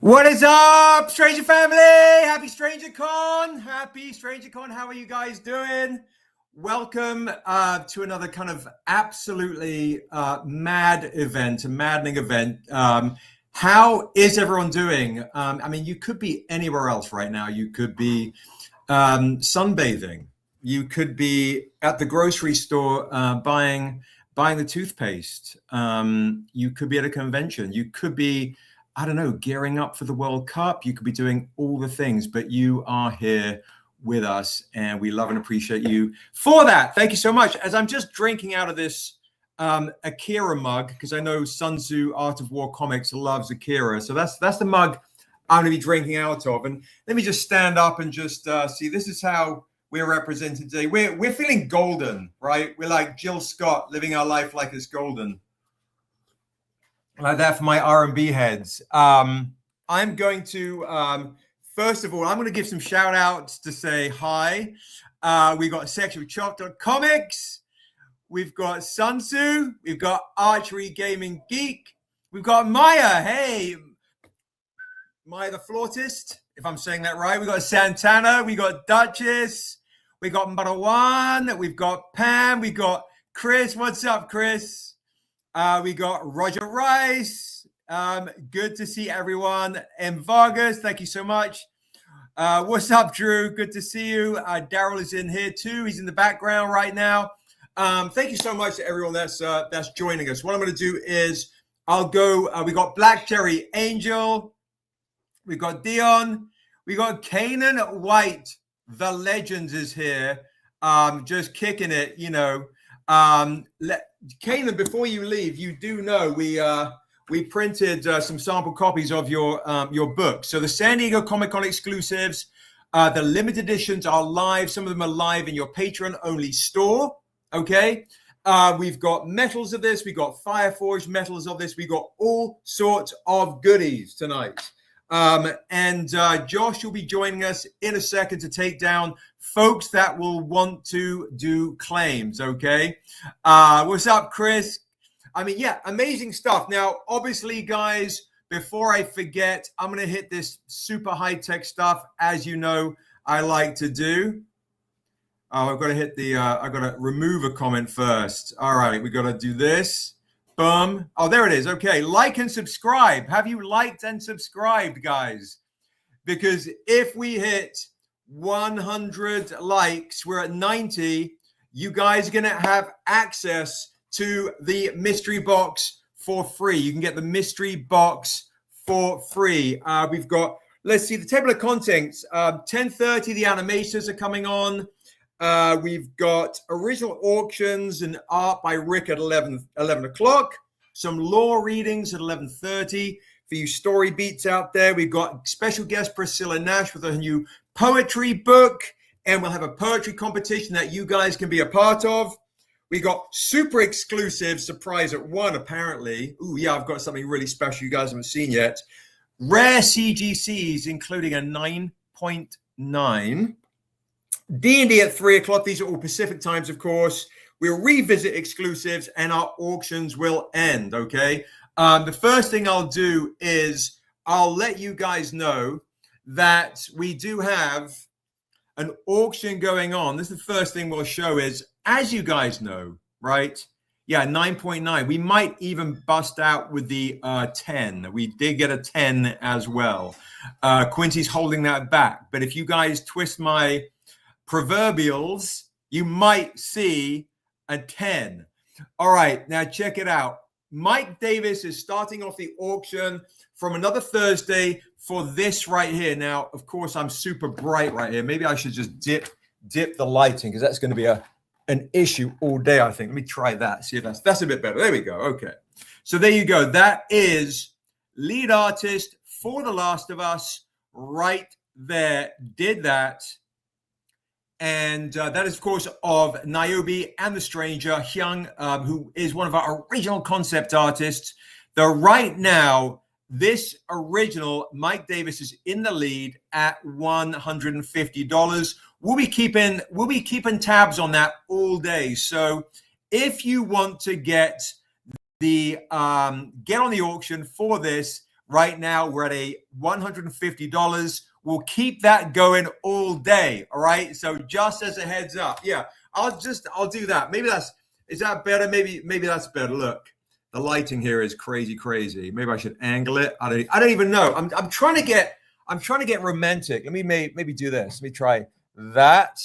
What is up, Stranger family? Happy Strangercon! Happy Strangercon! How are you guys doing? Welcome to another kind of absolutely mad event, a maddening event. How is everyone doing? I mean, you could be anywhere else right now. You could be sunbathing. You could be at the grocery store buying the toothpaste. You could be at a convention. You could be, I don't know, gearing up for the World Cup. You could be doing all the things, but you are here with us, and we love and appreciate you for that. Thank you so much. As I'm just drinking out of this Akira mug, because I know Sun Tzu Art of War Comics loves Akira, so that's the mug I'm going to be drinking out of. And let me just stand up and just see. This is how we're represented today. We're feeling golden, right? We're like Jill Scott, living our life like it's golden. Like that for my R&B heads. I'm going to, first of all, I'm going to give some shout outs to say hi. We got Sexual Chocolate Comics. We've got Sun Tzu. We've got Archery Gaming Geek. We've got Maya. Hey, Maya the Flautist, if I'm saying that right. We got Santana. We got Duchess. We got Marwan. We've got Pam. We got Chris. What's up, Chris? We got Roger Rice. Good to see everyone. M. Vargas, thank you so much. What's up, Drew? Good to see you. Daryl is in here too. He's in the background right now. Thank you so much to everyone that's joining us. What I'm going to do is I'll go. We got Black Cherry Angel. We got Dion. We got Kanan White. The Legends is here. Just kicking it, you know. Kanan, before you leave, you do know we printed some sample copies of your book. So the San Diego Comic-Con exclusives, the limited editions are live. Some of them are live in your Patreon-only store. Okay, we've got metals of this. We got Fireforged metals of this. We got all sorts of goodies tonight. And Josh will be joining us in a second to take down folks that will want to do claims, okay? What's up, Chris? I mean, yeah, amazing stuff. Now, obviously, guys, before I forget, I'm going to hit this super high-tech stuff, as you know I like to do. Oh, I've got to hit the, I've got to remove a comment first. All right, we got to do this. Boom. Oh, there it is. Okay. Like and subscribe. Have you liked and subscribed, guys? Because if we hit 100 likes, we're at 90. You guys are going to have access to the mystery box for free. You can get the mystery box for free. We've got, let's see, the table of contents. 10:30, the animators are coming on. We've got original auctions and art by Rick at 11 o'clock. Some lore readings at 11:30 for you story beats out there. We've got special guest Priscilla Nash with a new poetry book, and we'll have a poetry competition that you guys can be a part of. We got super exclusive surprise at 1, apparently. Ooh, yeah, I've got something really special you guys haven't seen yet. Rare CGCs, including a 9.9. D&D at 3 o'clock. These are all Pacific times, of course. We'll revisit exclusives and our auctions will end, okay? The first thing I'll do is I'll let you guys know that we do have an auction going on. This is the first thing we'll show is, as you guys know, right? Yeah, 9.9. We might even bust out with the 10. We did get a 10 as well. Quincy's holding that back. But if you guys twist my proverbials, you might see a 10. All right, now check it out. Mike Davis is starting off the auction from another Thursday for this right here. Now, of course, I'm super bright right here. Maybe I should just dip the lighting, because that's going to be an issue all day, I think. Let me try that. See if that's a bit better. There we go. Okay. So there you go. That is lead artist for The Last of Us right there. Did that. And that is, of course, of Niobe and the Stranger, Hyung, who is one of our original concept artists. Though right now, this original, Mike Davis, is in the lead at $150. We'll be keeping tabs on that all day. So if you want to get the get on the auction for this, Right now, we're at a $150. We'll keep that going all day. All right. So just as a heads up, yeah, I'll do that. Is that better? Maybe that's better. Look, the lighting here is crazy. Maybe I should angle it. I don't even know. I'm trying to get romantic. Let me maybe do this. Let me try that.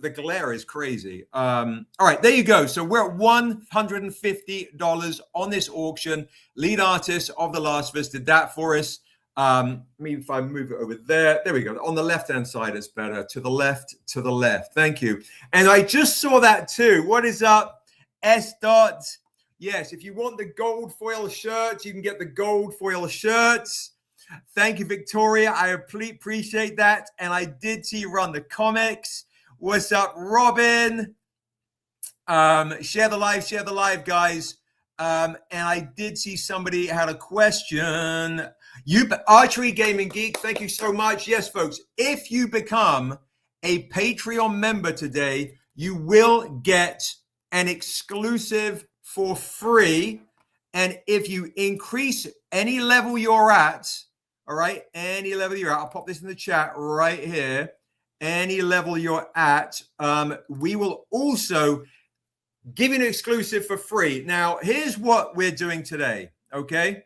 The glare is crazy. All right, there you go. So we're at $150 on this auction. Lead artist of The Last of Us did that for us. Maybe if I move it over there. There we go. On the left-hand side, it's better. To the left. Thank you. And I just saw that too. What is up? S. Yes, if you want the gold foil shirts, you can get the gold foil shirts. Thank you, Victoria. I appreciate that. And I did see you run the comics. What's up, Robin? Share the live, guys. And I did see somebody had a question. Archery Gaming Geek, thank you so much. Yes, folks, if you become a Patreon member today, you will get an exclusive for free. And if you increase any level you're at, all right, any level you're at, I'll pop this in the chat right here. Any level you're at, we will also give you an exclusive for free. Now, here's what we're doing today, okay?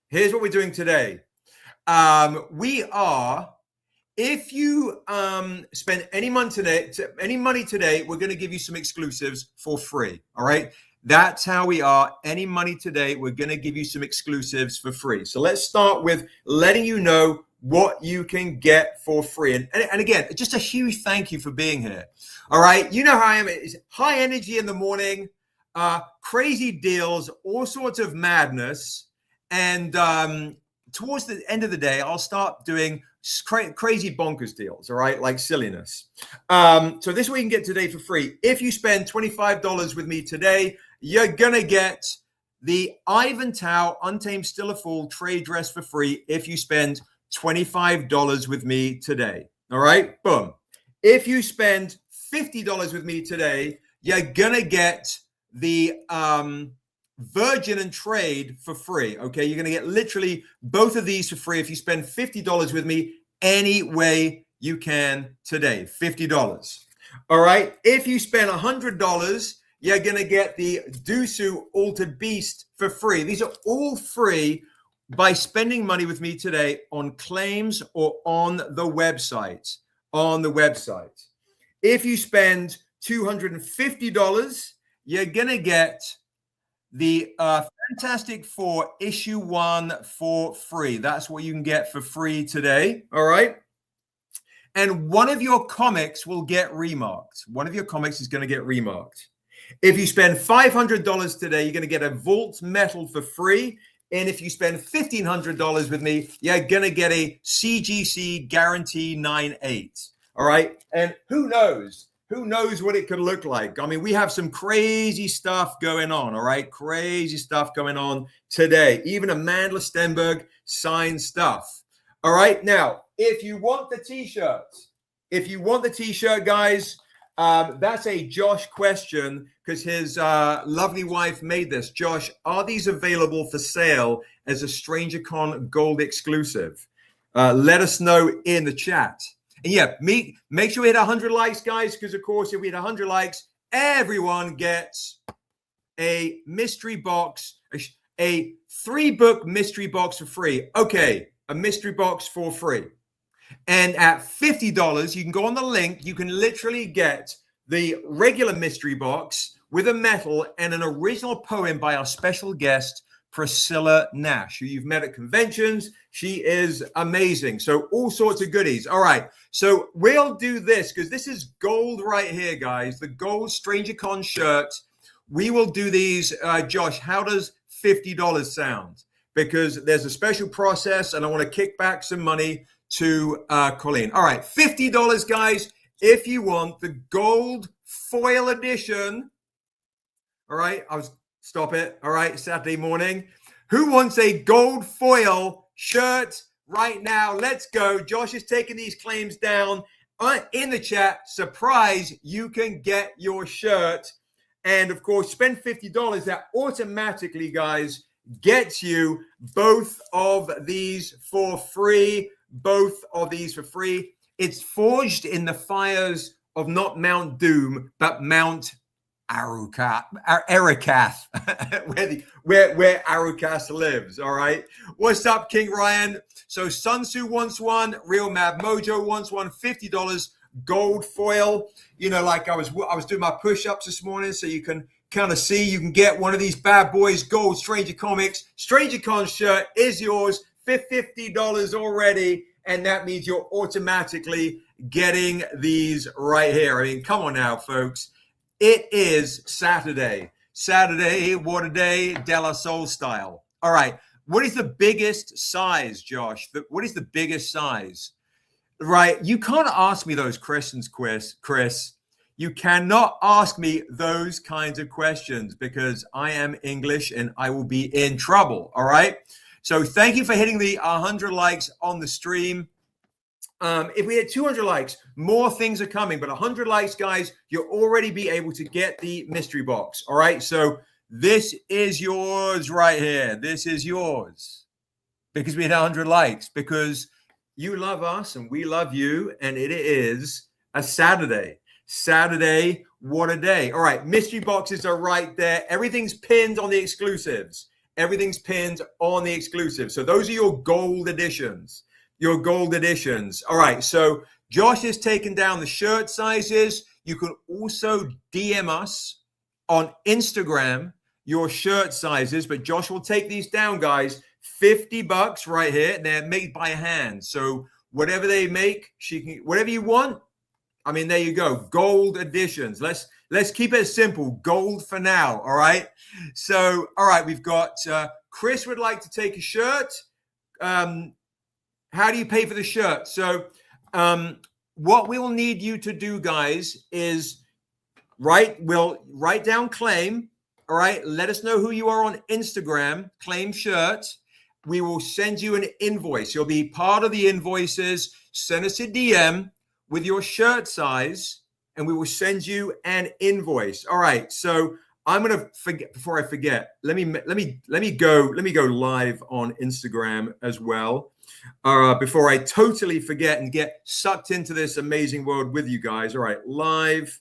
Here's what we're doing today. If you spend any money today, we're going to give you some exclusives for free, all right? That's how we are. Any money today, we're going to give you some exclusives for free. So let's start with letting you know what you can get for free. And again, just a huge thank you for being here. All right. You know how I am. It's high energy in the morning, crazy deals, all sorts of madness. And towards the end of the day, I'll start doing crazy bonkers deals. All right. Like silliness. So this is what you can get today for free. If you spend $25 with me today, you're going to get the Ivan Tao Untamed Still a Fool trade dress for free if you spend $25 with me today. All right, boom. If you spend $50 with me today, you're going to get the Virgin and Trade for free. Okay, you're going to get literally both of these for free if you spend $50 with me any way you can today. $50. All right, if you spend $100, you're going to get the Dusu Altered Beast for free. These are all free by spending money with me today on claims or on the website. If you spend $250, you're going to get the Fantastic Four issue 1 for free. That's what you can get for free today. All right. And one of your comics will get remarked. One of your comics is going to get remarked. If you spend $500 today, you're going to get a Vault Metal for free. And if you spend $1,500 with me, you're going to get a CGC Guarantee 9.8. All right. And who knows? Who knows what it could look like? I mean, we have some crazy stuff going on. All right. Crazy stuff going on today. Even Amanda Stenberg signed stuff. All right. Now, if you want the t-shirt, guys, that's a Josh question because his lovely wife made this. Josh, are these available for sale as a Strangercon Gold exclusive? Let us know in the chat. And yeah, make sure we hit 100 likes, guys, because of course, if we hit 100 likes, everyone gets a mystery box, a 3-book mystery box for free. Okay, a mystery box for free. And at $50, you can go on the link. You can literally get the regular mystery box with a metal and an original poem by our special guest, Priscilla Nash, who you've met at conventions. She is amazing. So all sorts of goodies. All right. So we'll do this because this is gold right here, guys. The gold Strangercon shirt. We will do these. Josh, how does $50 sound? Because there's a special process and I want to kick back some money to Colleen. All right, $50, guys, if you want the gold foil edition. All right, stop it. All right, Saturday morning. Who wants a gold foil shirt right now? Let's go. Josh is taking these claims down in the chat. Surprise, you can get your shirt. And of course, spend $50. That automatically, guys, gets you both of these for free. Both of these for free. It's forged in the fires of not Mount Doom, but Mount Arakath, where Arakath lives. All right. What's up, King Ryan? So Sun Tzu wants one. Real Mad Mojo wants one. $50 gold foil. You know, like I was doing my push-ups this morning, so you can kind of see. You can get one of these bad boys, gold Stranger Comics. Strangercon shirt is yours for $50 already, and that means you're automatically getting these right here. I mean, come on now, folks. It is Saturday. Saturday, what a day, De La Soul style. All right. What is the biggest size, Josh? What is the biggest size? Right. You can't ask me those questions, Chris. You cannot ask me those kinds of questions because I am English and I will be in trouble. All right. So thank you for hitting the 100 likes on the stream. If we had 200 likes, more things are coming, but 100 likes, guys, you'll already be able to get the mystery box. All right. So this is yours right here. This is yours because we had 100 likes, because you love us and we love you. And it is a Saturday. Saturday, what a day. All right. Mystery boxes are right there. Everything's pinned on the exclusives. Everything's pinned on the exclusives. So those are your gold editions. Your gold editions. All right. So Josh has taken down the shirt sizes. You can also DM us on Instagram your shirt sizes, but Josh will take these down, guys. $50 right here. They're made by hand. So whatever they make, she can, whatever you want. I mean, there you go. Gold editions. Let's keep it simple. Gold for now. All right. So, all right. We've got Chris would like to take a shirt. How do you pay for the shirt? So what we will need you to do, guys, is we'll write down claim. All right. Let us know who you are on Instagram. Claim shirt. We will send you an invoice. You'll be part of the invoices. Send us a DM with your shirt size, and we will send you an invoice. All right. So I'm gonna forget before I forget. Let me go live on Instagram as well. Before I totally forget and get sucked into this amazing world with you guys. All right, live.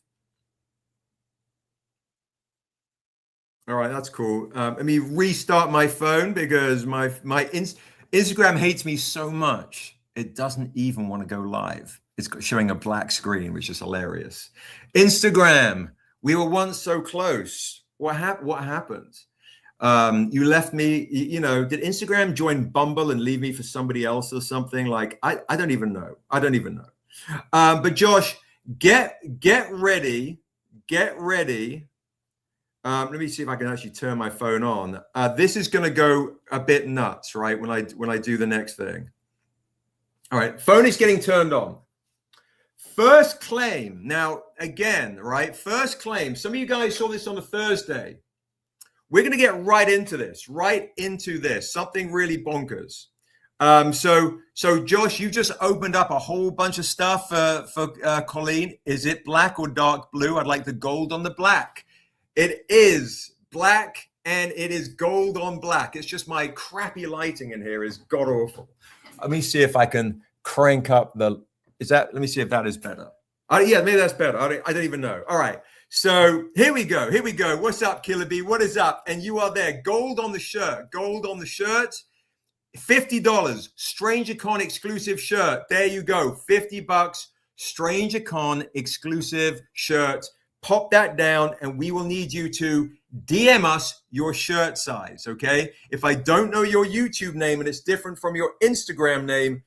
All right, that's cool. Let me restart my phone because my Instagram hates me so much. It doesn't even want to go live. It's showing a black screen, which is hilarious. Instagram, we were once so close. What happened? You left me, you know, did Instagram join Bumble and leave me for somebody else or something? Like, I don't even know. I don't even know. But Josh, get ready. Get ready. Let me see if I can actually turn my phone on. This is going to go a bit nuts, right? When I do the next thing. All right. Phone is getting turned on. First claim. Now, again, right? First claim. Some of you guys saw this on a Thursday. We're going to get right into this, something really bonkers. So Josh, you just opened up a whole bunch of stuff for Colleen. Is it black or dark blue? I'd like the gold on the black. It is black and it is gold on black. It's just my crappy lighting in here is god awful. Let me see if I can crank up let me see if that is better. Yeah, maybe that's better. I don't even know. All right. So here we go. What's up, Killer B? What is up? And you are there. Gold on the shirt. $50. Strangercon exclusive shirt. There you go. $50. Strangercon exclusive shirt. Pop that down, and we will need you to DM us your shirt size. Okay. If I don't know your YouTube name and it's different from your Instagram name,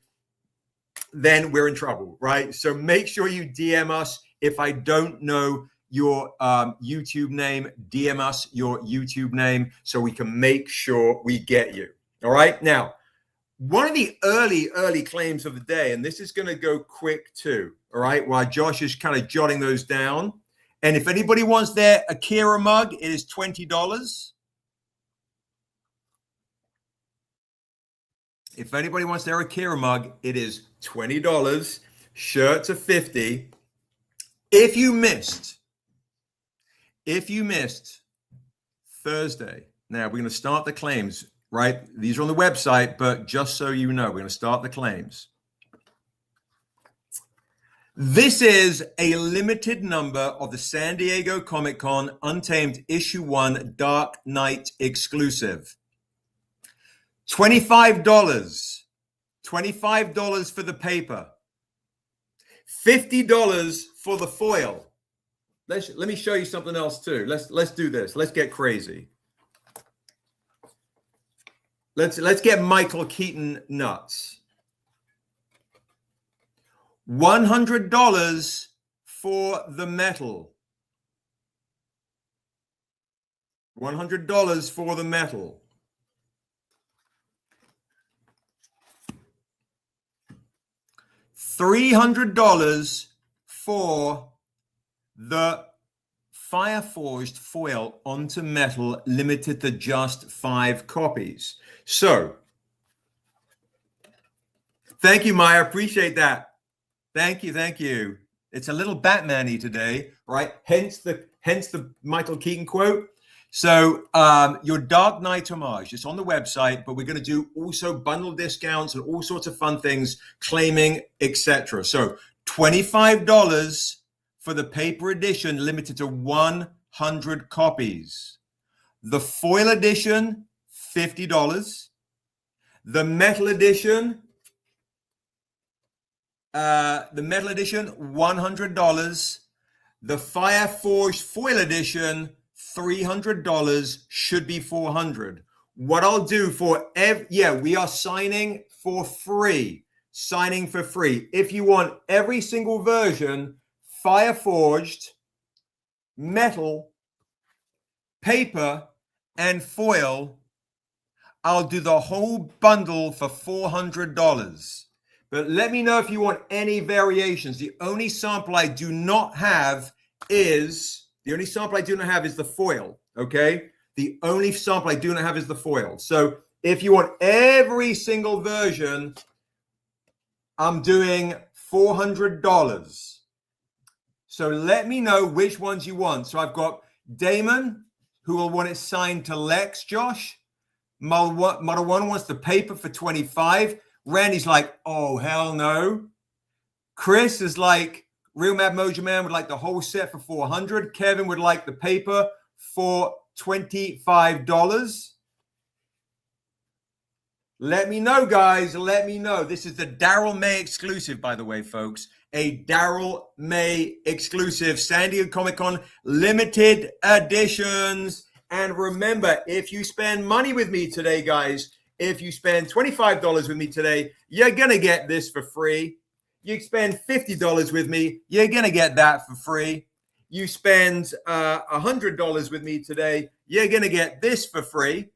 then we're in trouble, right? So make sure you DM us. If I don't know your YouTube name, DM us your YouTube name so we can make sure we get you. All right. Now, one of the early claims of the day, and this is going to go quick too. All right. While Josh is kind of jotting those down. And if anybody wants their Akira mug, it is $20. If anybody wants their Akira mug, it is $20. Shirts are $50. If you missed Thursday, Now we're going to start the claims, right? These are on the website, but just so you know, we're going to start the claims. This is a limited number of the San Diego Comic-Con Untamed Issue 1 Dark Knight exclusive. $25. $25 for the paper. $50 for the foil. Let me show you something else too. Let's do this. Let's get crazy. Let's get Michael Keaton nuts. $100 for the metal. $100 for the metal. $300 for the fire-forged foil onto metal, limited to just 5 copies. So, thank you, Maya. Appreciate that. Thank you. It's a little Batman-y today, right? Hence the Michael Keaton quote. So your Dark Knight homage, it's on the website, but we're going to do also bundle discounts and all sorts of fun things, claiming, etc. So $25 for the paper edition, limited to 100 copies. The foil edition, $50. The metal edition, $100. The Fire Forged Foil Edition, $300, should be $400. What I'll do for we are signing for free. Signing for free. If you want every single version, Fire Forged, metal, paper, and foil, I'll do the whole bundle for $400. But let me know if you want any variations. The only sample I do not have is the foil, okay? The only sample I do not have is the foil. So if you want every single version, I'm doing $400. So let me know which ones you want. So I've got Damon, who will want it signed to Lex, Josh. Model 1 wants the paper for $25. Randy's like, oh, hell no. Chris is like, Real Mad Mojo Man would like the whole set for $400. Kevin would like the paper for $25. Let me know, guys. Let me know. This is the Daryl May exclusive, by the way, folks. A Daryl May exclusive. San Diego Comic-Con limited editions. And remember, if you spend money with me today, guys, if you spend $25 with me today, you're going to get this for free. You spend $50 with me, you're going to get that for free. You spend $100 with me today, you're going to get this for free.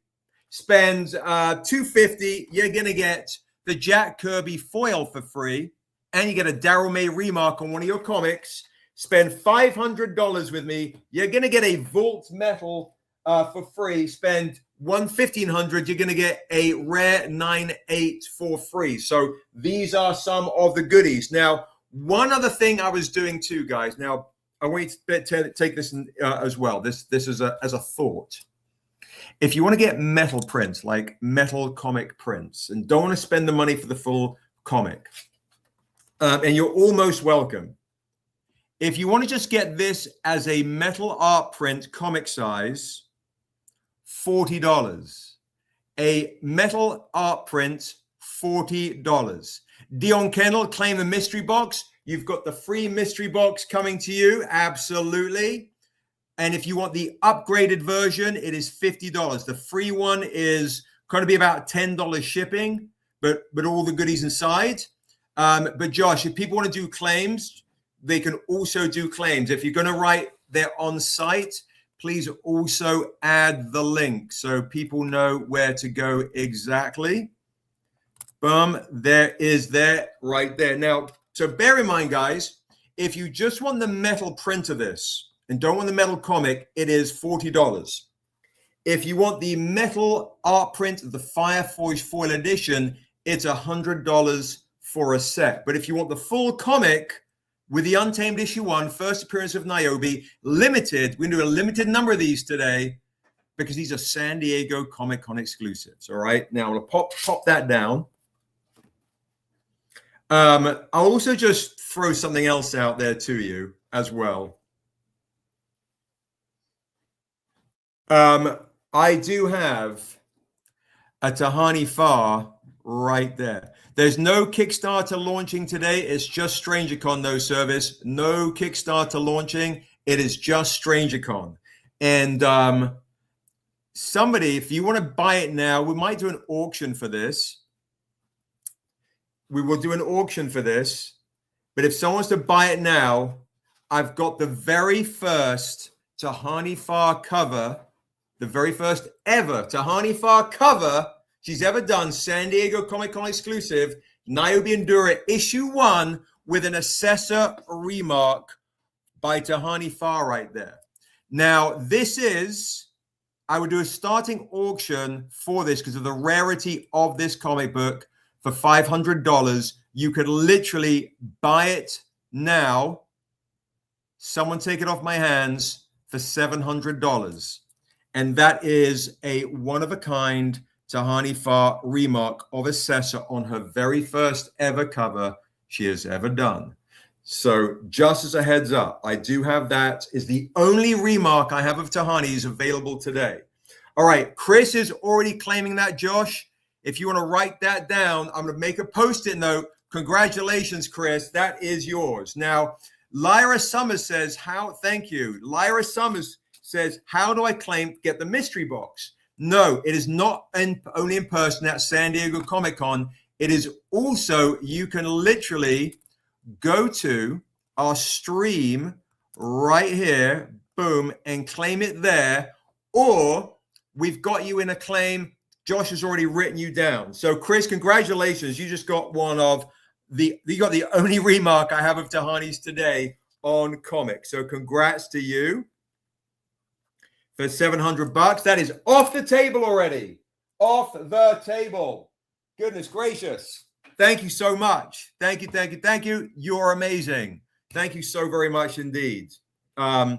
Spend $250, you're going to get the Jack Kirby foil for free. And you get a Daryl May remark on one of your comics. Spend $500 with me, you're going to get a Vault Metal for free. Spend $1,500, you're going to get a rare 9/8 for free. So these are some of the goodies. Now, one other thing I was doing too, guys. Now, I want you to take this as well. This is as a thought. If you want to get metal prints, like metal comic prints, and don't want to spend the money for the full comic, and you're almost welcome. If you want to just get this as a metal art print, comic size, $40. A metal art print, $40. Dion Kendall, claim the mystery box. You've got the free mystery box coming to you. Absolutely. And if you want the upgraded version, it is $50. The free one is going to be about $10 shipping, but all the goodies inside. But Josh, if people want to do claims, they can also do claims. If you're going to write there on site, please also add the link so people know where to go exactly. Boom, there is that right there. Now, so bear in mind, guys, if you just want the metal print of this and don't want the metal comic, it is $40. If you want the metal art print of the Fire Forged Foil Edition, it's $100 for a set. But if you want the full comic with the Untamed Issue 1, first appearance of Niobe, limited, we're going to do a limited number of these today, because these are San Diego Comic-Con exclusives. All right. Now I'm going to pop that down. I'll also just throw something else out there to you as well. I do have a Tahani Far right there. There's no Kickstarter launching today. It's just Strangercon, no service. No Kickstarter launching. It is just Strangercon. And somebody, if you want to buy it now, we might do an auction for this. We will do an auction for this. But if someone wants to buy it now, I've got the very first Tahani Far cover, the very first ever Tahani Far cover she's ever done, San Diego Comic-Con exclusive, Niobe Endura issue 1 with an assessor remark by Tahani Far right there. Now, this is, I would do a starting auction for this because of the rarity of this comic book for $500. You could literally buy it now. Someone take it off my hands for $700. And that is a one-of-a-kind Tahani Far remark of assessor on her very first ever cover she has ever done. So just as a heads up, I do have that. Is the only remark I have of Tahani's available today. All right, Chris is already claiming that, Josh. If you want to write that down, I'm going to make a post-it note. Congratulations, Chris. That is yours. Now, Lyra Summers says, thank you. Lyra Summers says, how do I get the mystery box? No, it is not only in person at San Diego Comic-Con. It is also, you can literally go to our stream right here, boom, and claim it there. Or we've got you in a claim. Josh has already written you down. So Chris, congratulations. You just got you got the only remark I have of Tahani's today on comics. So congrats to you. For $700. That is off the table already. Off the table. Goodness gracious. Thank you so much. Thank you, thank you, thank you. You're amazing. Thank you so very much indeed. So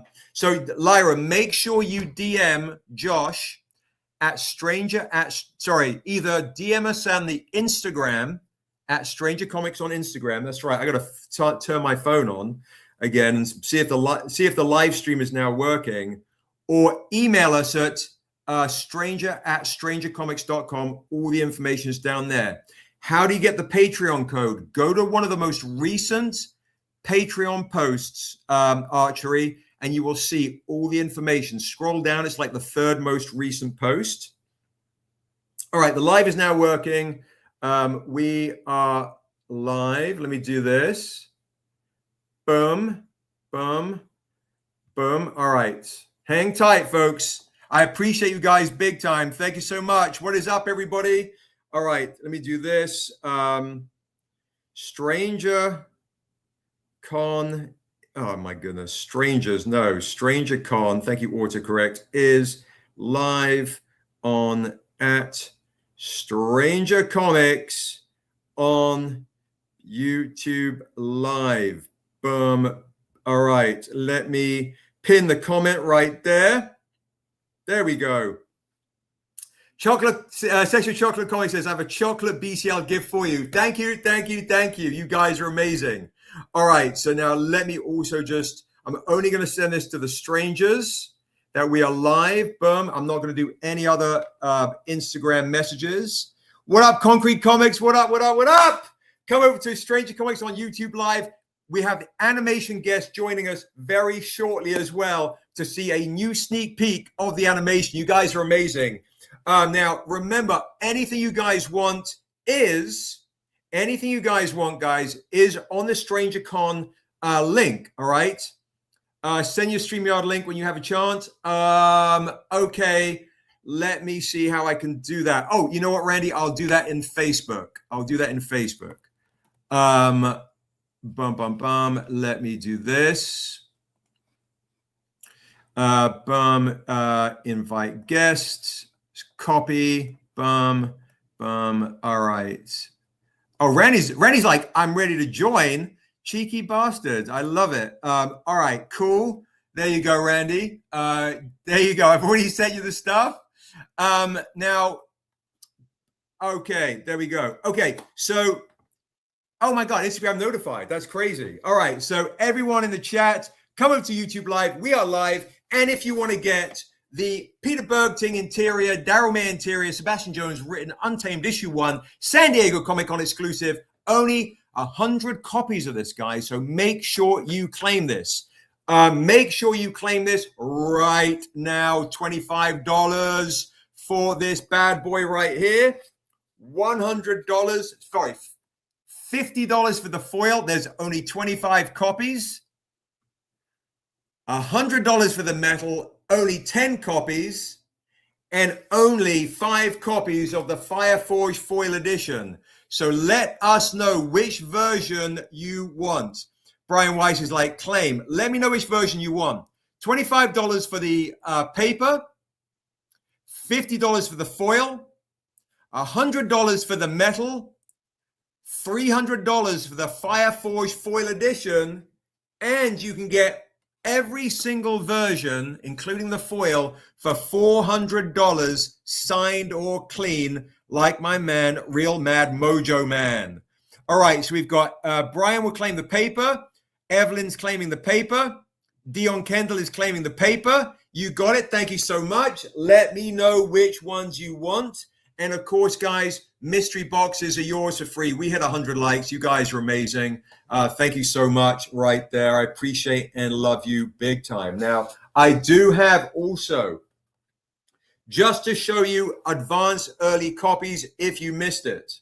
Lyra, make sure you DM Josh either DM us on the Instagram at Stranger Comics on Instagram. That's right. I got to turn my phone on again and see if the live stream is now working. Or email us at stranger@strangercomics.com. All the information is down there. How do you get the Patreon code? Go to one of the most recent Patreon posts, Archery, and you will see all the information. Scroll down. It's like the third most recent post. All right. The live is now working. We are live. Let me do this. Boom, boom, boom. All right. Hang tight, folks. I appreciate you guys big time. Thank you so much. What is up, everybody? All right, let me do this. Strangercon. Oh, my goodness. Strangercon. Thank you, autocorrect. Is live on at Stranger Comics on YouTube Live. Boom. All right, let me pin the comment right there. There we go. Sexual Chocolate Comic says, I have a chocolate BCL gift for you. Thank you, thank you, thank you. You guys are amazing. All right, so now let me also I'm only going to send this to the strangers that we are live. Boom. I'm not going to do any other Instagram messages. What up, Concrete Comics? What up, what up, what up? Come over to Stranger Comics on YouTube Live. We have the animation guest joining us very shortly as well to see a new sneak peek of the animation. You guys are amazing. Now, remember, anything you guys want, guys, is on the StrangerCon link, all right? Send your StreamYard link when you have a chance. Okay, let me see how I can do that. Oh, you know what, Randy? I'll do that in Facebook. Let me do this. Invite guests. Copy. All right. Oh, Randy's like, I'm ready to join. Cheeky bastards. I love it. All right, cool. There you go, Randy. There you go. I've already sent you the stuff. Now, okay, there we go. Okay, so, oh my God, Instagram notified. That's crazy. All right, so everyone in the chat, come over to YouTube Live. We are live. And if you want to get the Peter Bergting interior, Daryl May interior, Sebastian Jones written, Untamed issue 1, San Diego Comic-Con exclusive, only 100 copies of this, guys. So make sure you claim this. Make sure you claim this right now. $25 for this bad boy right here. $100, sorry, $50 for the foil. There's only 25 copies. $100 for the metal, only 10 copies, and only 5 copies of the Fireforge foil edition. So let us know which version you want. Brian Weiss is like, claim. Let me know which version you want. $25 for the paper, $50 for the foil, $100 for the metal, $300 for the Fireforge foil edition, and you can get every single version, including the foil, for $400 signed or clean, like my man, Real Mad Mojo Man. All right, so we've got Brian will claim the paper. Evelyn's claiming the paper. Dion Kendall is claiming the paper. You got it. Thank you so much. Let me know which ones you want. And of course, guys, mystery boxes are yours for free. We hit 100 likes. You guys are amazing. Thank you so much right there. I appreciate and love you big time. Now, I do have also, just to show you advanced early copies if you missed it.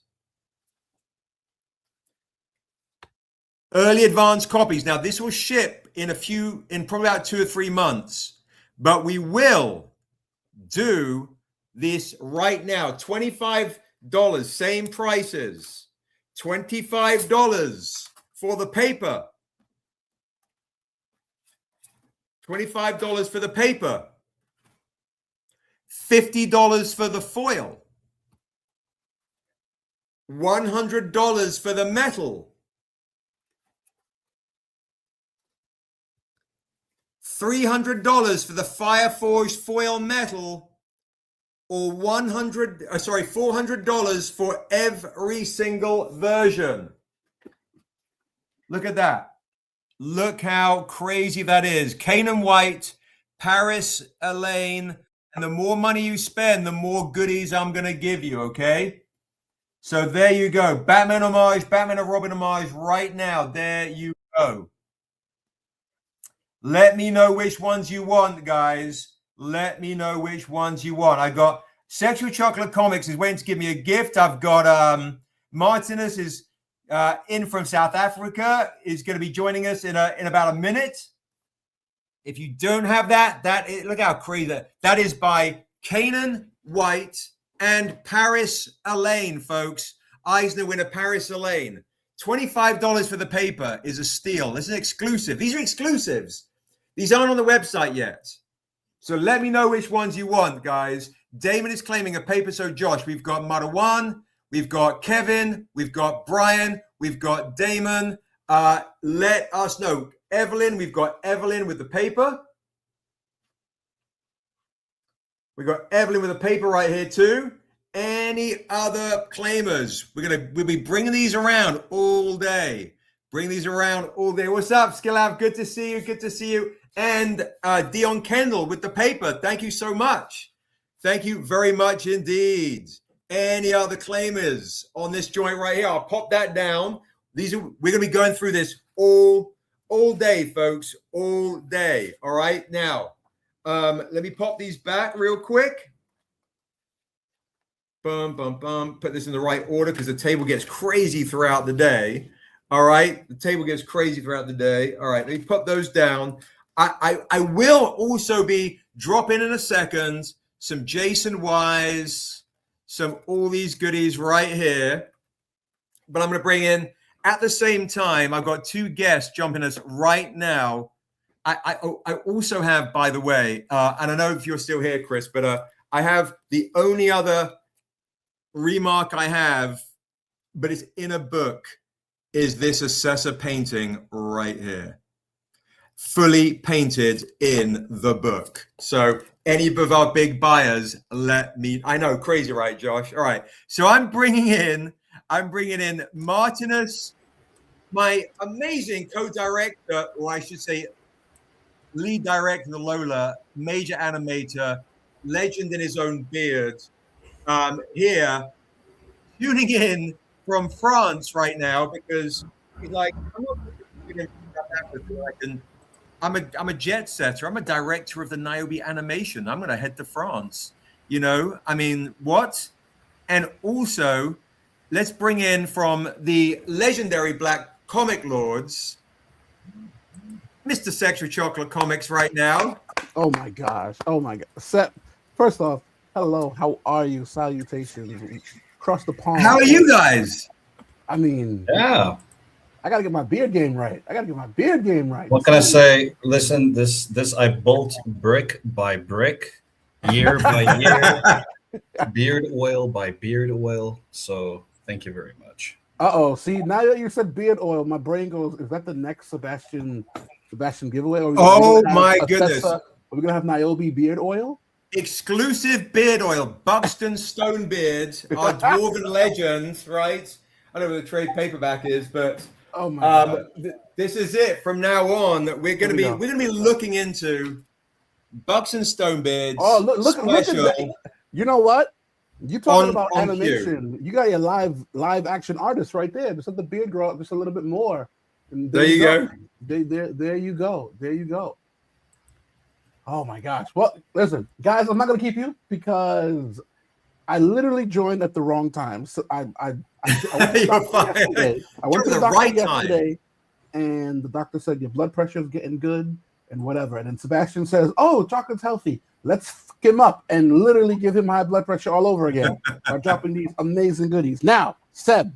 Early advanced copies. Now, this will ship in probably about 2 or 3 months, but we will do this right now. $25, same prices. $25 for the paper. $25 for the paper. $50 for the foil. $100 for the metal. $300 for the Fireforge foil metal, or $400 for every single version. Look at that. Look how crazy that is. Kanan White, Paris Elaine, and the more money you spend, the more goodies I'm going to give you, okay? So there you go. Batman homage, Batman and Robin homage right now. There you go. Let me know which ones you want, guys. Let me know which ones you want. I got Sexual Chocolate Comics is waiting to give me a gift. I've got Martinus is in from South Africa, is going to be joining us in about a minute. If you don't have that, look how crazy that is, by Kanan White and Paris Elaine, folks. Eisner winner Paris Elaine. $25 for the paper is a steal. This is exclusive. These are exclusives. These aren't on the website yet. So let me know which ones you want, guys. Damon is claiming a paper. So Josh, we've got Marwan, we've got Kevin, we've got Brian, we've got Damon. Let us know. Evelyn, we've got Evelyn with the paper. We've got Evelyn with the paper right here too. Any other claimers? We'll be bringing these around all day. Bring these around all day. What's up, Skillab? Good to see you. Good to see you. And Dion Kendall with the paper. Thank you so much. Thank you very much indeed. Any other claimers on this joint right here? I'll pop that down. We're going to be going through this all day, folks. All day. All right. Now, let me pop these back real quick. Bum, bum, bum. Put this in the right order because the table gets crazy throughout the day. All right. The table gets crazy throughout the day. All right. Let me put those down. I will also be dropping in a second some Jason Wise, all these goodies right here. But I'm going to bring in, at the same time, I've got 2 guests jumping us right now. I also have, by the way, and I know if you're still here, Chris, but I have the only other remark I have, but it's in a book, is this Assessor painting right here. fully painted in the book. So any of our big buyers, I know, crazy, right, Josh? All right. So I'm bringing in Martinus, my amazing co-director, or I should say lead director, Lola, major animator, legend in his own beard, here tuning in from France right now because he's like, I'm not going to I'm a jet setter. I'm a director of the Niobe animation. I'm going to head to France. I mean, what? And also, let's bring in from the legendary Black comic lords, Mr. Sexual Chocolate Comics right now. Oh my gosh. Oh my God. First off, hello. How are you? Salutations. Cross the pond. How are you guys? I mean, yeah. I gotta get my beard game right. What can I say? Listen, this I built brick by brick, year by year, beard oil by beard oil. So thank you very much. See, now that you said beard oil, my brain goes, is that the next Sebastian giveaway? Oh my goodness. Are we gonna have Niobe beard oil? Exclusive beard oil, Buxton Stone Beard, our dwarven legend, right? I don't know what the trade paperback is, but oh my God. This is it. From now on, we're gonna be looking into Buxton Stone Beards. Oh, look at that. You know what? You talking about animation? You got your live action artist right there. Just let the beard grow up just a little bit more. And there you go. There you go. There you go. Oh my gosh. Well, listen, guys, I'm not gonna keep you because I literally joined at the wrong time. So I went to the doctor yesterday. I went to the doctor yesterday, and the doctor said your blood pressure is getting good and whatever. And then Sebastian says, "Oh, chocolate's healthy. Let's fuck him up and literally give him high blood pressure all over again by dropping these amazing goodies." Now, Seb,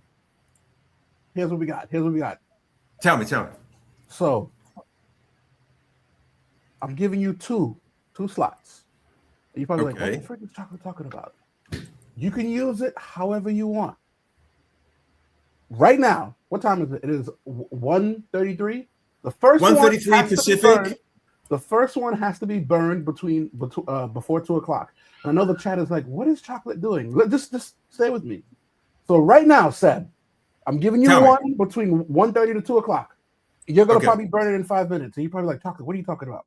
here's what we got. Tell me. So, I'm giving you two slots. You're probably like, what the frick is chocolate talking about? You can use it however you want. Right now, what time is it? It is 1:33. The first 1:33 Pacific. The first one has to be burned before 2 o'clock. And I know the chat is like, what is chocolate doing? Just stay with me. So right now, Seb, I'm giving you one between 1:30 to 2 o'clock. You're going to probably burn it in 5 minutes. And you're probably like, chocolate, what are you talking about?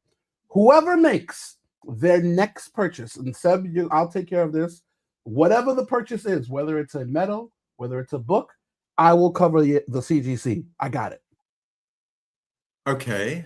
Whoever makes their next purchase, and Seb, I'll take care of this. Whatever the purchase is, whether it's a medal, whether it's a book, I will cover the CGC. I got it. Okay.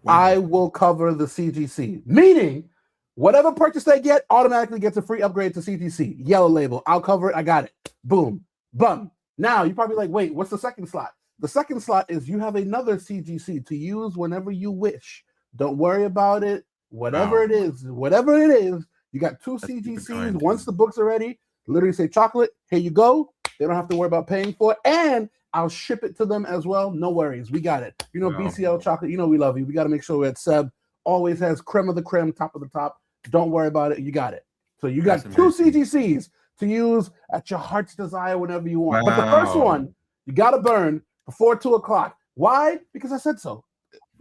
Wow. I will cover the CGC, meaning whatever purchase they get automatically gets a free upgrade to CGC. Yellow label. I'll cover it. I got it. Boom. Bum. Now, you're probably like, wait, what's the second slot? The second slot is you have another CGC to use whenever you wish. Don't worry about it. Whatever it is, you got two CGCs. Once the books are ready, literally say, chocolate, here you go. They don't have to worry about paying for it. And I'll ship it to them as well. No worries. We got it. BCL chocolate, we love you. We got to make sure that Seb always has creme of the creme, top of the top. Don't worry about it. You got it. So you got two CGCs to use at your heart's desire whenever you want. But the first one, you got to burn before 2 o'clock. Why? Because I said so.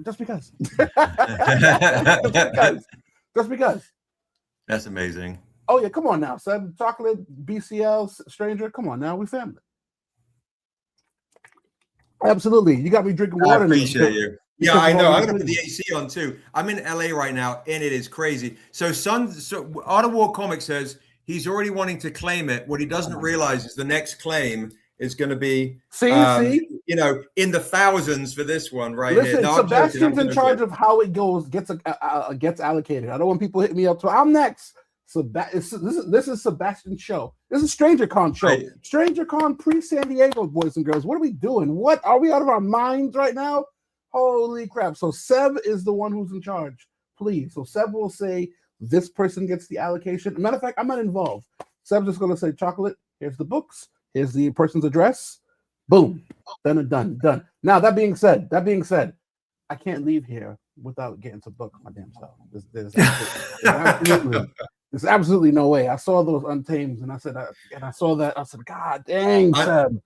Just because. Just because. That's amazing. Oh, yeah. Come on now. Seb, chocolate, BCL, stranger. Come on now. We family. Absolutely. You got me drinking water. I appreciate you. Yeah, I know. I'm going to put the AC on too. I'm in LA right now, and it is crazy. So Art of War Comics says he's already wanting to claim it. What he doesn't realize is the next claim is going to be, in the thousands for this one right here. No, Sebastian's in charge of how it gets allocated. I don't want people hitting me up. So I'm next. So this is Sebastian's show. This is Strangercon show. Right. Strangercon pre-San Diego, boys and girls. What are we doing? What are we out of our minds right now? Holy crap. So Seb is the one who's in charge. Please. So Seb will say this person gets the allocation. Matter of fact, I'm not involved. Seb's just going to say, chocolate, here's the books. Here's the person's address. Boom. Done and done. Now, that being said, I can't leave here without getting to book my damn self. There's absolutely no way. I saw those Untamed, and I said, God dang, Seb.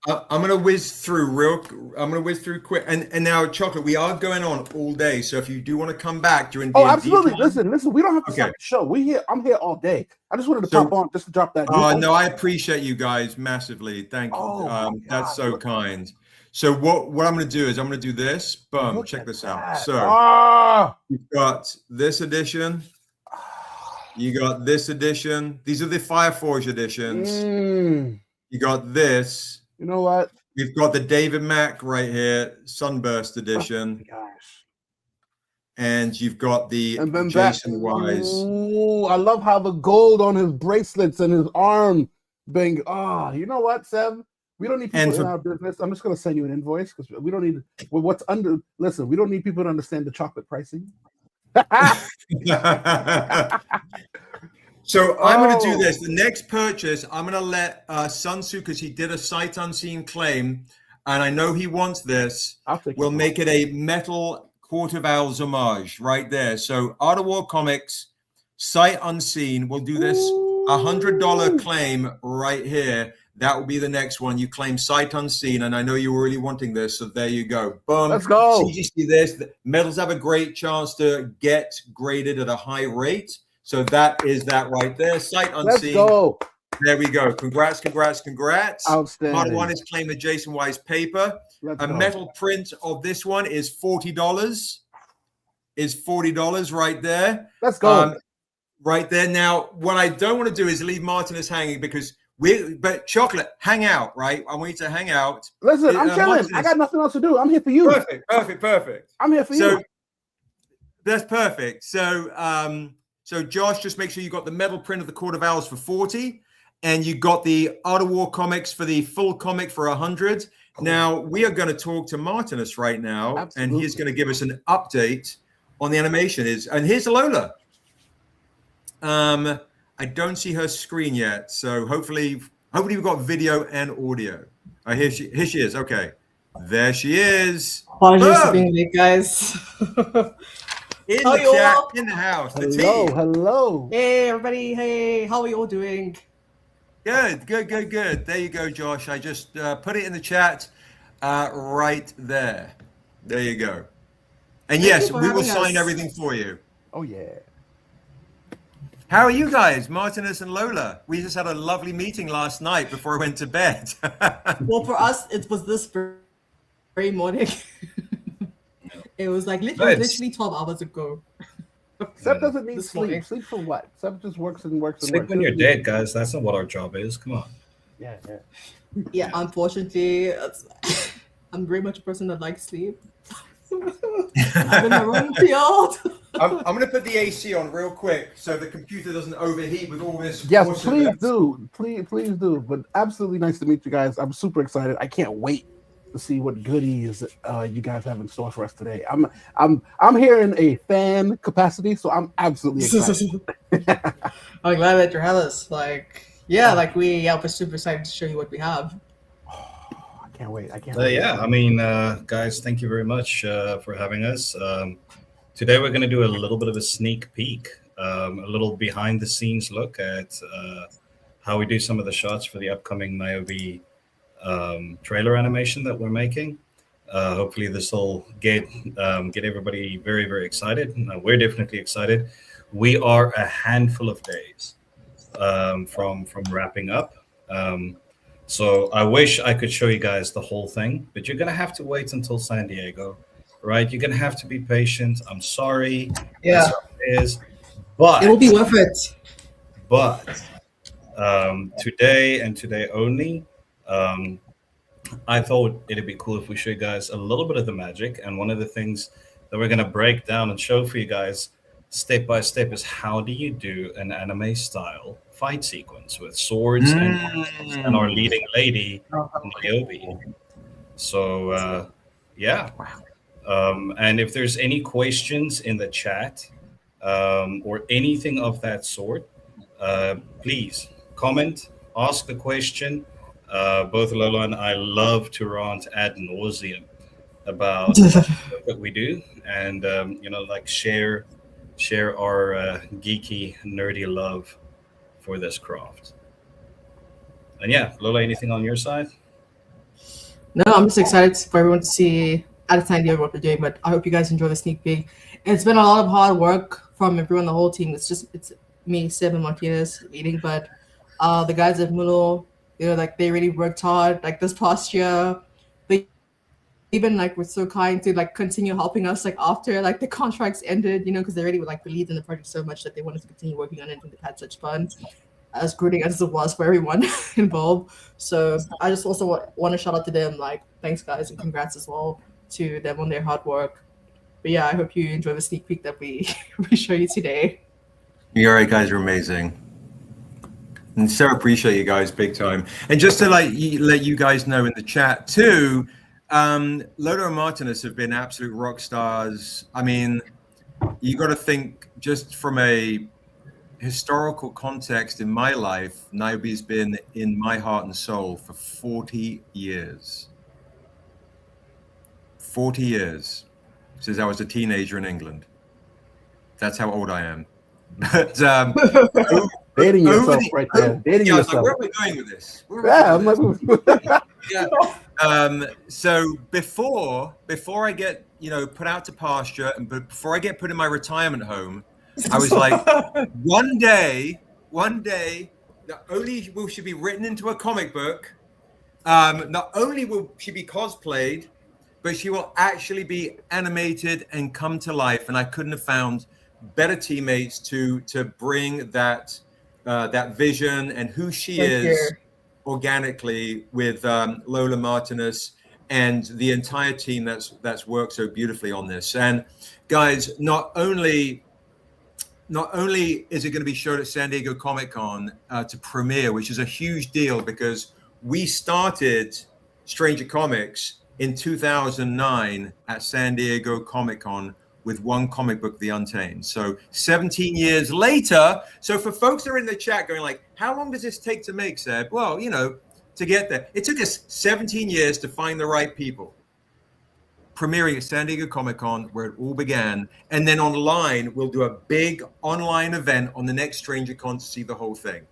I'm gonna whiz through quick. And now, Chocolate, we are going on all day. So if you do want to come back during Oh, D&D absolutely. time, Listen. We don't have to okay. stop the show. I'm here all day. I just wanted to So- pop on just to drop that. No, I appreciate you guys massively. Thank you. Oh, my That's God. so kind. So what I'm going to do is I'm going to do this. Boom. Look Check at this out. that. So you've got this edition. You got this edition. These are the Fireforge editions. You got this. You know what? We've got the David Mack right here, Sunburst edition. Oh, gosh. And you've got the And then Jason Wise. Ooh, I love how the gold on his bracelets and his arm being. You know what, Seb? We don't need people in our business. I'm just going to send you an invoice because we don't need what's under. Listen, we don't need people to understand the chocolate pricing. So I'm going to do this. The next purchase, I'm going to let Sun Tzu, because he did a sight unseen claim, and I know he wants this. We'll make it a metal Court of Owls homage right there. So Art of War Comics, sight unseen. We'll do this $100 claim right here. That will be the next one. You claim sight unseen, and I know you were really wanting this, so there you go. Boom. Let's go. CGC this. The metals have a great chance to get graded at a high rate. So that is that right there. Sight unseen. Let's go. There we go. Congrats. Outstanding. Part one is claim a Jason Wise paper. A metal print of this one is $40. Is $40 right there. Let's go. Right there. Now, what I don't want to do is leave Martinus hanging because but Chocolate, hang out, right? I want you to hang out. Listen, I'm chilling. Martinus, I got nothing else to do. I'm here for you. Perfect. I'm here for you. That's perfect. So Josh, just make sure you got the metal print of the Court of Owls for 40, and you got the Art of War comics for the full comic for 100. Cool. Now we are going to talk to Martinus right now, and he's going to give us an update on the animation. And here's Lola. I don't see her screen yet, so hopefully we've got video and audio. Here she is. Okay, there she is. Apologies for being late, guys. In the chat, in the house. Hello. Hey, everybody. Hey, how are you all doing? Good. There you go, Josh. I just put it in the chat right there. There you go. And yes, we will sign everything for you. Oh, yeah. How are you guys, Martinus and Lola? We just had a lovely meeting last night before I went to bed. Well, for us, it was this very morning. It was like literally 12 hours ago. Seb doesn't need sleep. Morning. Sleep for what? Seb just works and works. Sleep when you're dead, guys. That's not what our job is. Come on. Yeah, unfortunately, I'm very much a person that likes sleep. I'm in the wrong field. I'm going to put the AC on real quick so the computer doesn't overheat with all this. Yes, please do. Please do. But absolutely nice to meet you guys. I'm super excited. I can't wait to see what goodies you guys have in store for us today. I'm here in a fan capacity, so I'm absolutely excited. I'm glad that you're us. We're super excited to show you what we have. I can't wait. I mean, guys, thank you very much for having us. Today we're going to do a little bit of a sneak peek, a little behind the scenes look at how we do some of the shots for the upcoming Niobe trailer animation that we're making. Hopefully this will get everybody very, very excited. We're definitely excited. We are a handful of days from wrapping up. So I wish I could show you guys the whole thing, but you're going to have to wait until San Diego, right? You're going to have to be patient. I'm sorry. Yeah. That's what it is. But it'll be worth it. But today and today only, I thought it'd be cool if we show you guys a little bit of the magic. And one of the things that we're going to break down and show for you guys step by step is how do you do an anime style fight sequence with swords and our leading lady, Niobe. So, and if there's any questions in the chat or anything of that sort, please comment, ask the question. Both Lola and I love to rant ad nauseum about what we do, and share our geeky, nerdy love for this craft. And Lola, anything on your side? No, I'm just excited for everyone to see at a time what we're doing. But I hope you guys enjoy the sneak peek. It's been a lot of hard work from everyone, the whole team. It's me, Seb, and Martinez leading, but the guys at Mulo, like they really worked hard. Like this past year, they even like were so kind to like continue helping us like after like the contracts ended, because they really like believed in the project so much that they wanted to continue working on it and they had such fun, as grueling as it was for everyone involved. So I just also want to shout out to them, like thanks guys and congrats as well to them on their hard work. But yeah, I hope you enjoy the sneak peek that we show you today. You're right, guys are amazing. And so appreciate you guys big time. And just to let you guys know in the chat too, Lola and Martinez have been absolute rock stars. I mean, you got to think just from a historical context in my life, Niobe's been in my heart and soul for 40 years. 40 years since I was a teenager in England. That's how old I am. But dating yourself right there. Dating yourself. Like, where are we going with this? I'm like, yeah. So before I get put out to pasture and before I get put in my retirement home, I was like, one day, not only will she be written into a comic book, not only will she be cosplayed, but she will actually be animated and come to life. And I couldn't have found better teammates to bring that vision and who she is organically with Lola Martinez and the entire team that's worked so beautifully on this. And guys, not only is it going to be shown at San Diego Comic-Con to premiere, which is a huge deal because we started Stranger Comics in 2009 at San Diego Comic-Con with one comic book, The Untamed. So 17 years later, so for folks that are in the chat going like, how long does this take to make, Seb? Well, to get there, it took us 17 years to find the right people. Premiering at San Diego Comic-Con, where it all began. And then online, we'll do a big online event on the next Strangercon to see the whole thing.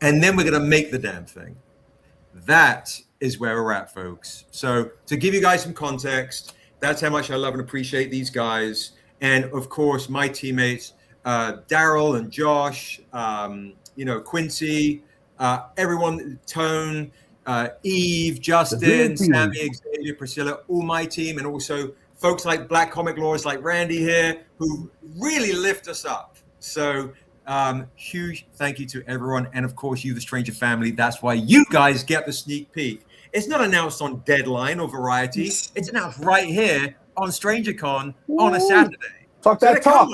And then we're going to make the damn thing. That is where we're at, folks. So to give you guys some context, that's how much I love and appreciate these guys. And of course, my teammates, Daryl and Josh, Quincy, everyone, Tone, Eve, Justin, Sammy, Xavier, Priscilla, all my team, and also folks like Black Comic Laws like Randy here, who really lift us up. So huge thank you to everyone. And of course, you, the Stranger family. That's why you guys get the sneak peek. It's not announced on Deadline or Variety. It's announced right here on StrangerCon on a Saturday. Talk that talk.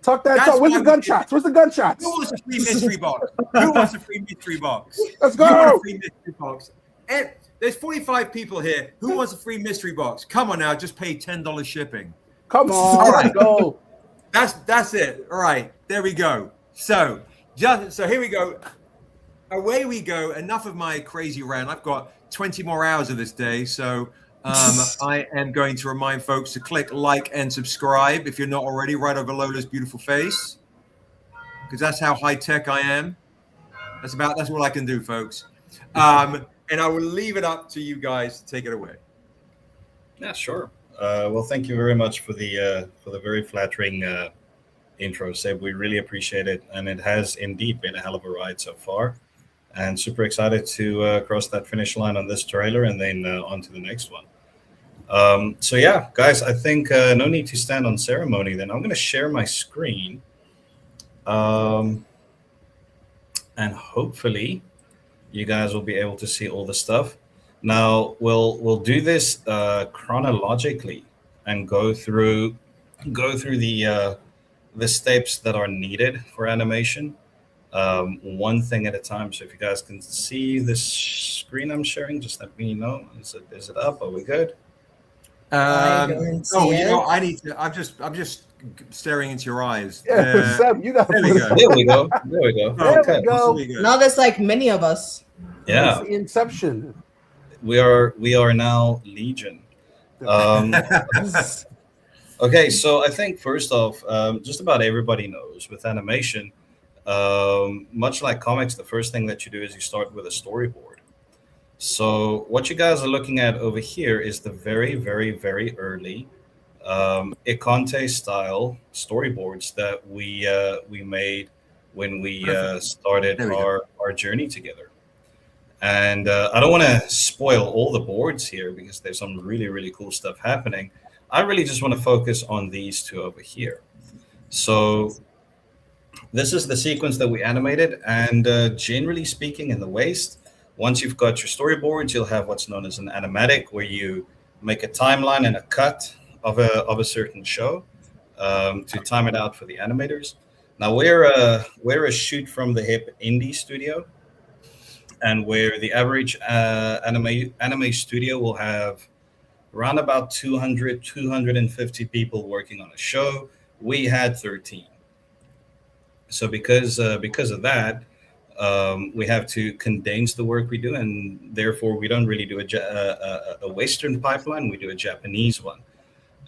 Talk that talk. Where's the gunshots? Where's the gunshots? Who wants a free mystery box? Who wants a free mystery box? Let's go. Who wants a free mystery box? And there's 45 people here. Who wants a free mystery box? Come on now, just pay $10 shipping. Come on. All right, go. That's it. All right, there we go. So here we go. Away we go. Enough of my crazy rant. I've got 20 more hours of this day, so I am going to remind folks to click like and subscribe if you're not already, right over Lola's beautiful face, because that's how high tech I am. That's what I can do, folks. And I will leave it up to you guys to take it away. Yeah, sure. Well, thank you very much for the very flattering intro, Seb. We really appreciate it, and it has indeed been a hell of a ride so far. And super excited to cross that finish line on this trailer and then on to the next one. So yeah, guys, I think no need to stand on ceremony. Then I'm going to share my screen. And hopefully you guys will be able to see all the stuff. Now we'll do this chronologically and go through the steps that are needed for animation. One thing at a time. So if you guys can see this screen I'm sharing, just let me know. Is it up? Are we good? I'm just staring into your eyes. Yeah, Seb, you got. There we go. There we go. There we go. Now there's like many of us. Yeah. It's the Inception. We are now Legion. Okay, so I think first off, just about everybody knows with animation. Much like comics, the first thing that you do is you start with a storyboard. So what you guys are looking at over here is the very, very, very early Iconte style storyboards that we made when we started There we go. our journey together. And I don't want to spoil all the boards here because there's some really, really cool stuff happening. I really just want to focus on these two over here. So this is the sequence that we animated. And generally speaking, in the waist, once you've got your storyboards, you'll have what's known as an animatic, where you make a timeline and a cut of a certain show to time it out for the animators. Now we're a shoot from the hip indie studio, and where the average anime studio will have around about 200, 250 people working on a show. We had 13. So because of that, we have to condense the work we do, and therefore we don't really do a Western pipeline. We do a Japanese one,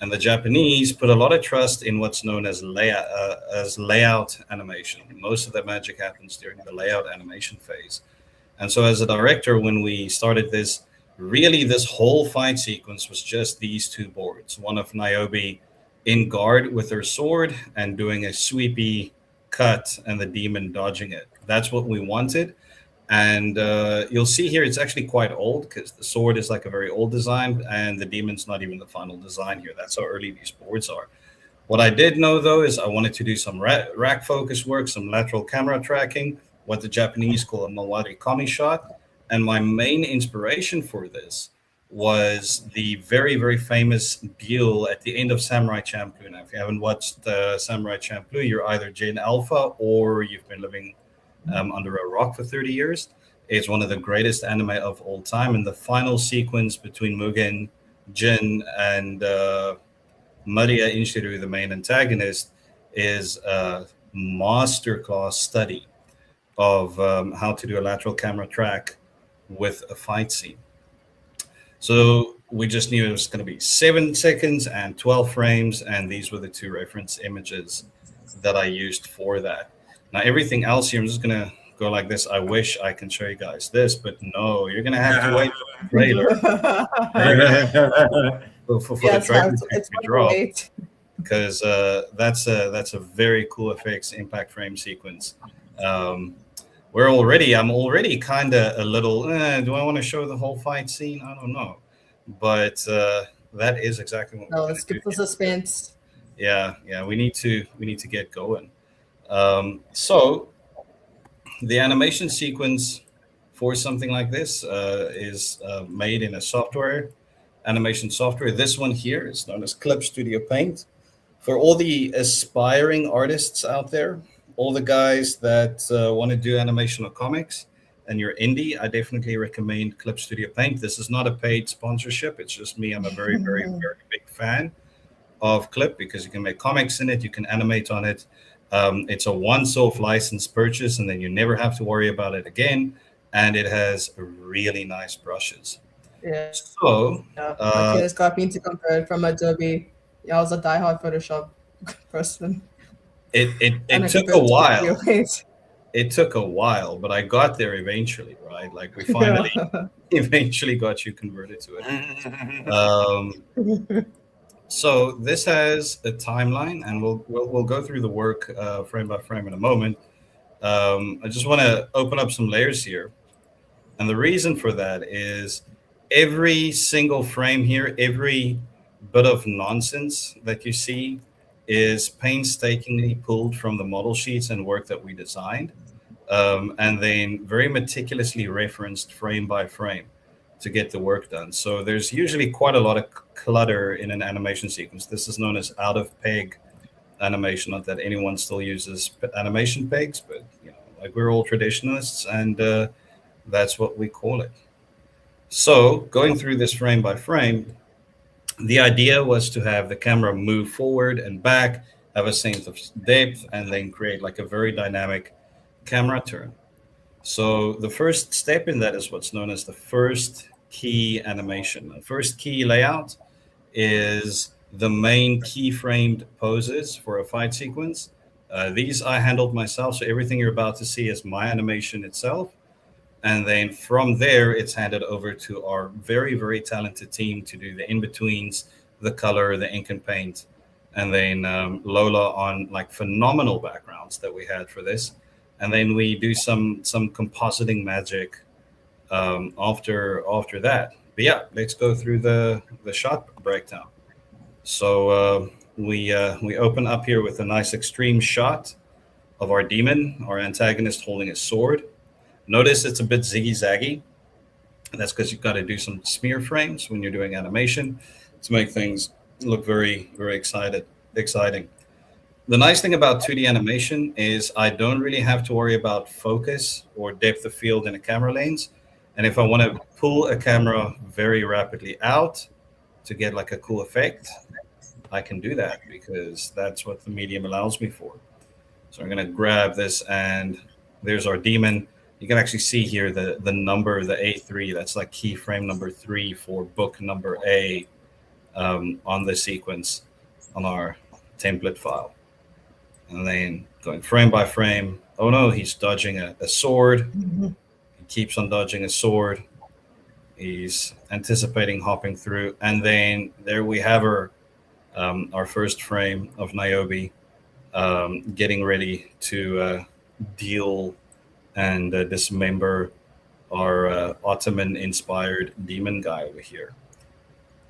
and the Japanese put a lot of trust in what's known as layout animation. Most of the magic happens during the layout animation phase. And so as a director, when we started this, really this whole fight sequence was just these two boards, one of Niobe in guard with her sword and doing a sweepy cut and the demon dodging it. That's what we wanted. And you'll see here, it's actually quite old because the sword is like a very old design and the demon's not even the final design here. That's how early these boards are. What I did know, though, is I wanted to do some rack focus work, some lateral camera tracking, what the Japanese call a Mawari Kami shot. And my main inspiration for this was the very, very famous duel at the end of Samurai Champloo. Now, if you haven't watched Samurai Champloo, you're either Gen Alpha or you've been living under a rock for 30 years. It's one of the greatest anime of all time. And the final sequence between Mugen, Jin, and Maria Inshiru, the main antagonist, is a masterclass study of how to do a lateral camera track with a fight scene. So we just knew it was going to be 7 seconds and 12 frames, and these were the two reference images that I used for that. Now everything else here, I'm just going to go like this. I wish I can show you guys this, but no, you're going to have to wait for the trailer. for the trailer to drop, because that's a very cool effects impact frame sequence. I'm already kind of a little, do I want to show the whole fight scene? I don't know. But that is exactly what we're going to do. Let's get the suspense. Yeah, we need to get going. So the animation sequence for something like this is made in a animation software. This one here is known as Clip Studio Paint. For all the aspiring artists out there, all the guys that want to do animation or comics and you're indie, I definitely recommend Clip Studio Paint. This is not a paid sponsorship. It's just me. I'm a very, very, very big fan of Clip because you can make comics in it. You can animate on it. It's a once-off license purchase, and then you never have to worry about it again. And it has really nice brushes. Yeah. So, my kids got me to compare it from Adobe. Yeah, I was a diehard Photoshop person. It took a while. It took a while, but I got there eventually, right? Like we finally eventually got you converted to it. So this has a timeline, and we'll go through the work frame by frame in a moment. I just want to open up some layers here, and the reason for that is every single frame here, every bit of nonsense that you see is painstakingly pulled from the model sheets and work that we designed, and then very meticulously referenced frame by frame to get the work done. So there's usually quite a lot of clutter in an animation sequence. This is known as out of peg animation. Not that anyone still uses animation pegs, but like we're all traditionalists, and that's what we call it. So going through this frame by frame, the idea was to have the camera move forward and back, have a sense of depth, and then create like a very dynamic camera turn. So the first step in that is what's known as the first key animation. The first key layout is the main keyframed poses for a fight sequence. These I handled myself, so everything you're about to see is my animation itself. And then from there, it's handed over to our very, very talented team to do the in-betweens, the color, the ink and paint. And then Lola on like phenomenal backgrounds that we had for this. And then we do some compositing magic after that. But yeah, let's go through the shot breakdown. So we open up here with a nice extreme shot of our demon, our antagonist holding a sword. Notice it's a bit ziggy-zaggy. That's because you've got to do some smear frames when you're doing animation to make things look very, very exciting. The nice thing about 2D animation is I don't really have to worry about focus or depth of field in the camera lanes. And if I want to pull a camera very rapidly out to get like a cool effect, I can do that because that's what the medium allows me for. So I'm going to grab this, and there's our demon. You can actually see here the number, the A3. That's like keyframe number 3 for book number A on the sequence on our template file. And then going frame by frame. Oh no, he's dodging a sword. He keeps on dodging a sword. He's anticipating hopping through. And then there we have our first frame of Niobe getting ready to deal and dismember our Ottoman-inspired demon guy over here.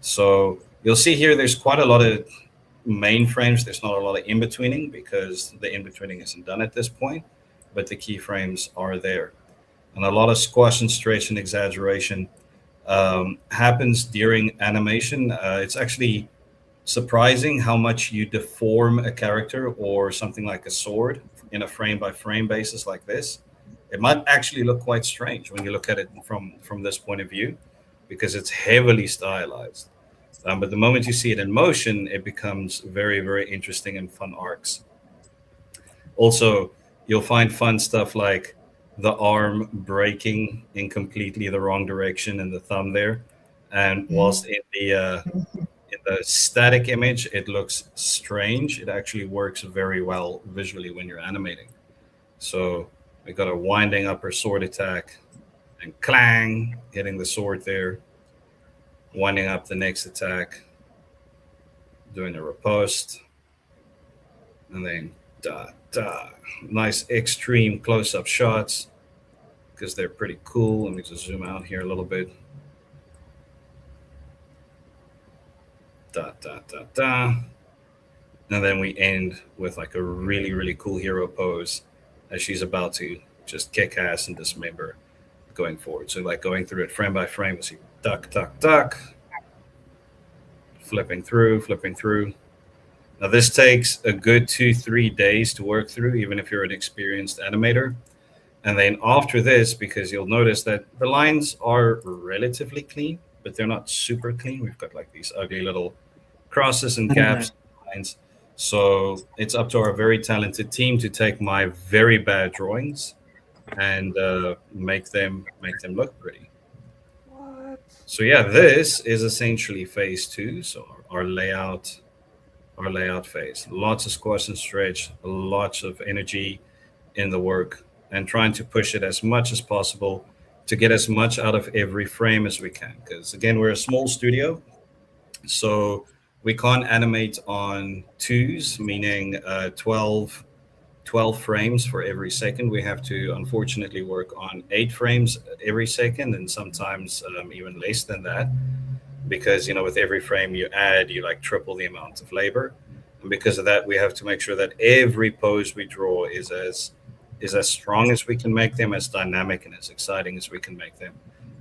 So you'll see here there's quite a lot of main frames. There's not a lot of in-betweening because the in-betweening isn't done at this point, but the keyframes are there. And a lot of squash and stretch and exaggeration happens during animation. It's actually surprising how much you deform a character or something like a sword in a frame-by-frame basis like this. It might actually look quite strange when you look at it from this point of view because it's heavily stylized. But the moment you see it in motion, it becomes very, very interesting and fun arcs. Also, you'll find fun stuff like the arm breaking in completely the wrong direction in the thumb there. And whilst in the static image, it looks strange, it actually works very well visually when you're animating. So we got a winding upper sword attack and clang, hitting the sword there. Winding up the next attack, doing a riposte, and then nice extreme close-up shots because they're pretty cool. Let me just zoom out here a little bit. And then we end with like a really, really cool hero pose as she's about to just kick ass and dismember going forward. So like going through it frame by frame, we see duck, duck, duck, flipping through. Now this takes a good 2-3 days to work through, even if you're an experienced animator. And then after this, because you'll notice that the lines are relatively clean, but they're not super clean. We've got like these ugly little crosses and gaps lines. So it's up to our very talented team to take my very bad drawings and make them look pretty. So yeah, this is essentially phase 2. So our layout phase. Lots of squash and stretch, lots of energy in the work, and trying to push it as much as possible to get as much out of every frame as we can. Because again, we're a small studio, so we can't animate on 2s, meaning 12 frames for every second. We have to unfortunately work on 8 frames every second, and sometimes even less than that, because with every frame you add, you like triple the amount of labor. And because of that, we have to make sure that every pose we draw is as strong as we can make them, as dynamic and as exciting as we can make them.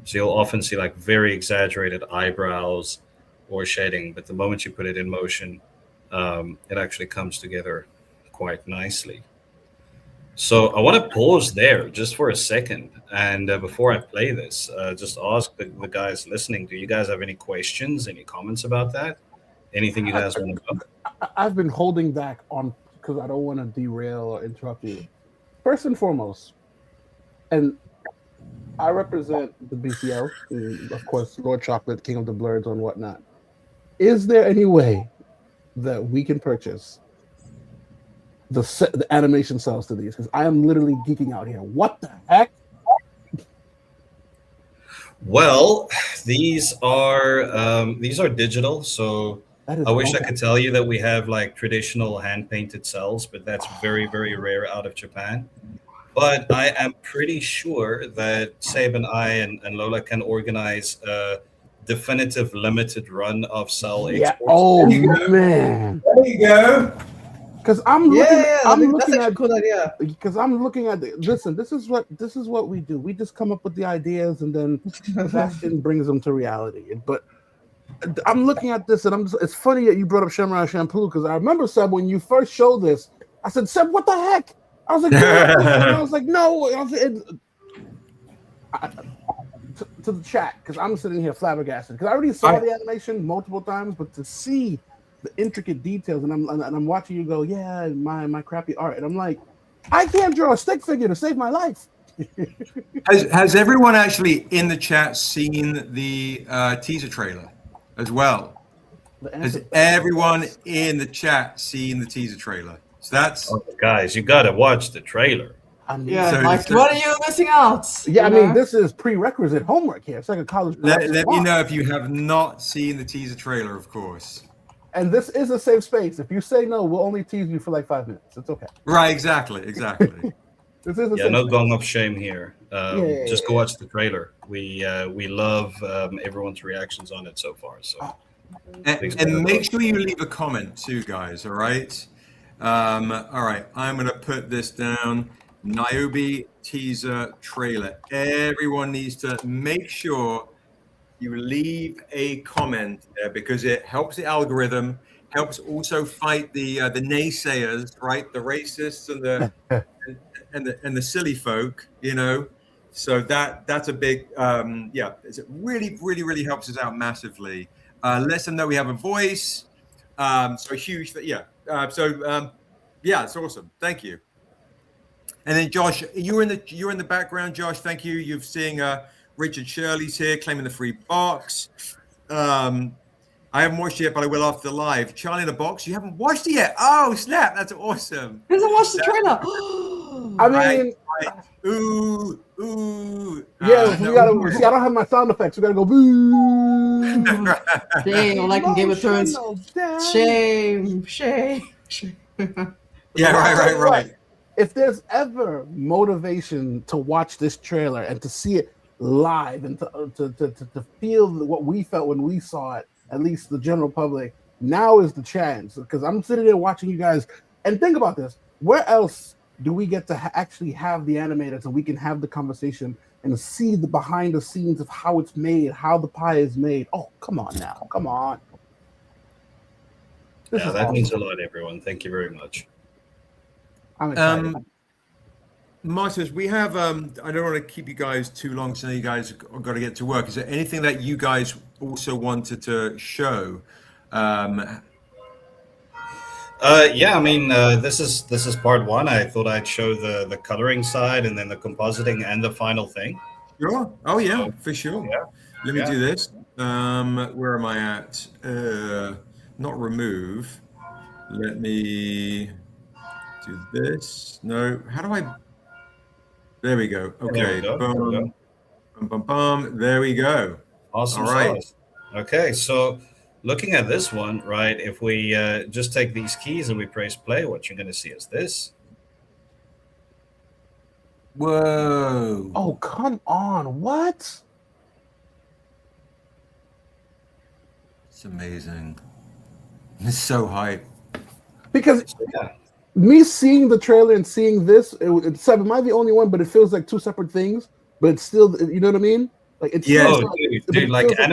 So you'll often see like very exaggerated eyebrows or shading, but the moment you put it in motion, it actually comes together quite nicely. So I want to pause there just for a second, and before I play this, just ask the guys listening, do you guys have any questions, any comments about that? Anything you guys want to know? I've been holding back on because I don't want to derail or interrupt you. First and foremost, and I represent the BCL, and of course, Lord Chocolate, King of the Blurs and whatnot. Is there any way that we can purchase the animation cells to these? Because I am literally geeking out here. What the heck? Well, these are digital, so That is I wish I okay. could tell you that we have like traditional hand painted cells, but that's very, very rare out of Japan. But I am pretty sure that Seb and I and Lola can organize a definitive limited run of cell Yeah. exports. Oh There you go. man. There you go. Because I'm Yeah, looking. yeah, I'm that's looking actually at. a cool idea. Because I'm looking at. Listen, this is what we do. We just come up with the ideas, and then Sebastian brings them to reality. But I'm looking at this, and it's funny that you brought up Shamrock Shampoo because I remember, Seb, when you first showed this, I said, Seb, what the heck? I was like, and I was like, no. I was, to the chat, because I'm sitting here flabbergasted because I already saw the animation multiple times, but to see the intricate details, and I'm watching you go, yeah, my crappy art, and I'm like, I can't draw a stick figure to save my life. Has everyone actually in the chat seen the teaser trailer as well? Has everyone in the chat seen the teaser trailer? So that's Guys, you gotta watch the trailer. I mean, Yeah, So- like, so- what are you missing out? yeah, I You mean, know? this is prerequisite homework here. It's like a college. let me know if you have not seen the teaser trailer, of course. And this is a safe space. If you say no, we'll only tease you for like 5 minutes. It's okay. Right, exactly. This is a Yeah, safe no space. gong of shame here. Just go Yeah. watch the trailer. We love everyone's reactions on it so far. So And make sure you leave a comment too, guys. All right. All right. I'm gonna put this down. Niobe teaser trailer. Everyone needs to make sure you leave a comment there because it helps the algorithm, helps also fight the naysayers, right? The racists and the silly folk, you know. So that's a big it really helps us out massively. Lets them know we have a voice. So huge that it's awesome. Thank you. And then Josh, you're in the background, Josh. Thank you. You're seeing Richard Shirley's here claiming the free box. I haven't watched it yet, but I will after the live. Charlie in the box. You haven't watched it yet? Oh snap! That's awesome. Who hasn't watched the trailer? I mean, Right. Ooh. yeah, we gotta see. I don't have my sound effects. We gotta go. Boo. Dang, like in Game of Thrones. Shame. Yeah, right. If there's ever motivation to watch this trailer and to see it live and to feel what we felt when we saw it, at least the general public, now is the chance. Because I'm sitting there watching you guys, and think about this: where else do we get to actually have the animators so we can have the conversation and see the behind the scenes of how it's made, how the pie is made? Oh, come on now, come on. Yeah, that means a lot, everyone. Thank you very much. I'm excited. Marcus, we have I don't want to keep you guys too long, so you guys have got to get to work. Is there anything that you guys also wanted to show? Yeah, I mean, this is part one. I thought I'd show the coloring side and then the compositing and the final thing. Sure. Oh yeah, for sure. Yeah. Let me do this. Where am I at? Not remove. Let me do this. No. How do I? There we go. Okay. There we go. Boom. There we go. Awesome. All right. Sauce. Okay, so looking at this one, right? If we just take these keys and we press play, what you're going to see is this. Whoa. Oh, come on. What? It's amazing. It's so hype. Because Yeah. me seeing the trailer and seeing this, Seb, am I the only one? But it feels like two separate things. But it's still, you know what I mean? Like it's Yeah. still, Dude, like feels like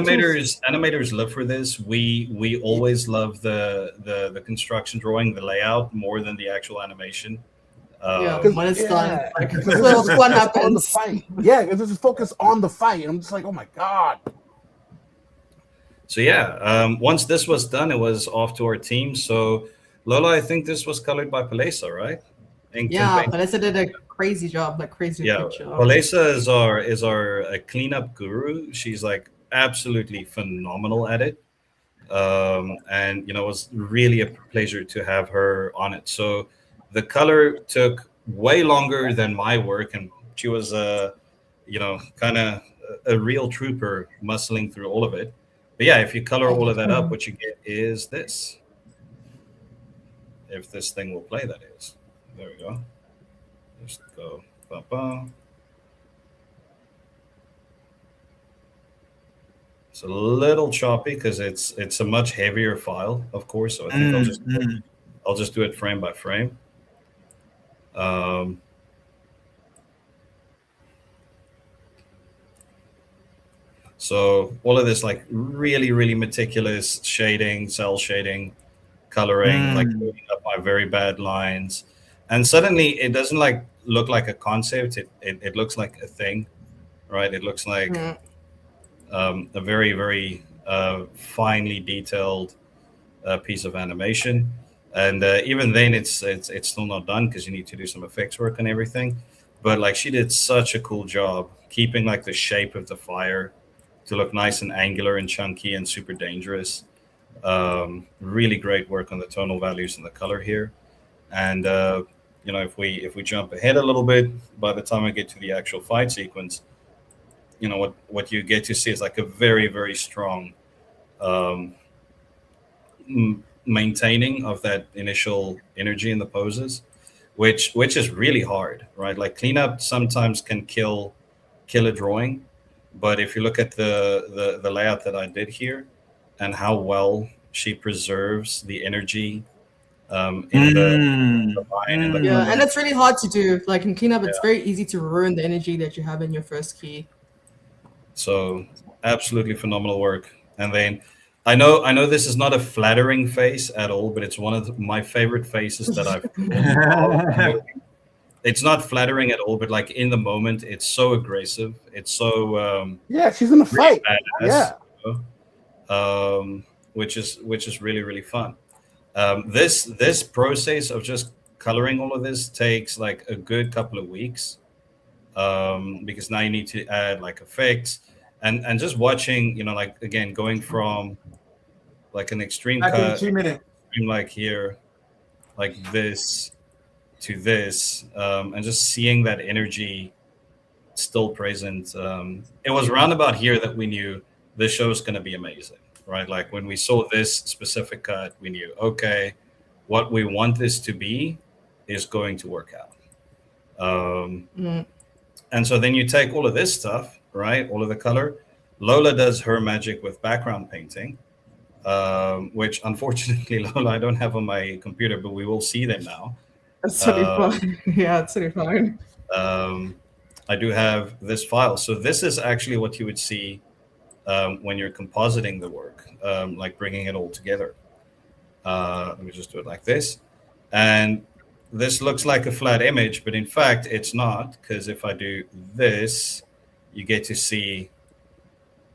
animators live for this. We always love the construction drawing, the layout more than the actual animation. When it's done, like, Because so this is what focused on the happens? fight. Yeah, because this is focused on the fight. I'm just like, oh my god. So yeah, once this was done, it was off to our team. So Lola, I think this was colored by Palesa, right? Yeah, Palesa did a crazy job, like crazy good job. Palesa is our cleanup guru. She's like absolutely phenomenal at it. And you know, it was really a pleasure to have her on it. So the color took way longer than my work, and she was kind of a real trooper muscling through all of it. But yeah, if you color all of that up, what you get is this. If this thing will play, that is. There we go. Just go. Ba-ba. It's a little choppy because it's a much heavier file, of course. So I think I'll just do it frame by frame. So all of this like really, really meticulous shading, cell shading, coloring, like putting up my very bad lines. And suddenly it doesn't like look like a concept. It looks like a thing, right? It looks like a very, very finely detailed piece of animation. And even then it's still not done because you need to do some effects work and everything. But like she did such a cool job keeping like the shape of the fire to look nice and angular and chunky and super dangerous. Really great work on the tonal values and the color here. And you know, if we jump ahead a little bit, by the time I get to the actual fight sequence, you know, what you get to see is like a very, very strong maintaining of that initial energy in the poses, which is really hard, right? Like cleanup sometimes can kill a drawing, but if you look at the layout that I did here and how well she preserves the energy in the line and the yeah, and it's really hard to do. Like in cleanup, it's very easy to ruin the energy that you have in your first key. So absolutely phenomenal work. And then I know this is not a flattering face at all, but it's one of my favorite faces that I've it's not flattering at all, but like in the moment it's so aggressive, it's so yeah, she's in the fight, badass, you know? Which is really, really fun. This process of just coloring all of this takes like a good couple of weeks, because now you need to add like effects and just watching, you know, like again going from like an extreme cut, 2 minutes, extreme like here, like this to this, and just seeing that energy still present. It was roundabout here that we knew this show is going to be amazing, right? Like when we saw this specific cut, we knew, okay, what we want this to be is going to work out. And so then you take all of this stuff, right? All of the color. Lola does her magic with background painting, which unfortunately, Lola, I don't have on my computer, but we will see them now. That's totally fine. Yeah, it's totally fine. I do have this file. So this is actually what you would see when you're compositing the work, like bringing it all together. Let me just do it like this. And this looks like a flat image, but in fact, it's not, because if I do this, you get to see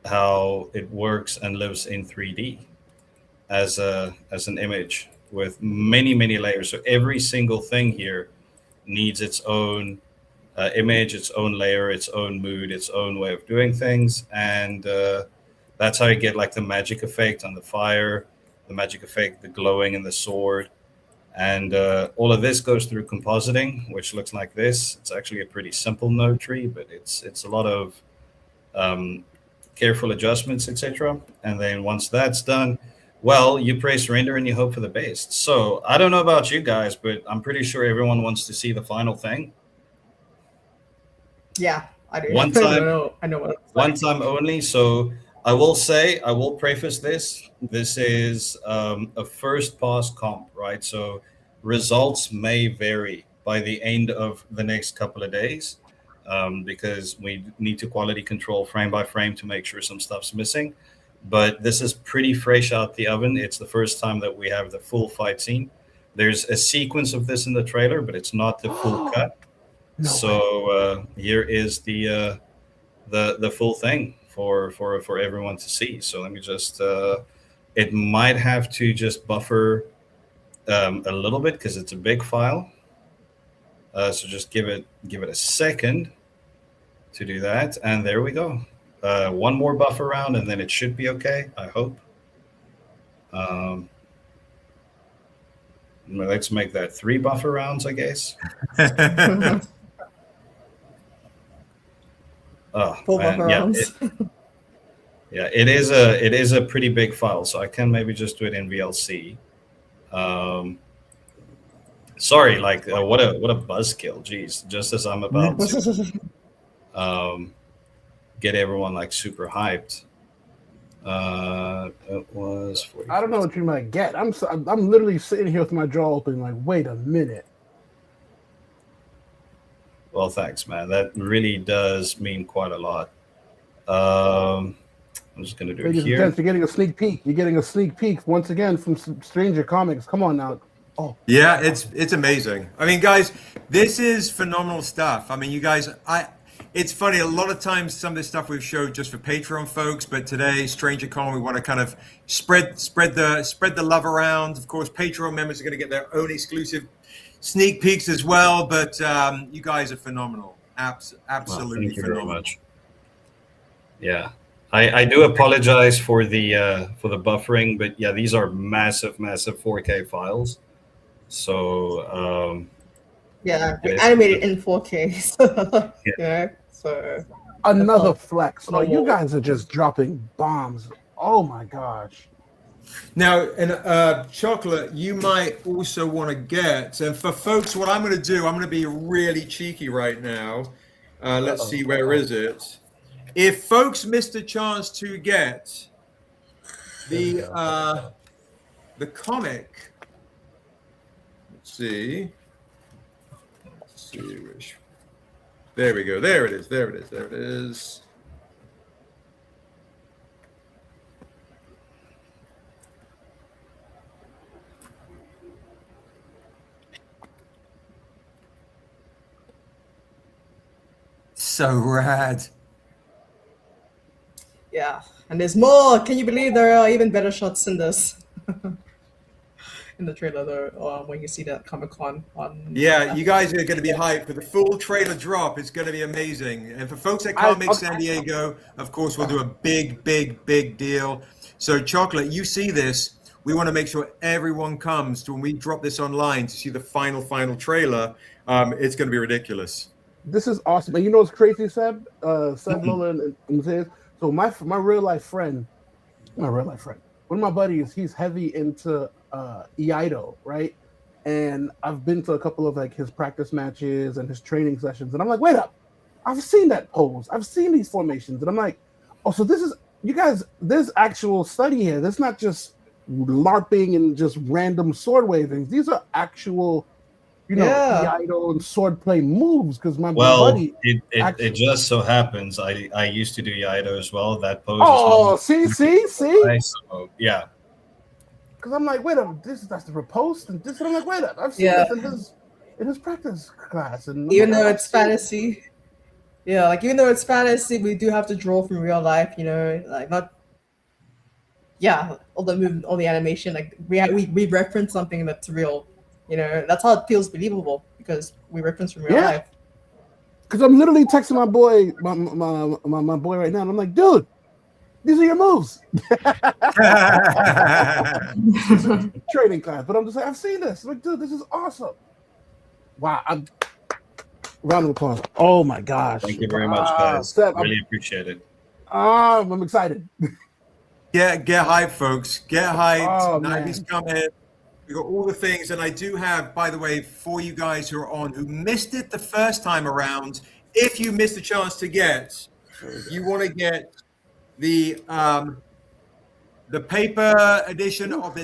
how it works and lives in 3D as an image with many, many layers. So every single thing here needs its own image, its own layer, its own mood, its own way of doing things. And that's how you get like the magic effect on the fire, the magic effect, the glowing in the sword. And all of this goes through compositing, which looks like this. It's actually a pretty simple node tree, but it's a lot of careful adjustments, etc. And then once that's done, well, you press render and you hope for the best. So I don't know about you guys, but I'm pretty sure everyone wants to see the final thing. Yeah, I do. One time, I know what it's one like. time only. So I will say, I will preface this. This is a first pass comp, right? So results may vary by the end of the next couple of days, because we need to quality control frame by frame to make sure some stuff's missing. But this is pretty fresh out the oven. It's the first time that we have the full fight scene. There's a sequence of this in the trailer, but it's not the full cut. No So here is the full thing for everyone to see. So let me just it might have to just buffer a little bit because it's a big file. So just give it a second to do that, and there we go. One more buffer round, and then it should be okay, I hope. Let's make that 3 buffer rounds, I guess. Oh Full man, buffer yeah, rounds. it is a pretty big file, so I can maybe just do it in VLC. Sorry, like what a buzzkill. Jeez, just as I'm about to get everyone like super hyped. It was 40. I don't know what you might get. I'm literally sitting here with my jaw open, like, wait a minute. Well, thanks, man. That really does mean quite a lot. I'm just gonna do Ladies it and here. gents, you're getting a sneak peek. You're getting a sneak peek once again from Stranger Comics. Come on now. Oh, Yeah, it's amazing. I mean, guys, this is phenomenal stuff. I mean, you guys, it's funny. A lot of times, some of this stuff we've showed just for Patreon folks, but today, Strangercon, we want to kind of spread the love around. Of course, Patreon members are going to get their own exclusive sneak peeks as well. But you guys are phenomenal. Absolutely Thank you very phenomenal. much. Yeah, I do apologize for the buffering, but yeah, these are massive 4K files. So Yeah, we animated in 4K. So, yeah. So another flex. Oh, you normal. guys are just dropping bombs. Oh my gosh. Now, and Chocolate, you might also want to get, and for folks, what I'm going to do, I'm going to be really cheeky right now. Let's see, where is it? If folks missed a chance to get the comic, let's see. There we go. There it is. So rad. Yeah, and there's more. Can you believe there are even better shots in this? In the trailer, though, when you see that Comic-Con on. Yeah, you guys are going to be hyped for the full trailer drop. It's going to be amazing. And for folks that can't make San Diego, of course, we'll do a big deal. So, Chocolate, you see this. We want to make sure everyone comes to when we drop this online to see the final trailer. It's going to be ridiculous. This is awesome. And you know what's crazy, Seb? Lola, and Zayas? So my real life friend, one of my buddies, he's heavy into Iaido, right? And I've been to a couple of like his practice matches and his training sessions, and I'm like, wait up, I've seen that pose, I've seen these formations, and I'm like, oh, so this is, you guys, there's actual study here. There's not just LARPing and just random sword waving. These are actual, Iaido and swordplay moves. Because my buddy, it just so happens I used to do Iaido as well. That pose. Oh, see. So, yeah. Because I'm like, wait up, that's the riposte, and this. And I'm like, wait up, I've seen this in his practice class, and even though it's fantasy, even though it's fantasy, we do have to draw from real life. Like not. Yeah, all the movement, all the animation, like we reference something that's real. That's how it feels believable because we reference from real life. Because I'm literally texting my boy, my boy right now, and I'm like, dude, these are your moves. Training class, but I'm just like, I've seen this. I'm like, dude, this is awesome. Wow, round of applause. Oh my gosh! Thank you very much, guys. Seb, really appreciate it. I'm excited. Get hyped, folks. Get hyped. Oh, Navi's coming. We got all the things, and I do have, by the way, for you guys who are on, who missed it the first time around, if you missed a chance to get, you want to get the paper edition of the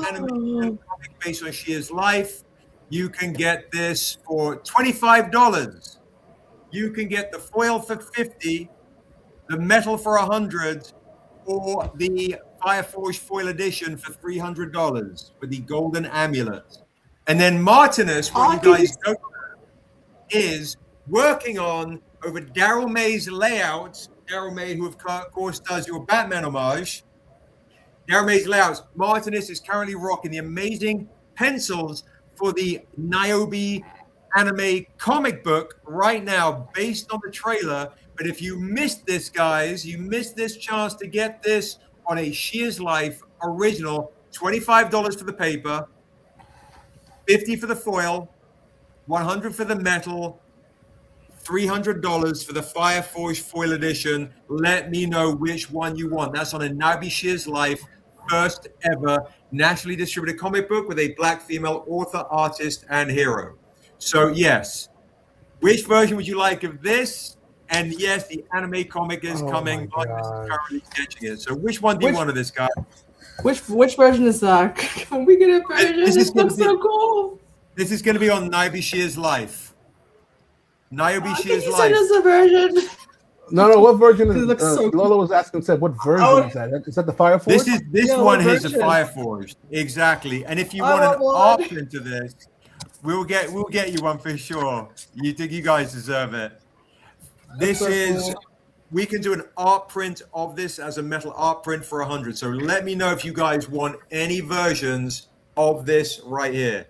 animation comic based on Shia's life. You can get this for $25. You can get the foil for $50, the metal for $100, or the Fireforge foil edition for $300 with the golden amulet. And then Martinus, what you guys don't know, is working on over Daryl May's layout. Daryl May, who of course does your Batman homage. Daryl May's layouts. Martinus is currently rocking the amazing pencils for the Niobe anime comic book right now, based on the trailer. But if you missed this, guys, you missed this chance to get this on a Shia's Life original, $25 for the paper, $50 for the foil, $100 for the metal, $300 for the Fire Forge foil edition. Let me know which one you want. That's on a Naomi Shears Life first ever nationally distributed comic book with a black female author, artist, and hero. So yes, which version would you like of this? And yes, the anime comic is coming. Marcus is currently sketching it. So which one do you want of this guy? Which version is that? Can we get a version? This looks so cool. This is going to be on Naomi Shears Life. Naomi Shears Life. Send us a version. No. What version is? So Lola was asking. Said, what version is that? Is that the Fire Forge? This one is the Fire Forge, exactly. And if you want an option to this, we'll get you one for sure. You think you guys deserve it. This is cool. We can do an art print of this as a metal art print for 100. So let me know if you guys want any versions of this right here.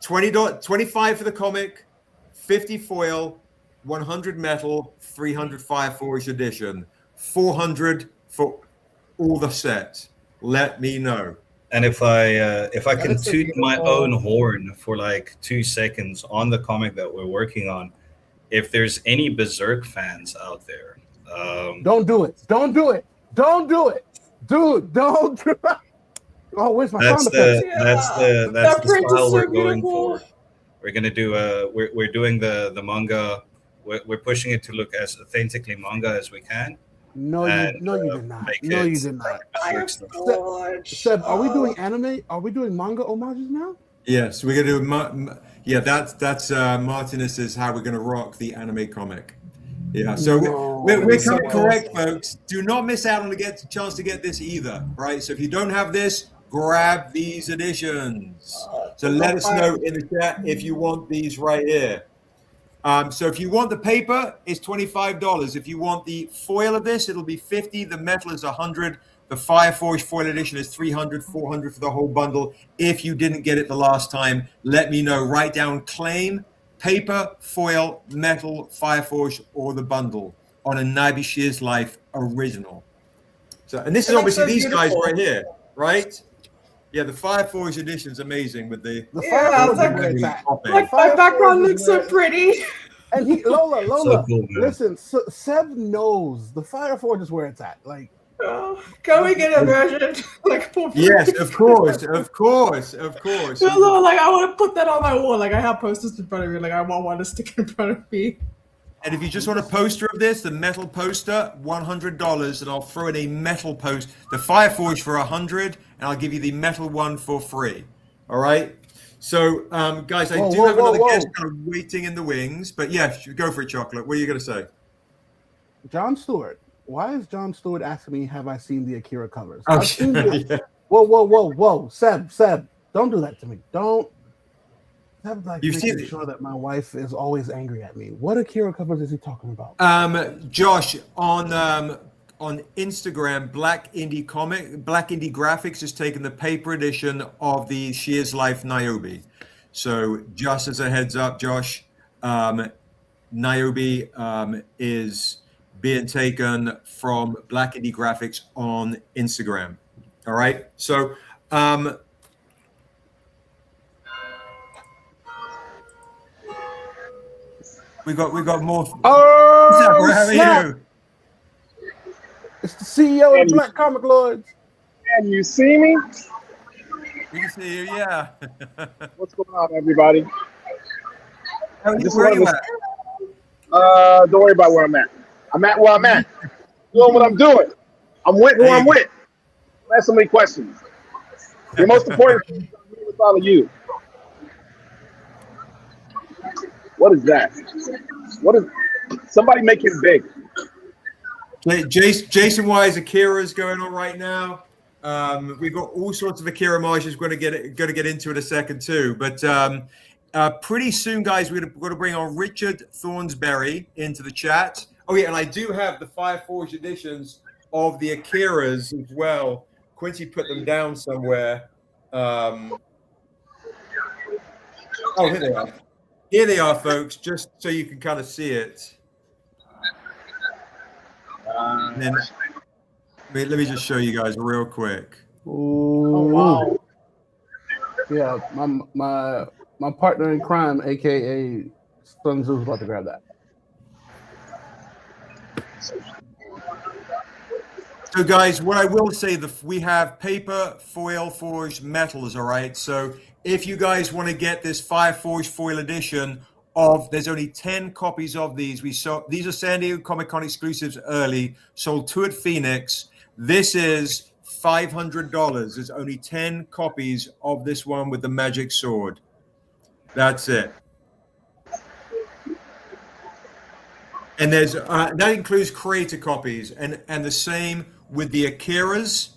$25 for the comic, 50 foil, 100 metal, 300 Fire Forge edition, 400 for all the sets. Let me know. And if I can toot my own horn for like 2 seconds on the comic that we're working on, if there's any Berserk fans out there, don't do it, dude. Don't do it. Oh, where's my that's sound the style we're going beautiful. for. We're gonna do we're doing the manga. We're pushing it to look as authentically manga as we can. No, you did not. No, you did not. Seb, are we doing anime? Are we doing manga homages now? Yes, we're gonna do. Yeah, that's Martinez is how we're gonna rock the anime comic. Yeah, so we're coming correct, folks. Do not miss out on the chance to get this either, right? So if you don't have this, grab these editions. So let us know in the chat if you want these right here. So if you want the paper, it's $25. If you want the foil of this, it'll be $50. The metal is $100. The Fireforge foil edition is $300, $400 for the whole bundle. If you didn't get it the last time, let me know. Write down claim, paper, foil, metal, Fireforge, or the bundle on a Naomi Shears Life original. So, and this is obviously these guys right here, right? Yeah, the Fireforge edition is amazing with the Fireforge. My background looks so pretty. And Lola, so cool, listen, Seb knows the Fireforge is where it's at. Like, can we get a version? Yes, of course. Like, I want to put that on my wall. Like, I have posters in front of me. Like, I want one to stick in front of me. And if you just want a poster of this, the metal poster, $100, and I'll throw in a metal post, the Fireforge for $100, and I'll give you the metal one for free. All right. So, guys, I do have another guest kind of waiting in the wings, but yeah, go for it, Chocolate. What are you going to say? John Stewart. Why is John Stewart asking me, have I seen the Akira covers? Oh, yeah. Whoa. Seb, don't do that to me. Don't. Seb, like, making sure that my wife is always angry at me. What Akira covers is he talking about? Josh, on Instagram, Black Indie Graphics has taken the paper edition of the Shears Life Niobe. So just as a heads up, Josh, Niobe is being taken from Black Indie Graphics on Instagram. All right. So we got more. Oh, what's up, bro? How are you? It's the CEO of Black Comic Lords. Can you see me? We can see you, yeah. What's going on, everybody? Where are you at? Don't worry about where I'm at. I'm at where I'm at. Doing what I'm doing. I'm with who I'm with. Don't ask so many questions. The most important thing is I'm with all of you. What is that? What is somebody make him big? Jason Wise Akira is going on right now. We've got all sorts of Akira homages. We're going to get into in a second too. But pretty soon, guys, we're going to bring on Richard Thornsberry into the chat. Oh yeah, and I do have the Fireforge editions of the Akiras as well. Quincy put them down somewhere. Oh, here they are. Here they are, folks. Just so you can kind of see it. And then, let me just show you guys real quick. Ooh. Oh wow! Yeah, my partner in crime, aka Sun Tzu's about to grab that. So guys, what I will say, we have paper, foil, forged, metals, all right? So if you guys want to get this Fire Forged foil edition there's only 10 copies of these. These are San Diego Comic-Con exclusives early, sold 2 at Phoenix. This is $500. There's only 10 copies of this one with the magic sword. That's it. And there's that includes creator copies and the same with the Akiras.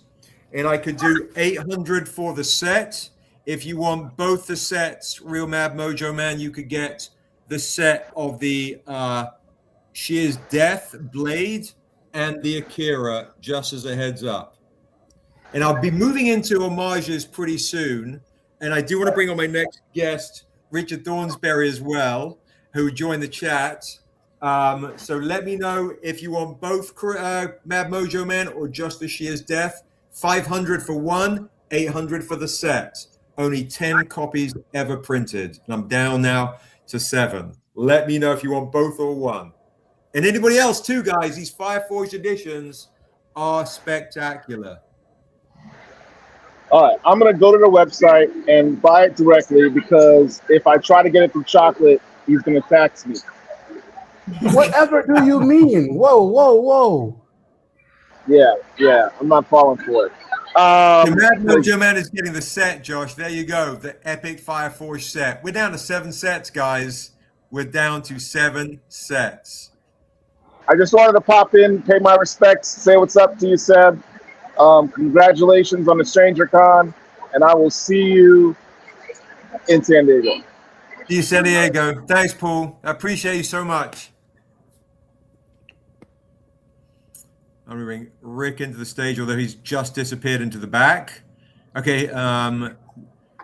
And I could do 800 for the set. If you want both the sets, Real Mad Mojo Man, you could get the set of the Shear's Death Blade and the Akira, just as a heads up. And I'll be moving into homages pretty soon. And I do want to bring on my next guest, Richard Thornsberry, as well, who joined the chat. So let me know if you want both Mad Mojo Man or just the Shear's Death. 500 for one, 800 for the set. Only 10 copies ever printed. And I'm down now to 7. Let me know if you want both or one. And anybody else too, guys. These Fire Forged editions are spectacular. All right, I'm gonna go to the website and buy it directly because if I try to get it through Chocolate, he's gonna tax me. Whatever do you mean? Whoa, whoa, whoa. Yeah, I'm not falling for it. The Mad Mojo Man is getting the set, Josh. There you go, the epic Fire Forge set. We're down to 7 sets, guys. We're down to 7 sets. I just wanted to pop in, pay my respects, say what's up to you, Seb. Congratulations on the Strangercon, and I will see you in San Diego. See you, San Diego. Thanks, Paul. I appreciate you so much. I'm going to bring Rick into the stage, although he's just disappeared into the back. Okay.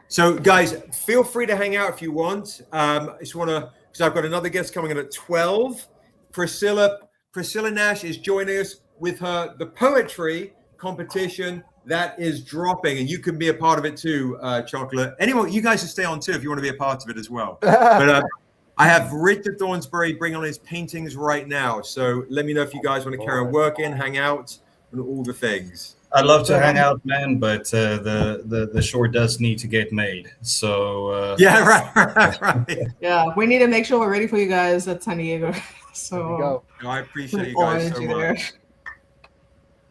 So, guys, feel free to hang out if you want. I just want to, because I've got another guest coming in at 12. Priscilla Nash is joining us with the poetry competition that is dropping, and you can be a part of it too, Chocolate. Anyway, you guys should stay on too if you want to be a part of it as well. But I have Richard Thornsberry bring on his paintings right now, so let me know if you guys want to carry on working, hang out, and all the things. I'd love to hang out, man, but the short does need to get made. So yeah, right. Yeah, we need to make sure we're ready for you guys at San Diego. So no, I appreciate you guys so there. much.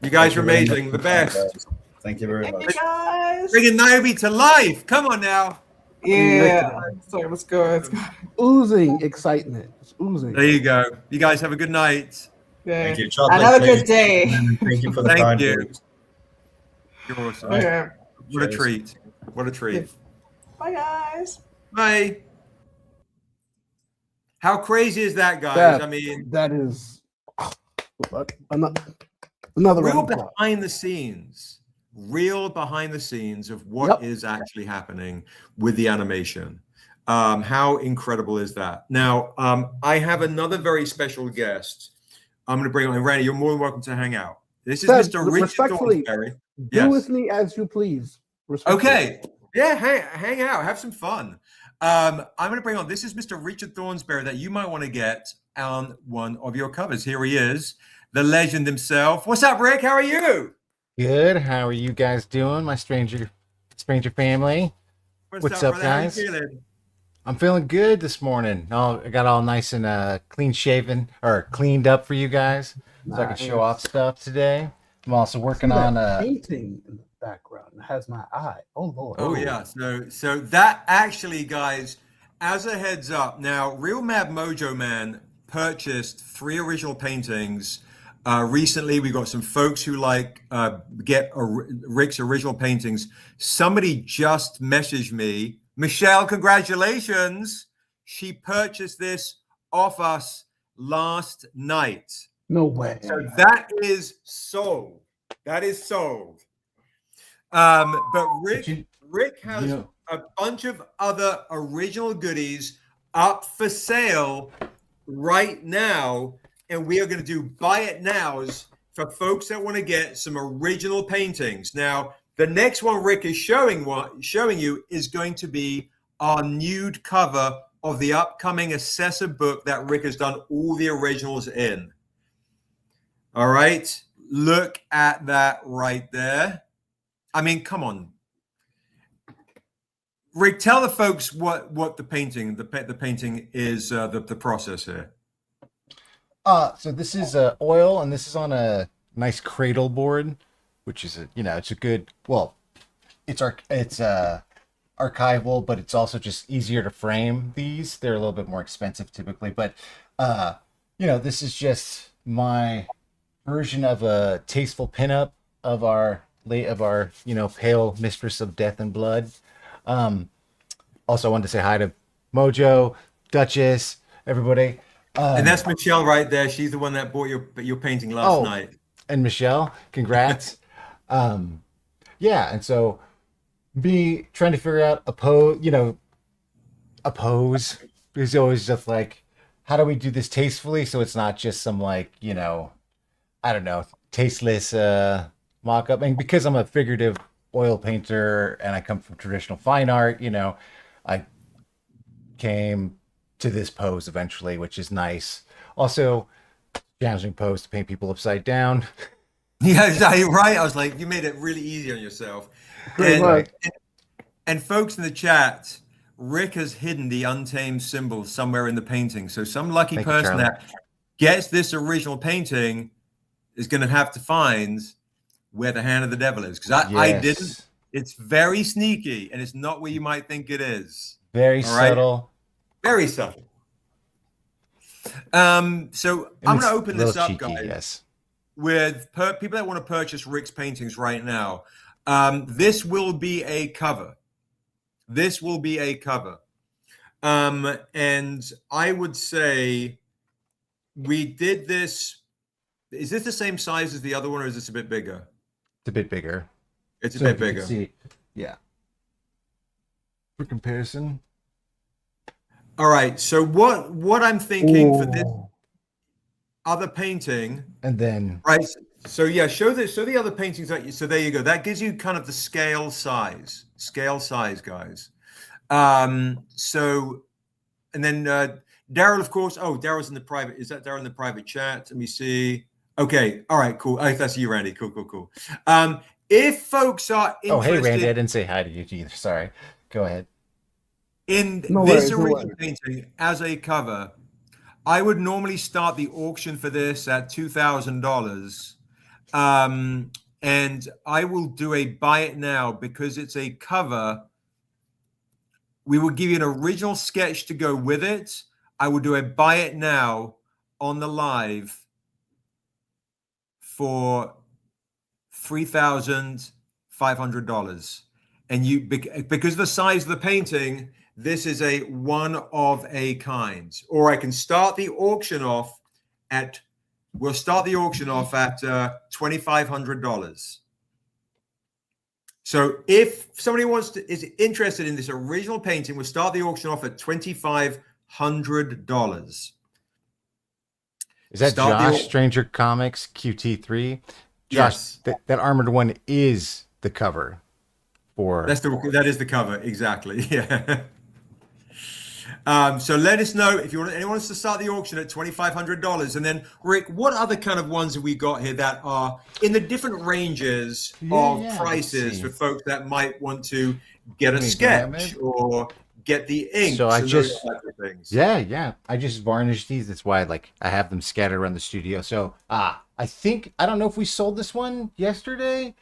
You guys are amazing, the best. Thank you very much. Thank you guys. Bringing Niobe to life. Come on now. Yeah. Sorry, let's go. Oozing excitement. It's oozing. There you go. You guys have a good night. Yeah. Thank you. Chocolate, and have a good day. Thank you for the Thank kind you. words. You're awesome. Okay. What a treat. What a treat. Bye, guys. Bye. How crazy is that, guys? I mean, that is another real behind the scenes of what is actually happening with the animation. How incredible is that? Now, I have another very special guest. I'm going to bring on Randy. You're more than welcome to hang out. This is Mr. Richard Thornsberry. Do with me as you please. Okay. Yeah, hang out. Have some fun. I'm going to bring on, this is Mr. Richard Thornsberry that you might want to get on one of your covers. Here he is, the legend himself. What's up, Rick? How are you? Good. How are you guys doing, my stranger family? What's up, guys? I'm feeling good this morning. I got all nice and clean shaven or cleaned up for you guys, so I can show off stuff today. I'm also working on painting in the background. It has my eye. Oh Lord. Oh yeah. So that actually, guys, as a heads up, now Real Mad Mojo Man purchased 3 original paintings. Recently, we got some folks who get Rick's original paintings. Somebody just messaged me, Michelle, congratulations. She purchased this off us last night. No way. So that is sold. That is sold. But Rick has a bunch of other original goodies up for sale right now. And we are going to do buy it nows for folks that want to get some original paintings. Now, the next one Rick is showing you is going to be our nude cover of the upcoming Assessor book that Rick has done all the originals in. All right. Look at that right there. I mean, come on. Rick, tell the folks what the painting is, the process here. So this is oil, and this is on a nice cradle board, which is it's a good, well, it's archival, but it's also just easier to frame these. They're a little bit more expensive typically, but this is just my version of a tasteful pinup of our pale mistress of death and blood. Also, I wanted to say hi to Mojo, Duchess, everybody. And that's Michelle right there. She's the one that bought your painting last night. And Michelle, congrats. And so me trying to figure out a pose is always just like, how do we do this tastefully so it's not just some tasteless mock-up. And because I'm a figurative oil painter and I come from traditional fine art, I came to this pose eventually, which is nice. Also, challenging pose to paint people upside down. Yeah, right. I was like, you made it really easy on yourself. And folks in the chat, Rick has hidden the untamed symbol somewhere in the painting. So some lucky person that gets this original painting is going to have to find where the hand of the devil is. Because I didn't. It's very sneaky, and it's not where you might think it is. Very subtle. Very subtle. So I'm going to open this up, cheeky, guys, yes, with people that want to purchase Rick's paintings right now. This will be a cover. And I would say we did this. Is this the same size as the other one, or is this a bit bigger? It's a bit bigger. It's a bit bigger. See, yeah. For comparison. All right. So what I'm thinking for this other painting, and then right. So yeah, show the other paintings so there you go. That gives you kind of the scale size, guys. So, and then Daryl, of course. Oh, Daryl's in the private. Is that Daryl in the private chat? Let me see. Okay. All right. Cool. Oh, that's you, Randy. Cool. If folks are interested, hey Randy, I didn't say hi to you either. Sorry. Go ahead. In this original painting as a cover, I would normally start the auction for this at $2,000. And I will do a buy it now because it's a cover. We will give you an original sketch to go with it. I will do a buy it now on the live for $3,500. And because of the size of the painting, this is a one of a kind. Or I can start the auction off at $2,500. So if somebody is interested in this original painting, we'll start the auction off at $2,500. Is that Josh, Stranger Comics QT3? Josh, yes. That armored one is the cover for. That is the cover, exactly. Yeah. So let us know if anyone wants to start the auction at $2,500. And then, Rick, what other kind of ones have we got here that are in the different ranges of prices for folks that might want to get a sketch or get the ink? So I just I just varnished these. That's why I have them scattered around the studio. So I don't know if we sold this one yesterday,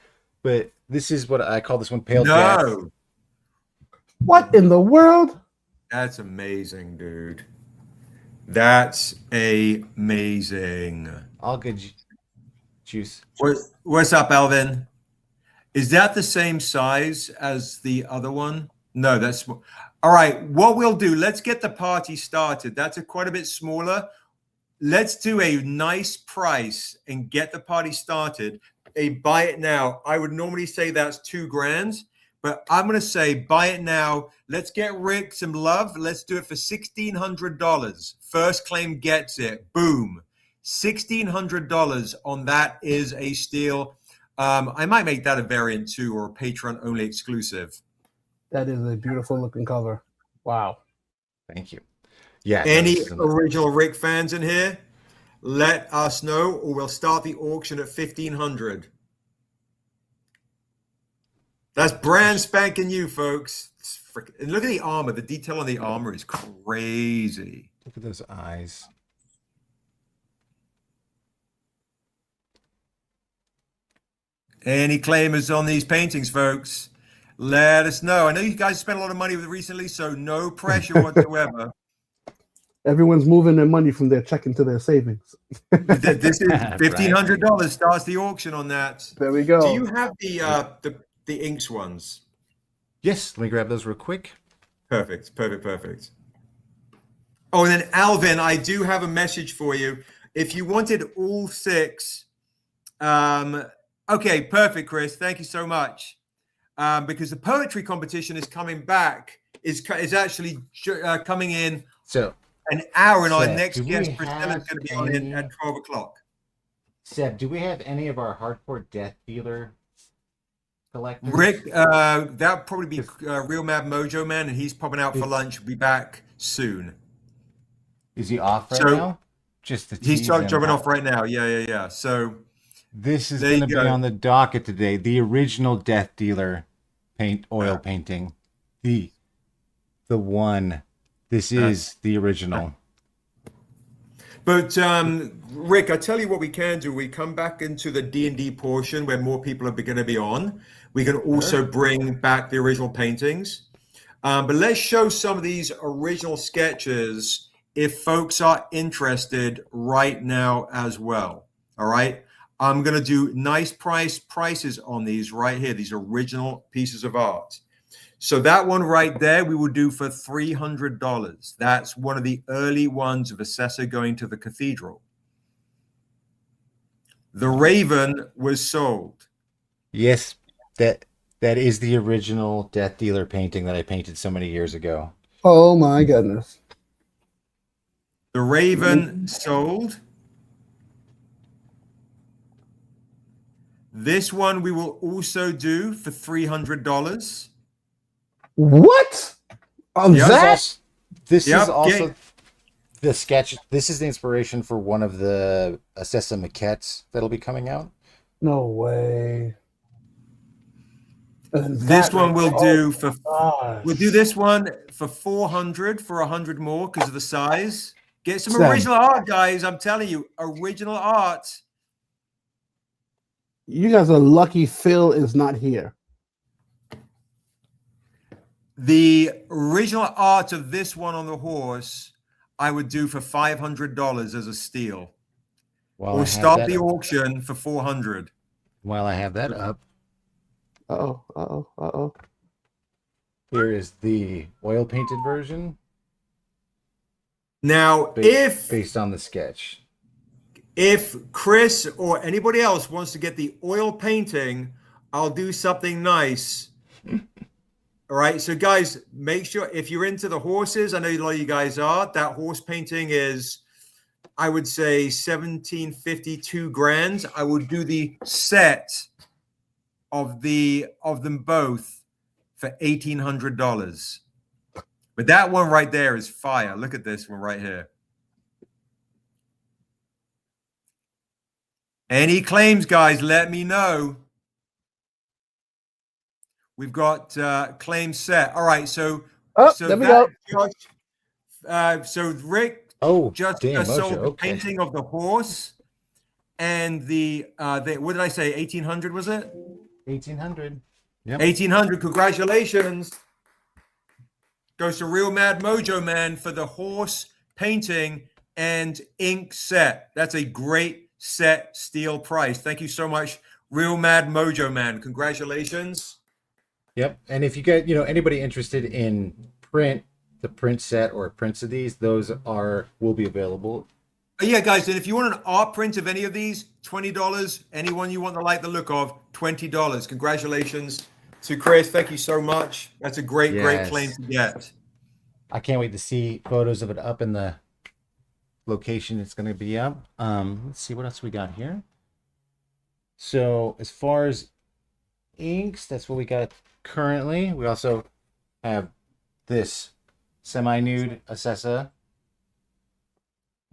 but this is what I call this one Pale Death. What in the world? That's amazing, dude. That's amazing. All good juice. What's up, Alvin? Is that the same size as the other one? No, that's all right. What we'll do, let's get the party started. That's quite a bit smaller. Let's do a nice price and get the party started. A buy it now. I would normally say that's $2,000. But I'm going to say buy it now. Let's get Rick some love. Let's do it for $1,600. First claim gets it. Boom. $1,600 on that is a steal. I might make that a variant too, or a Patreon only exclusive. That is a beautiful looking cover. Wow. Thank you. Yeah. Any original Rick fans in here? let us know, or we'll start the auction at 1,500. That's brand spanking new, folks. And look at the armor. The detail on the armor is crazy. Look at those eyes. Any claimers on these paintings, folks? Let us know. I know you guys spent a lot of money with it recently, so no pressure whatsoever. Everyone's moving their money from their check into their savings. This is $1,500 starts the auction on that. There we go. Do you have the inks ones? Yes, let me grab those real quick. Perfect. Oh, and then Alvin, I do have a message for you. If you wanted all 6, okay, perfect, Chris. Thank you so much. Because the poetry competition is coming back. Is actually coming in. So an hour, and our Seb, next guest, Priscilla, is going to be on in at 12 o'clock. Seb, do we have any of our hardcore death dealer collectors? Rick, that'll probably be Real Mad Mojo Man, and he's popping out for lunch. Will be back soon. Is he off right now? Just to he's jumping off right now. Yeah. So this is going to be on the docket today. The original death dealer oil painting. The one. This is the original. But Rick, I tell you what we can do. We come back into the D&D portion where more people are going to be on. We can also bring back the original paintings. But let's show some of these original sketches if folks are interested right now as well. All right. I'm going to do nice prices on these right here, these original pieces of art. So that one right there, we will do for $300. That's one of the early ones of Assessor going to the cathedral. The Raven was sold. Yes, that is the original death dealer painting that I painted so many years ago. Oh my goodness. The Raven sold. This one we will also do for $300. What? This is also the sketch. This is the inspiration for one of the Assessa maquettes that'll be coming out. No way. This one we'll do for we'll do this one for $400 for 100 more because of the size. Get some original art, guys. I'm telling you, original art. You guys are lucky Phil is not here. The original art of this one on the horse, I would do for $500 as a steal. Or start the auction for $400. While I have that up. Uh-oh. Here is the oil painted version. Now, based on the sketch. If Chris or anybody else wants to get the oil painting, I'll do something nice. All right, so guys, make sure if you're into the horses, I know a lot of you guys are, that horse painting is, I would say, $1,752 grand. I would do the set of them both for $1,800. But that one right there is fire. Look at this one right here. Any claims, guys, let me know. We've got claims set. All right, so there we go. So Rick just sold the painting of the horse and the what did I say? 1,800 was it? 1,800. Yep. 1,800. Congratulations. Goes to Real Mad Mojo Man for the horse painting and ink set. That's a great set steal price. Thank you so much, Real Mad Mojo Man. Congratulations. Yep. And if you get, anybody interested in the print set or prints of these, those will be available. Yeah, guys, and if you want an art print of any of these, $20. Anyone you want to like the look of, $20. Congratulations to Chris. Thank you so much. That's a great claim to get. I can't wait to see photos of it up in the location it's going to be up. Let's see what else we got here. So as far as inks, that's what we got currently. We also have this semi-nude Assessa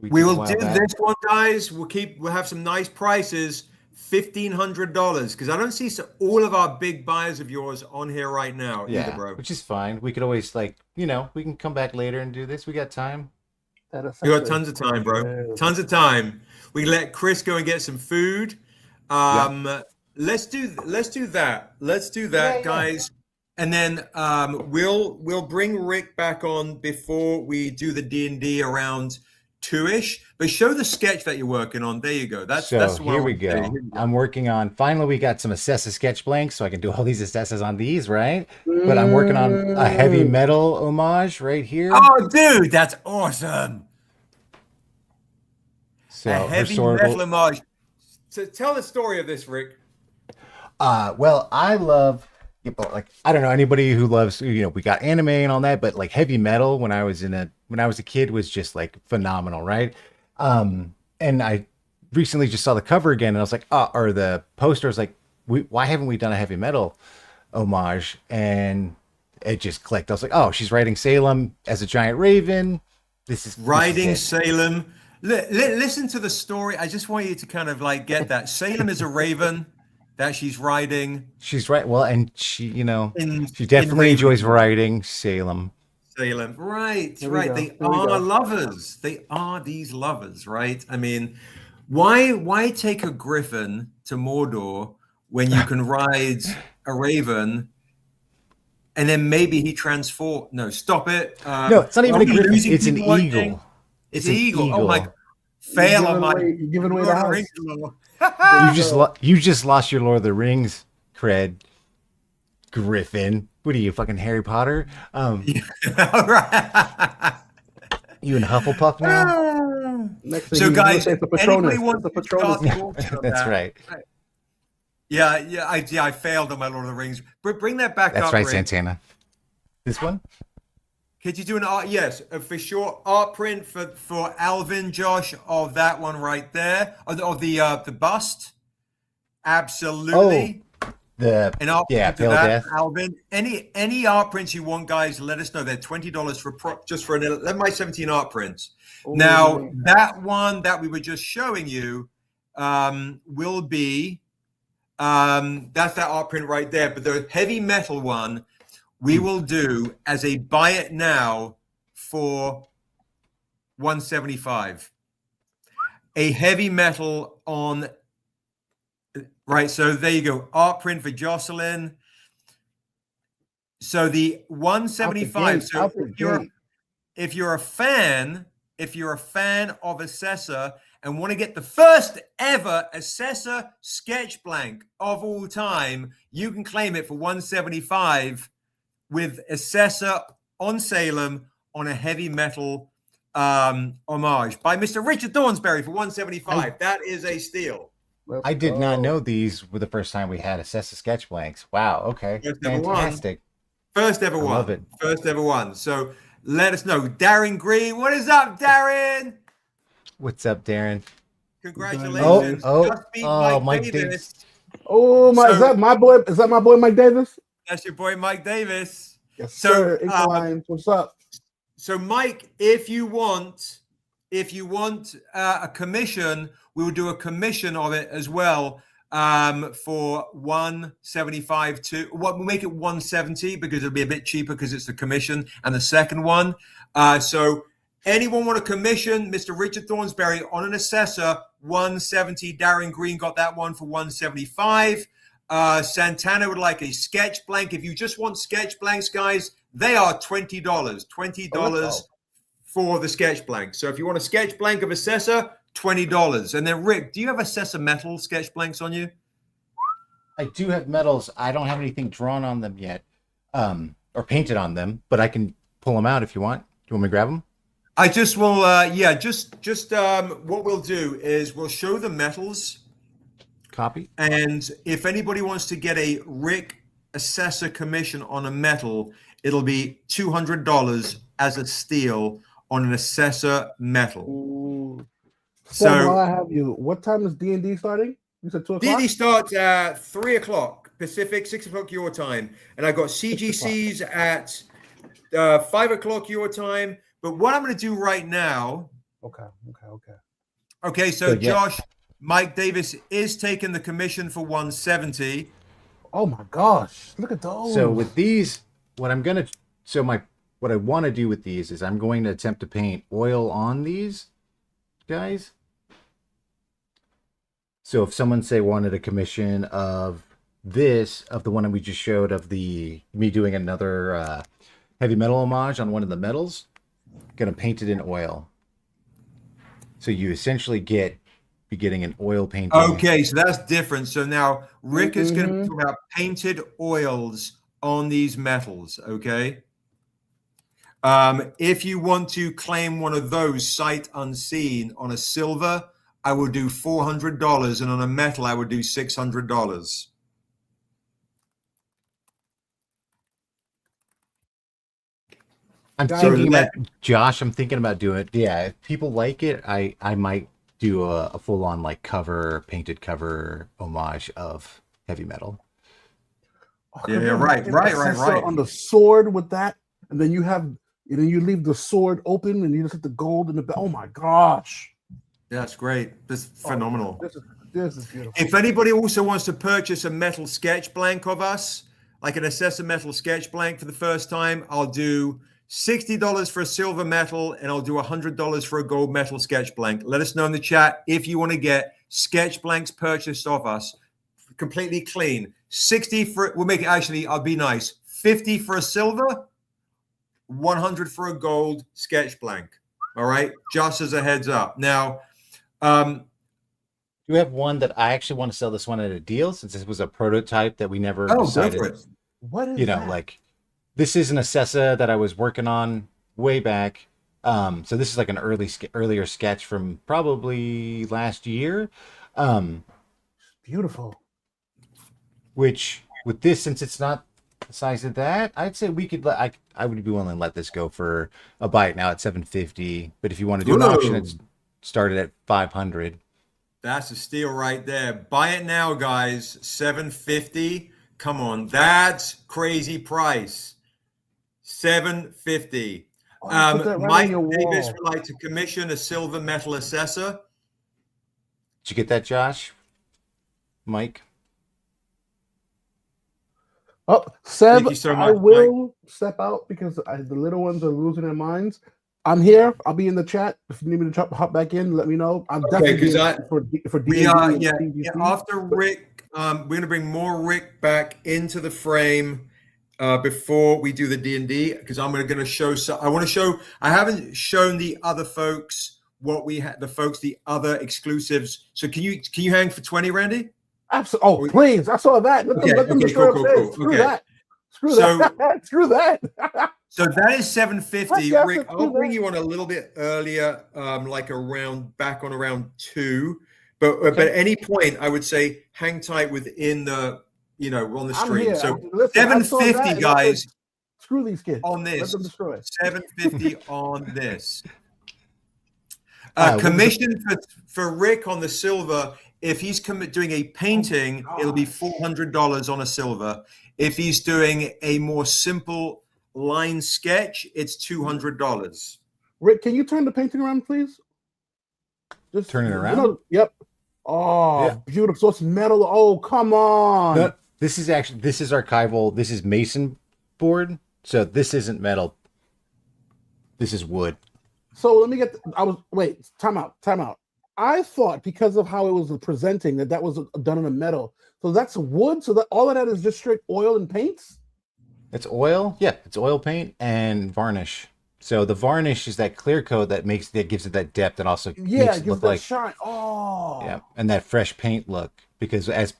We will do this one, guys. We'll have some nice prices. $1,500 because I don't see all of our big buyers of yours on here right now either, bro. Which is fine. We could always we can come back later and do this. We got time. We got tons of time, bro. Tons of time. We can let Chris go and get some food. Let's do that. Let's do that, guys. And then we'll bring Rick back on before we do the D&D around 2-ish. But show the sketch that you're working on. There you go. That's here we go. I'm working on. Finally, we got some Assessa sketch blanks, so I can do all these Assessas on these, right? But I'm working on a heavy metal homage right here. Oh, dude, that's awesome. So a heavy metal homage. So tell the story of this, Rick. Well, I love I don't know anybody who loves we got anime and all that, but heavy metal when I was a kid was just phenomenal, right? And I recently just saw the cover again, and I was like, or the poster was like, why haven't we done a heavy metal homage? And it just clicked. I was like, oh, she's riding Salem as a giant raven. This is Salem. Listen to the story. I just want you to kind of get that. Salem is a raven that she's riding. She's right. Well, and she, she definitely enjoys riding Salem. Right. They are lovers. They are these lovers, right? I mean, why take a griffin to Mordor when you can ride a raven and then maybe he transform? No, stop it. No, it's not even a griffin. It's an eagle. It's an eagle. Oh my! Fail on my. You're giving away the house. You just lost your Lord of the Rings cred, Griffin. What are you, fucking Harry Potter? You in Hufflepuff now? So guys, anybody wants to start That's right. Yeah, I failed on my Lord of the Rings. Bring that back up. That's right, Santana. This one? Could you do an art? Yes, for sure. Art print for Alvin, Josh, of that one right there, of the bust. Absolutely. Oh, an art print for that, death. Alvin. Any art prints you want, guys, let us know. They're $20 for an 11 by 17 art prints. Ooh. Now that one that we were just showing you will be that's that art print right there. But the heavy metal one, we will do as a buy it now for $175. A heavy metal on, right? So there you go. Art print for Jocelyn. So the $175. So if you're a fan of Assessa and want to get the first ever Assessa sketch blank of all time, you can claim it for $175. With Assessa on Salem on a heavy metal homage by Mr. Richard Thornsberry for $175. That is a steal. I did not know these were the first time we had Assessa sketch blanks. Wow. Okay. Fantastic. First ever one. I love it. First ever one. So let us know. Darren Green. What is up, Darren? What's up, Darren? Congratulations. Mike Davis. Oh my! So, is that my boy? Is that my boy Mike Davis? That's your boy Mike Davis. Yes, sir. What's up? So, Mike, if you want a commission, we will do a commission of it as well for $175 too. We'll make it $170 because it'll be a bit cheaper because it's the commission and the second one. So, anyone want a commission? Mr. Richard Thornsberry on an Assessa $170. Darren Green got that one for $175. Santana would like a sketch blank. If you just want sketch blanks, guys, they are $20. $20 for the sketch blank. So if you want a sketch blank of Assessa, $20. And then Rick, do you have Assessa metal sketch blanks on you? I do have metals. I don't have anything drawn on them yet, or painted on them, but I can pull them out if you want. Do you want me to grab them? I just will. What we'll do is we'll show the metals. Copy. And if anybody wants to get a Rick Assessa commission on a metal, it'll be $200 as a steal on an Assessa metal. Ooh. So while I have you, what time is D&D starting? You said 2 o'clock? D&D starts at 3 o'clock Pacific, 6 o'clock your time. And I got CGCs at 5 o'clock your time. But what I'm going to do right now Okay. Okay, so Josh, Mike Davis is taking the commission for 170. Oh my gosh, look at those. So with these, what I want to do with these is I'm going to attempt to paint oil on these guys. So if someone say wanted a commission of this, of the one that we just showed, of me doing another heavy metal homage on one of the metals, gonna paint it in oil. So you essentially be getting an oil painting. Okay, so that's different. So now Rick is going to be talking about painted oils on these metals. Okay. If you want to claim one of those sight unseen on a silver, I will do $400, and on a metal, I would do $600. I'm thinking about, Josh, I'm thinking about doing it. Yeah, if people like it, I might do a full-on like painted cover homage of heavy metal. Yeah, right. On the sword with that, and then you leave the sword open, and you just hit the gold in the back. Oh my gosh, that's great. This is phenomenal. This is beautiful. If anybody also wants to purchase a metal sketch blank of us, like an Assessor metal sketch blank for the first time, I'll do $60 for a silver metal, and I'll do $100 for a gold metal sketch blank. Let us know in the chat if you want to get sketch blanks purchased of us, completely clean. 60 for, we'll make it, actually, I'll be nice, 50 for a silver, 100 for a gold sketch blank. All right, just as a heads up. Now, you have one that I actually want to sell this one at a deal, since this was a prototype that we never decided. Go for it. What is that? Like, this is an Assessa that I was working on way back. So this is like an earlier sketch from probably last year. Beautiful. Which with this, since it's not the size of that, I'd say we could. I would be willing to let this go for a bite now at $750. But if you want to do an auction, it's started at $500. That's a steal right there. Buy it now, guys. $750. Come on, that's crazy price. $750. Mike Davis would like to commission a silver metal Assessor. Did you get that, Josh? Mike? Oh, Seb, thank you so much, I will step out because the little ones are losing their minds. I'm here. I'll be in the chat. If you need me to hop back in, let me know. I'm definitely for D&D. After Rick, we're going to bring more Rick back into the frame before we do the D&D, because I'm going to show. I haven't shown the other folks what we had. The other exclusives. So can you hang for 20, Randy? Absolutely. Oh, please! I saw that. Let them destroy cool. Screw that. Screw that. So that is $750. Rick, I'll bring you on a little bit earlier, like around 2. But at any point, I would say hang tight within the, on the stream. So $750, guys. Screw these kids. On this. Let them destroy. $750 on this. Commission for Rick on the silver. If he's doing a painting, it'll be $400 on a silver. If he's doing a more simple line sketch, it's $200. Rick, can you turn the painting around, please? Just turn it around. Yep. Oh, yeah. Beautiful. So it's metal. Oh, come on. No, this is archival. This is mason board. So this isn't metal. This is wood. So let me get. Time out. I thought because of how it was presenting that was done in a metal. So that's wood. So that all of that is just straight oil and paints. It's oil. Yeah, it's oil paint and varnish. So the varnish is that clear coat that gives it that depth and also makes it look like shine. Oh, yeah, and that fresh paint look. Because as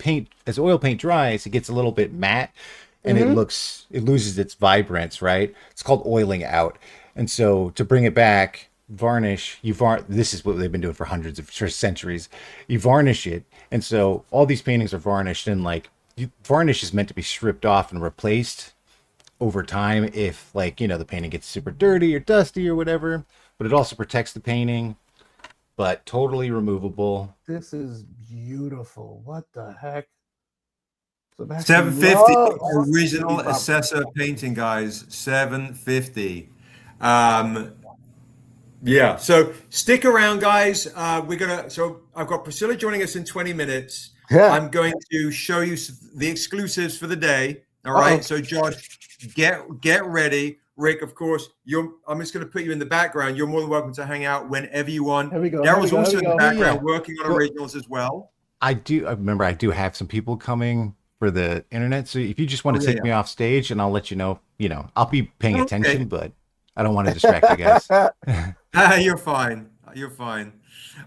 oil paint dries, it gets a little bit matte, and it loses its vibrance. Right? It's called oiling out. And so to bring it back, varnish. This is what they've been doing for centuries. You varnish it, and so all these paintings are varnished, and varnish is meant to be stripped off and replaced over time if the painting gets super dirty or dusty or whatever, but it also protects the painting, but totally removable. This is beautiful. What the heck? $750 original Assessor painting, guys. $750. Yeah. So stick around, guys. So I've got Priscilla joining us in 20 minutes. Yeah. I'm going to show you the exclusives for the day. All right. So Josh, get ready. Rick, of course, I'm just going to put you in the background. You're more than welcome to hang out whenever you want. Here we go. Daryl's also in the background Yeah. working on originals as well. I do have some people coming for the internet. So if you just want to take me off stage, and I'll let you know, I'll be paying attention, but I don't want to distract you guys. You're fine. You're fine.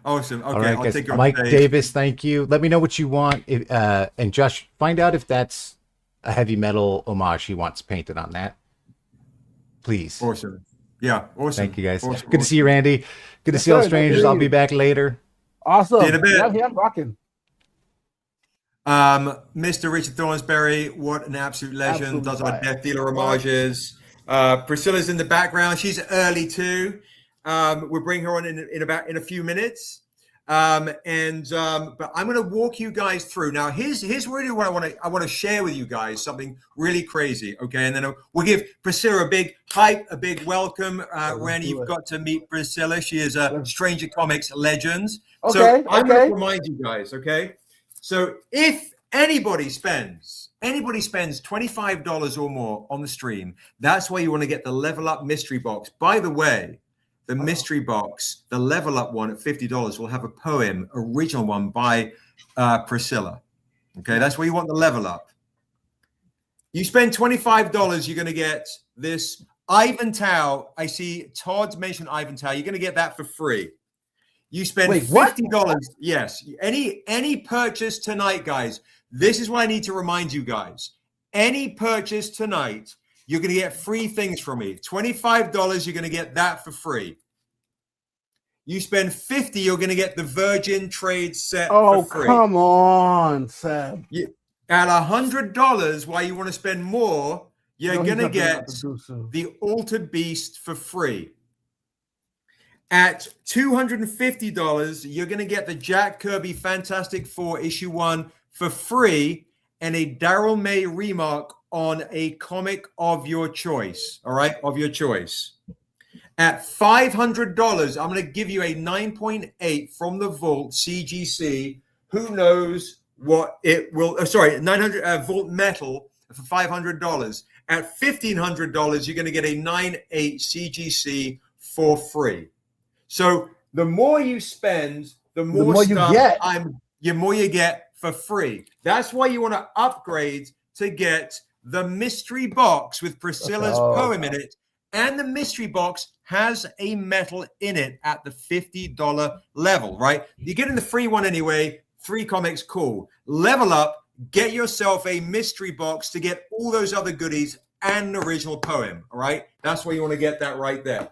Awesome. Okay, All right, I'll guys. take you Mike stage. Davis, thank you. Let me know what you want. And Josh, find out if that's a heavy metal homage he wants painted on that. Please. Awesome. Yeah, awesome. Thank you, guys. Awesome. Good to see you, Randy. Good to see all the strangers. I'll be back later. Awesome. See you in a bit. Yeah, I'm rocking. Mr. Richard Thornsberry, what an absolute legend. Absolute Does our fire. Death Dealer homages. Priscilla's in the background. She's early too. We'll bring her on in a few minutes. But I'm going to walk you guys through now. Here's really what I want to share with you guys, something really crazy. Okay, and then we'll give Priscilla a big hype, a big welcome. Randy, you've got to meet Priscilla. She is a Stranger Comics legend. So I'm going to remind you guys. Okay, so if anybody spends $25 or more on the stream, that's why you want to get the Level Up mystery box. By the way, the mystery box, the Level Up one at $50 will have a poem, original one by Priscilla. Okay, that's where you want the Level Up. You spend $25, you're going to get this Ivantow. I see Todd mentioned Ivantow. You're going to get that for free. You spend $50. Yes, any purchase tonight, guys. This is what I need to remind you guys. Any purchase tonight, you're going to get free things from me. $25, you're going to get that for free. You spend $50, you're going to get the Virgin Trade set for free. Oh, come on, Seb. At $100, why you want to spend more, you're going to get the Altered Beast for free. At $250, you're going to get the Jack Kirby Fantastic Four issue 1 for free and a Daryl May remark on a comic of your choice. All right, of your choice. At $500, I'm going to give you a 9.8 from the Vault CGC. Who knows what it will? 900 Vault Metal for $500. At $1,500, you're going to get a 9.8 CGC for free. So the more you spend, the more stuff the more you get for free. That's why you want to upgrade to get the mystery box with Priscilla's poem in it. And the mystery box has a metal in it at the $50 level, right? You're getting the free one anyway. 3 comics, cool. Level up, get yourself a mystery box to get all those other goodies and an original poem, all right? That's why you want to get that right there.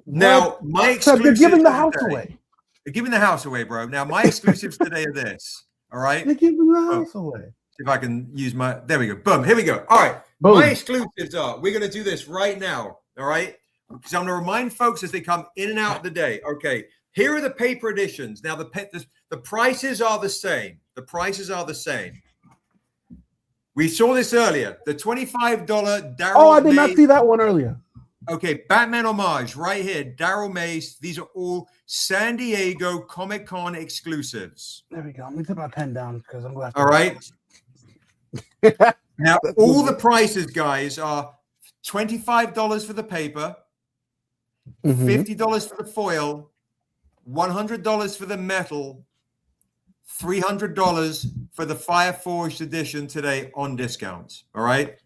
Now, my exclusives. They're giving the house away. They're giving the house away, bro. Now, my exclusives today are this. All right. They're giving the house away. See if I can use my. There we go. Boom. Here we go. All right. Boom. My exclusives are. We're going to do this right now. All right. Because I'm going to remind folks as they come in and out of the day. Okay. Here are the paper editions. Now, the prices are the same. The prices are the same. We saw this earlier. The $25 Daryl. Oh, I did not see that one earlier. Okay, Batman homage right here. Daryl Mace. These are all San Diego Comic-Con exclusives. There we go. Let me put my pen down because I'm going to. All right. Now, all the prices, guys, are $25 for the paper, $50 for the foil, $100 for the metal, $300 for the Fire Forged edition today on discount. All right.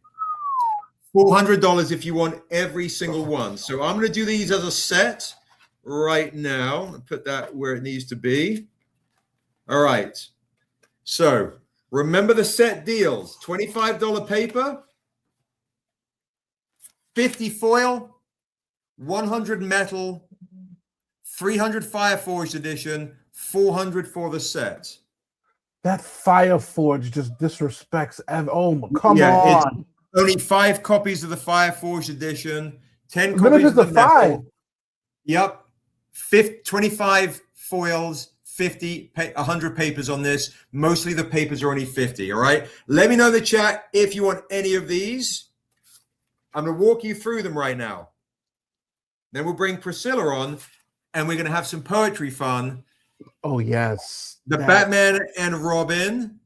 $400 if you want every single one. So I'm going to do these as a set right now. I'll put that where it needs to be. All right. So remember the set deals. $25 paper, $50 foil, $100 metal, $300 Fire Forged edition, $400 for the set. That Fire Forge just disrespects. Oh, come on. Only 5 copies of the Fire Forged edition, 10 copies of the metal. 5. Yep. 25 foils, 100 papers on this. Mostly the papers are only 50, all right? Let me know in the chat if you want any of these. I'm going to walk you through them right now. Then we'll bring Priscilla on, and we're going to have some poetry fun. Oh, yes. The Batman and Robin,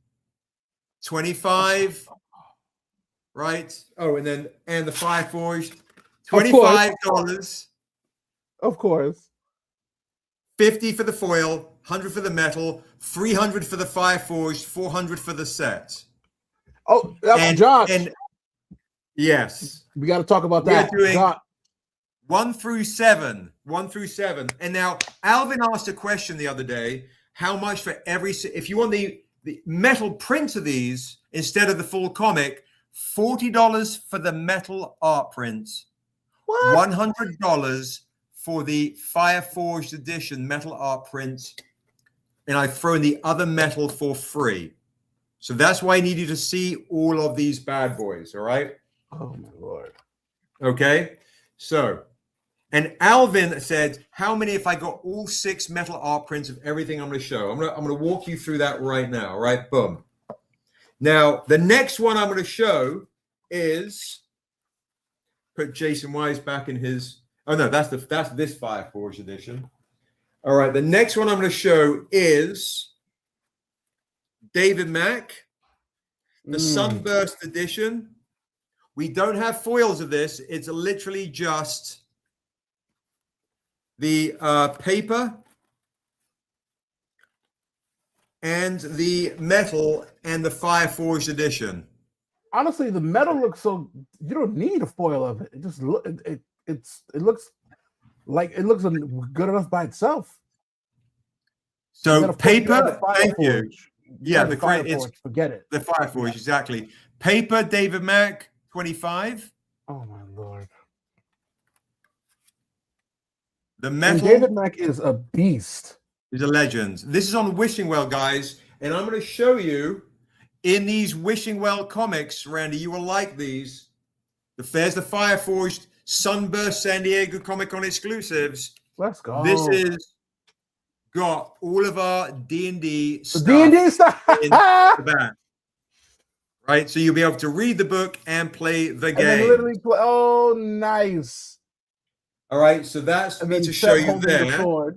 25, right? Oh, and the Fire Forged, $25. Of course. 50 for the foil, 100 for the metal, 300 for the Fire Forged, 400 for the set. Oh, Josh. And yes. We got to talk about that. We're doing 1 through 7. And now Alvin asked a question the other day, how much for if you want the metal print of these instead of the full comic, $40 for the metal art prints. What? $100 for the Fire Forged edition metal art print. And I've thrown the other metal for free. So that's why I need you to see all of these bad boys, all right? Oh, my Lord. Okay, so, and Alvin said, how many if I got all 6 metal art prints of everything I'm going to show? I'm going to walk you through that right now, right? Boom. Now, the next one I'm going to show is, put Jason Wise back in his, oh no, that's this Fire Forge edition. All right, the next one I'm going to show is David Mack, the Sunburst edition. We don't have foils of this. It's literally just the paper and the metal and the Fire Forged edition. Honestly, the metal looks so, you don't need a foil of it. It just it looks like it looks good enough by itself. So paper, thank you. Yeah, the Fire Forge, forget it. The Fire Forge, exactly. Paper, David Mack, 25. Oh my Lord. The metal. And David Mack is a beast. He's a legend. This is on Wishing Well, guys, and I'm going to show you in these Wishing Well comics, Randy. You will like these. There's the Fire Forged Sunburst San Diego Comic-Con exclusives. Let's go. This is got all of our D&D stuff. D&D stuff. In the back. Right, so you'll be able to read the book and play the game. And literally play. Oh, nice. All right, so that's me to show you there.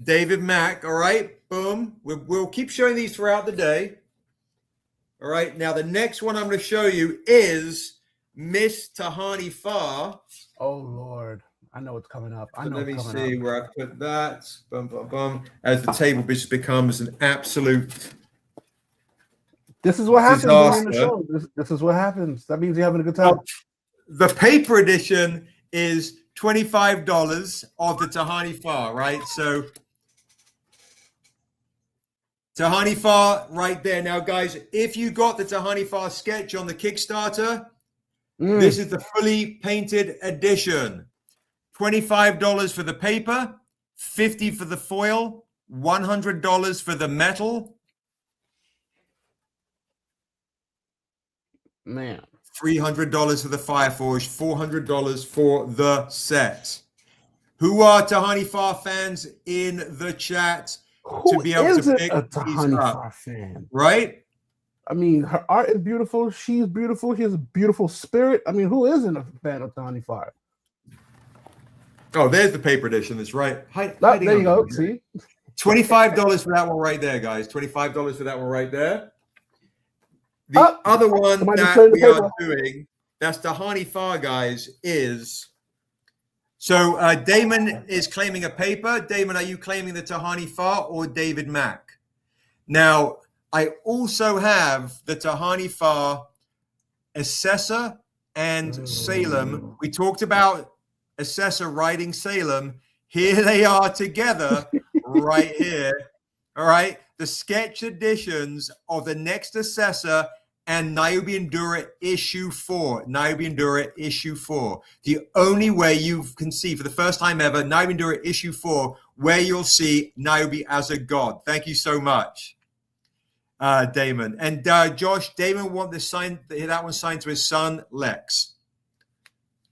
David Mack, all right, boom. We'll keep showing these throughout the day. All right, now the next one I'm going to show you is Miss Tahani Farr. Oh, Lord. I know what's coming up. Let me see where I put that. Bum, bum, bum. As the table just becomes an absolute... This is what happens during the show. This is what happens. That means you're having a good time. The paper edition is $25 of the Tahani Farr, right? So Tahani Farr right there. Now, guys, if you got the Tahani Farr sketch on the Kickstarter, this is the fully painted edition. $25 for the paper, $50 for the foil, $100 for the metal. Man. $300 for the Fire Forge, $400 for the set. Who are Tahani Farr fans in the chat to be able to pick a Tahani Farr fan? Right? I mean, her art is beautiful. She's beautiful. She has a beautiful spirit. I mean, who isn't a fan of Tahani Farr? Oh, there's the paper edition. That's right. There you go. See? $25 for that one right there, guys. $25 for that one right there. The other one that we are doing, that's Tahani Farr, guys, is... So Damon is claiming a paper. Damon, are you claiming the Tahani Farr or David Mack? Now, I also have the Tahani Farr Assessor and Salem. We talked about Assessor riding Salem. Here they are together right here. All right. The sketch editions of the next Assessor and Niobe Endura issue 4. Niobe Endura issue 4. The only way you can see for the first time ever, Niobe Endura issue 4, where you'll see Niobe as a god. Thank you so much, Damon. And Josh, Damon want that one signed to his son, Lex.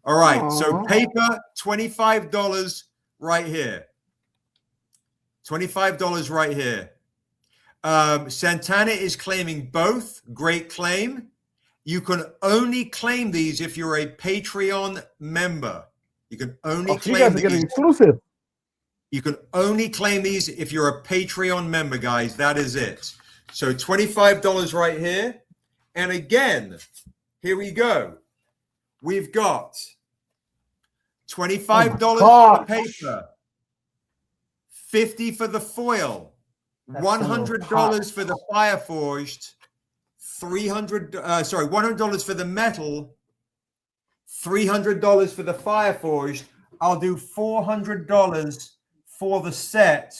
All right. Aww. So paper, $25 right here. $25 right here. Santana is claiming both. Great claim. You can only claim these if you're a Patreon member. You can only so you claim guys are getting these. exclusive. You can only claim these if you're a Patreon member, guys. That is it. So $25 right here. And again, here we go. We've got $25 for the paper, $50 for the foil, $100 for the Fireforged, $100 for the metal, $300 for the Fireforged. I'll do $400 for the set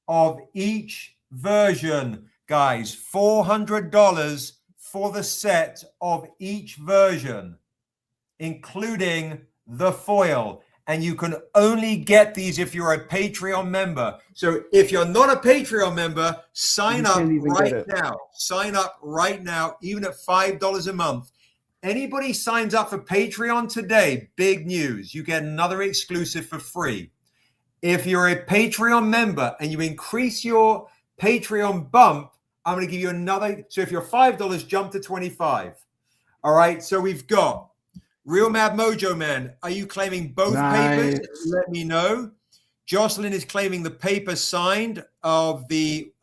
of each version, guys. $400 for the set of each version, including the foil. And you can only get these if you're a Patreon member. So if you're not a Patreon member, sign up right now. Sign up right now, even at $5 a month. Anybody signs up for Patreon today, big news. You get another exclusive for free. If you're a Patreon member and you increase your Patreon bump, I'm going to give you another. So if you're $5, jump to $25. All right. So we've got Real Mad Mojo Man. Are you claiming both papers? Let me know. Jocelyn is claiming the paper signed of the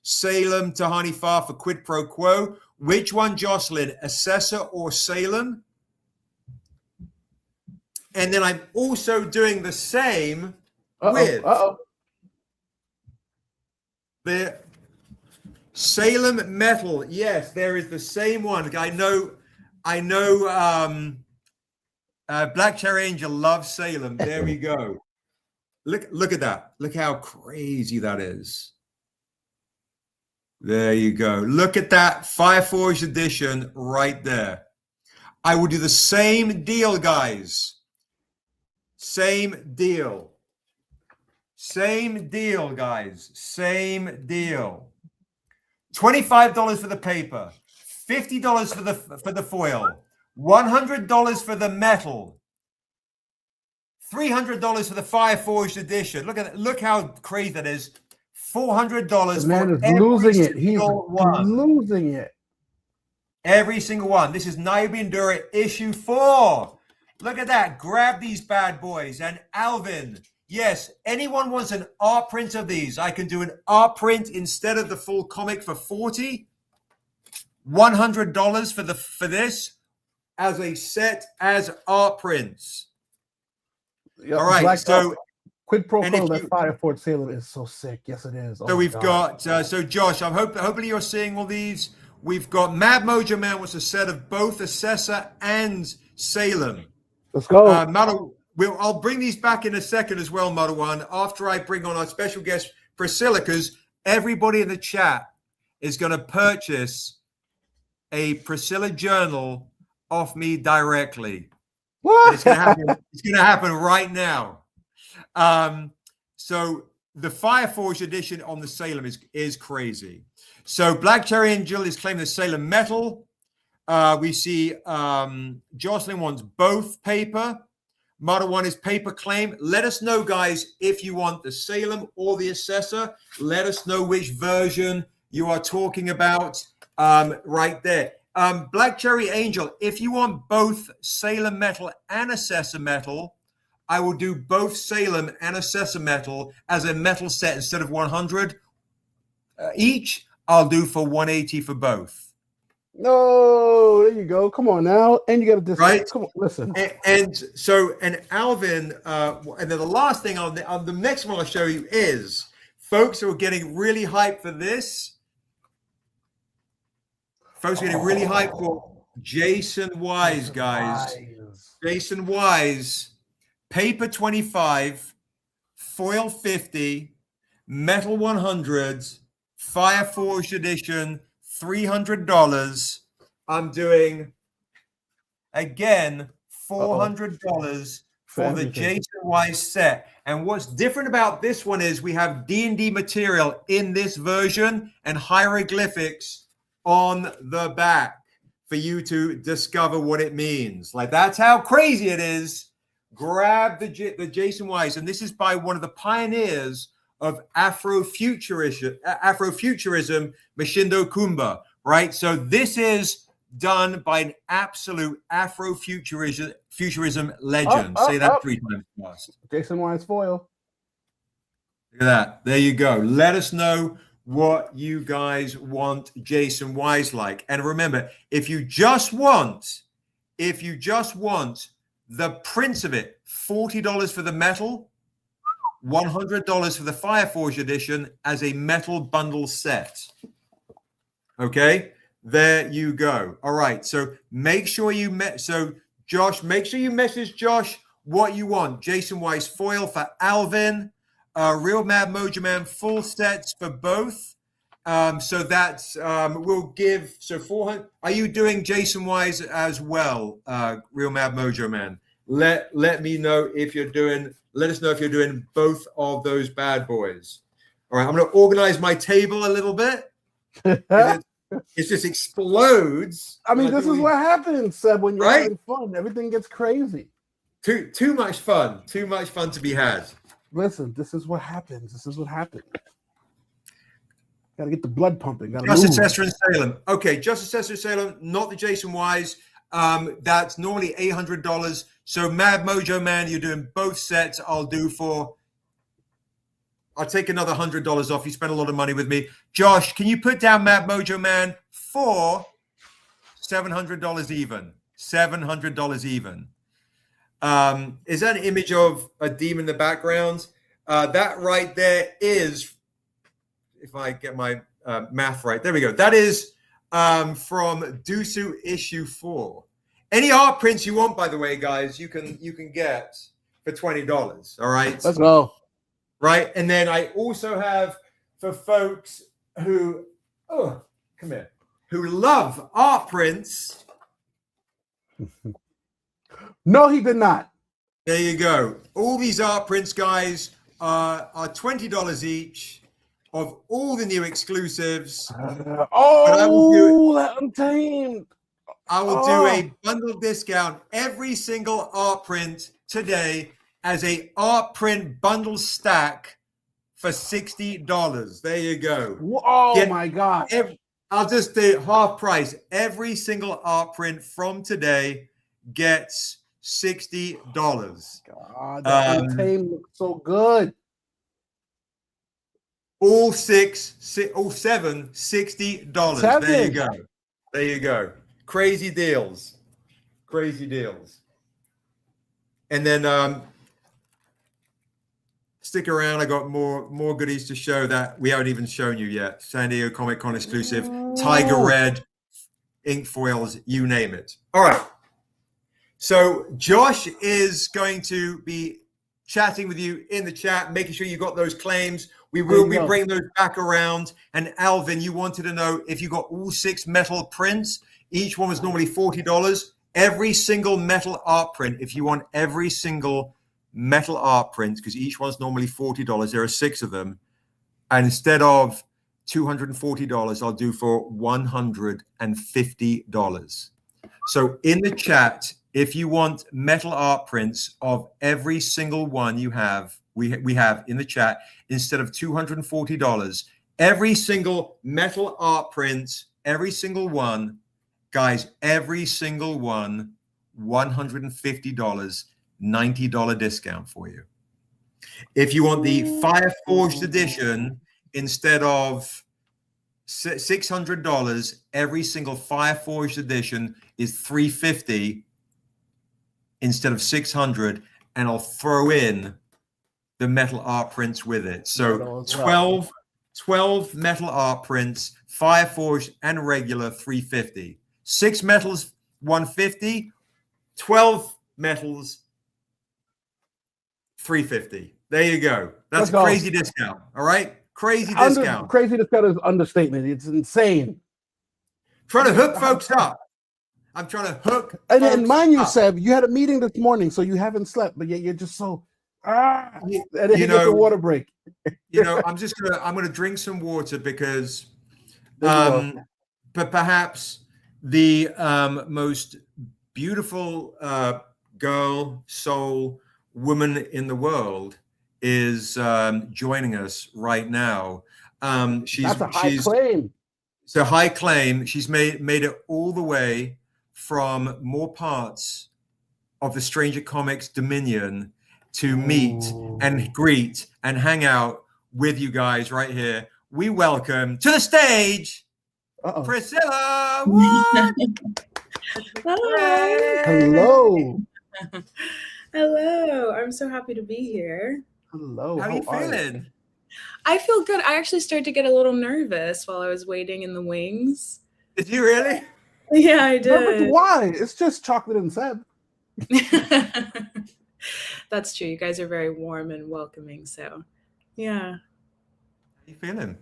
Salem Tahani Far for quid pro quo. Which one, Jocelyn? Assessor or Salem? And then I'm also doing the same with the Salem Metal. Yes, there is the same one. I know Black Cherry Angel loves Salem. There we go. Look at that. Look how crazy that is. There you go. Look at that Fireforged edition right there. I will do the same deal, guys. Same deal. Same deal, guys. Same deal. $25 for the paper, $50 for the foil, $100 for the metal, $300 for the Fireforged edition. Look at that. Look how crazy that is. $400 the man for is every losing it. He's single one. losing it. Every single one. This is Naibi Endura issue 4. Look at that. Grab these bad boys. And Alvin, yes, anyone wants an art print of these, I can do an art print instead of the full comic for $40. $100 for this as a set as art prints. Yep, all right, so quid pro quo that Fireforged Salem is so sick. Yes, it is. So we've got so Josh, I'm hopefully you're seeing all these. We've got Mad Mojo Man wants a set of both Assessor and Salem. Let's go. I'll bring these back in a second as well, Model One, after I bring on our special guest Priscilla, because everybody in the chat is going to purchase a Priscilla journal off me directly. What? It's going to happen right now. So the Fireforged edition on the Salem is crazy. So Black Cherry Angel is claiming the Salem metal. We see Jocelyn wants both paper. Model One is paper claim. Let us know, guys, if you want the Salem or the Assessor. Let us know which version you are talking about right there. Black Cherry Angel, if you want both Salem metal and Assessor metal, I will do both Salem and Assessor metal as a metal set instead of 100 each. I'll do for 180 for both. No, there you go. Come on now, and you got to right. Come on, listen. And Alvin, and then the last thing on the next one I'll show you is folks who are getting really hyped for this. Folks are getting really hyped for Jason Wise, guys. Jason Wise, paper 25, foil 50, metal 100, Fireforged edition, $300. I'm doing, again, $400 for the Jason Wise set. And what's different about this one is we have D&D material in this version and hieroglyphics on the back for you to discover what it means. Like, that's how crazy it is. Grab the Jason Wise, and this is by one of the pioneers of Afrofuturism, Mashindo Kumba, right? So this is done by an absolute Afrofuturist Futurism legend. Say that 3 times fast. Jason Wise foil. Look at that. There you go. Let us know what you guys want Jason Wise like. And remember, if you just want the prints of it, $40 for the metal, $100 for the Fireforge edition as a metal bundle set. Okay, there you go. All right, so make sure you Josh, make sure you message Josh what you want. Jason Wise foil for Alvin, Real Mad Mojo Man full sets for both. So that's we'll give 400. Are you doing Jason Wise as well, Real Mad Mojo Man? Let me know if you're doing. Let us know if you're doing both of those bad boys. All right, I'm going to organize my table a little bit. It just explodes. I mean, this is what happens, Seb, when you're having fun. Everything gets crazy. Too much fun. Too much fun to be had. Listen, this is what happens. This is what happens. Got to get the blood pumping. Justice Esther in Salem. Okay, Justice Esther in Salem, not the Jason Wise. That's normally $800. So Mad Mojo Man, you're doing both sets. I'll take another $100 off. You spent a lot of money with me. Josh, can you put down Mad Mojo Man for $700 even? $700 even. Is that an image of a demon in the background? That right there is, if I get my math right, there we go. That is from Dusu issue 4. Any art prints you want, by the way, guys, you can get for $20. All right. Let's go. Right. And then I also have for folks who who love art prints. No, he did not. There you go. All these art prints, guys, are $20 each of all the new exclusives. That Untamed. I will do a bundle discount every single art print today as a art print bundle stack for $60. There you go. Oh my God. I'll just do half price. Every single art print from today gets $60. God, that Untamed looks so good. All seven, $60. There you go. There you go. Crazy deals. Crazy deals. And then stick around. I got more goodies to show that we haven't even shown you yet. San Diego Comic Con exclusive, Tiger Red, ink foils, you name it. All right. So Josh is going to be chatting with you in the chat, making sure you got those claims. We will be bringing those back around. And Alvin, you wanted to know if you got all 6 metal prints. Each one was normally $40. Every single metal art print, if you want every single metal art print, because each one's normally $40, there are 6 of them. And instead of $240, I'll do for $150. So in the chat, if you want metal art prints of every single one you have, we have in the chat, instead of $240, every single metal art print, every single one, guys, every single one, $150, $90 discount for you. If you want the Fireforged edition, instead of $600, every single Fireforged edition is $350 instead of $600, and I'll throw in the metal art prints with it. So 12 metal art prints, Fireforged and regular, $350. 6 metals, $150. 12 metals, $350. There you go. That's a crazy discount. All right, crazy discount. Crazy discount is understatement. It's insane. Trying to hook folks up. I'm trying to hook. And mind you, Seb, you had a meeting this morning, so you haven't slept, but yet you're just so and then you get the water break. I'm gonna drink some water because but perhaps the most beautiful girl, soul, woman in the world is joining us right now. That's a high claim. It's a high claim. She's made it all the way from more parts of the Stranger Comics Dominion to meet and greet and hang out with you guys right here. We welcome to the stage Priscilla. What? Hello. Hello. I'm so happy to be here. Hello. How are you feeling? I feel good. I actually started to get a little nervous while I was waiting in the wings. Did you really? Yeah, I did. Why? It's just chocolate and Seb. That's true. You guys are very warm and welcoming. So, yeah. How are you feeling?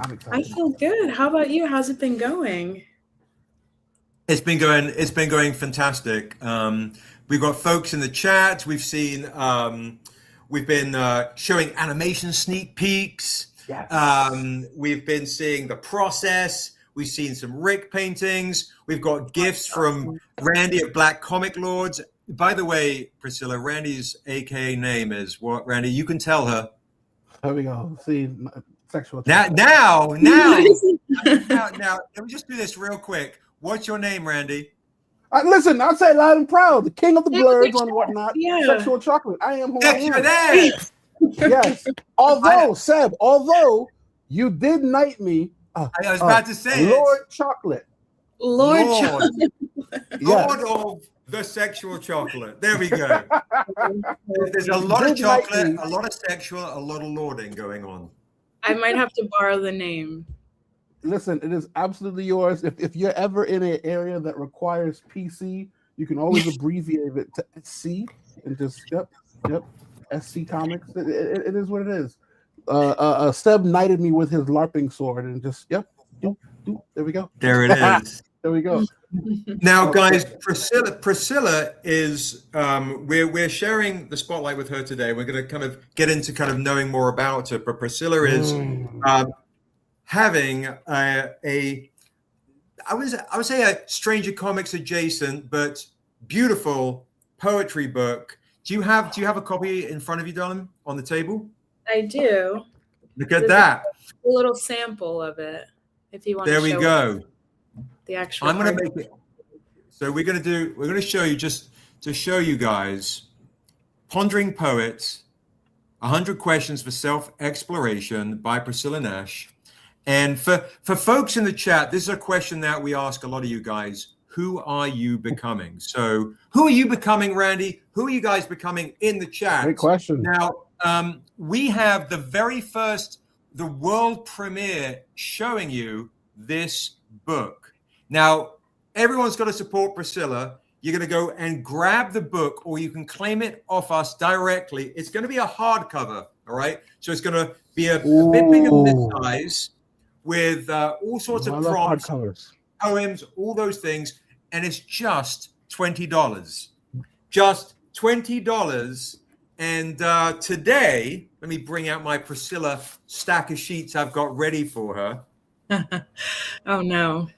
I'm excited. I feel good. How about you? How's it been going? It's been going fantastic. We've got folks in the chat. We've seen we've been showing animation sneak peeks. Yes. We've been seeing the process. We've seen some Rick paintings. We've got gifts from Randy at Black Comic Lords. By the way, Priscilla, Randy's AKA name is what? Randy, you can tell her. There we go. See, sexual. Now, let me just do this real quick. What's your name, Randy? Listen, I'll say loud and proud, the king of the blurs and whatnot. Yeah. Sexual chocolate. I am who I am. There. Yes. Seb, although you did knight me. I was about to say Lord Chocolate. Lord Chocolate. Lord of the sexual chocolate. There we go. There's a lot of chocolate, a lot of sexual, a lot of lording going on. I might have to borrow the name. Listen, it is absolutely yours. If you're ever in an area that requires PC, you can always abbreviate it to SC and just yep, SC Comics. It is what it is. Seb knighted me with his LARPing sword and just there we go. There it is. There we go. Now, guys, Priscilla is we're sharing the spotlight with her today. We're going to kind of get into kind of knowing more about her, but Priscilla is having I would say a Stranger Comics adjacent but beautiful poetry book. Do you have a copy in front of you, darling, on the table? I do. Look at that. A little sample of it, if you want. There we go. The actual. I'm going to make it. So we're going to show you, just to show you guys, Pondering Poets, 100 Questions for Self-Exploration by Priscilla Nash. And for folks in the chat, this is a question that we ask a lot of you guys. Who are you becoming? So who are you becoming, Randy? Who are you guys becoming in the chat? Great question. Now, we have the world premiere showing you this book. Now, everyone's got to support Priscilla. You're going to go and grab the book, or you can claim it off us directly. It's going to be a hardcover, all right? So it's going to be a bit bigger than this size, with all sorts of prompts, poems, all those things, and it's just $20. Just $20. And today, let me bring out my Priscilla stack of sheets I've got ready for her. Oh, no.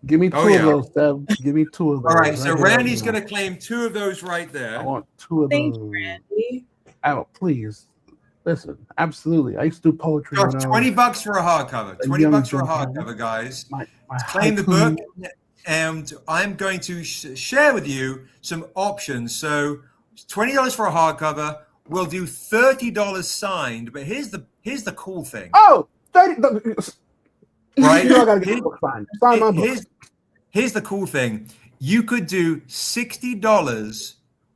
Give me two of those, Seb. Give me two of those. All right, so Randy's going to claim two of those right there. I want two of those. Thank you, Randy. Oh, please. Listen, absolutely. I used to do poetry. Just $20 for a hardcover. $20 for a hardcover, guys. Claim the book, and I'm going to share with you some options. So $20 for a hardcover. We'll do $30 signed, but here's the cool thing. Oh, $30. Right? You know I gotta get the book signed. Sign my book. Here's the cool thing. You could do $60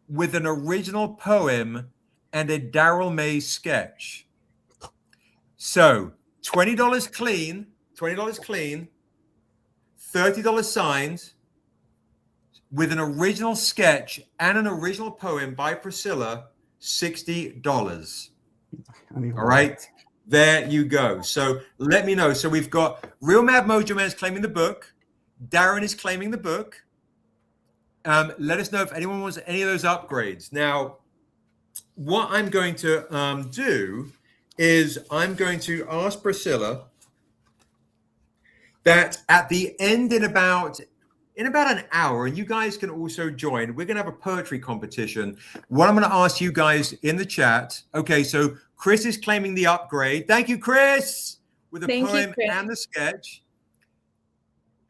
with an original poem and a Daryl May sketch. So $20 clean, $30 signed with an original sketch and an original poem by Priscilla, $60. All right. There you go. So let me know. So we've got Real Mad Mojo Man's claiming the book. Darren is claiming the book. Let us know if anyone wants any of those upgrades. Now, what I'm going to do is I'm going to ask Priscilla that at the end in about an hour, and you guys can also join, we're going to have a poetry competition. What I'm going to ask you guys in the chat. Okay, so Chris is claiming the upgrade. Thank you, Chris, with the poem and the sketch.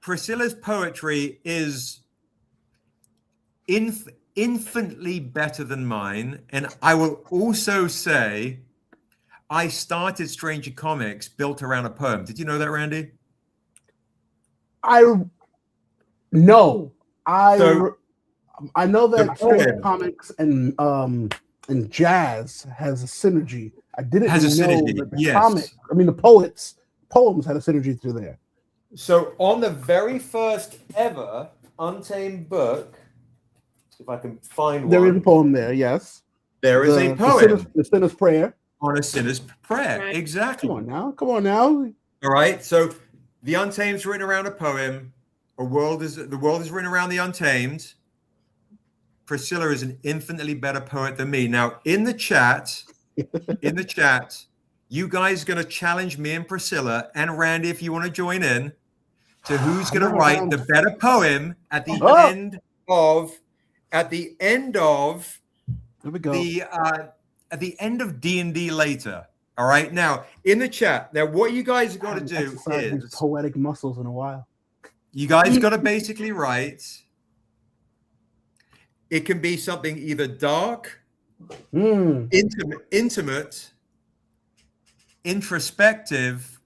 Priscilla's poetry is infinitely better than mine. And I will also say I started Stranger Comics built around a poem. Did you know that, Randy? I know that Stranger poem Comics and jazz has a synergy. I didn't has a know synergy, that the yes. the poems had a synergy through there. So on the very first ever Untamed book, if I can find There one. is a poem there, yes. There is a poem. The Sinner's Prayer. On a sinner's prayer, Right. exactly. Come on now. All right. So the Untamed's written around a poem. The world is written around the Untamed. Priscilla is an infinitely better poet than me. Now, in the chat, you guys are going to challenge me and Priscilla and Randy, if you want to join in, to who's going to write the better poem at the end of There we go. at the end of D&D later. All right. Now, in the chat, what you guys got to do is these poetic muscles in a while. You guys got to basically write. It can be something either dark, intimate, introspective,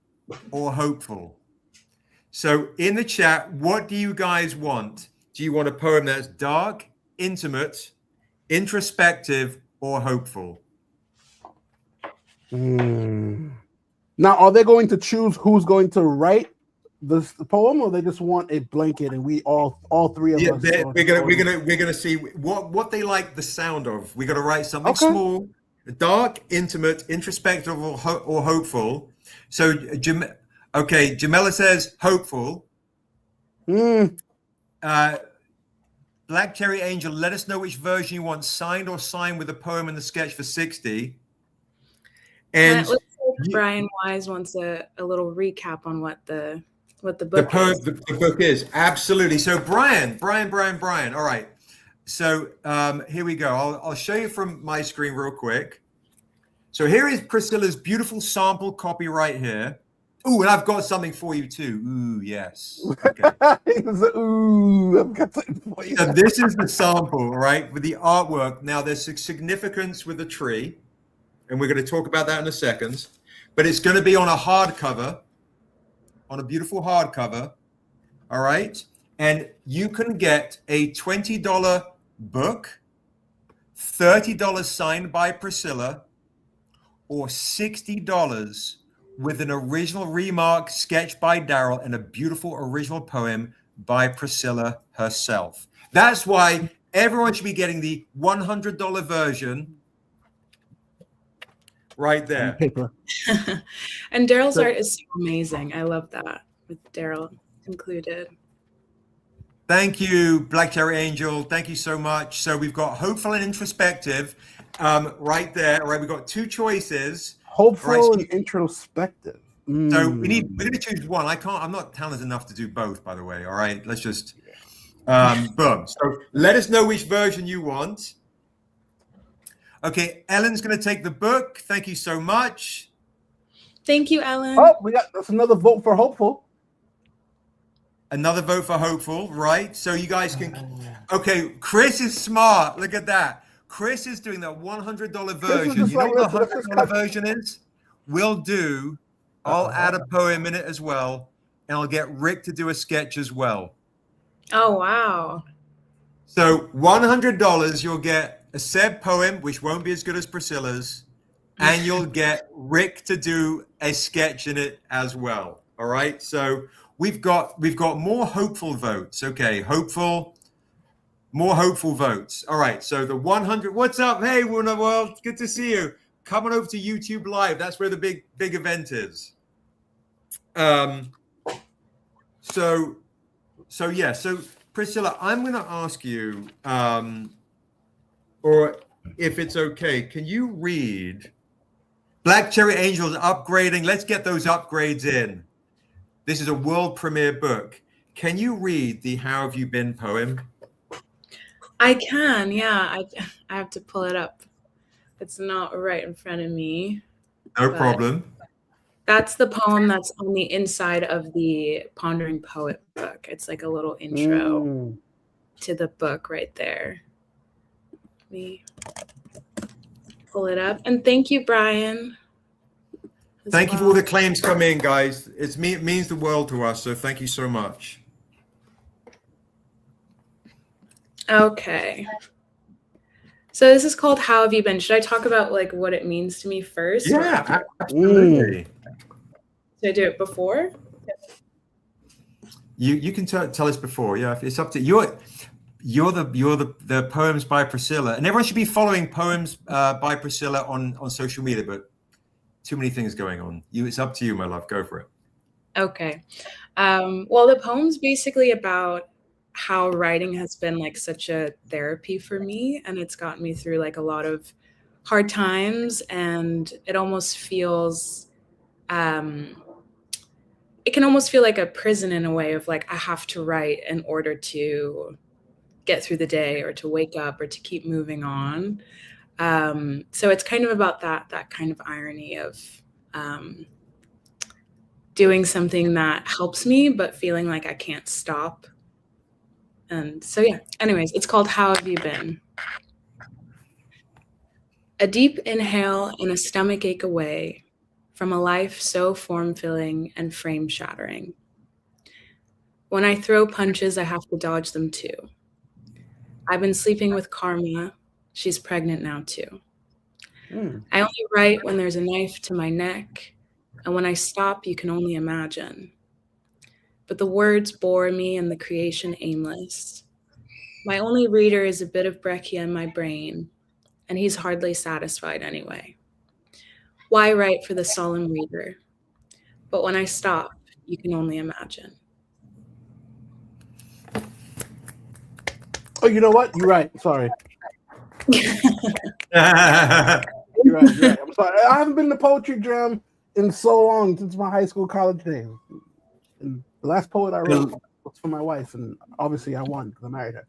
or hopeful. So in the chat, what do you guys want? Do you want a poem that's dark, intimate, introspective, or hopeful? Now, are they going to choose who's going to write the poem, or they just want a blanket and we all three of us? We're gonna see what they like the sound of. We got to write something small, dark, intimate, introspective, or hopeful. So, Jamela says hopeful. Black Cherry Angel, let us know which version you want, signed or signed with the poem and the sketch for 60. And let's see, Brian Wise wants a little recap on what the book is. The book is. Absolutely. So Brian. All right. So here we go. I'll show you from my screen real quick. So here is Priscilla's beautiful sample copy right here. Ooh, and I've got something for you too. Ooh, yes. Okay. I've got something for you. So this is the sample, right, with the artwork. Now there's a significance with the tree, and we're going to talk about that in a second. But it's going to be on a hardcover, on a beautiful hardcover. All right. And you can get a $20 book, $30 signed by Priscilla, or $60 with an original remark sketch by Daryl and a beautiful original poem by Priscilla herself. That's why everyone should be getting the $100 version right there. And Daryl's art is so amazing. I love that with Daryl included. Thank you, Black Cherry Angel. Thank you so much. So we've got hopeful and introspective right there. All right, we've got two choices. Hopeful and introspective. So we're going to choose one. I'm not talented enough to do both, by the way. All right, let's just boom. So let us know which version you want. Okay, Ellen's going to take the book. Thank you so much. Thank you, Ellen. Oh, that's another vote for hopeful. Another vote for hopeful, right? So you guys can. Okay, Chris is smart. Look at that. Chris is doing that $100 version. You know what the $100 version is? I'll add a poem in it as well, and I'll get Rick to do a sketch as well. Oh, wow. So $100, you'll get a said poem, which won't be as good as Priscilla's, and you'll get Rick to do a sketch in it as well. All right. So we've got more hopeful votes. Okay, more hopeful votes. All right. So the 100. What's up? Hey, Warner World. Good to see you. Come on over to YouTube Live. That's where the big event is. So Priscilla, I'm going to ask you, or if it's okay, can you read Black Cherry Angels upgrading? Let's get those upgrades in. This is a world premiere book. Can you read the How Have You Been poem? I can, yeah. I have to pull it up. It's not right in front of me. No problem. That's the poem that's on the inside of the Pondering Poet book. It's like a little intro to the book right there. Let me pull it up. And thank you, Brian. Thank you for all the claims coming in, guys. It means the world to us, so thank you so much. Okay. So this is called How Have You Been? Should I talk about like what it means to me first? Yeah, absolutely. Should I do it before? You can tell us before. Yeah, it's up to you. You're the Poems by Priscilla, and everyone should be following Poems by Priscilla on social media, but too many things going on. It's up to you, my love. Go for it. Okay. Well, the poem's basically about how writing has been like such a therapy for me, and it's gotten me through like a lot of hard times, and it almost feels it can almost feel like a prison in a way of like I have to write in order to get through the day or to wake up or to keep moving on. So it's kind of about that kind of irony of doing something that helps me, but feeling like I can't stop. And so, yeah, anyways, it's called How Have You Been? A deep inhale and a stomach ache away from a life so form-filling and frame-shattering. When I throw punches, I have to dodge them too. I've been sleeping with Karma. She's pregnant now too. I only write when there's a knife to my neck, and when I stop, you can only imagine. But the words bore me and the creation aimless. My only reader is a bit of breccia in my brain, and he's hardly satisfied anyway. Why write for the solemn reader? But when I stop, you can only imagine. Oh, you know what? You're right. Sorry. You're right. I'm sorry. I haven't been to poetry jam in so long, since my high school, college days. And the last poet I wrote was for my wife, and obviously I won because I married her.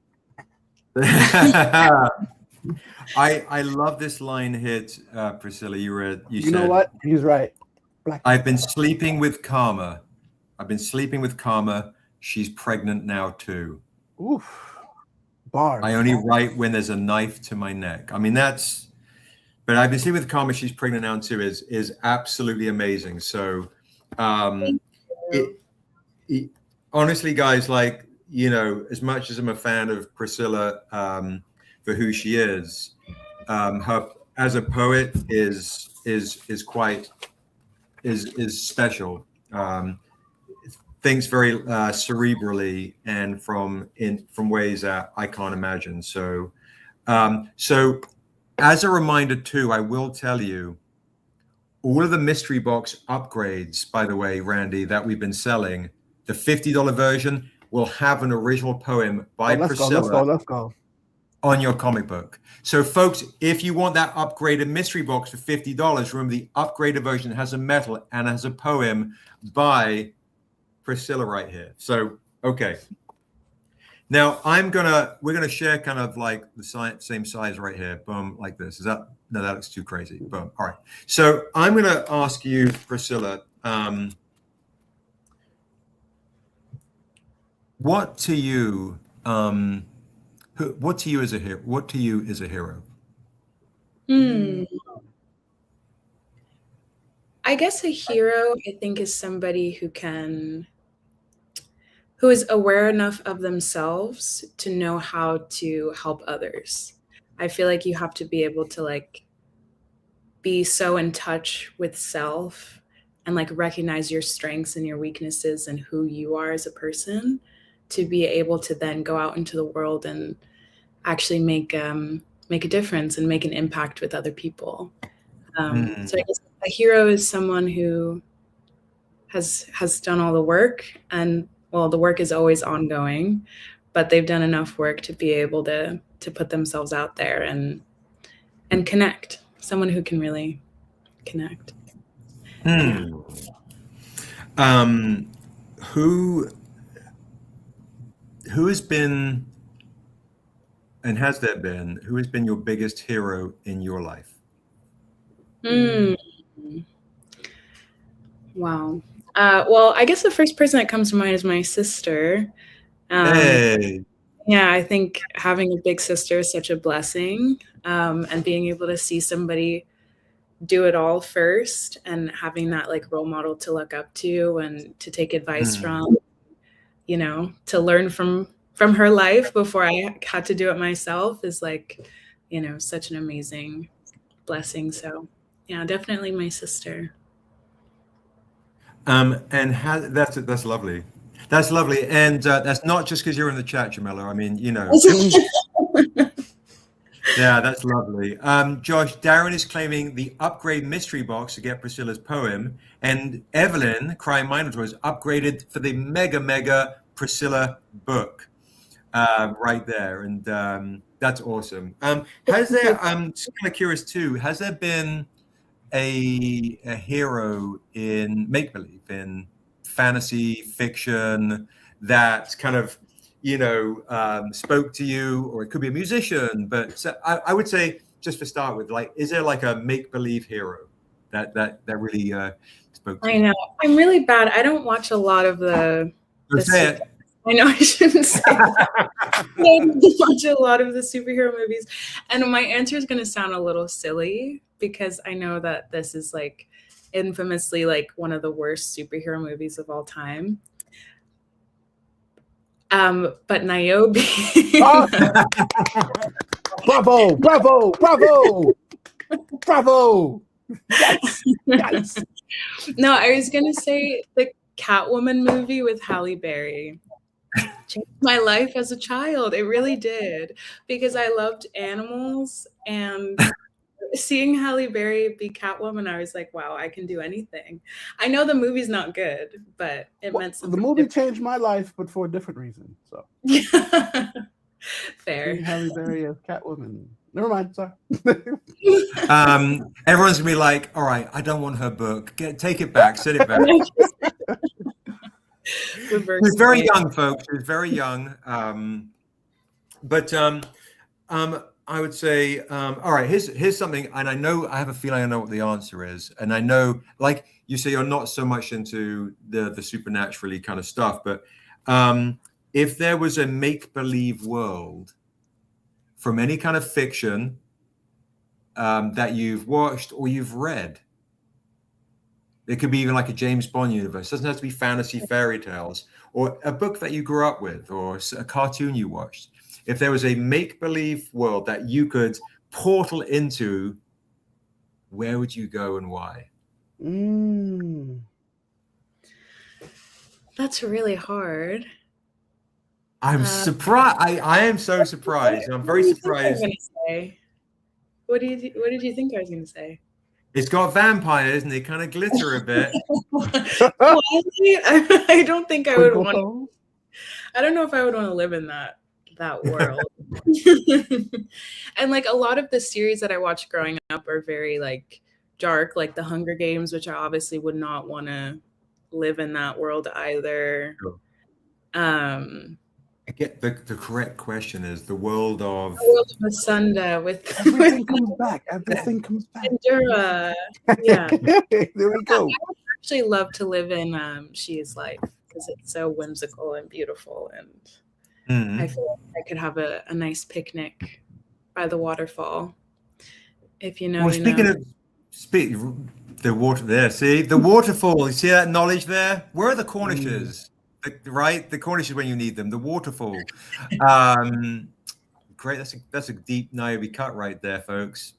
I love this line here, Priscilla. You said, know what? He's right. I've been sleeping with Karma. She's pregnant now too. Oof. Bars. I only write when there's a knife to my neck. I mean, but I've been sleeping with Karma. She's pregnant now too. Is absolutely amazing. So, honestly, guys, like, as much as I'm a fan of Priscilla for who she is, her as a poet is special. Thinks very cerebrally and from ways that I can't imagine. So as a reminder too, I will tell you, all of the mystery box upgrades, by the way, Randy, that we've been selling, the $50 version will have an original poem by Priscilla. Let's go. On your comic book. So folks, if you want that upgraded mystery box for $50, remember the upgraded version has a medal and has a poem by Priscilla right here. So, okay. Now we're gonna share kind of like the same size right here. Boom, like this. No, that looks too crazy. Boom. All right. So I'm gonna ask you, Priscilla, what to you is a hero? What to you is a hero? I guess a hero, I think, is somebody who is aware enough of themselves to know how to help others. I feel like you have to be able to like be so in touch with self and like recognize your strengths and your weaknesses and who you are as a person to be able to then go out into the world and actually make a difference and make an impact with other people. So I guess a hero is someone who has done all the work, and well, the work is always ongoing, but they've done enough work to be able to put themselves out there and connect. Someone who can really connect. Who has been, and has there been, who has been your biggest hero in your life? Wow. Well, I guess the first person that comes to mind is my sister. Hey. Yeah, I think having a big sister is such a blessing. and being able to see somebody do it all first and having that like role model to look up to and to take advice from, you know, to learn from her life before I had to do it myself is like, you know, such an amazing blessing. So yeah, definitely my sister. And that's lovely. That's lovely. And that's not just because you're in the chat, Jamila. I mean, you know. Yeah, that's lovely. Josh, Darren is claiming the upgrade mystery box to get Priscilla's poem. And Evelyn, Crying Minotaur, is upgraded for the mega Priscilla book right there. And that's awesome. Has there, I'm just kind of curious too, has there been a hero in make-believe, in fantasy fiction that kind of, you know, spoke to you, or it could be a musician, but so I would say, just to start with, like, is there like a make-believe hero that really spoke to you? I know. I'm really bad. I don't watch a lot of the Say it. I know I shouldn't say that. I don't watch a lot of the superhero movies. And my answer is going to sound a little silly because I know that this is like infamously like one of the worst superhero movies of all time. But Niobe. Oh! Bravo! Yes. No, I was gonna say the Catwoman movie with Halle Berry changed my life as a child. It really did, because I loved animals, and seeing Halle Berry be Catwoman, I was like, wow, I can do anything. I know the movie's not good, but it meant something. The movie changed my life, but for a different reason. So fair. Seeing Halle Berry as Catwoman. Never mind. Sorry. Everyone's gonna be like, all right, I don't want her book. Take it back. Send it back. She was very young, folks. She was very young. But I would say, all right, here's something, and I have a feeling I know what the answer is. And I know, like you say, you're not so much into the supernaturally kind of stuff, but if there was a make-believe world from any kind of fiction that you've watched or you've read, it could be even like a James Bond universe. It doesn't have to be fantasy fairy tales, or a book that you grew up with, or a cartoon you watched. If there was a make-believe world that you could portal into, where would you go and why? That's really hard. I'm surprised. I am so surprised. I'm very surprised. What did you think I was going to say? It's got vampires and they kind of glitter a bit. I don't think I would want to. I don't know if I would want to live in that world. And like a lot of the series that I watched growing up are very like dark, like the Hunger Games, which I obviously would not want to live in that world either. Sure. I get the correct question is the world of Masunda with everything comes back. Everything comes back. Endura. Yeah. There we go. I would actually love to live in She Is Life, because it's so whimsical and beautiful, and I feel like I could have a nice picnic by the waterfall. If you know. Well, speaking of the water there, see the waterfall. You see that knowledge there? Where are the Cornishes? Right, the Cornishes when you need them. The waterfall. Great. That's a deep Niobe cut right there, folks.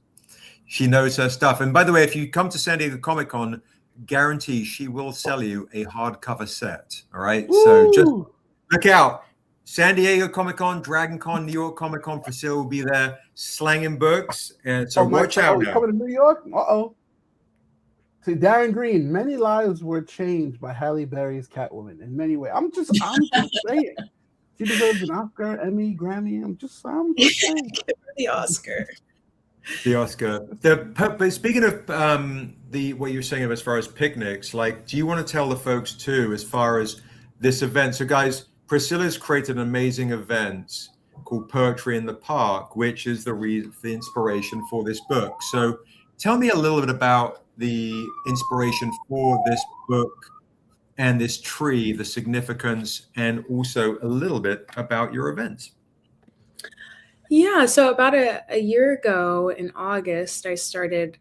She knows her stuff. And by the way, if you come to San Diego Comic-Con, guarantee she will sell you a hardcover set. All right. Woo! So just look out. San Diego Comic-Con, Dragon Con, New York Comic-Con, Priscilla will be there slanging books. And so watch out now. Coming to New York? Uh-oh. See, Darren Green, many lives were changed by Halle Berry's Catwoman in many ways. I'm just saying. She deserves an Oscar, Emmy, Grammy. I'm just saying. Give her the Oscar. The Oscar. But speaking of what you were saying as far as picnics, like, do you want to tell the folks too, as far as this event? So guys, Priscilla's created an amazing event called Poetry in the Park, which is the inspiration for this book. So tell me a little bit about the inspiration for this book and this tree, the significance, and also a little bit about your events. Yeah, so about a year ago in August, I started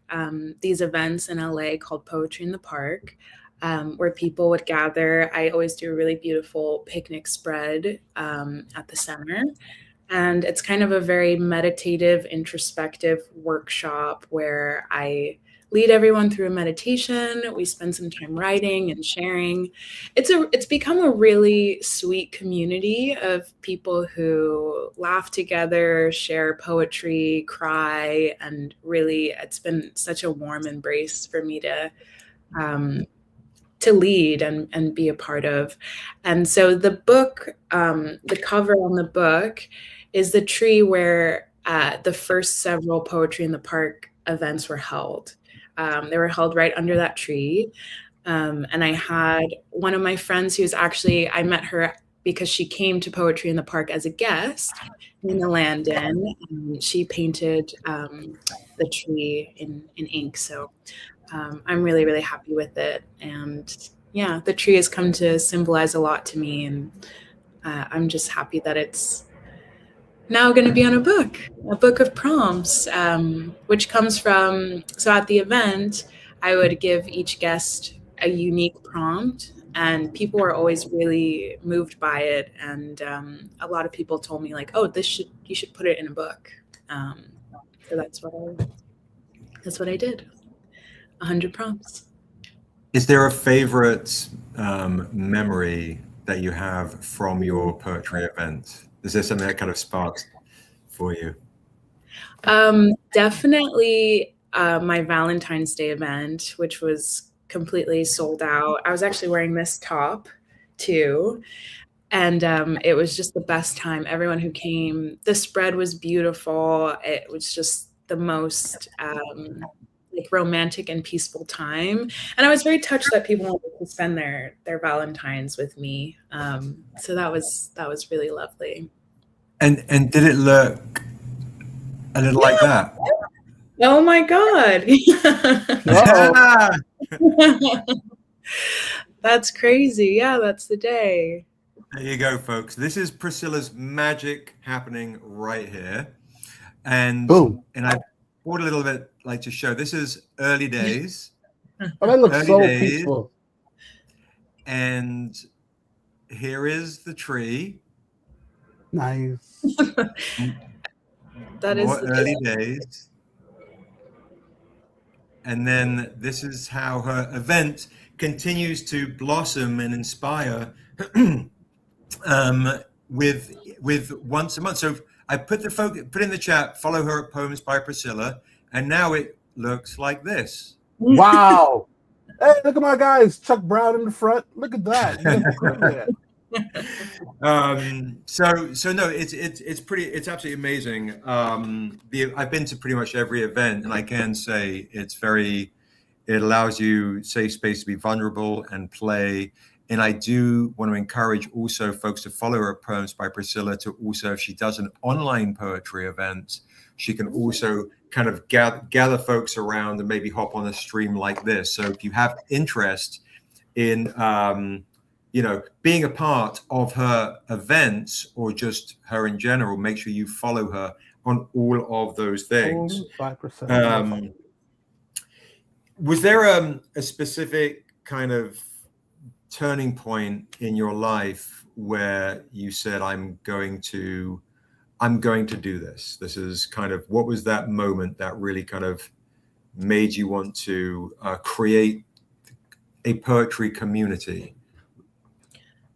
these events in LA called Poetry in the Park, where people would gather. I always do a really beautiful picnic spread at the center. And it's kind of a very meditative, introspective workshop where I lead everyone through a meditation. We spend some time writing and sharing. It's become a really sweet community of people who laugh together, share poetry, cry, and really it's been such a warm embrace for me to lead and be a part of. And so the book, the cover on the book is the tree where the first several Poetry in the Park events were held. They were held right under that tree. And I had one of my friends who's actually, I met her because she came to Poetry in the Park as a guest in the Landon. She painted the tree in ink. So I'm really, really happy with it. And yeah, the tree has come to symbolize a lot to me. And I'm just happy that it's now going to be on a book of prompts, which comes from, so at the event, I would give each guest a unique prompt, and people were always really moved by it. And a lot of people told me like, oh, you should put it in a book. So that's what I did. 100 prompts. Is there a favorite memory that you have from your poetry event? Is there something that kind of sparks for you? Definitely my Valentine's Day event, which was completely sold out. I was actually wearing this top too. And it was just the best time. Everyone who came, the spread was beautiful. It was just the most like romantic and peaceful time. And I was very touched that people wanted to spend their Valentines with me. So that was really lovely. And did it look a little like that? Oh my God. That's crazy. Yeah, that's the day. There you go, folks. This is Priscilla's magic happening right here. And Boom. And I brought a little bit like to show. This is early days. Oh, that looks so peaceful. And here is the tree. Nice. That is more early days. And then this is how her event continues to blossom and inspire with once a month. So I put in the chat, follow her at Poems by Priscilla, and now it looks like this. Wow. Hey, look at my guys, Chuck Brown in the front. Look at that. So no, it's absolutely amazing. I've been to pretty much every event, and I can say it allows you safe space to be vulnerable and play. And I do want to encourage also folks to follow her at Poems by Priscilla to also, if she does an online poetry event, she can also kind of gather folks around and maybe hop on a stream like this. So if you have interest in being a part of her events or just her in general, make sure you follow her on all of those things. 5%. Was there a specific kind of turning point in your life where you said, I'm going to do this? This is kind of, what was that moment that really kind of made you want to create a poetry community?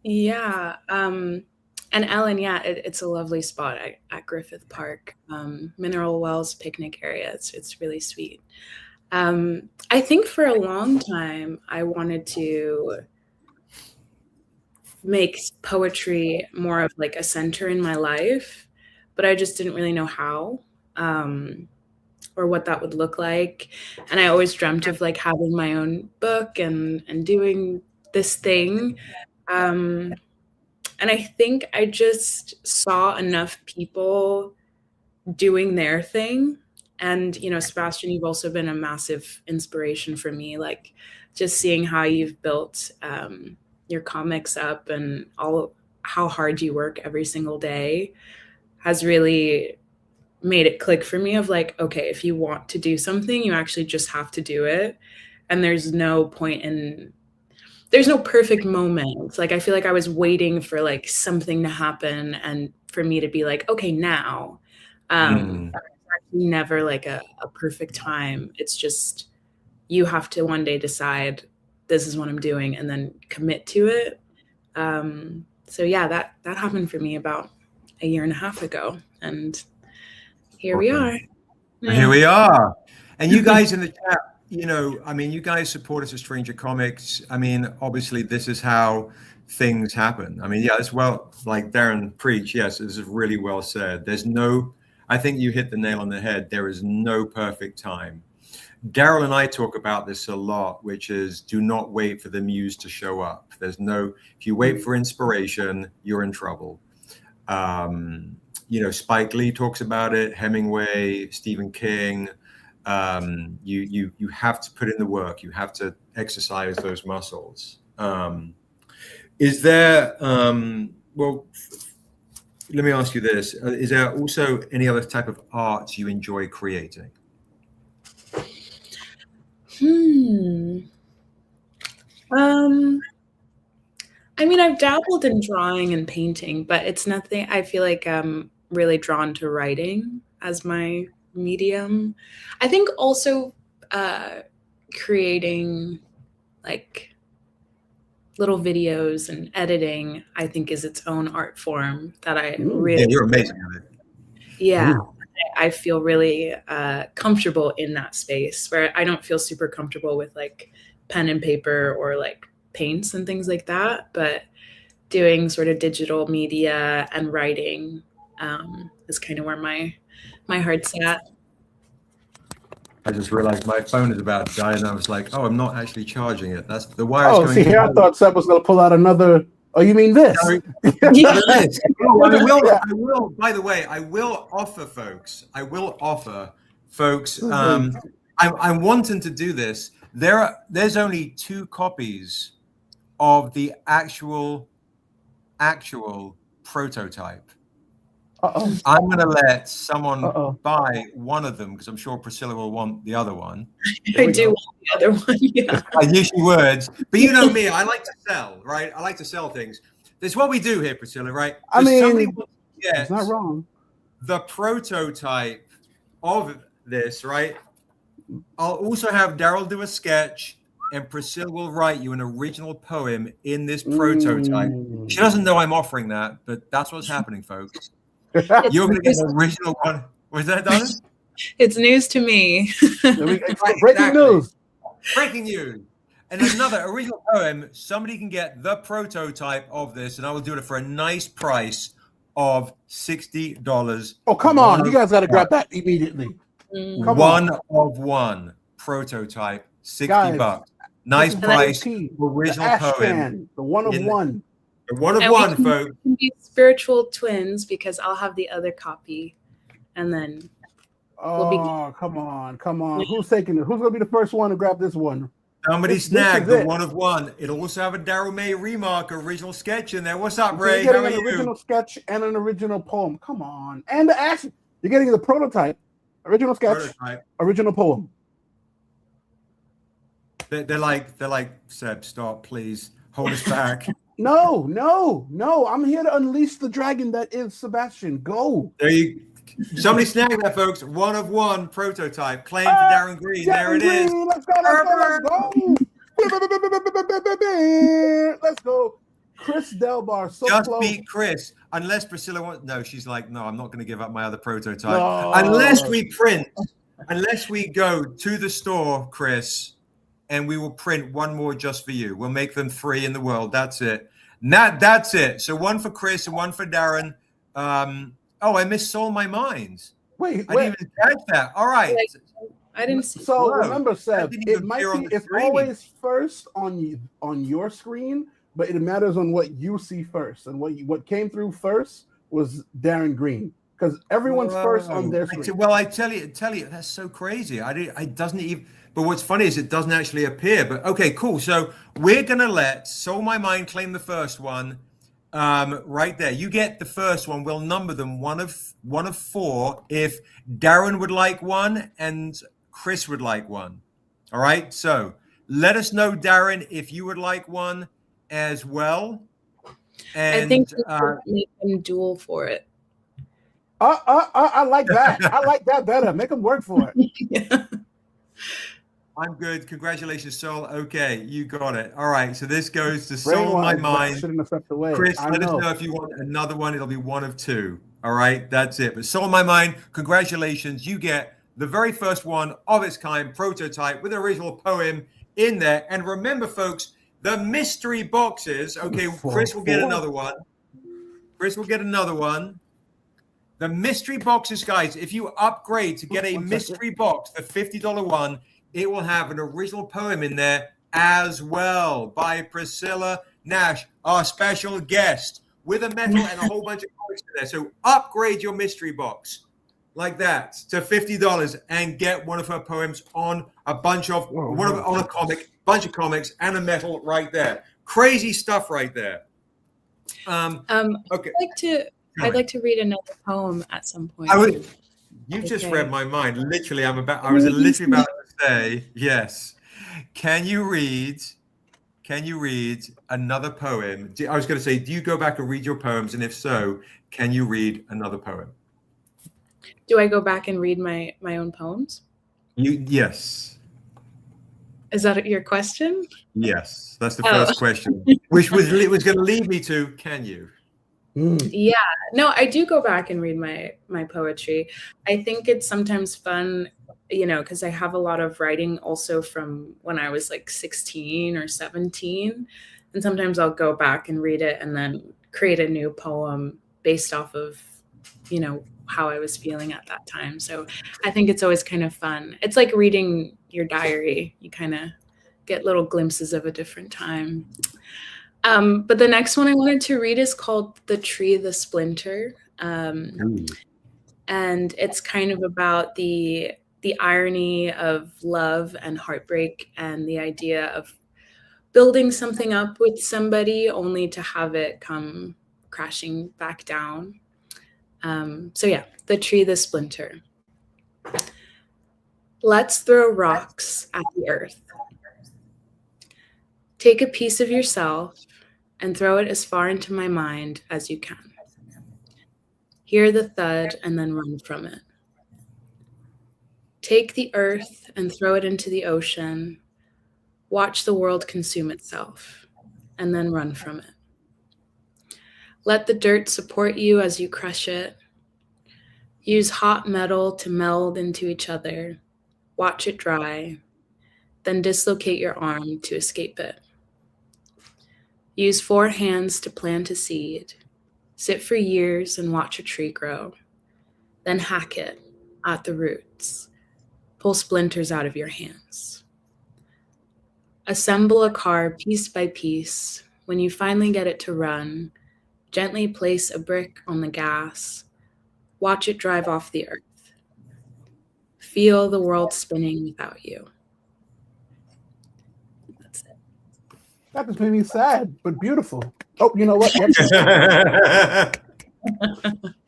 Yeah. And Ellen, yeah, it's a lovely spot at Griffith Park, Mineral Wells picnic area. It's really sweet. I think for a long time, I wanted to make poetry more of like a center in my life, but I just didn't really know how, or what that would look like. And I always dreamt of like having my own book and doing this thing. And I think I just saw enough people doing their thing. And, Sebastian, you've also been a massive inspiration for me, like just seeing how you've built your comics up and how hard you work every single day has really made it click for me of like, okay, if you want to do something, you actually just have to do it. And there's no perfect moment. Like, I feel like I was waiting for like something to happen and for me to be like, okay, now. It's actually never like a perfect time. It's just, you have to one day decide this is what I'm doing and then commit to it. So yeah, that happened for me about a year and a half ago. And here we are. Yeah. Here we are. And you guys in the chat, I mean, you guys support us at Stranger Comics. I mean, obviously, this is how things happen. I mean, yeah, it's well, like Darren preached. Yes, this is really well said. I think you hit the nail on the head. There is no perfect time. Daryl and I talk about this a lot, which is do not wait for the muse to show up. If you wait for inspiration, you're in trouble. Spike Lee talks about it, Hemingway, Stephen King. You have to put in the work. You have to exercise those muscles. Is there, well, let me ask you this. Is there also any other type of art you enjoy creating? I mean, I've dabbled in drawing and painting, but it's nothing. I feel like I'm really drawn to writing as my medium. I think also creating like little videos and editing, I think, is its own art form that I really. Yeah, you're amazing at it. Yeah. Ooh. I feel really comfortable in that space where I don't feel super comfortable with like pen and paper or like paints and things like that, but doing sort of digital media and writing is kind of where my heart's at. I just realized my phone is about to die, and I was like, "Oh, I'm not actually charging it. That's the wire." Oh, see here, I thought Seb was going to pull out another. Oh, you mean this? Yeah. I will. By the way, I will offer folks. I'm wanting to do this. There's only 2 copies of the actual prototype. I'm going to let someone buy one of them because I'm sure Priscilla will want the other one. I do want the other one, yeah. I usually would, but you know me, I like to sell, right? I like to sell things. This is what we do here, Priscilla, right? I mean, somebody wants to get it's not wrong. The prototype of this, right? I'll also have Daryl do a sketch, and Priscilla will write you an original poem in this prototype. She doesn't know I'm offering that, but that's what's happening, folks. You're going to get an original one. Was that done? It's news to me. Breaking news. Breaking news. And another original poem, somebody can get the prototype of this, and I will do it for a nice price of $60. Oh, come on. You guys got to grab that immediately. One of one prototype, $60. Nice price, original poem. The one of one. The one of one, folks. We can be spiritual twins because I'll have the other copy, and then we'll be. Come on. Who's taking it? Who's going to be the first one to grab this one? Somebody snagged the one of one. It'll also have a Daryl May remark, original sketch in there. What's up, Ray? You're getting an original sketch and an original poem. Come on. And the action. You're getting the prototype, original sketch, original poem. They're like, Seb, stop, please. Hold us back. No. I'm here to unleash the dragon that is Sebastian. Go. Somebody snagged that, folks. One of one prototype. Claim for Darren Green. There it is. Let's go. Let's go. Chris Delbar. Just beat Chris. Unless Priscilla wants. No, she's like, no, I'm not going to give up my other prototype. No. Unless we go to the store, Chris, and we will print one more just for you. We'll make them free in the world. That's it. That's it. So one for Chris and one for Darren. I missed Soul My Mind. Wait. I didn't even catch that. All right. I didn't see. So remember, Seb, it's always first on your screen, but it matters on what you see first. And what came through first was Darren Green. Because everyone's first on their screen. Well, I tell you, that's so crazy. It doesn't even. But what's funny is it doesn't actually appear. But okay, cool. So we're gonna let Soul My Mind claim the first one, right there. You get the first one. We'll number them one of 4. If Darren would like one and Chris would like one. All right. So let us know, Darren, if you would like one as well. And I think we should make him duel for it. I like that. I like that better. Make them work for it. Yeah. I'm good. Congratulations, Sol. Okay, you got it. All right. So this goes to Soul My Mind. Chris, let us know if you want another one. It'll be one of 2. All right. That's it. But Soul My Mind, congratulations. You get the very first one of its kind prototype with an original poem in there. And remember, folks, the mystery boxes. Okay, Chris will get another one. Chris will get another one. The mystery boxes, guys, if you upgrade to get a mystery box, the $50 one, it will have an original poem in there as well by Priscilla Nash, our special guest, with a medal and a whole bunch of comics in there. So upgrade your mystery box like that to $50 and get one of her poems on a bunch of on a comic, bunch of comics and a medal right there. Crazy stuff right there. Okay. I'd like to read another poem at some point. You just read my mind. Literally, I was literally about to say, yes. Can you read another poem? I was going to say, do you go back and read your poems? And if so, can you read another poem? Do I go back and read my own poems? Yes. Is that your question? Yes, that's the first question, which was going to lead me to, can you? Yeah, no, I do go back and read my poetry. I think it's sometimes fun, because I have a lot of writing also from when I was like 16 or 17. And sometimes I'll go back and read it and then create a new poem based off of, how I was feeling at that time. So I think it's always kind of fun. It's like reading your diary. You kind of get little glimpses of a different time. But the next one I wanted to read is called The Tree, the Splinter. And it's kind of about the irony of love and heartbreak and the idea of building something up with somebody only to have it come crashing back down. So yeah, The Tree, the Splinter. Let's throw rocks at the earth. Take a piece of yourself and throw it as far into my mind as you can. Hear the thud and then run from it. Take the earth and throw it into the ocean. Watch the world consume itself and then run from it. Let the dirt support you as you crush it. Use hot metal to meld into each other. Watch it dry, then dislocate your arm to escape it. Use 4 hands to plant a seed. Sit for years and watch a tree grow. Then hack it at the roots. Pull splinters out of your hands. Assemble a car piece by piece. When you finally get it to run, gently place a brick on the gas. Watch it drive off the earth. Feel the world spinning without you. That's it. That just made me sad, but beautiful. Oh, you know what?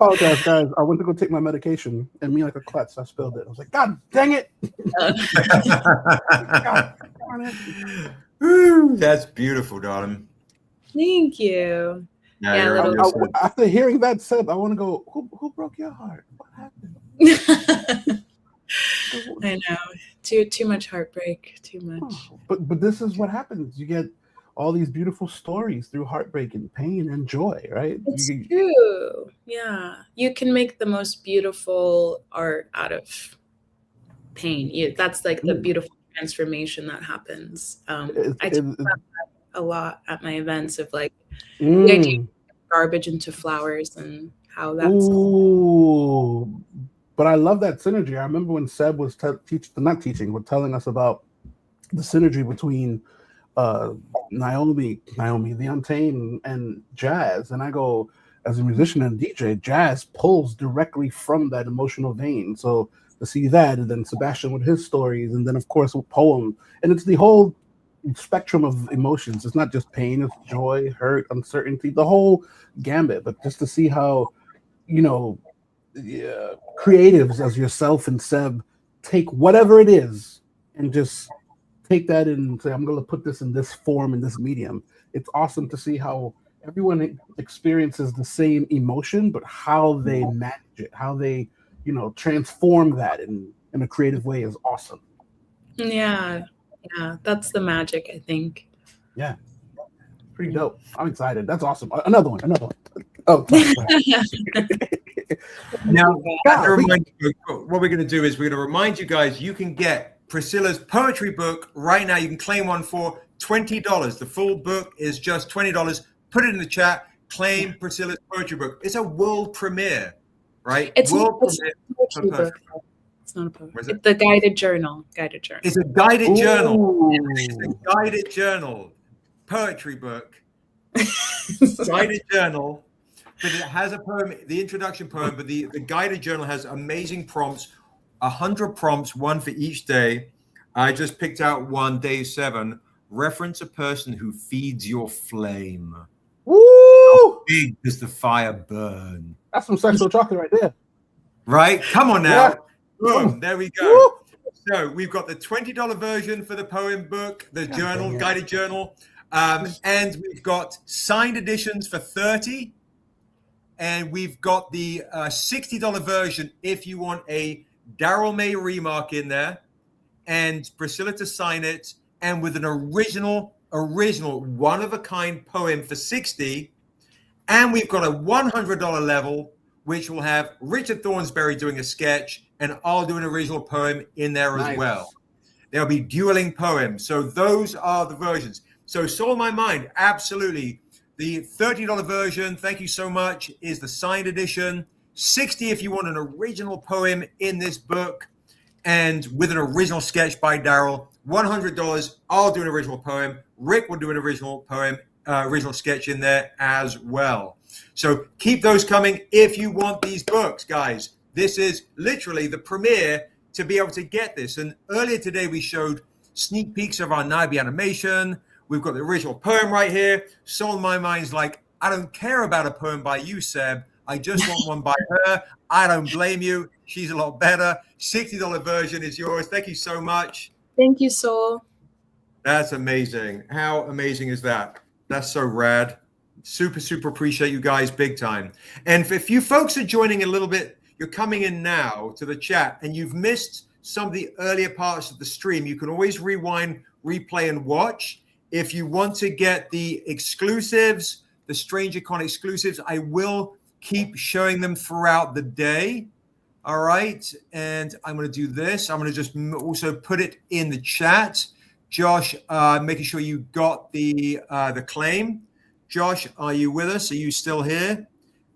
Apologize, guys. I went to go take my medication, and me like a klutz, I spilled it. I was like, God dang it! God darn it. Ooh, that's beautiful, darling. Thank you. Yeah, after hearing that said, I want to go, who broke your heart? What happened? I know. Too much heartbreak. Too much. Oh, but this is what happens. You get all these beautiful stories through heartbreak and pain and joy, right? It's true. Yeah. You can make the most beautiful art out of pain. That's like the beautiful transformation that happens. I talk about that a lot at my events of like the idea of garbage into flowers and how that's. Ooh. But I love that synergy. I remember when Seb was telling us about the synergy between Naomi, the Untamed, and jazz. And I go, as a musician and DJ, jazz pulls directly from that emotional vein. So to see that, and then Sebastian with his stories, and then of course with poem, and it's the whole spectrum of emotions. It's not just pain, it's joy, hurt, uncertainty, the whole gambit. But just to see how, creatives as yourself and Seb take whatever it is and just take that and say, I'm going to put this in this form, in this medium. It's awesome to see how everyone experiences the same emotion, but how they manage it, how they, transform that in a creative way is awesome. Yeah, that's the magic, I think. Yeah, pretty dope. I'm excited. That's awesome. Another one. Oh, now, what we're going to do is we're going to remind you guys you can get Priscilla's poetry book right now. You can claim one for $20. The full book is just $20. Put it in the chat. Claim Priscilla's poetry book. It's a world premiere, right? It's world premiere. It's not a poem. It's the guided journal. It's a guided journal. Ooh. It's a guided journal. Poetry book. Guided journal. But it has a poem, the introduction poem, but the guided journal has amazing prompts, 100 prompts, one for each day. I just picked out one, day 7. Reference a person who feeds your flame. Woo! How big does the fire burn? That's some sexual chocolate right there. Right? Come on now. Yeah. Boom. There we go. Woo! So we've got the $20 version for the poem book, the journal, guided journal. And we've got signed editions for $30. And we've got the $60 version if you want a Daryl May remark in there and Priscilla to sign it, and with an original one-of-a-kind poem for $60. And we've got a $100 level, which will have Richard Thornsberry doing a sketch, and I'll do an original poem in there as well. There'll be dueling poems. So those are the versions. So Soul My Mind, absolutely. The $30 version, thank you so much, is the signed edition. $60 if you want an original poem in this book and with an original sketch by Daryl. $100, I'll do an original poem. Rick will do an original poem, original sketch in there as well. So keep those coming if you want these books, guys. This is literally the premiere to be able to get this. And earlier today, we showed sneak peeks of our Naibi animation. We've got the original poem right here. Soul in My Mind's like, I don't care about a poem by you, Seb. I just want one by her. I don't blame you. She's a lot better. $60 version is yours. Thank you so much. Thank you, Soul. That's amazing. How amazing is that? That's so rad. Super, super appreciate you guys big time. And if you folks are joining a little bit, you're coming in now to the chat and you've missed some of the earlier parts of the stream, you can always rewind, replay, and watch. If you want to get the exclusives, the Strangercon exclusives, I will keep showing them throughout the day. All right. And I'm going to do this. I'm going to just also put it in the chat. Josh, making sure you got the claim. Josh, are you with us? Are you still here?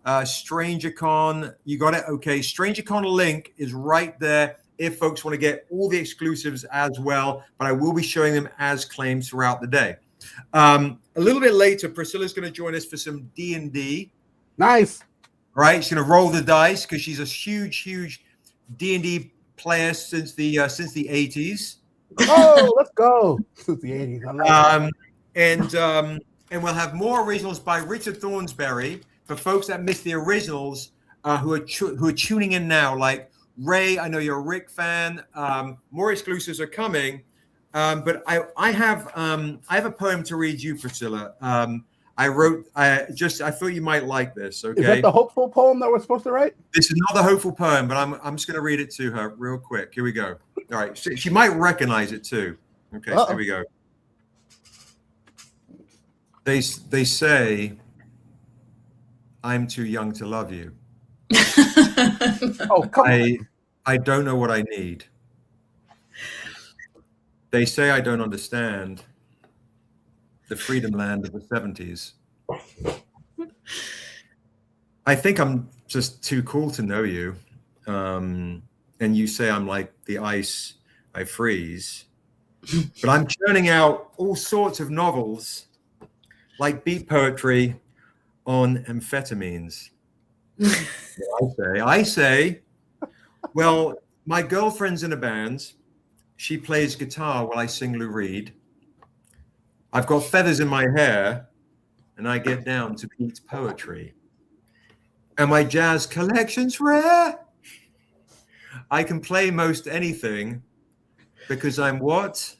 Strangercon, you got it? Okay. Strangercon link is right there if folks want to get all the exclusives as well, but I will be showing them as claims throughout the day. A little bit later, Priscilla's going to join us for some D&D. Nice. Right? She's going to roll the dice because she's a huge, huge D&D player since the 80s. Oh, let's go. Since the 80s. I love it. And we'll have more originals by Richard Thornsberry for folks that missed the originals who are tuning in now, like Ray, I know you're a Rick fan. More exclusives are coming, but I have a poem to read you, Priscilla. I thought you might like this. Okay, is that the hopeful poem that we're supposed to write? This is not the hopeful poem, but I'm just going to read it to her real quick. Here we go. All right, she might recognize it too. Okay, so here we go. They say I'm too young to love you. Oh, come on. I don't know what I need. They say I don't understand the freedom land of the 70s. I think I'm just too cool to know you. And you say I'm like the ice, I freeze. But I'm churning out all sorts of novels like beat poetry on amphetamines. I say, well, my girlfriend's in a band. She plays guitar while I sing Lou Reed. I've got feathers in my hair, and I get down to Pete's poetry. And my jazz collection's rare. I can play most anything because I'm what?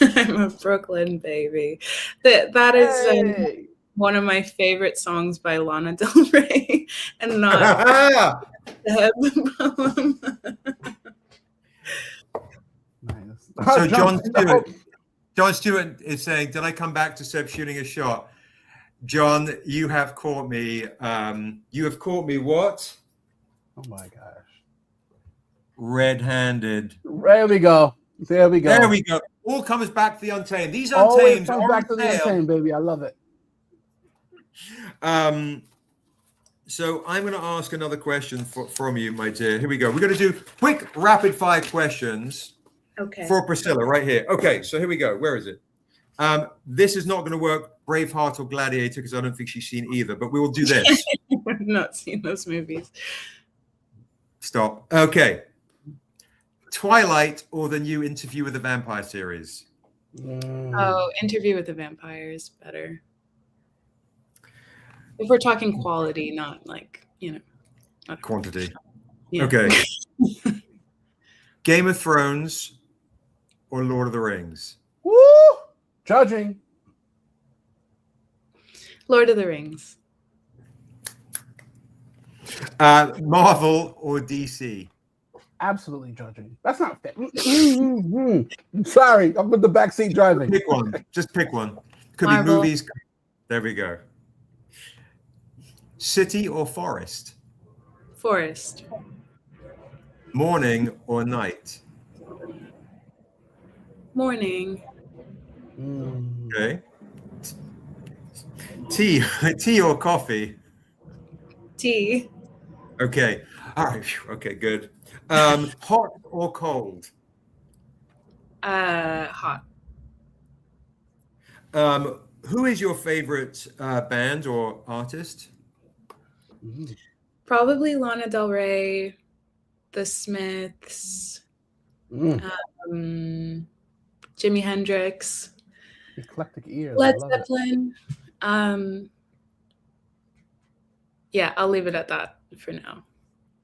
I'm a Brooklyn baby. That is Hey. one of my favorite songs by Lana Del Rey, and not the poem. Nice. So John Stewart is saying, did I come back to Seb shooting a shot? John, you have caught me. You have caught me what? Oh my gosh. Red-handed. There we go. There we go. There we go. All comes back to the Untamed. These Always Untamed comes are back to the on sale. Untamed, baby. I love it. So I'm going to ask another question from you, my dear. Here we go. We're going to do quick rapid fire questions for Priscilla right here. Okay, so here we go. Where is it? This is not going to work, Braveheart or Gladiator, because I don't think she's seen either, but we will do this. I've not seen those movies. Stop. Okay. Twilight or the new Interview with the Vampire series? Oh, Interview with the Vampire is better. If we're talking quality, not like, not Quantity. Yeah. Okay. Game of Thrones or Lord of the Rings? Woo! Judging. Lord of the Rings. Marvel or DC? Absolutely judging. That's not fair. Sorry, I'm with the backseat driving. Pick one. Just pick one. Could Marvel. be movies. There we go. City or forest? Forest. Morning or night? Morning. Okay. Tea or coffee? Tea. Okay. All right. Okay, good. Hot or cold? Hot. Who is your favorite band or artist? Probably Lana Del Rey, The Smiths, Jimi Hendrix, Eclectic ears. Led Zeppelin. Yeah, I'll leave it at that for now.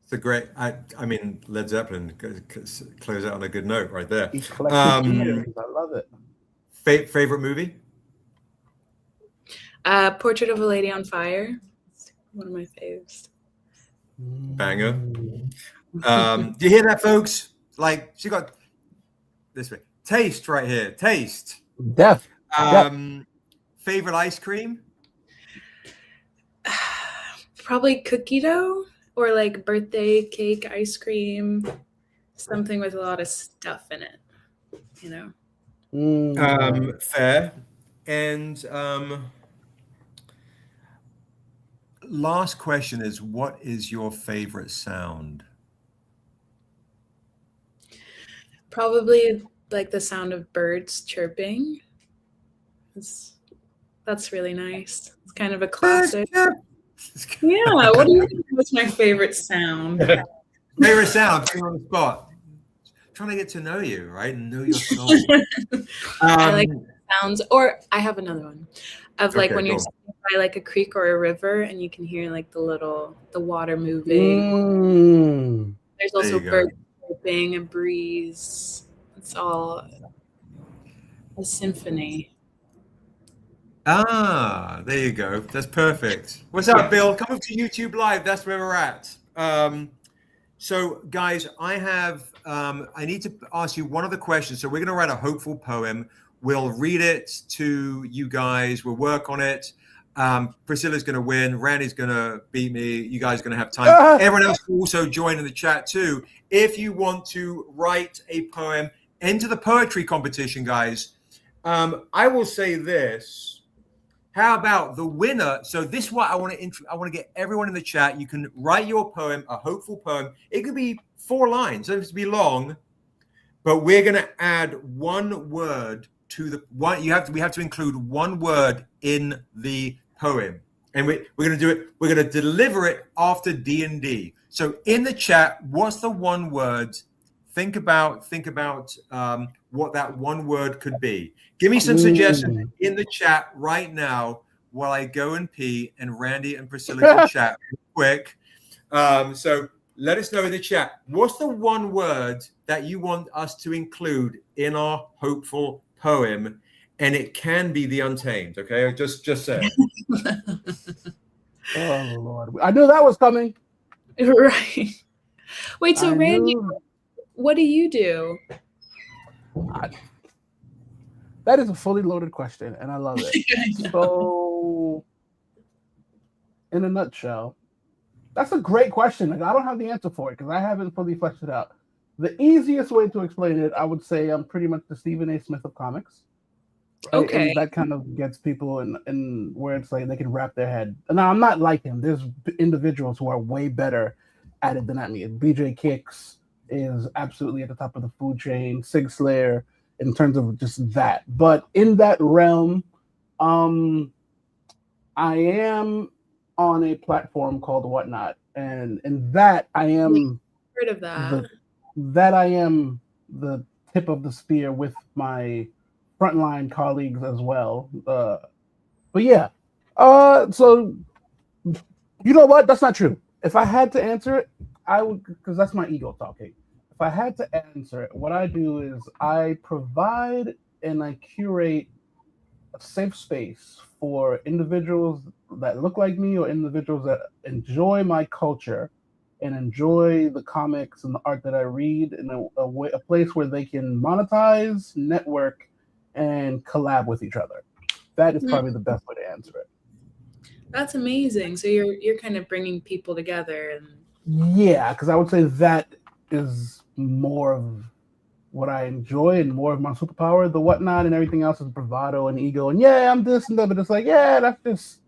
It's a great. I mean, Led Zeppelin close out on a good note right there. Eclectic ears. I love it. Favorite movie? Portrait of a Lady on Fire. It's one of my faves. Banger. Do you hear that, folks? Like, she got this way. Taste right here. Taste. Def. Favorite ice cream? Probably cookie dough or like birthday cake ice cream. Something with a lot of stuff in it, Fair. And last question is, what is your favorite sound? Probably like the sound of birds chirping. That's really nice. It's kind of a classic. Yeah, what do you think was my favorite sound? Favorite sound, putting you on the spot. Trying to get to know you, right? And know your soul. I like sounds, or I have another one of like when you're sitting by like a creek or a river and you can hear like the water moving. There's also birds chirping, a breeze. It's all a symphony. There you go. That's perfect. What's up, Bill? Come up to YouTube Live. That's where we're at. So, guys, I need to ask you one other question. So we're going to write a hopeful poem. We'll read it to you guys. We'll work on it. Priscilla's going to win. Randy's going to beat me. You guys are going to have time. Everyone else will also join in the chat too. If you want to write a poem into the poetry competition, guys, I will say this. How about the winner? So this is what I want to get everyone in the chat. You can write your poem, a hopeful poem. It could be 4 lines. It doesn't have to be long, but we're going to add one word to the one. We have to include one word in the poem, and we're going to do it. We're going to deliver it after D&D. So in the chat, what's the one word think about what that one word could be. Give me some suggestions in the chat right now while I go and pee, and Randy and Priscilla can chat real quick. So let us know in the chat. What's the one word that you want us to include in our hopeful poem? And it can be the Untamed, okay? Just say it. Oh, Lord. I knew that was coming. Right. Wait, so Randy, what do you do? That is a fully loaded question, and I love it. So, in a nutshell, that's a great question. Like, I don't have the answer for it because I haven't fully fleshed it out. The easiest way to explain it, I would say I'm pretty much the Stephen A. Smith of comics. Right? Okay. And that kind of gets people in where it's like they can wrap their head. Now, I'm not like him. There's individuals who are way better at it than at me. BJ Kicks is absolutely at the top of the food chain. Sig Slayer, in terms of just that. But in that realm, I am on a platform called Whatnot, and in that I am heard of that. That I am the tip of the spear with my frontline colleagues as well. But yeah, so you know what? That's not true. If I had to answer it, I would, because that's my ego talking. If I had to answer it, what I do is I provide and I curate a safe space for individuals that look like me or individuals that enjoy my culture and enjoy the comics and the art that I read in a place where they can monetize, network, and collab with each other. That is probably the best way to answer it. That's amazing. So you're kind of bringing people together, and yeah, because I would say that is more of what I enjoy and more of my superpower. The Whatnot and everything else is bravado and ego, and yeah, I'm this and that, but it's like, yeah, that's just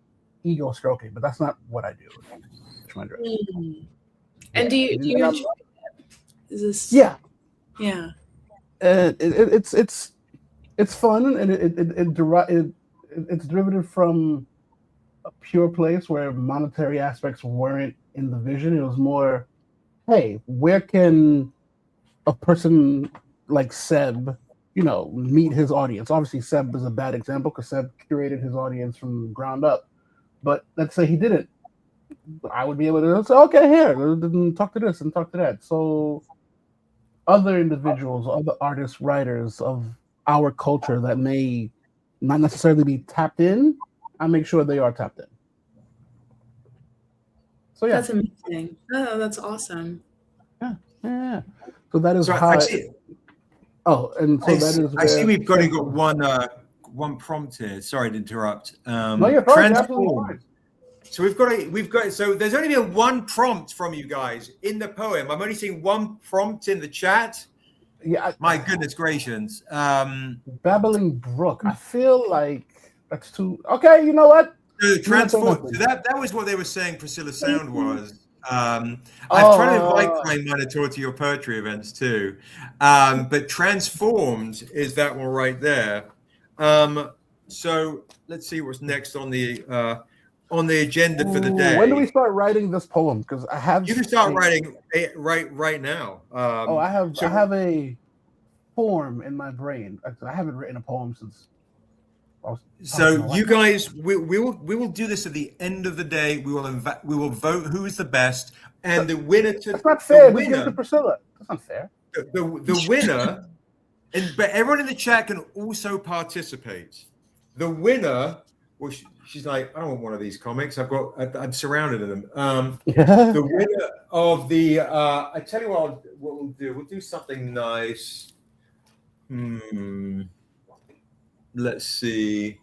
ego stroking, but that's not what I do. And do you enjoy it? Is this yeah it's fun, and it's derivative from a pure place where monetary aspects weren't in the vision. It was more, hey, where can a person like Seb, meet his audience? Obviously, Seb is a bad example because Seb curated his audience from ground up. But let's say he didn't. I would be able to say, okay, here, talk to this and talk to that. So other individuals, other artists, writers of our culture that may not necessarily be tapped in, I make sure they are tapped in. So yeah. That's amazing. Oh, that's awesome. Yeah. So that is so how. I see. I see we've got one prompt here. Sorry to interrupt. No, you're fine. Absolutely fine. So we've got. So there's only been one prompt from you guys in the poem. I'm only seeing one prompt in the chat. Yeah. My goodness gracious. Babbling Brook. I feel like that's too. Okay, you know what? Transform. So that was what they were saying. Priscilla's sound was. I'm trying to invite Klein Minor to your poetry events too. But transformed is that one right there. So let's see what's next on the agenda for the day. When do we start writing this poem? Because I have. You can start writing it right now. I have a form in my brain. I haven't written a poem since. So you guys, we will do this at the end of the day. We will vote who is the best, and the winner. That's not fair. We give it to Priscilla. That's not fair. The winner, but everyone in the chat can also participate. The winner. Well, she's like, I don't want one of these comics. I'm surrounded in them. The winner of the. I tell you what we'll do. We'll do something nice. Let's see.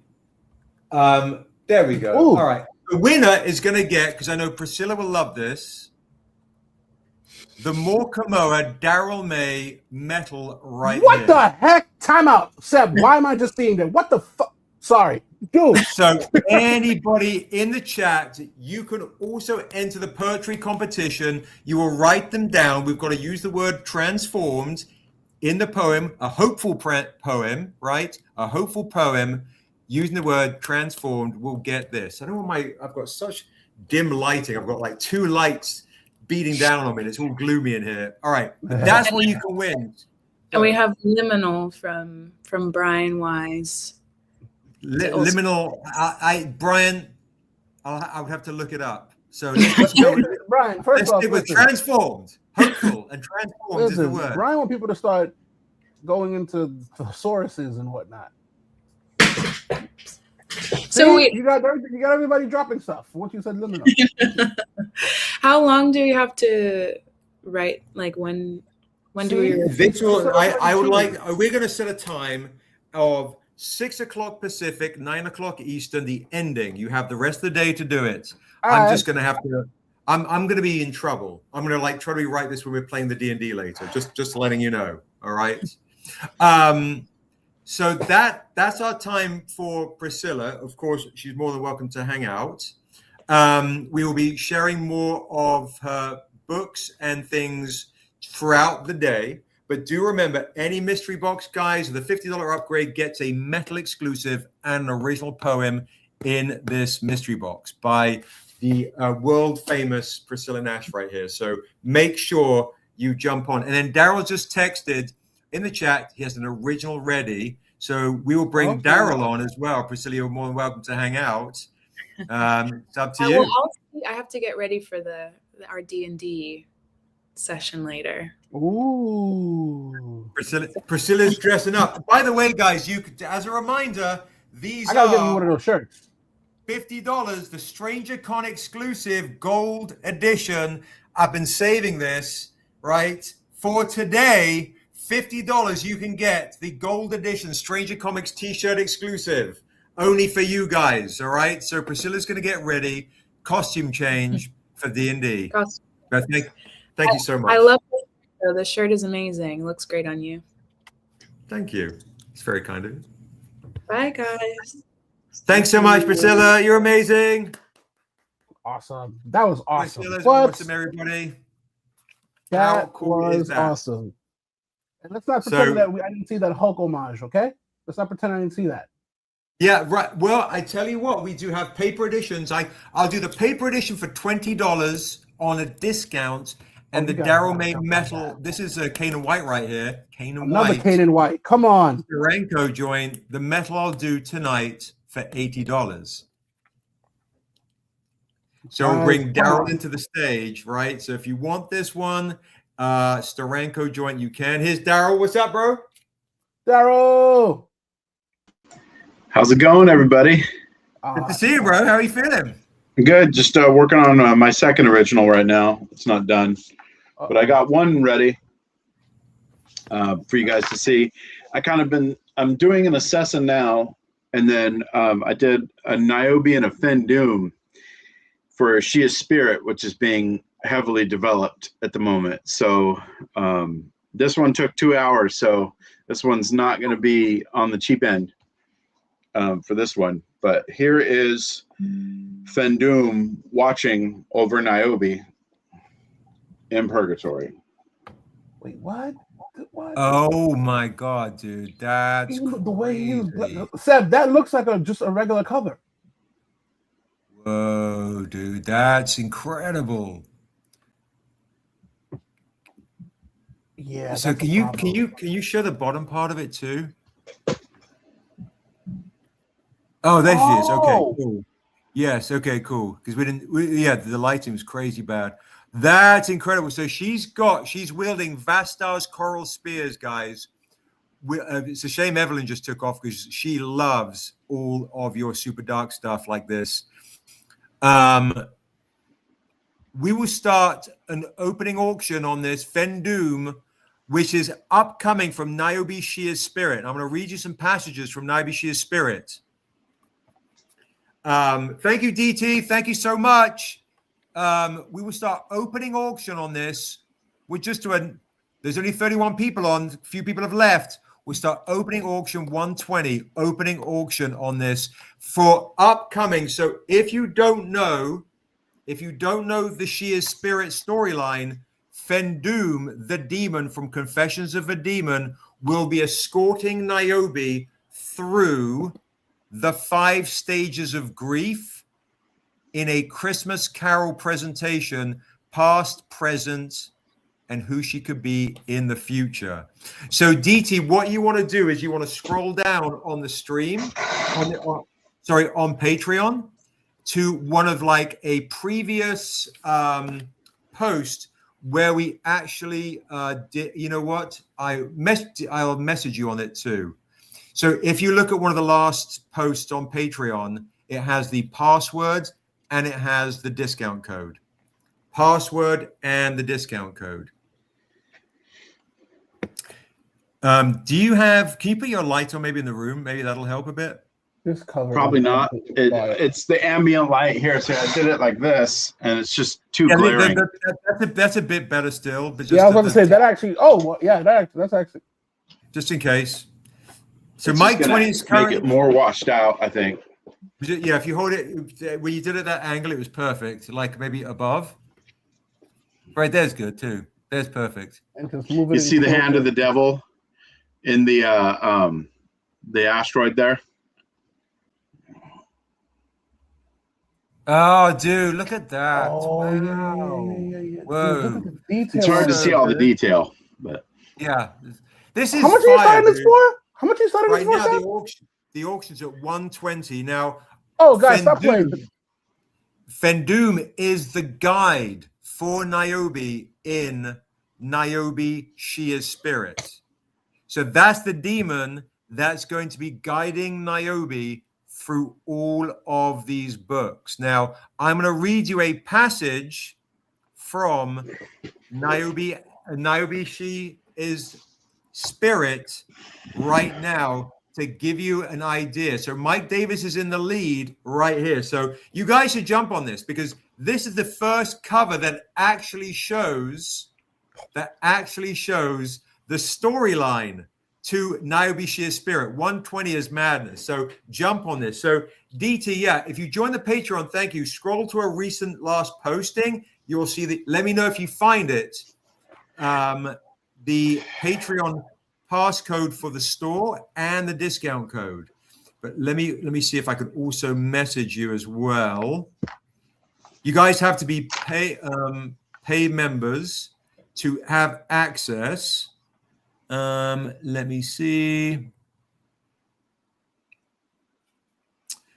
There we go. Ooh. All right. The winner is going to get, because I know Priscilla will love this, the More Kamoa Daryl May metal right What here. the heck? Time out. Seb, why am I just seeing that? What the fuck? Sorry. Dude. So anybody in the chat, you can also enter the poetry competition. You will write them down. We've got to use the word transformed in the poem, a hopeful poem, right? A hopeful poem using the word transformed will get this. I don't know why I've got such dim lighting. I've got like two lights beating down on me. It's all gloomy in here. All right, that's where you can win. And we have Liminal from Brian Wise. Liminal. Brian, I would have to look it up. So let's go with Brian. First off, with transformed, hopeful, and transformed is the word. Brian want people to start going into thesauruses and whatnot. So you got everybody dropping stuff. Once you said liminal. How long do we have to write? Like when do we? Victor, I would like. We're going to set a time of 6 o'clock Pacific, 9 o'clock Eastern. The ending. You have the rest of the day to do it. I'm just going to have to. I'm going to be in trouble. I'm going to try to rewrite this when we're playing the D&D later. Just letting you know. All right. So that's our time for Priscilla. Of course, she's more than welcome to hang out. We will be sharing more of her books and things throughout the day. But do remember, any mystery box guys with a $50 upgrade gets a metal exclusive and an original poem in this mystery box by the world famous Priscilla Nash right here. So make sure you jump on. And then Daryl just texted in the chat, he has an original ready. So we will bring Daryl on as well. Priscilla, you're more than welcome to hang out. It's up to you. I have to get ready for our D&D session later. Ooh. Priscilla's dressing up. By the way, guys, you could, as a reminder, these I gotta get me one of those shirts. $50, the Strangercon exclusive gold edition. I've been saving this, right? For today, $50, you can get the gold edition Stranger Comics t-shirt exclusive. Only for you guys, all right? So Priscilla's going to get ready, costume change for D&D. Thank you so much. I love it. The shirt is amazing. It looks great on you. Thank you. It's very kind of you. Bye, guys. Thanks so much, Priscilla. You're amazing. Awesome. That was awesome. Priscilla's What? awesome, everybody. That cool was is that? awesome. And let's not pretend that I didn't see that Hulk homage, okay? Let's not pretend I didn't see that. Yeah, right. Well, I tell you what, we do have paper editions. I'll do the paper edition for $20 on a discount. And the Daryl made metal. This is a Canaan White right here. Another Canaan White. Come on. Renko joint. The metal I'll do tonight for $80. So we'll bring Daryl into the stage, right? So if you want this one, Starenko joint, you can. Here's Daryl. What's up, bro? Daryl. How's it going, everybody? Good to see you, bro. How are you feeling? Good. Just working on my second original right now. It's not done, but I got one ready for you guys to see. I'm doing an assassin now, and then I did a Niobe and a Fendoom for She is Spirit, which is being heavily developed at the moment. So this one took 2 hours, so this one's not going to be on the cheap end for this one. But here is Fendoom watching over Niobe in purgatory. Wait, what? What? Oh my God, dude, that's the way he was. Seb, that looks like just a regular cover. Whoa, dude, that's incredible. Yeah. So can you show the bottom part of it too? Oh, there she is. Okay, cool. Yes, okay, cool. Because the lighting was crazy bad. That's incredible. So she's wielding Vastar's coral spears, guys. It's a shame Evelyn just took off because she loves all of your super dark stuff like this. We will start an opening auction on this Fendoom, which is upcoming from Niobe Shear's Spirit. I'm going to read you some passages from Niobe Shear's Spirit. Thank you, DT. Thank you so much. We will start opening auction on this. There's only 31 people on. A few people have left. We'll start opening auction 120. Opening auction on this for upcoming. So if you don't know the Shear's Spirit storyline, Fendoom, the demon from Confessions of a Demon, will be escorting Niobe through the 5 stages of grief in a Christmas Carol presentation past, present, and who she could be in the future. So DT, what you want to do is you want to scroll down on the stream, on Patreon, to one of like a previous post where we actually did. You know what? I'll message you on it too. So if you look at one of the last posts on Patreon, it has the password and it has the discount code. Password and the discount code. Can you put your light on maybe in the room? Maybe that'll help a bit. This cover Probably not. It's the ambient light here. So I did it like this, and it's just too glaring. That's a bit better still. But just yeah, I was about to say that actually. Oh, well, yeah, that's actually. Just in case. So It's Mike just 20 is make it more washed out, I think. Yeah, if you hold it, when you did it that angle, it was perfect. Like maybe above. Right there's good too. There's perfect. And just move it. You see the hand of the devil in the asteroid there. Oh, dude, look at that! Oh, wow. yeah. Whoa! Dude, look at the detail. It's hard to see all the detail, but yeah, this is. How much are you starting this for? How much are you starting right this for? Now, the auction's at 120 now. Oh, guys, stop playing. Fendoom is the guide for Niobe in Niobe She is Spirit. So that's the demon that's going to be guiding Niobe through all of these books. Now, I'm going to read you a passage from Niobe She is Spirit right now to give you an idea. So Mike Davis is in the lead right here. So you guys should jump on this because this is the first cover that actually shows the storyline to Niobe She is Spirit. 120 is madness. So jump on this. So DT, yeah, if you join the Patreon, thank you. Scroll to a recent last posting. You will see the, let me know if you find it. The Patreon passcode for the store and the discount code. But let me see if I could also message you as well. You guys have to be pay members to have access. Let me see.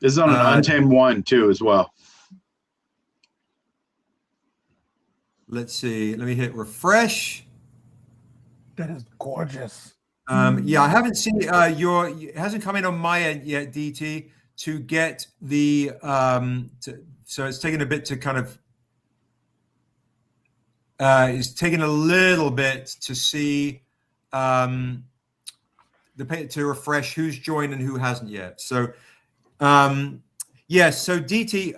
This is on an Untamed one too as well. Let's see. Let me hit refresh. That is gorgeous. Yeah, I haven't seen it hasn't come in on my end yet, DT, to get the so it's taking a bit to kind of it's taking a little bit to see to refresh who's joined and who hasn't yet. So yes, so DT,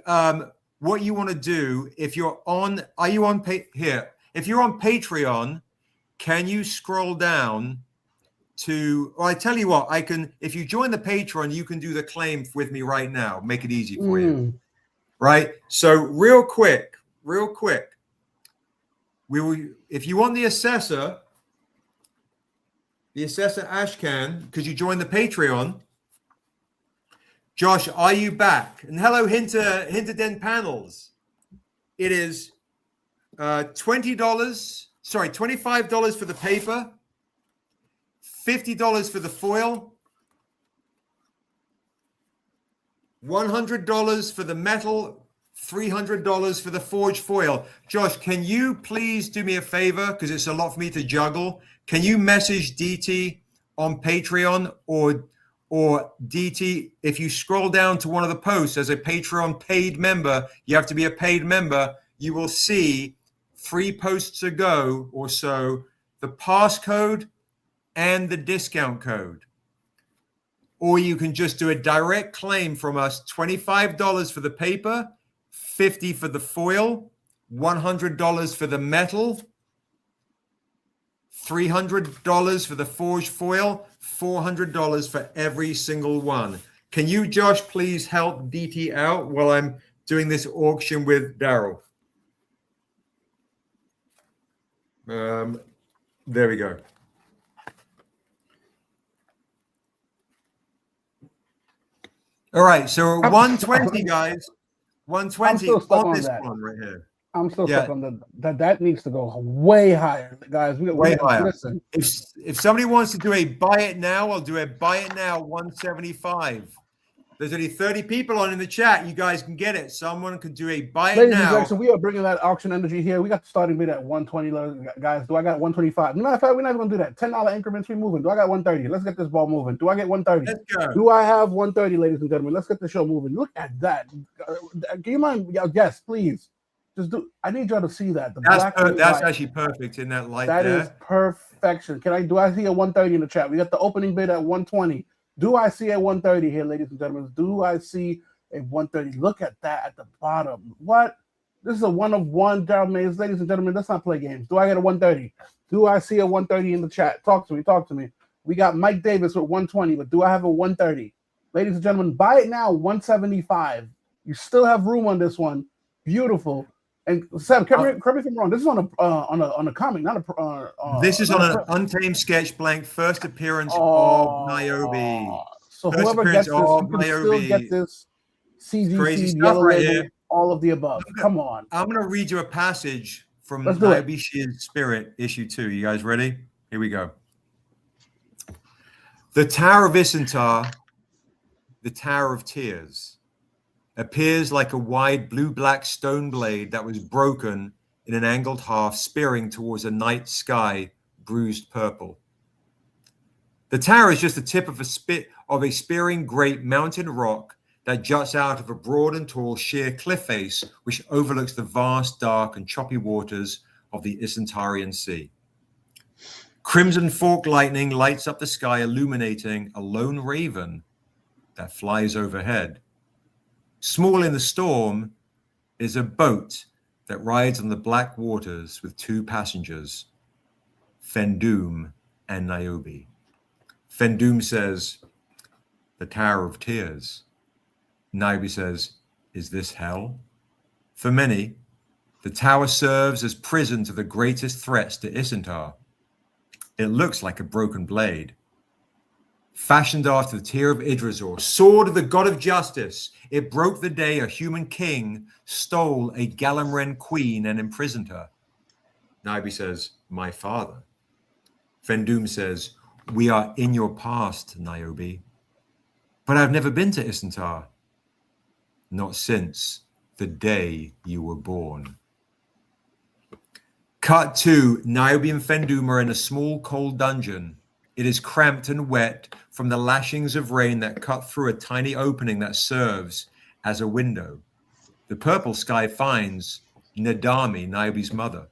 what you want to do if you're on if you're on Patreon, can you scroll down to, or I tell you what, I can, if you join the Patreon, you can do the claim with me right now. Make it easy for you. Right? So real quick, we will, if you want the assessor Ashcan, because you joined the Patreon. Josh, are you back? And hello, Hinter Den Panels. It is $25 for the paper, $50 for the foil, $100 for the metal, $300 for the forged foil. Josh, can you please do me a favor? Because it's a lot for me to juggle. Can you message DT on Patreon or DT, if you scroll down to one of the posts as a Patreon paid member, you have to be a paid member, you will see 3 posts ago or so, the passcode and the discount code. Or you can just do a direct claim from us, $25 for the paper, $50 for the foil, $100 for the metal, $300 for the forged foil, $400 for every single one. Can you, Josh, please help DT out while I'm doing this auction with Daryl? There we go. All right, so 120, guys. 120 on this one right here. I'm still stuck on that needs to go way higher, guys. Way higher. Listen. If somebody wants to do a buy it now, I'll do a buy it now 175. There's only 30 people on in the chat. You guys can get it. Someone can do a buy it Ladies now. and gentlemen, we are bringing that auction energy here. We got the starting bid at 120, guys. Do I got 125? No, in fact, we're not going to do that. $10 increments, we moving. Do I got 130? Let's get this ball moving. Do I get 130? Let's go. Do I have 130, ladies and gentlemen? Let's get the show moving. Look at that. Do you mind? Yes, please. Just do. I need y'all to see that. That's actually perfect in that light. That is perfection. Do I see a 130 in the chat? We got the opening bid at 120. Do I see a 130 here, ladies and gentlemen? Do I see a 130? Look at that at the bottom. What? This is a one of one down maze, ladies and gentlemen. Let's not play games. Do I get a 130? Do I see a 130 in the chat? Talk to me. Talk to me. We got Mike Davis with 120, but do I have a 130? Ladies and gentlemen, buy it now, 175. You still have room on this one. Beautiful. And Sam, correct me if I'm wrong. This is on a comic, not a. This is on an Untamed sketch blank. First appearance of Niobe. So whoever gets this, you can still get this. CGC, yellow right label, here. all of the above. Come on. I'm going to read you a passage from Niobe Sheer's Spirit, issue 2. You guys ready? Here we go. The Tower of Isentar, the Tower of Tears, appears like a wide blue-black stone blade that was broken in an angled half, spearing towards a night sky bruised purple. The tower is just the tip of a spearing great mountain rock that juts out of a broad and tall sheer cliff face which overlooks the vast, dark, and choppy waters of the Isentarian Sea. Crimson fork lightning lights up the sky, illuminating a lone raven that flies overhead. Small in the storm is a boat that rides on the black waters with 2 passengers, Fendoom and Niobe. Fendoom says, "The Tower of Tears." Niobe says, "Is this hell?" For many, the tower serves as prison to the greatest threats to Isentar. It looks like a broken blade. Fashioned after the tear of Idrazor, sword of the god of justice, it broke the day a human king stole a Galamren queen and imprisoned her. Niobe says, "My father." Fendoom says, "We are in your past, Niobe. But I've never been to Isentar. Not since the day you were born." Cut to Niobe and Fendoom are in a small, cold dungeon. It is cramped and wet from the lashings of rain that cut through a tiny opening that serves as a window. The purple sky finds Nadami, Niobe's mother.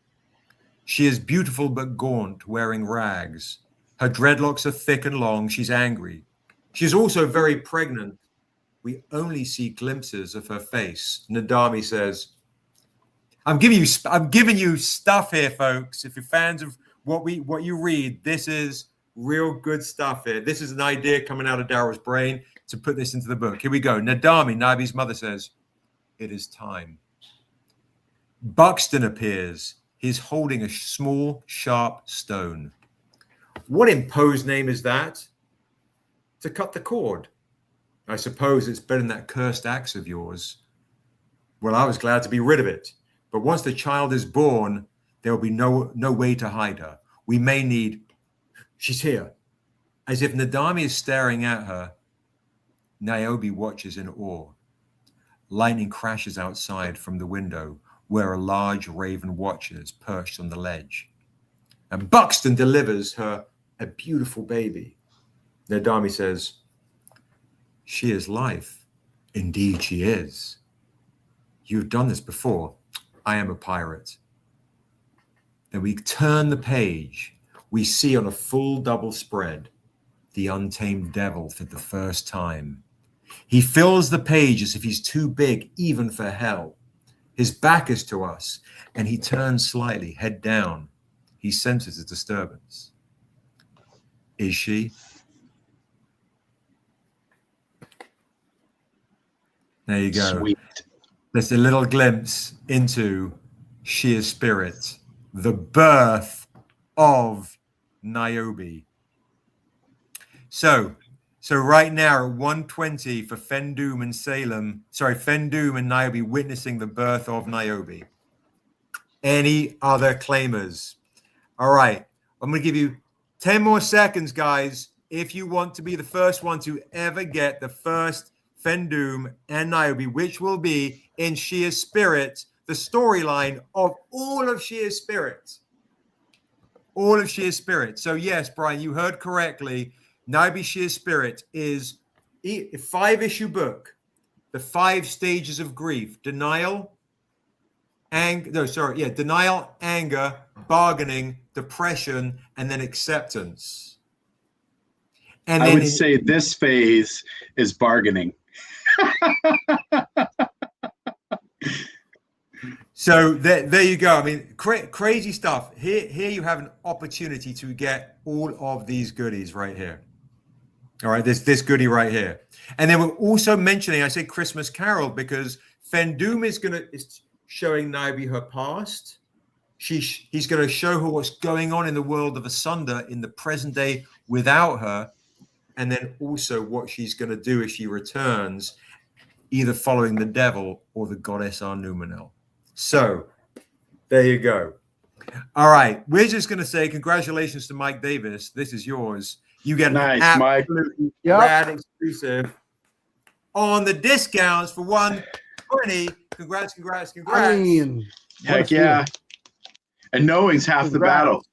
She is beautiful but gaunt, wearing rags. Her dreadlocks are thick and long. She's angry. She is also very pregnant. We only see glimpses of her face. Nadami says, I'm giving you stuff here, folks. If you're fans of what you read, this is real good stuff here. This is an idea coming out of Daryl's brain to put this into the book. Here we go. Nadami, Niobe's mother, says, "It is time." Buxton appears. He's holding a small, sharp stone. What imposed name is that? To cut the cord. I suppose it's better than that cursed axe of yours. Well, I was glad to be rid of it. But once the child is born, there will be no way to hide her. We may need... She's here. As if Nadami is staring at her, Niobe watches in awe. Lightning crashes outside from the window where a large raven watches perched on the ledge. And Buxton delivers her a beautiful baby. Nadami says, "She is life." Indeed she is. You've done this before. I am a pirate. Then we turn the page. We see on a full double spread the untamed devil for the first time. He fills the page as if he's too big even for hell. His back is to us, and he turns slightly, head down. He senses a disturbance. Is she? There you go. Sweet. There's a little glimpse into Sheer's spirit, the birth of Niobe. So right now at 120 for Fendoom and Niobe witnessing the birth of Niobe. Any other claimers? All right. I'm going to give you 10 more seconds, guys, if you want to be the first one to ever get the first Fendoom and Niobe, which will be in Sheer Spirit, the storyline of all of Sheer Spirit. All of Sheer Spirit. So, yes, Brian, you heard correctly. Niobe Sheer Spirit is a 5-issue book, the 5 stages of grief: denial, denial, anger, bargaining, depression, and then acceptance. And I would say this phase is bargaining. So there you go. I mean, crazy stuff. Here you have an opportunity to get all of these goodies right here. All right, this goodie right here. And then we're also mentioning, I say Christmas Carol, because Fendoom is showing Niobe her past. He's going to show her what's going on in the world of Asunder in the present day without her, and then also what she's going to do if she returns, either following the devil or the goddess Arnumenel. So there you go. All right, we're just going to say congratulations to Mike Davis. This is yours. You get nice, an Mike. absolutely rad exclusive on the discounts for 120. Congrats. I mean, heck yeah. And knowing's half the battle.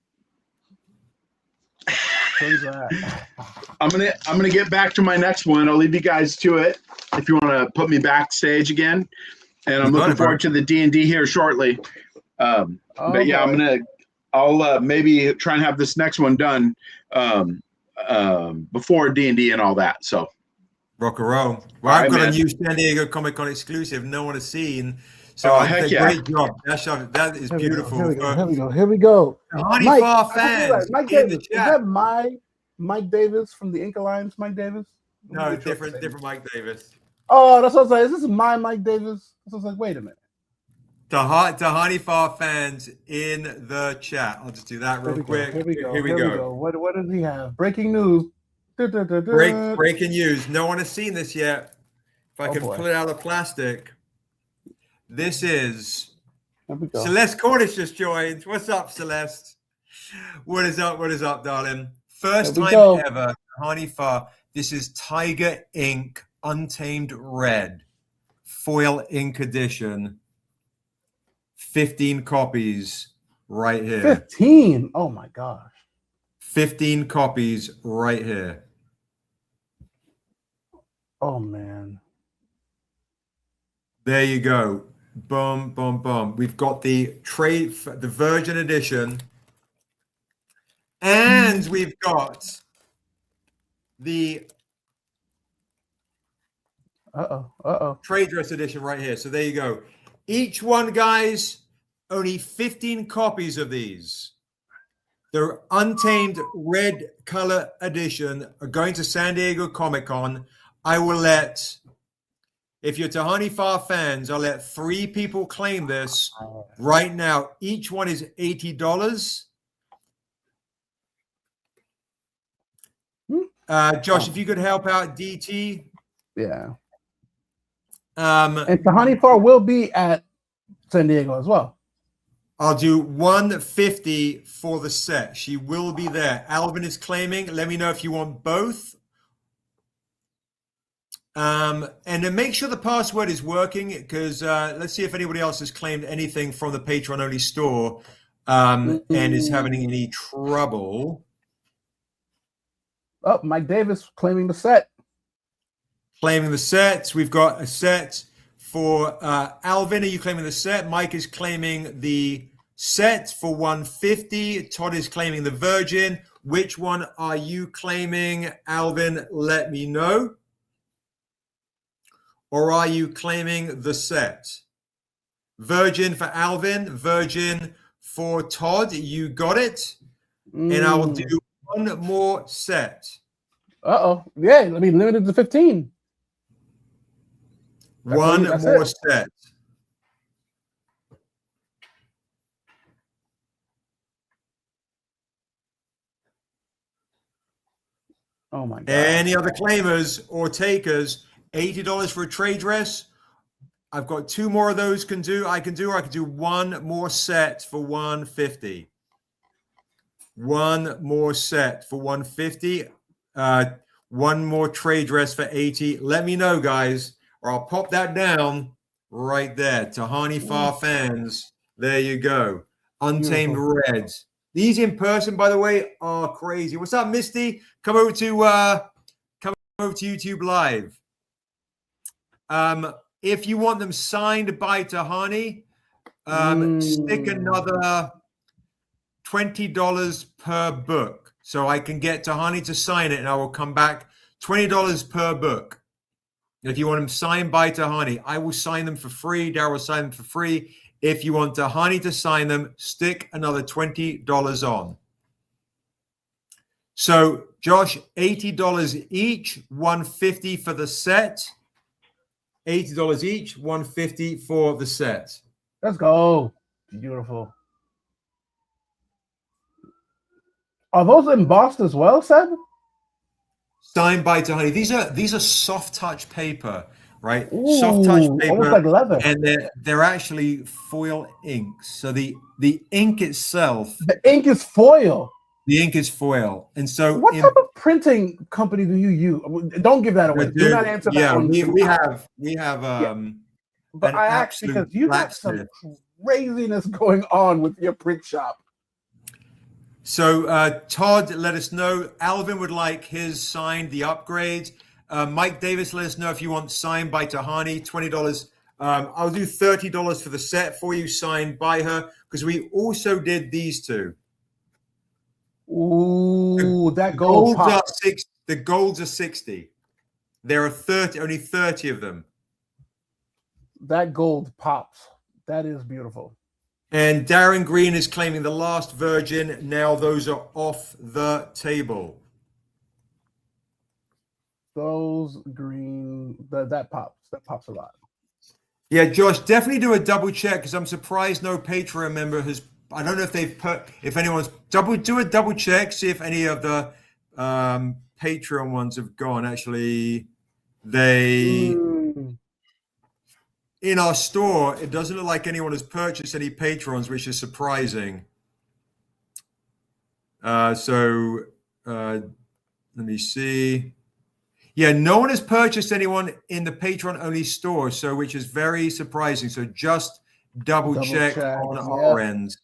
I'm gonna get back to my next one. I'll leave you guys to it if you want to put me backstage again. And I'm looking forward to the D&D here shortly. But yeah, I'll maybe try and have this next one done before D&D and all that. So rock and roll. Well, I've got a new San Diego Comic-Con exclusive no one has seen. So heck yeah. Great job. That is beautiful. Here we go. Honey Mike, Far fans Mike in Davis. the chat. Is that Mike Davis from the Ink Alliance, Mike Davis? No, different Mike Davis. Oh, that's what I was like. Is this my Mike Davis? So I was like, wait a minute. Tahani Far fans in the chat. I'll just do that real quick. Here we go. What does he have? Breaking news. Breaking news. No one has seen this yet. If I can pull it out of plastic. This is Celeste Cornish just joined. What's up, Celeste? What is up, darling? First time ever, Tahani Far. This is Tiger Ink Untamed Red foil ink edition. 15 copies right here. 15. Oh my gosh. 15 copies right here. Oh man. There you go. Boom, boom, boom. We've got the Virgin edition. And we've got the trade dress edition right here. So there you go. Each one, guys, only 15 copies of these. The Untamed Red Color Edition are going to San Diego Comic-Con. I will let, if you're Tahani Far fans, I'll let 3 people claim this right now. Each one is $80. Josh, if you could help out DT. Yeah. And Tahani Far will be at San Diego as well. I'll do $150 for the set. She will be there. Alvin is claiming. Let me know if you want both. And then make sure the password is working, because let's see if anybody else has claimed anything from the Patreon-only store and is having any trouble. Oh, Mike Davis claiming the set. Claiming the sets. We've got a set for Alvin. Are you claiming the set? Mike is claiming the set for $150. Todd is claiming the Virgin. Which one are you claiming, Alvin? Let me know. Or are you claiming the set? Virgin for Alvin. Virgin for Todd. You got it. And I will do one more set. Yeah, I mean, limited to 15. One more set. Oh my God. Any other claimers or takers? $80 for a trade dress. I've got 2 more of those I can do 1 more set for 150. 1 more set for 150. 1 more trade dress for 80. Let me know, guys, or I'll pop that down right there. Tahani Far fans. There you go. Untamed Reds. These in person, by the way, are crazy. What's up, Misty? Come over to YouTube Live. If you want them signed by Tahani, stick another $20 per book, so I can get Tahani to sign it, and I will come back. $20 per book. If you want them signed by Tahani, I will sign them for free. Darryl will sign them for free. If you want Tahani to sign them, stick another $20 on. So, Josh, $80 each, $150 for the set. $80 each, $150 for the set. Let's go. Beautiful. Are those embossed as well, Seb? Signed by Tahani. These are soft touch paper, right? Ooh, soft touch paper, almost like leather. and they're actually foil inks. So the ink itself, the ink is foil. The ink is foil, and so what type of printing company do you use? Don't give that away. Do not answer that one. We have. But I asked because you got some craziness going on with your print shop. So Todd, let us know. Alvin would like his signed, the upgrades. Mike Davis, let us know if you want signed by Tahani, $20. I'll do $30 for the set for you, signed by her, because we also did these 2. Ooh, that gold are 6. The golds are 60. There are 30, only 30 of them. That gold pops. That is beautiful. And Darren Green is claiming the last virgin. Now those are off the table. Those green, that pops. That pops a lot. Yeah, Josh, definitely do a double check, because I'm surprised no Patreon member has. I don't know if they've put. If anyone's do a double check, see if any of the Patreon ones have gone. Actually, they. In our store, it doesn't look like anyone has purchased any Patrons, which is surprising. Let me see. Yeah, no one has purchased anyone in the Patreon-only store, so which is very surprising. So just double check on our end.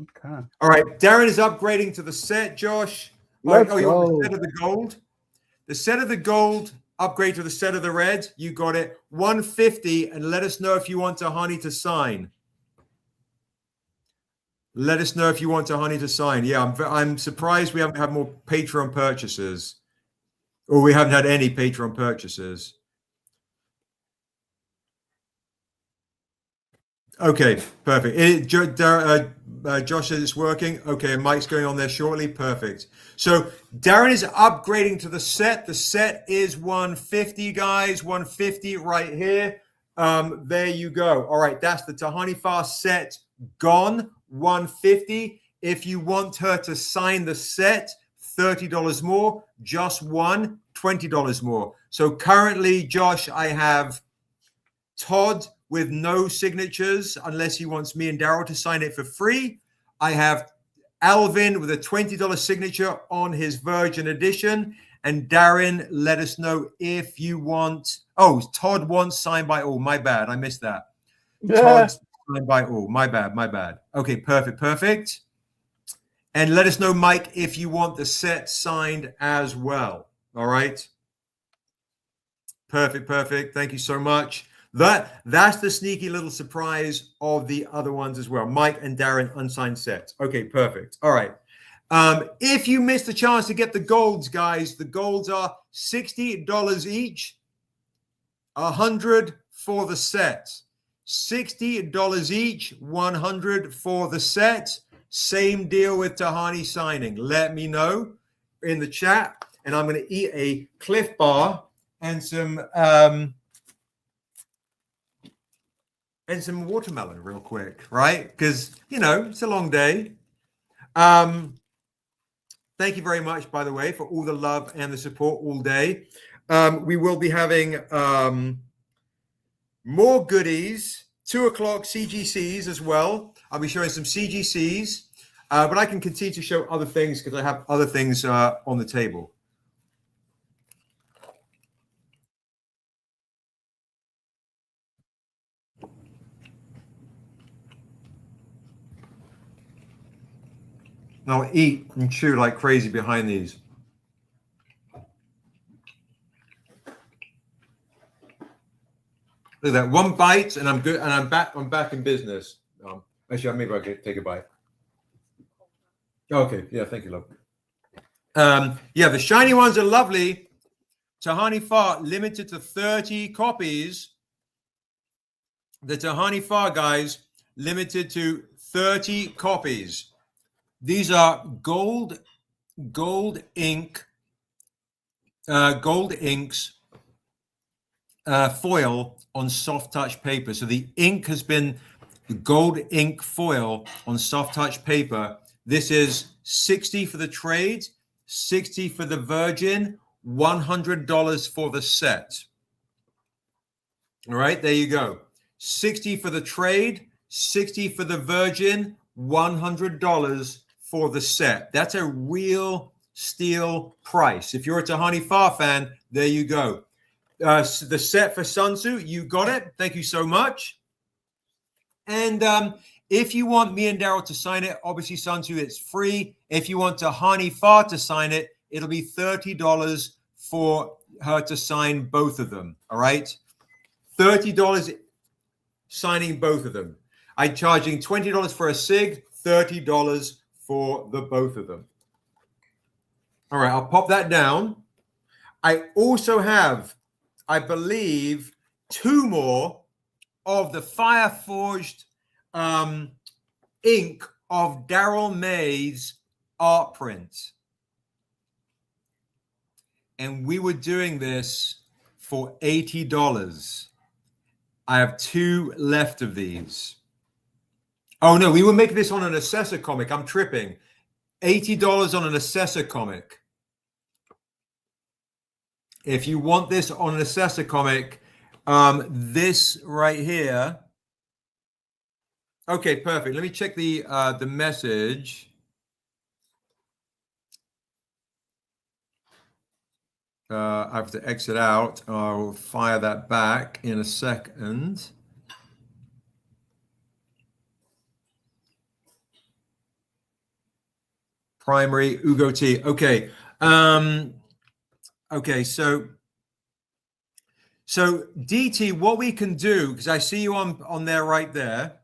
Okay. All right, Darren is upgrading to the set, Josh. You want the set of the gold? The set of the gold. Upgrade to the set of the red. You got it. $150, and let us know if you want Tahani to sign. Let us know if you want Tahani to sign. Yeah, I'm surprised we haven't had more Patreon purchases, or we haven't had any Patreon purchases. Okay, perfect. Josh says it's working. Okay, Mike's going on there shortly. Perfect. So Darren is upgrading to the set. The set is $150, guys. $150 right here. There you go. All right, that's the Tahani Far set gone. $150. If you want her to sign the set, $30 more. Just one, $20 more. So currently, Josh, I have Todd with no signatures, unless he wants me and Darryl to sign it for free. I have Alvin with a $20 signature on his Virgin Edition. And Darren, let us know if you want. Oh, Todd wants signed by all. My bad. I missed that. Yeah. Todd signed by all. My bad. Okay, perfect. And let us know, Mike, if you want the set signed as well. All right. Perfect. Thank you so much. That's the sneaky little surprise of the other ones as well. Mike and Darren unsigned sets. Okay, perfect. All right. If you missed the chance to get the golds, guys, the golds are $60 each, $100 for the set. $60 each, $100 for the set. Same deal with Tahani signing. Let me know in the chat, and I'm going to eat a Cliff Bar and some watermelon real quick, right? Because, it's a long day. Thank you very much, by the way, for all the love and the support all day. We will be having more goodies, 2 o'clock CGCs as well. I'll be showing some CGCs, but I can continue to show other things because I have other things on the table. I'll eat and chew like crazy behind these. Look at that, one bite and I'm good, and I'm back in business. Actually, maybe I could take a bite. Okay, yeah, thank you, love. Yeah, the shiny ones are lovely. Tahani Far, limited to 30 copies. The Tahani Far, guys, limited to 30 copies. These are gold ink, gold inks foil on soft touch paper. So the ink has been the gold ink foil on soft touch paper. This is 60 for the trade, 60 for the virgin, $100 for the set. All right, there you go. 60 for the trade, 60 for the virgin, $100 for the set. That's a real steal price. If you're a Tahani Far fan, there you go. The set for Sun Tzu, you got it. Thank you so much. And if you want me and Daryl to sign it, obviously Sun Tzu, it's free. If you want Tahani Far to sign it, it'll be $30 for her to sign both of them. All right, $30 signing both of them. I'm charging $20 for a SIG, $30 for the both of them. All right, I'll pop that down. I also have, I believe, 2 more of the Fire Forged ink of Daryl May's art prints. And we were doing this for $80. I have 2 left of these. Oh no, we were making this on an Assessor comic. I'm tripping. $80 on an Assessor comic. If you want this on an Assessor comic, this right here. Okay, perfect. Let me check the message. I have to exit out. I'll fire that back in a second. Primary Ugo T. Okay. Okay, so DT, what we can do, because I see you on there right there.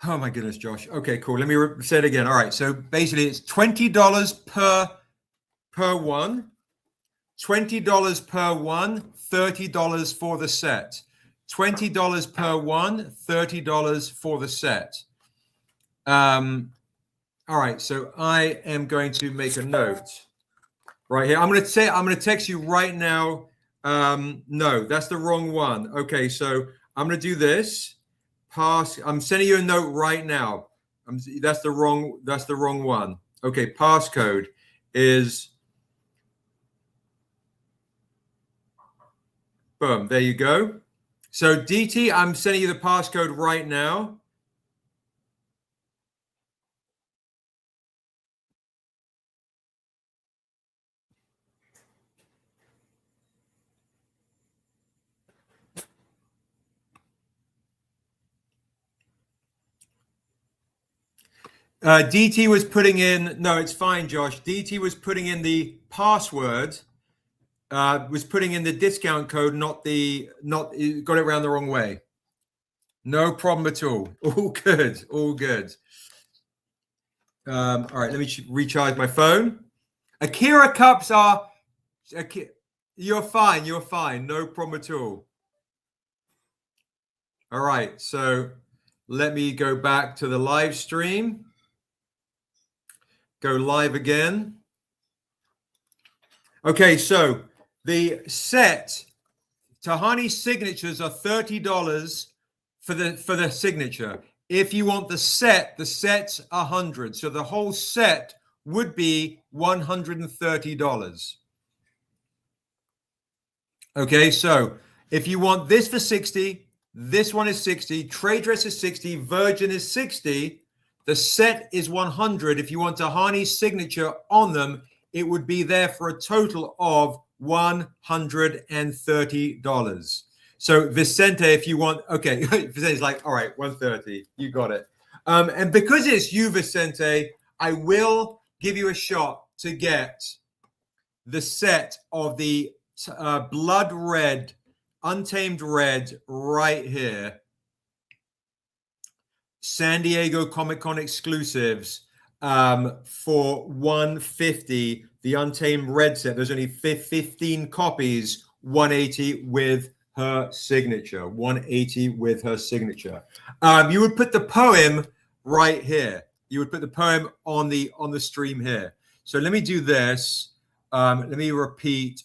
Oh my goodness, Josh. Okay, cool. Let me say it again. All right. So basically it's $20 per one, $20 per one, $30 for the set. $20 per one, $30 for the set. All right, so I am going to make a note right here. I'm going to text you right now. No, that's the wrong one. Okay, so I'm going to do this. I'm sending you a note right now. That's the wrong one. Okay, passcode is boom. There you go. So DT, I'm sending you the passcode right now. DT was putting in, no, it's fine, Josh. DT was putting in the password, was putting in the discount code, got it around the wrong way. No problem at all. All good, all good. All right, let me recharge my phone. Akira cups are, you're fine, no problem at all. All right, so let me go back to the live stream. Go live again. Okay, so the set Tahani signatures are $30 for the signature. If you want the set's $100. So the whole set would be $130. Okay, so If you want this for 60, this one is 60, trade dress is 60, virgin is 60, the set is 100. If you want Tahani's signature on them, it would be there for a total of $130. So Vicente, if you want, okay, Vicente's like, all right, 130, you got it. And because it's you, Vicente, I will give you a shot to get the set of the blood red, untamed red right here. San Diego Comic-Con exclusives for $150. The untamed red set. There's only 15 copies. $180 with her signature. $180 with her signature. You would put the poem right here. You would put the poem on the stream here. So let me do this. Let me repeat.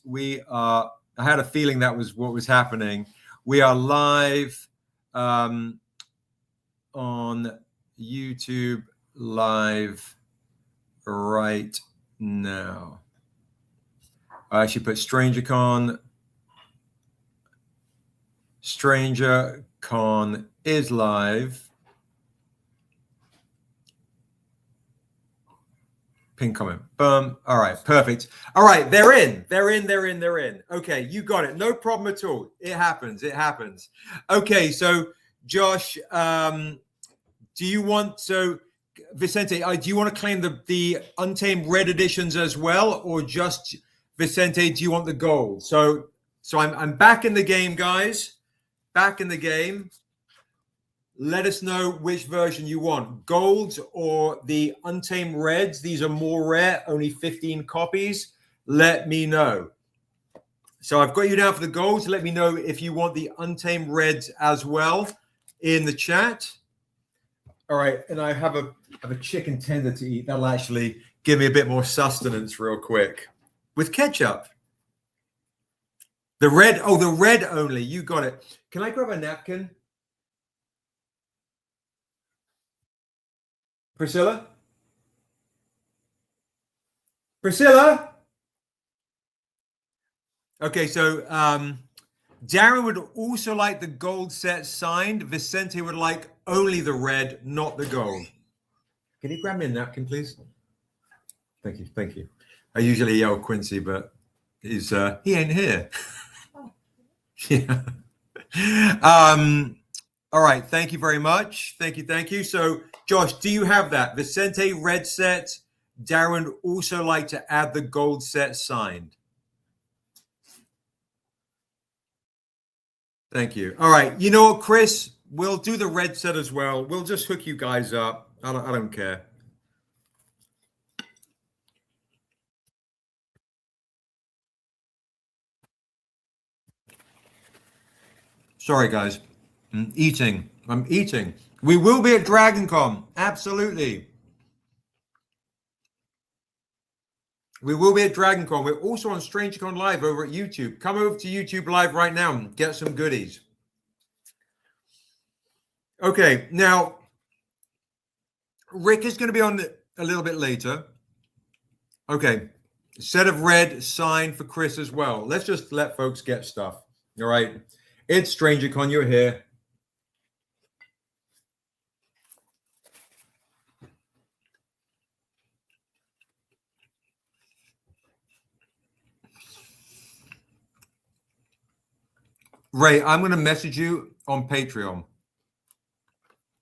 I had a feeling that was what was happening. We are live on YouTube live right now. I actually put Strangercon. Strangercon is live. Pin comment. Boom. All right. Perfect. All right. They're in. Okay. You got it. No problem at all. It happens. Okay. So Josh, do you want, Vicente, do you want to claim the untamed red editions as well, or just Vicente, do you want the gold? So I'm back in the game, guys. Back in the game. Let us know which version you want, golds or the untamed reds. These are more rare, only 15 copies. Let me know. So I've got you down for the golds. Let me know if you want the untamed reds as well in the chat. All right, and I have a chicken tender to eat. That'll actually give me a bit more sustenance real quick. With ketchup. The red only. You got it. Can I grab a napkin? Priscilla? Okay, so Darren would also like the gold set signed. Vicente would like only the red, not the gold. Can you grab me a napkin, please? Thank you. I usually yell Quincy, but he ain't here. Yeah. All right. Thank you very much. Thank you. So, Josh, do you have that? Vicente red set. Darren would also like to add the gold set signed. Thank you. All right. You know what, Chris? We'll do the red set as well. We'll just hook you guys up. I don't care. Sorry, guys. I'm eating. We will be at DragonCon. Absolutely. We will be at DragonCon. We're also on Strangercon Live over at YouTube. Come over to YouTube Live right now and get some goodies. Okay, now, Rick is going to be on a little bit later. Okay, set of red signed for Chris as well. Let's just let folks get stuff. All right. It's Strangercon. You're here. Ray, I'm going to message you on Patreon.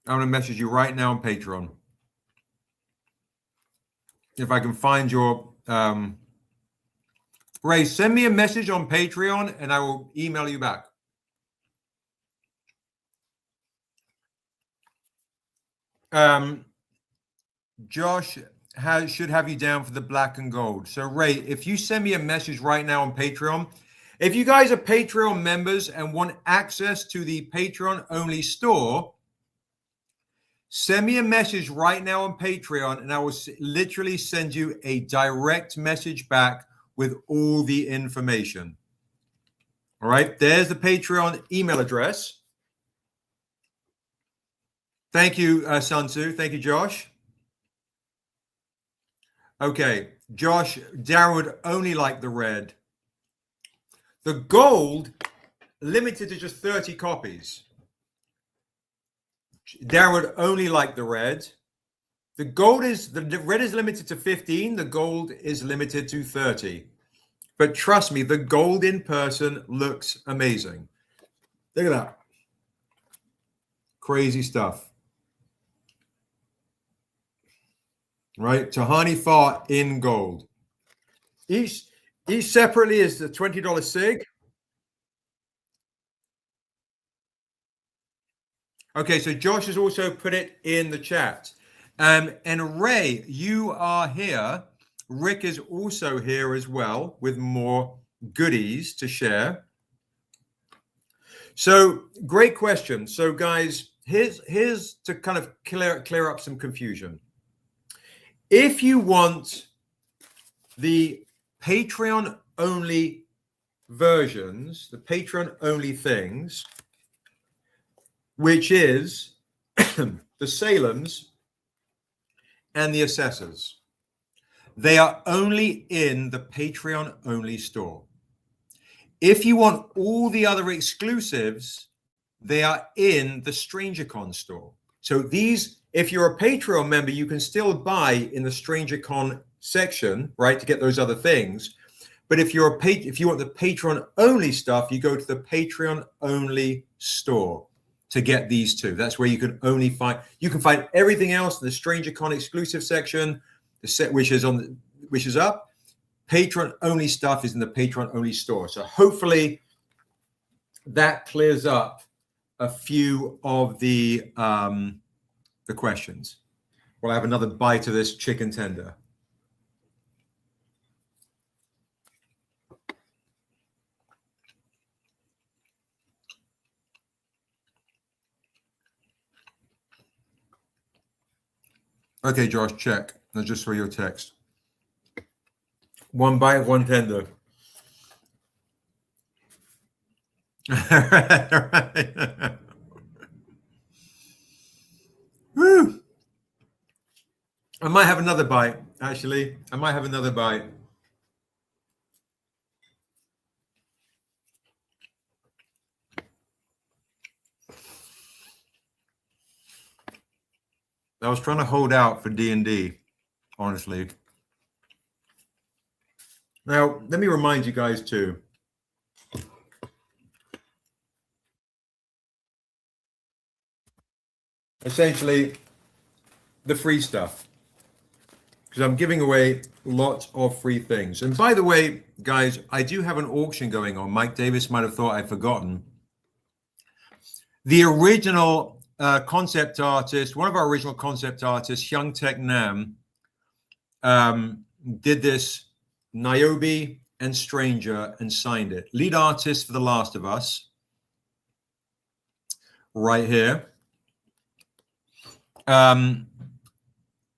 I'm going to message you right now on Patreon. If I can find your... Ray, send me a message on Patreon and I will email you back. Josh should have you down for the black and gold. So, Ray, if you send me a message right now on Patreon... If you guys are Patreon members and want access to the Patreon-only store, send me a message right now on Patreon, and I will literally send you a direct message back with all the information. All right, there's the Patreon email address. Thank you, Sansu. Thank you, Josh. Okay, Josh, Darren would only like the red. The gold limited to just 30 copies. Darren would only like the red. The red is limited to 15. The gold is limited to 30. But trust me, the gold in person looks amazing. Look at that. Crazy stuff. Right? Tahani Far in gold. Each separately is the $20 SIG. Okay, so Josh has also put it in the chat. And Ray, you are here. Rick is also here as well with more goodies to share. So great question. So guys, here's to kind of clear up some confusion. If you want the Patreon only versions, the Patreon only things, which is the Salems and the Assessors, they are only in the Patreon only store. If you want all the other exclusives, they are in the Strangercon store. So these, if you're a Patreon member, you can still buy in the Strangercon section, right, to get those other things. But if you want the Patreon only stuff, you go to the Patreon only store to get these two. That's where you can only find. You can find everything else in the Strangercon exclusive section, the set which is up. Patreon only stuff is in the Patreon only store. So hopefully that clears up a few of the questions. We'll have another bite of this chicken tender. Okay, Josh, check. I just saw your text. One bite, one tender. Right. Woo! I might have another bite, actually. I might have another bite. I was trying to hold out for D&D, honestly. Now, let me remind you guys too. Essentially, the free stuff. Because I'm giving away lots of free things. And by the way, guys, I do have an auction going on. Mike Davis might have thought I'd forgotten. The original concept artist, one of our original concept artists, Young Tech Nam, did this Niobe and Stranger and signed it. Lead artist for The Last of Us, right here.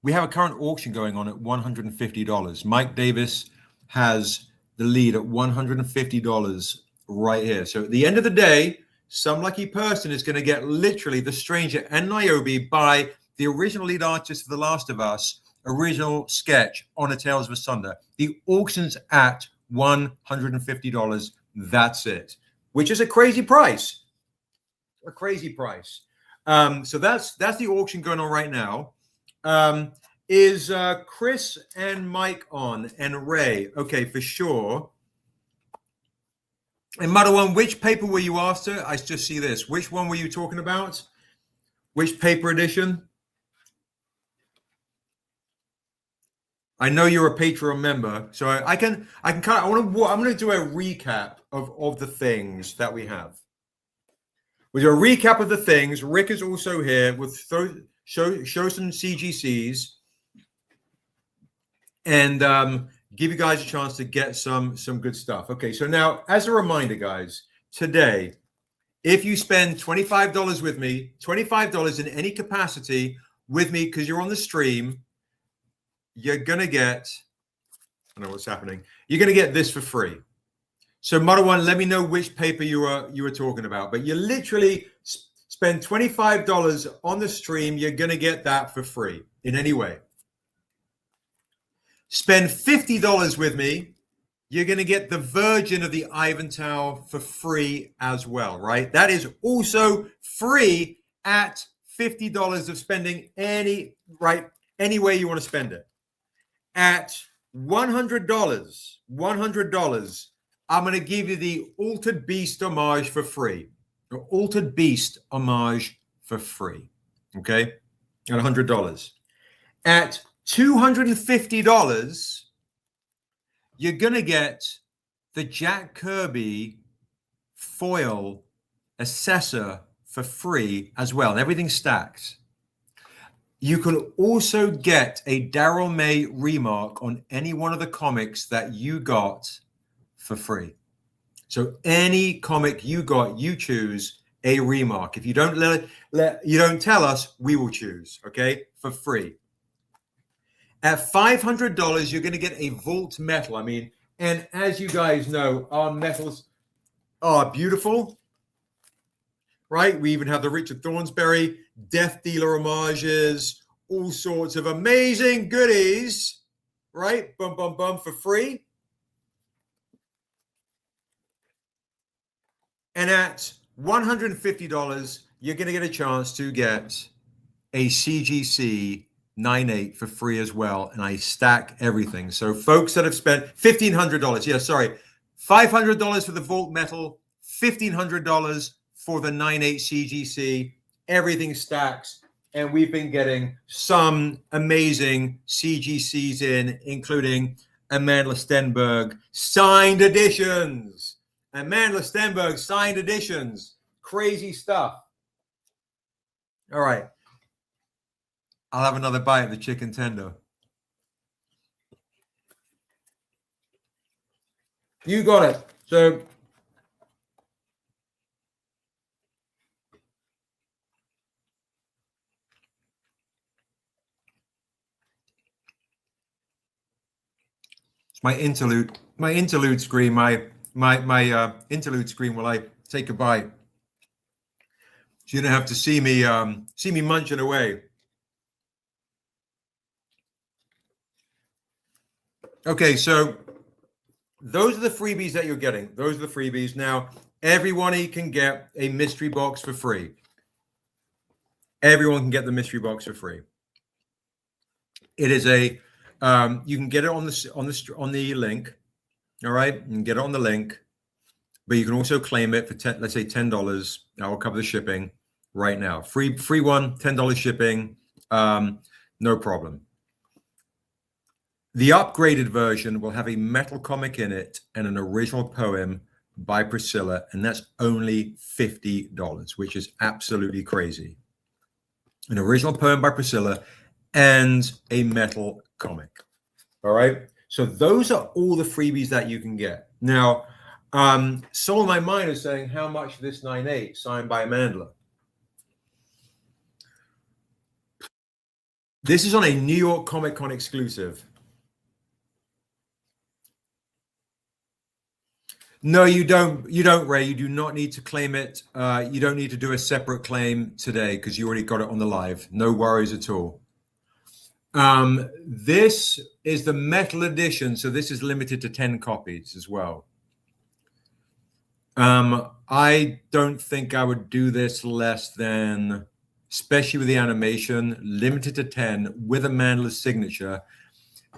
We have a current auction going on at $150. Mike Davis has the lead at $150 right here. So at the end of the day, some lucky person is going to get literally The Stranger and Niobe by the original lead artist for The Last of Us, original sketch on A Tales of Asunder. The auction's at $150. That's it, which is a crazy price. A crazy price. So that's the auction going on right now. Is Chris and Mike on and Ray? Okay, for sure. And Madawan, which paper were you after? I just see this. Which one were you talking about? Which paper edition? I know you're a Patreon member, so I can kind of. I'm going to do a recap of the things that we have. We'll do a recap of the things. Rick is also here with show some CGCs and give you guys a chance to get some good stuff. Okay, so now as a reminder, guys, today, if you spend $25 with me, $25 in any capacity with me because you're on the stream, you're gonna get. I don't know what's happening. You're gonna get this for free. So, Madawan, let me know which paper you were talking about. But you literally spend $25 on the stream, you're going to get that for free in any way. Spend $50 with me, you're going to get the version of the Ivanhoe for free as well, right? That is also free at $50 of spending any way you want to spend it. At $100, I'm going to give you the Altered Beast homage for free. The Altered Beast homage for free. Okay? At $100. At $250, you're going to get the Jack Kirby foil assessor for free as well. And everything's stacked. You can also get a Daryl May remark on any one of the comics that you got for free. So any comic you got, you choose a remark. If you don't you don't tell us, we will choose, okay, for free. At $500, you're going to get a Vault metal. I mean, and as you guys know, our metals are beautiful, right? We even have the Richard Thornsberry Death Dealer homages, all sorts of amazing goodies, right? Bum, bum, bum, for free. And at $150, you're going to get a chance to get a CGC 9.8 for free as well. And I stack everything. So folks that have spent $1,500, yeah, sorry, $500 for the Vault metal, $1,500 for the 9.8 CGC, everything stacks. And we've been getting some amazing CGCs in, including Amanda Stenberg signed editions. Amanda Stenberg signed editions. Crazy stuff. All right. I'll have another bite of the chicken tender. You got it. So my interlude screen, my interlude screen while I take a bite. So you don't have to see me munching away. Okay, so those are the freebies that you're getting. Those are the freebies. Now, everyone can get a mystery box for free. Everyone can get the mystery box for free. It is a you can get it on the link. All right, you can get it on the link, but you can also claim it for let's say $10. I will cover the shipping right now. Free one, $10 shipping, no problem. The upgraded version will have a metal comic in it and an original poem by Priscilla, and that's only $50, which is absolutely crazy. An original poem by Priscilla and a metal comic. All right. So those are all the freebies that you can get. Now, Soul in My Mind is saying how much this 9.8 signed by Amanda. This is on a New York Comic Con exclusive. No, you don't, Ray. You do not need to claim it. You don't need to do a separate claim today because you already got it on the live. No worries at all. This is the metal edition, so this is limited to 10 copies as well. I don't think I would do this less than, especially with the animation, limited to 10 with Amanda's signature.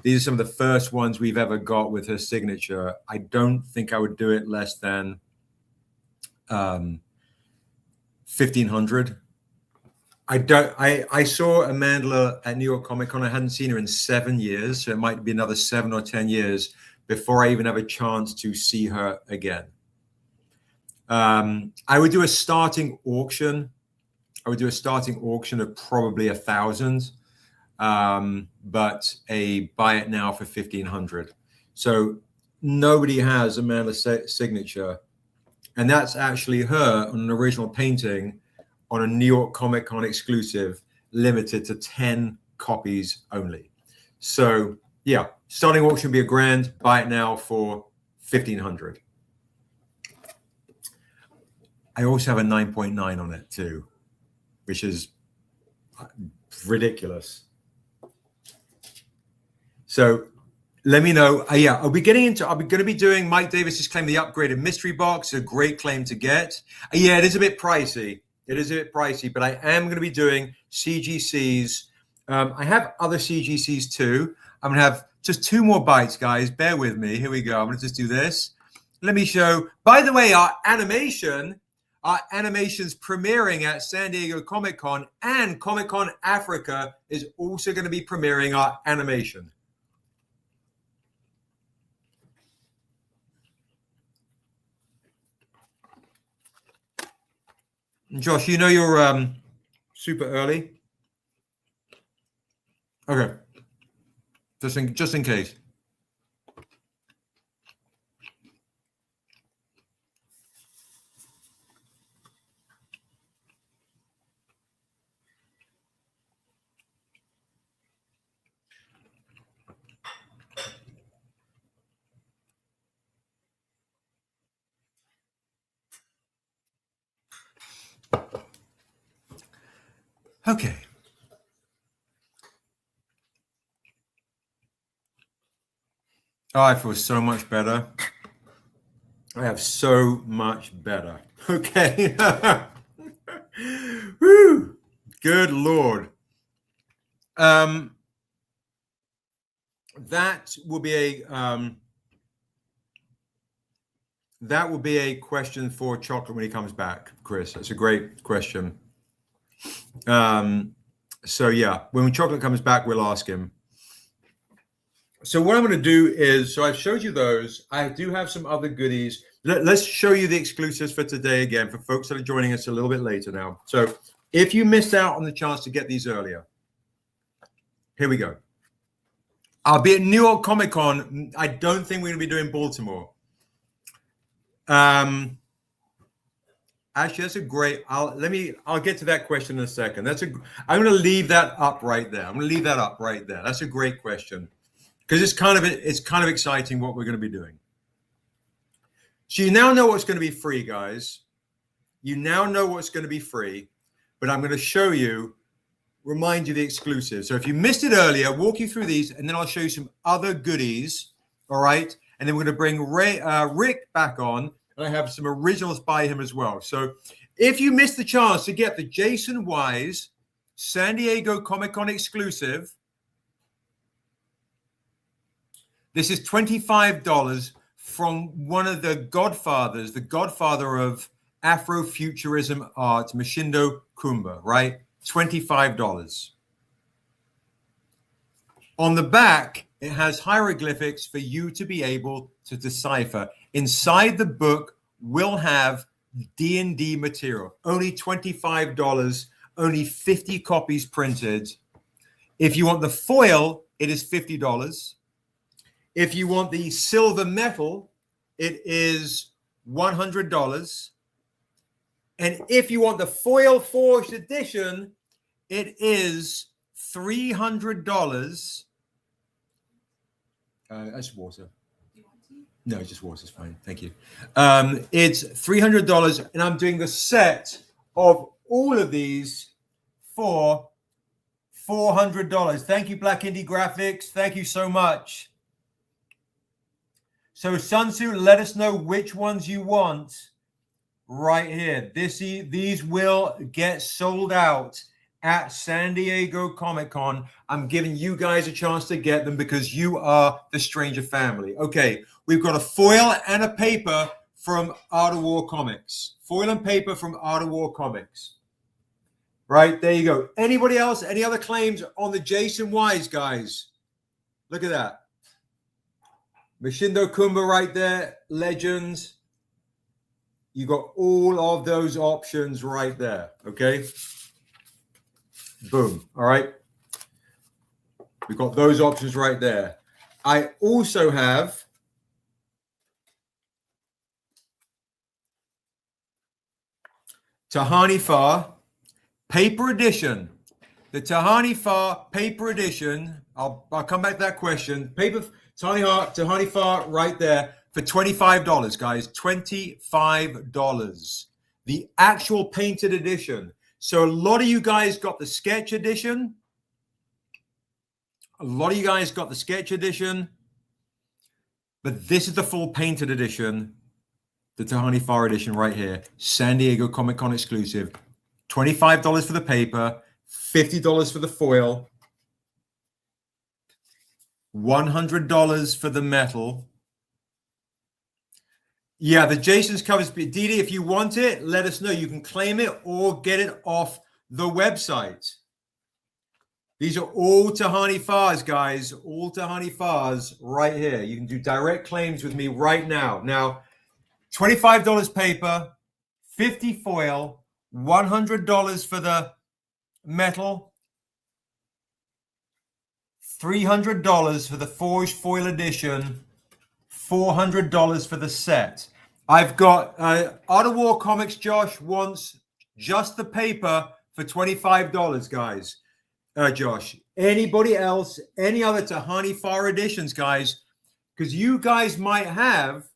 These are some of the first ones we've ever got with her signature. I don't think I would do it less than 1,500. I saw Amanda at New York Comic Con. I hadn't seen her in 7 years, so it might be another 7 or 10 years before I even have a chance to see her again. I would do a starting auction. I would do a starting auction of probably 1,000. But a buy it now for 1,500. So nobody has Amanda's signature. And that's actually her on an original painting on a New York Comic Con exclusive, limited to 10 copies only. So yeah, starting auction would be $1,000, buy it now for 1,500. I also have a 9.9 on it too, which is ridiculous. So let me know. Yeah, I'll be going to be doing Mike Davis's claim, the upgraded mystery box, a great claim to get. Yeah, it is a bit pricey. It is a bit pricey, but I am going to be doing CGCs. I have other CGCs too. I'm going to have just 2 more bites, guys. Bear with me. Here we go. I'm going to just do this. Let me show. By the way, our animation's premiering at San Diego Comic-Con, and Comic-Con Africa is also going to be premiering our animation. Josh, you know you're super early. Okay, just in case. Okay. Oh, I feel so much better. I have so much better. Okay. Woo. Good Lord. That will be a question for Chocolate when he comes back, Chris. That's a great question. So yeah, when Chocolate comes back, we'll ask him. So what I'm going to do is, so I've showed you those. I do have some other goodies. Let's show you the exclusives for today again, for folks that are joining us a little bit later now. So if you missed out on the chance to get these earlier, here we go. I'll be at New York Comic Con. I don't think we're going to be doing Baltimore. Actually, that's a great. I'll get to that question in a second. I'm going to leave that up right there. That's a great question, because it's kind of exciting what we're going to be doing. So you now know what's going to be free, guys. You now know what's going to be free, but I'm going to show you, remind you the exclusive. So if you missed it earlier, walk you through these, and then I'll show you some other goodies. All right, and then we're going to bring Rick back on. And I have some originals by him as well. So if you missed the chance to get the Jason Wise San Diego Comic-Con exclusive, this is $25 from one of the godfathers, the godfather of Afrofuturism art, Mashindo Kumba, right? $25. On the back, it has hieroglyphics for you to be able to decipher. Inside the book, we'll have D&D material. Only $25, only 50 copies printed. If you want the foil, it is $50. If you want the silver metal, it is $100. And if you want the foil forged edition, it is $300. That's water. No, just water's fine. Thank you. It's $300, and I'm doing the set of all of these for $400. Thank you, Black Indie Graphics. Thank you so much. So, Sunsu, let us know which ones you want right here. These will get sold out at San Diego Comic-Con. I'm giving you guys a chance to get them because you are the Stranger family. Okay, we've got a foil and a paper from Art of War Comics. Foil and paper from Art of War Comics. Right, there you go. Anybody else? Any other claims on the Jason Wise, guys? Look at that. Mashindo Kumba right there. Legends. You got all of those options right there. Okay. Boom. All right. We've got those options right there. I also have Tahani Far paper edition. The Tahani Far paper edition. I'll come back to that question. Paper Tahani Far right there for $25, guys. $25. The actual painted edition. So a lot of you guys got the sketch edition. But this is the full painted edition, the Tahani Far edition right here. San Diego Comic-Con exclusive. $25 for the paper, $50 for the foil, $100 for the metal. Yeah, the Jason's covers. Didi, if you want it, let us know. You can claim it or get it off the website. These are all Tahani Fars, guys. All Tahani Fars right here. You can do direct claims with me right now. Now, $25 paper, $50 foil, $100 for the metal, $300 for the forged foil edition, $400 for the set. I've got Art of War Comics. Josh wants just the paper for $25, guys. Josh, anybody else, any other Tahani Far editions, guys? Because you guys might have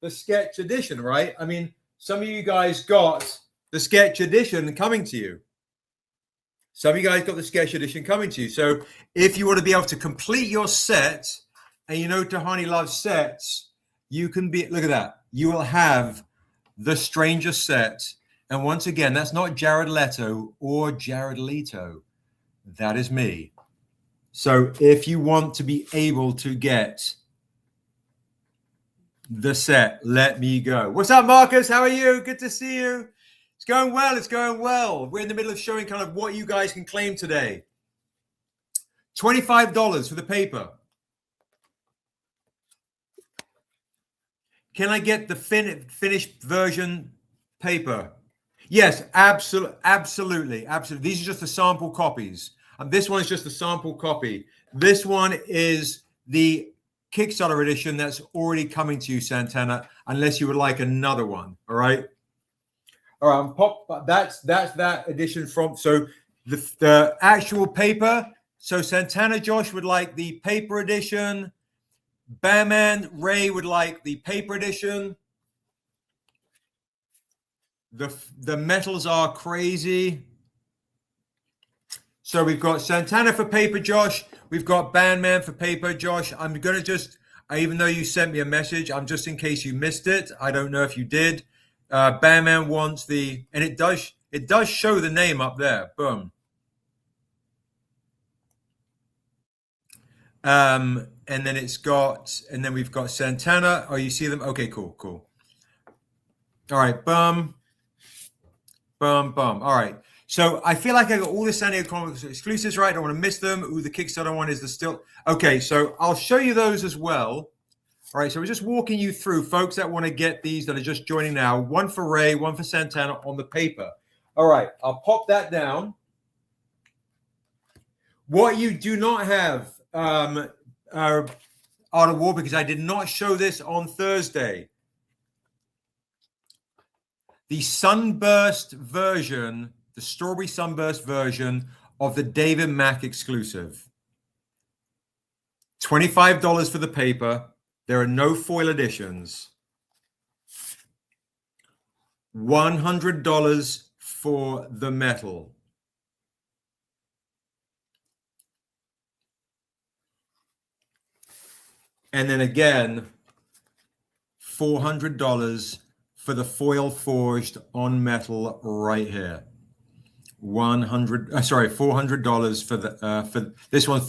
the sketch edition, right? I mean, some of you guys got the sketch edition coming to you. Some of you guys got the sketch edition coming to you. So if you want to be able to complete your set, and you know Tahani loves sets, you can be, look at that. You will have the Stranger set. And once again, that's not Jared Leto or Jared Leto. That is me. So if you want to be able to get the set, let me go. What's up, Marcus? How are you? Good to see you. It's going well. It's going well. We're in the middle of showing kind of what you guys can claim today. $25 for the paper. Can I get the finished version paper? Yes, absolutely. These are just the sample copies. And this one is just the sample copy. This one is the Kickstarter edition that's already coming to you, Santana, unless you would like another one. All right. All right. That's that edition from. So the actual paper. So Santana Josh would like the paper edition. Batman Ray would like the paper edition. The metals are crazy. So we've got Santana for paper, Josh. We've got Bandman for paper, Josh. I'm going to just, even though you sent me a message, I'm just in case you missed it. I don't know if you did. Bandman wants the, and it does show the name up there. Boom. And then we've got Santana. Oh, you see them? Okay, cool. All right, bum. All right. So I feel like I got all the San Diego Comics exclusives right. I don't want to miss them. Ooh, the Kickstarter one is the still. Okay, so I'll show you those as well. All right, so we're just walking you through, folks that want to get these that are just joining now. One for Ray, one for Santana on the paper. All right, I'll pop that down. What you do not have, Art of War, because I did not show this on Thursday. The Sunburst version, the Strawberry Sunburst version of the David Mack exclusive. $25 for the paper. There are no foil editions. $100 for the metal. And then again, $400 for the foil forged on metal right here. $400 for the for this one.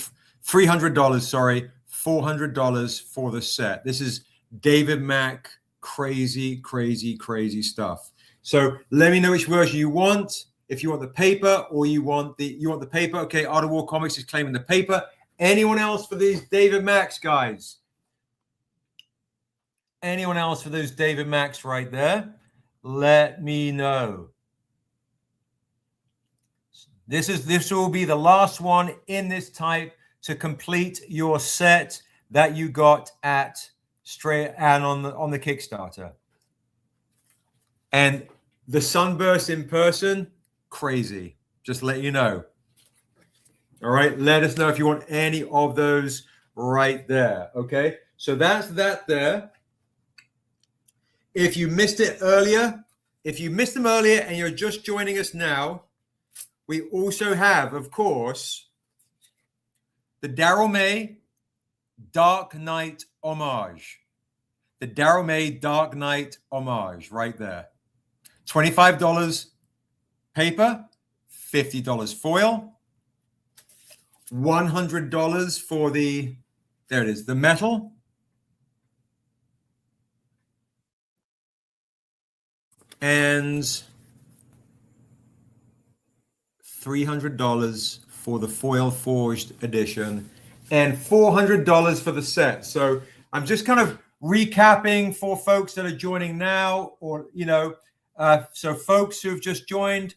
$300. Sorry, $400 for the set. This is David Mack. Crazy stuff. So let me know which version you want. If you want the paper or you want the paper. Okay, Art of War Comics is claiming the paper. Anyone else for these David Macks, guys? Anyone else for those David Macks right there? Let me know. This will be the last one in this type to complete your set that you got at Straight and on the Kickstarter. And the Sunburst in person, crazy. Just let you know. All right, let us know if you want any of those right there. Okay, so that's that there. If you missed it earlier, if you missed them earlier and you're just joining us now, we also have, of course, the Daryl May Dark Knight homage. the Daryl May Dark Knight homage right there. $25 paper, $50 foil, $100 for the, there it is, the metal. And $300 for the foil forged edition and $400 for the set. So I'm just kind of recapping for folks that are joining now, or, you know, so folks who've just joined,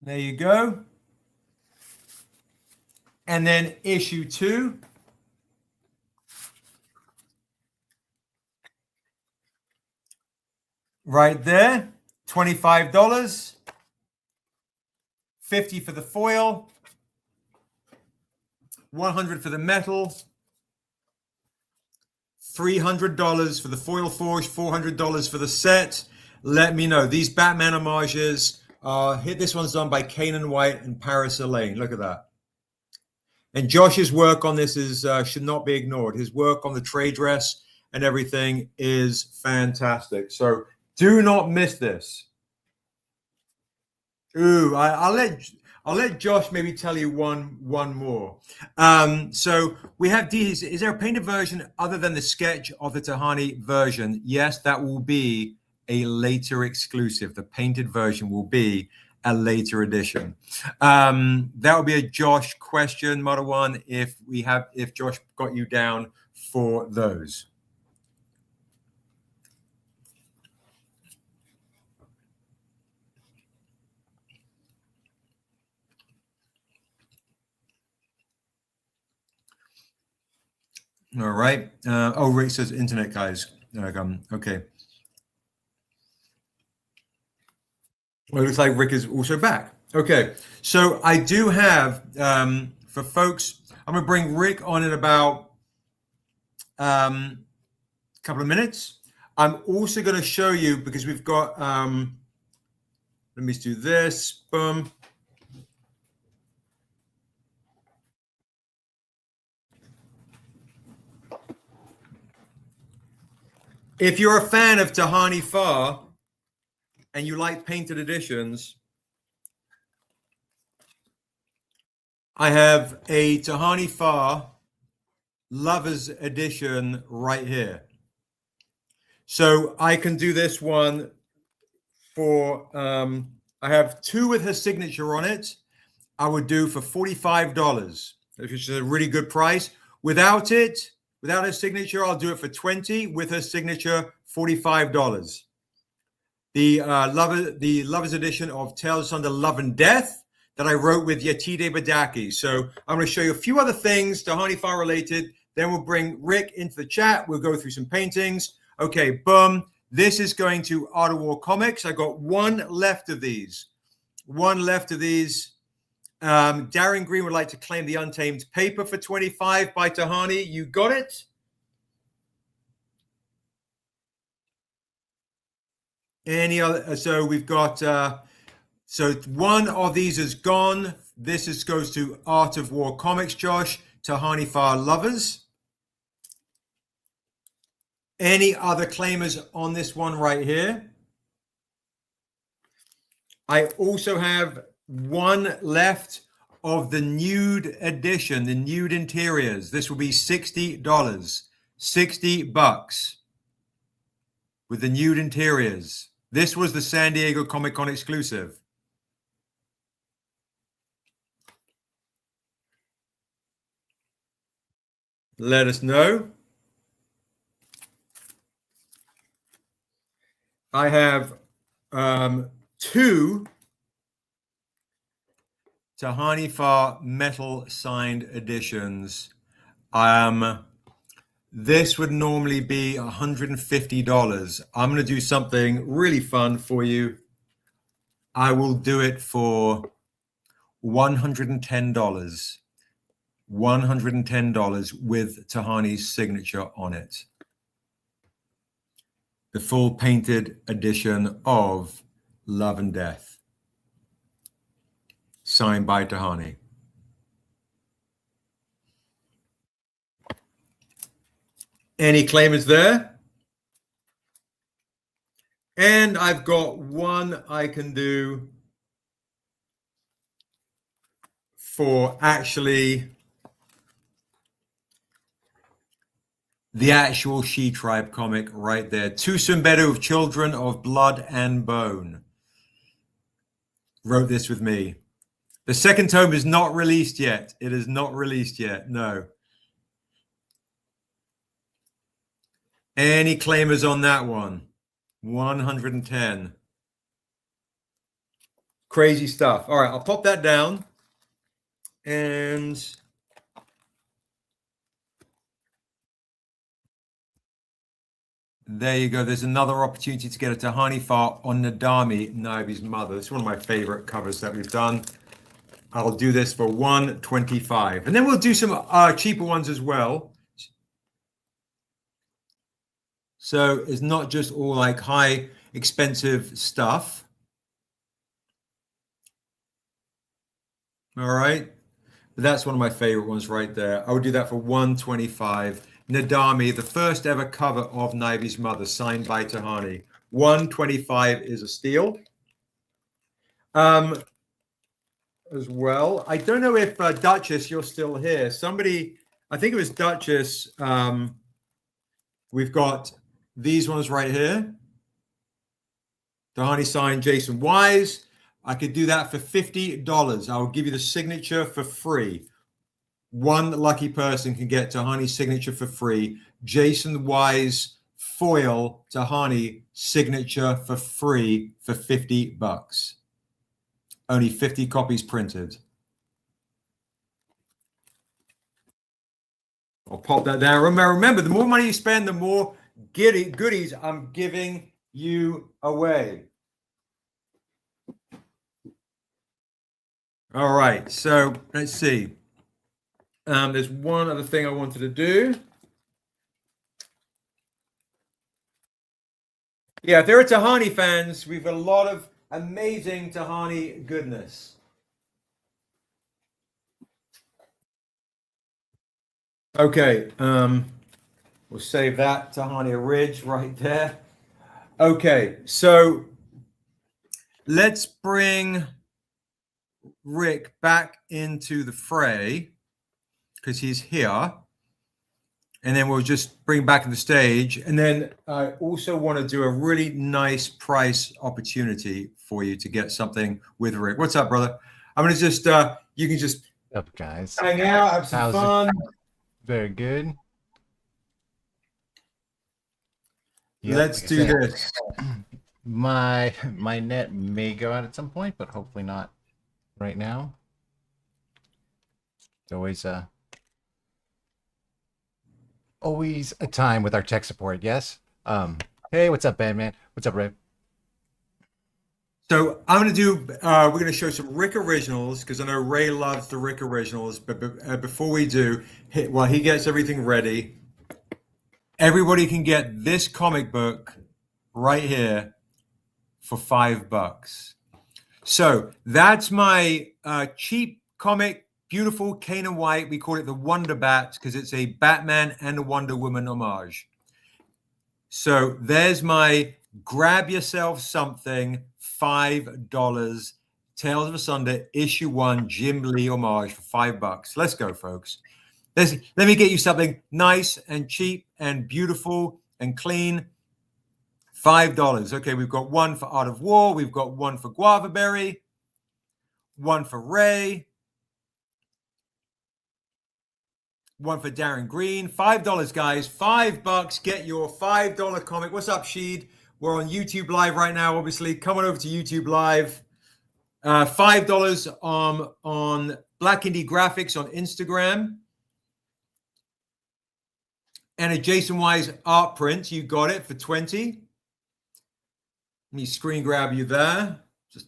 there you go. And then issue 2. Right there, $25, $50 for the foil, $100 for the metal, $300 for the foil forge, $400 for the set. Let me know. These Batman homages are hit. This one's done by Kanan White and Paris Elaine. Look at that. And Josh's work on this is should not be ignored. His work on the trade dress and everything is fantastic. So do not miss this. Ooh, I'll let Josh maybe tell you one more. So we have these. Is there a painted version other than the sketch of the Tahani version? Yes, that will be a later exclusive. The painted version will be a later edition. That will be a Josh question, Model One. If Josh got you down for those. All right. Oh, Rick says internet, guys. Okay. Well, it looks like Rick is also back. Okay. So I do have, for folks, I'm going to bring Rick on in about a couple of minutes. I'm also going to show you, because we've got, let me do this. Boom. If you're a fan of Tahani Far and you like painted editions, I have a Tahani Far Lovers edition right here. So I can do this one for, I have 2 with her signature on it. I would do for $45, which is a really good price. Without her signature, I'll do it for $20. With her signature, $45. The Lovers edition of Tales Under Love and Death that I wrote with Yetide Badaki. So I'm going to show you a few other things, Tahani Far related. Then we'll bring Rick into the chat. We'll go through some paintings. Okay, boom. This is going to Art of War Comics. I got 1 left of these. 1 left of these. Darren Green would like to claim the Untamed paper for $25 by Tahani. You got it? Any other? So we've got, so 1 of these is gone. This goes to Art of War Comics, Josh. Tahani Far Lovers. Any other claimers on this one right here? I also have 1 left of the nude edition, the nude interiors. This will be $60, $60 with the nude interiors. This was the San Diego Comic-Con exclusive. Let us know. I have 2 Tahani Far metal signed editions. This would normally be $150. I'm going to do something really fun for you. I will do it for $110. $110 with Tahani's signature on it. The full painted edition of Love and Death, signed by Tahani. Any claimers there? And I've got one I can do for actually the actual She-Tribe comic right there. Two Sumbedu of Children of Blood and Bone wrote this with me. The second tome is not released yet. It is not released yet. No. Any claimers on that one? 110. Crazy stuff. All right, I'll pop that down. And there you go. There's another opportunity to get a Tahani file on Nadami, Naibi's mother. It's one of my favorite covers that we've done. I'll do this for 125. And then we'll do some cheaper ones as well. So it's not just all like high expensive stuff. All right. But that's one of my favorite ones right there. I would do that for 125. Nadami, the first ever cover of Naibi's mother, signed by Tahani. 125 is a steal. As well, I don't know if Duchess, you're still here. Somebody, I think it was Duchess. We've got these ones right here. Tahani signed Jason Wise. I could do that for $50. I'll give you the signature for free. One lucky person can get Tahani's signature for free. Jason Wise foil Tahani signature for free for $50. Only 50 copies printed. I'll pop that down. Remember, the more money you spend, the more goodies I'm giving you away. All right, so let's see. There's one other thing I wanted to do. Yeah, if there are Tahani fans, we've got a lot of amazing Tahani goodness. Okay, we'll save that Tahani Ridge right there. Okay, so let's bring Rick back into the fray because he's here. And then we'll just bring back on the stage. And then I also want to do a really nice price opportunity for you to get something with Rick. What's up, brother? I'm going to just, you can just up, guys. Hang out, have some fun. Very good. Yep, let's do this. My net may go out at some point, but hopefully not right now. It's always a time with our tech support. Yes. Hey, what's up, Batman? What's up, Ray? So I'm going to do, we're going to show some Rick originals because I know Ray loves the Rick originals. But before we do, while he gets everything ready, everybody can get this comic book right here for $5. So that's my cheap comic, beautiful Canaan White. We call it the Wonder Bat because it's a Batman and a Wonder Woman homage. So there's my grab yourself something, $5. Tales of Asunder, issue 1, Jim Lee homage for $5. Let's go, folks. Let me get you something nice and cheap and beautiful and clean. $5. Okay, we've got one for Art of War. We've got one for Guava Berry. One for Ray. One for Darren Green. $5, guys. $5. Get your $5 comic. What's up, Sheed? We're on YouTube Live right now, obviously. Come on over to YouTube Live. $5 on Black Indie Graphics on Instagram. And a Jason Wise art print. You got it for $20. Let me screen grab you there. Just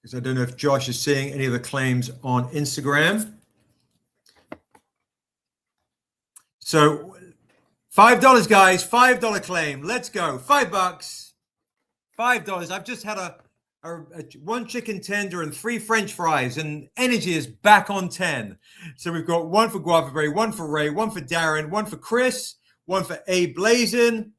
because I don't know if Josh is seeing any of the claims on Instagram. So $5, guys. $5 claim. Let's go. $5. $5. I've just had one chicken tender and 3 French fries, and energy is back on 10. So we've got one for Guavaberry, one for Ray, one for Darren, one for Chris, one for A Blazin.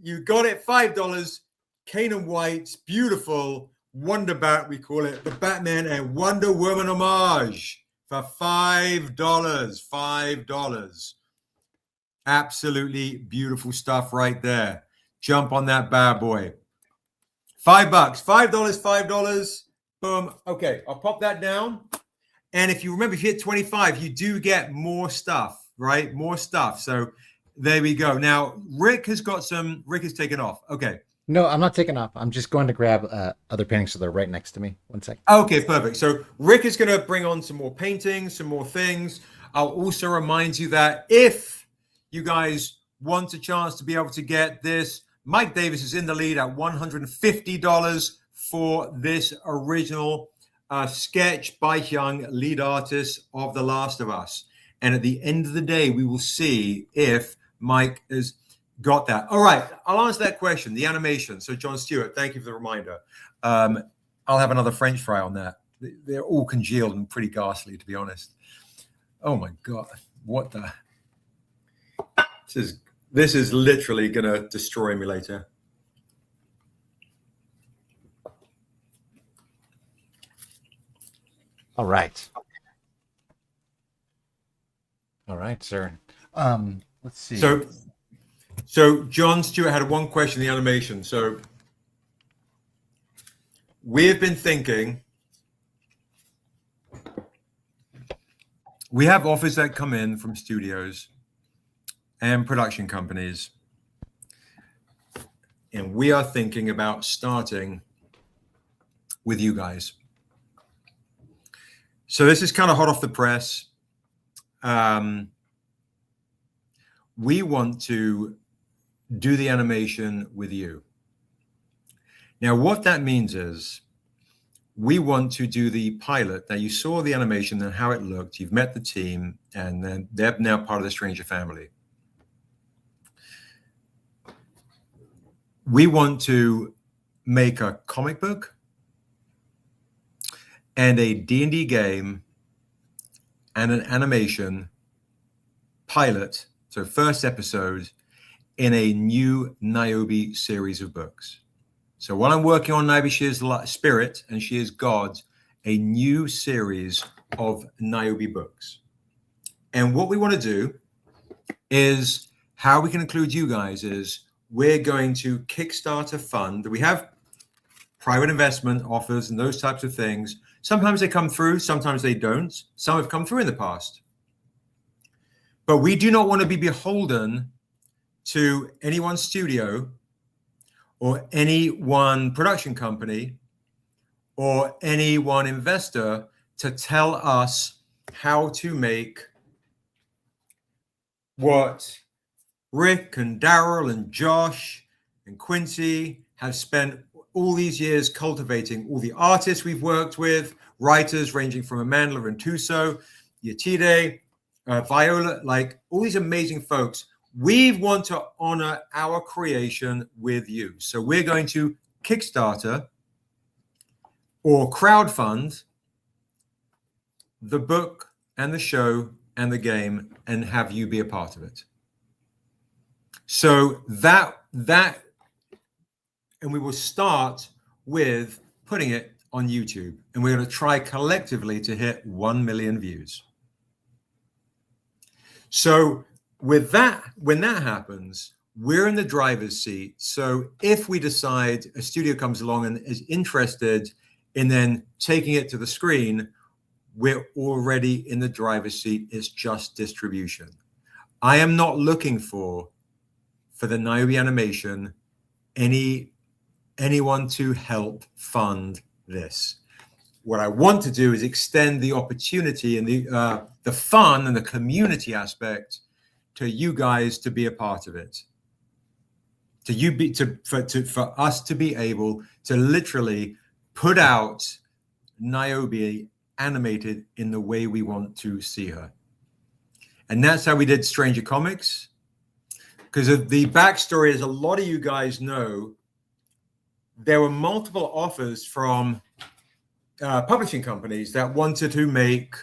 You got it, $5. Kanan White's beautiful Wonder Bat, we call it, the Batman and Wonder Woman homage for $5. $5. Absolutely beautiful stuff right there. Jump on that bad boy. $5, $5. Boom. Okay, I'll pop that down. And if you remember, if you hit 25, you do get more stuff, right? More stuff. So there we go. Now, Rick has taken off. Okay. No, I'm not taking off. I'm just going to grab other paintings so they're right next to me. 1 second. Okay, perfect. So Rick is going to bring on some more paintings, some more things. I'll also remind you that if you guys want a chance to be able to get this, Mike Davis is in the lead at $150 for this original sketch by Hyung, lead artist of The Last of Us. And at the end of the day, we will see if Mike has got that. All right, I'll answer that question, the animation. So John Stewart, thank you for the reminder. I'll have another French fry on that. They're all congealed and pretty ghastly, to be honest. Oh my God, what the? This is literally going to destroy me later. All right. All right, sir. Let's see. So John Stewart had one question in the animation. So we have been thinking, we have offers that come in from studios and production companies, and we are thinking about starting with you guys. So this is kind of hot off the press. We want to do the animation with you. Now, what that means is we want to do the pilot. Now, you saw the animation and how it looked. You've met the team, and then they're now part of the Stranger family. We want to make a comic book and a D&D game and an animation pilot, so first episode, in a new Niobe series of books. So while I'm working on Niobe, she is spirit and she is God, a new series of Niobe books. And what we want to do is, how we can include you guys is, we're going to Kickstarter fund. We have private investment offers and those types of things. Sometimes they come through, sometimes they don't. Some have come through in the past. But we do not want to be beholden to any one studio or any one production company or any one investor to tell us how to make what Rick and Daryl and Josh and Quincy have spent all these years cultivating, all the artists we've worked with, writers ranging from Amanda and Tuso, Yatide, Viola, like all these amazing folks. We want to honor our creation with you. So we're going to Kickstarter or crowdfund the book and the show and the game and have you be a part of it. So that, and we will start with putting it on YouTube, and we're going to try collectively to hit 1 million views. So with that, when that happens, we're in the driver's seat. So if we decide a studio comes along and is interested in then taking it to the screen, we're already in the driver's seat. It's just distribution. I am not looking for the Niobe animation, anyone to help fund this. What I want to do is extend the opportunity and the fun and the community aspect to you guys to be a part of it. For us to be able to literally put out Niobe animated in the way we want to see her. And that's how we did Stranger Comics. Because of the backstory, as a lot of you guys know, there were multiple offers from publishing companies that wanted to make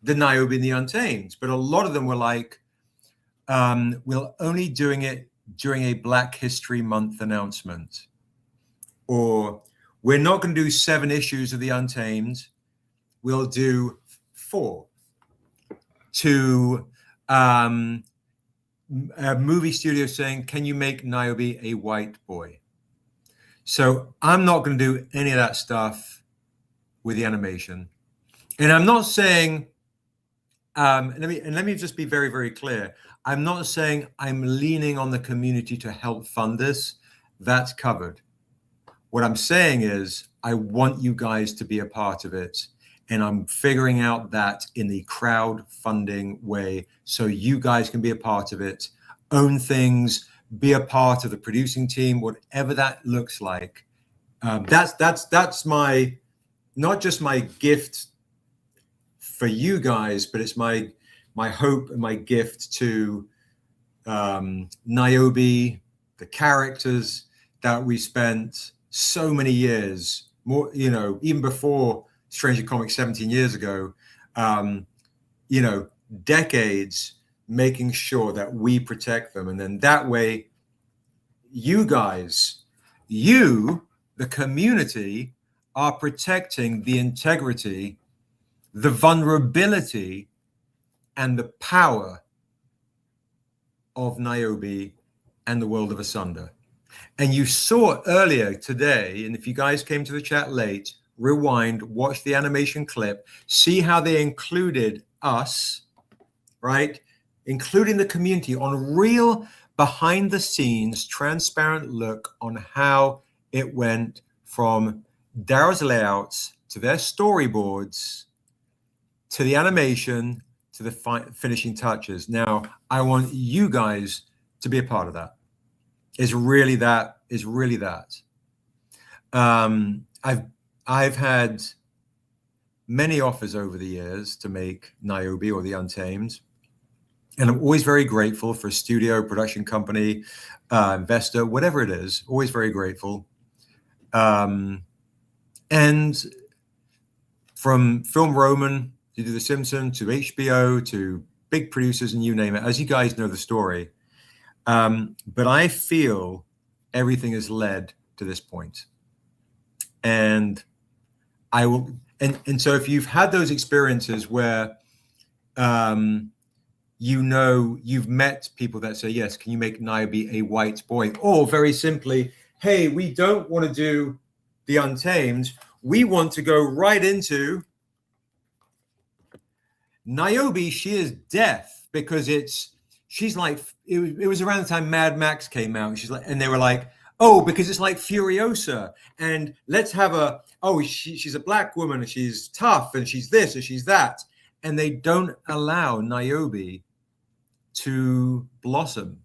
the Niobe and the Untamed, but a lot of them were like, we're only doing it during a Black History Month announcement, or we're not going to do 7 issues of the Untamed, we'll do 4. To a movie studio saying, can you make Niobe a white boy? So I'm not going to do any of that stuff with the animation. And I'm not saying, let me just be very, very clear. I'm not saying I'm leaning on the community to help fund this. That's covered. What I'm saying is I want you guys to be a part of it. And I'm figuring out that in the crowdfunding way, so you guys can be a part of it, own things, be a part of the producing team, whatever that looks like. That's my, not just my gift for you guys, but it's my hope and my gift to Niobe, the characters that we spent so many years, more, you know, even before Stranger Comics 17 years ago, you know, decades making sure that we protect them. And then that way, you guys, you, the community, are protecting the integrity, the vulnerability, and the power of Niobe and the world of Asunder. And you saw earlier today, and if you guys came to the chat late, rewind, watch the animation clip, see how they included us, right? Including the community on real behind the scenes, transparent look on how it went from Darrow's layouts to their storyboards, to the animation, to the finishing touches. Now, I want you guys to be a part of that. It's really that. It's really that. I've had many offers over the years to make Niobe or the Untamed, and I'm always very grateful for a studio, production company, investor, whatever it is. Always very grateful. And from Film Roman to do The Simpsons to HBO to big producers and you name it, as you guys know the story. But I feel everything has led to this point. And I will, and so if you've had those experiences where, you know, you've met people that say, yes, can you make Niobe a white boy? Or very simply, hey, we don't want to do the Untamed. We want to go right into Niobe. She is deaf because she's like, it was around the time Mad Max came out. She's like, and they were like, oh, because it's like Furiosa, and let's have she's a black woman and she's tough and she's this and she's that. And they don't allow Niobe to blossom,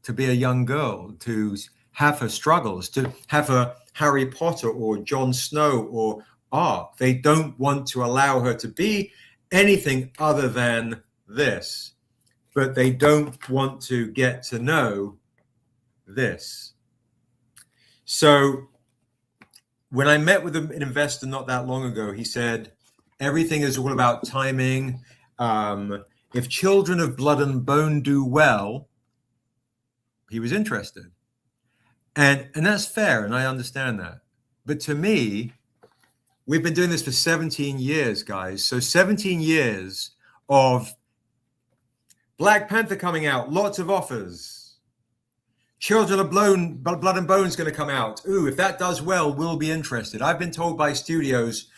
to be a young girl, to have her struggles, to have her Harry Potter or Jon Snow or arc. They don't want to allow her to be anything other than this, but they don't want to get to know this. So when I met with an investor not that long ago, he said, everything is all about timing. If Children of Blood and Bone do well, he was interested. And that's fair, and I understand that. But to me, we've been doing this for 17 years, guys. So 17 years of Black Panther coming out, lots of offers. Children of Blood and Bone is going to come out. Ooh, if that does well, we'll be interested. I've been told by studios,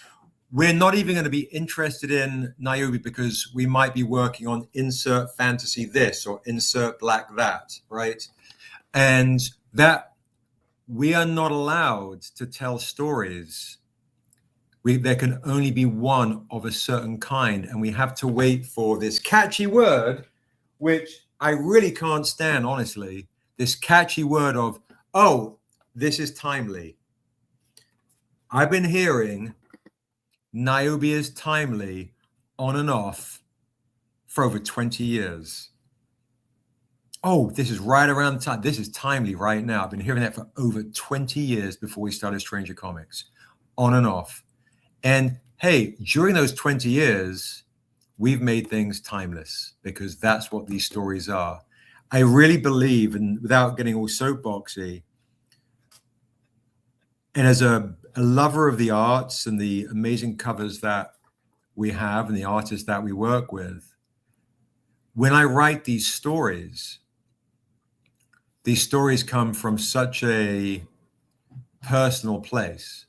we're not even going to be interested in Niobe because we might be working on insert fantasy this or insert black that, right? And that we are not allowed to tell stories. There can only be one of a certain kind, and we have to wait for this catchy word, which I really can't stand, honestly, this catchy word of, oh, this is timely. I've been hearing Niobe is timely on and off for over 20 years. Oh, this is right around the time. This is timely right now. I've been hearing that for over 20 years before we started Stranger Comics, on and off. And hey, during those 20 years, we've made things timeless because that's what these stories are. I really believe, and without getting all soapboxy, and as a lover of the arts and the amazing covers that we have and the artists that we work with, when I write these stories come from such a personal place.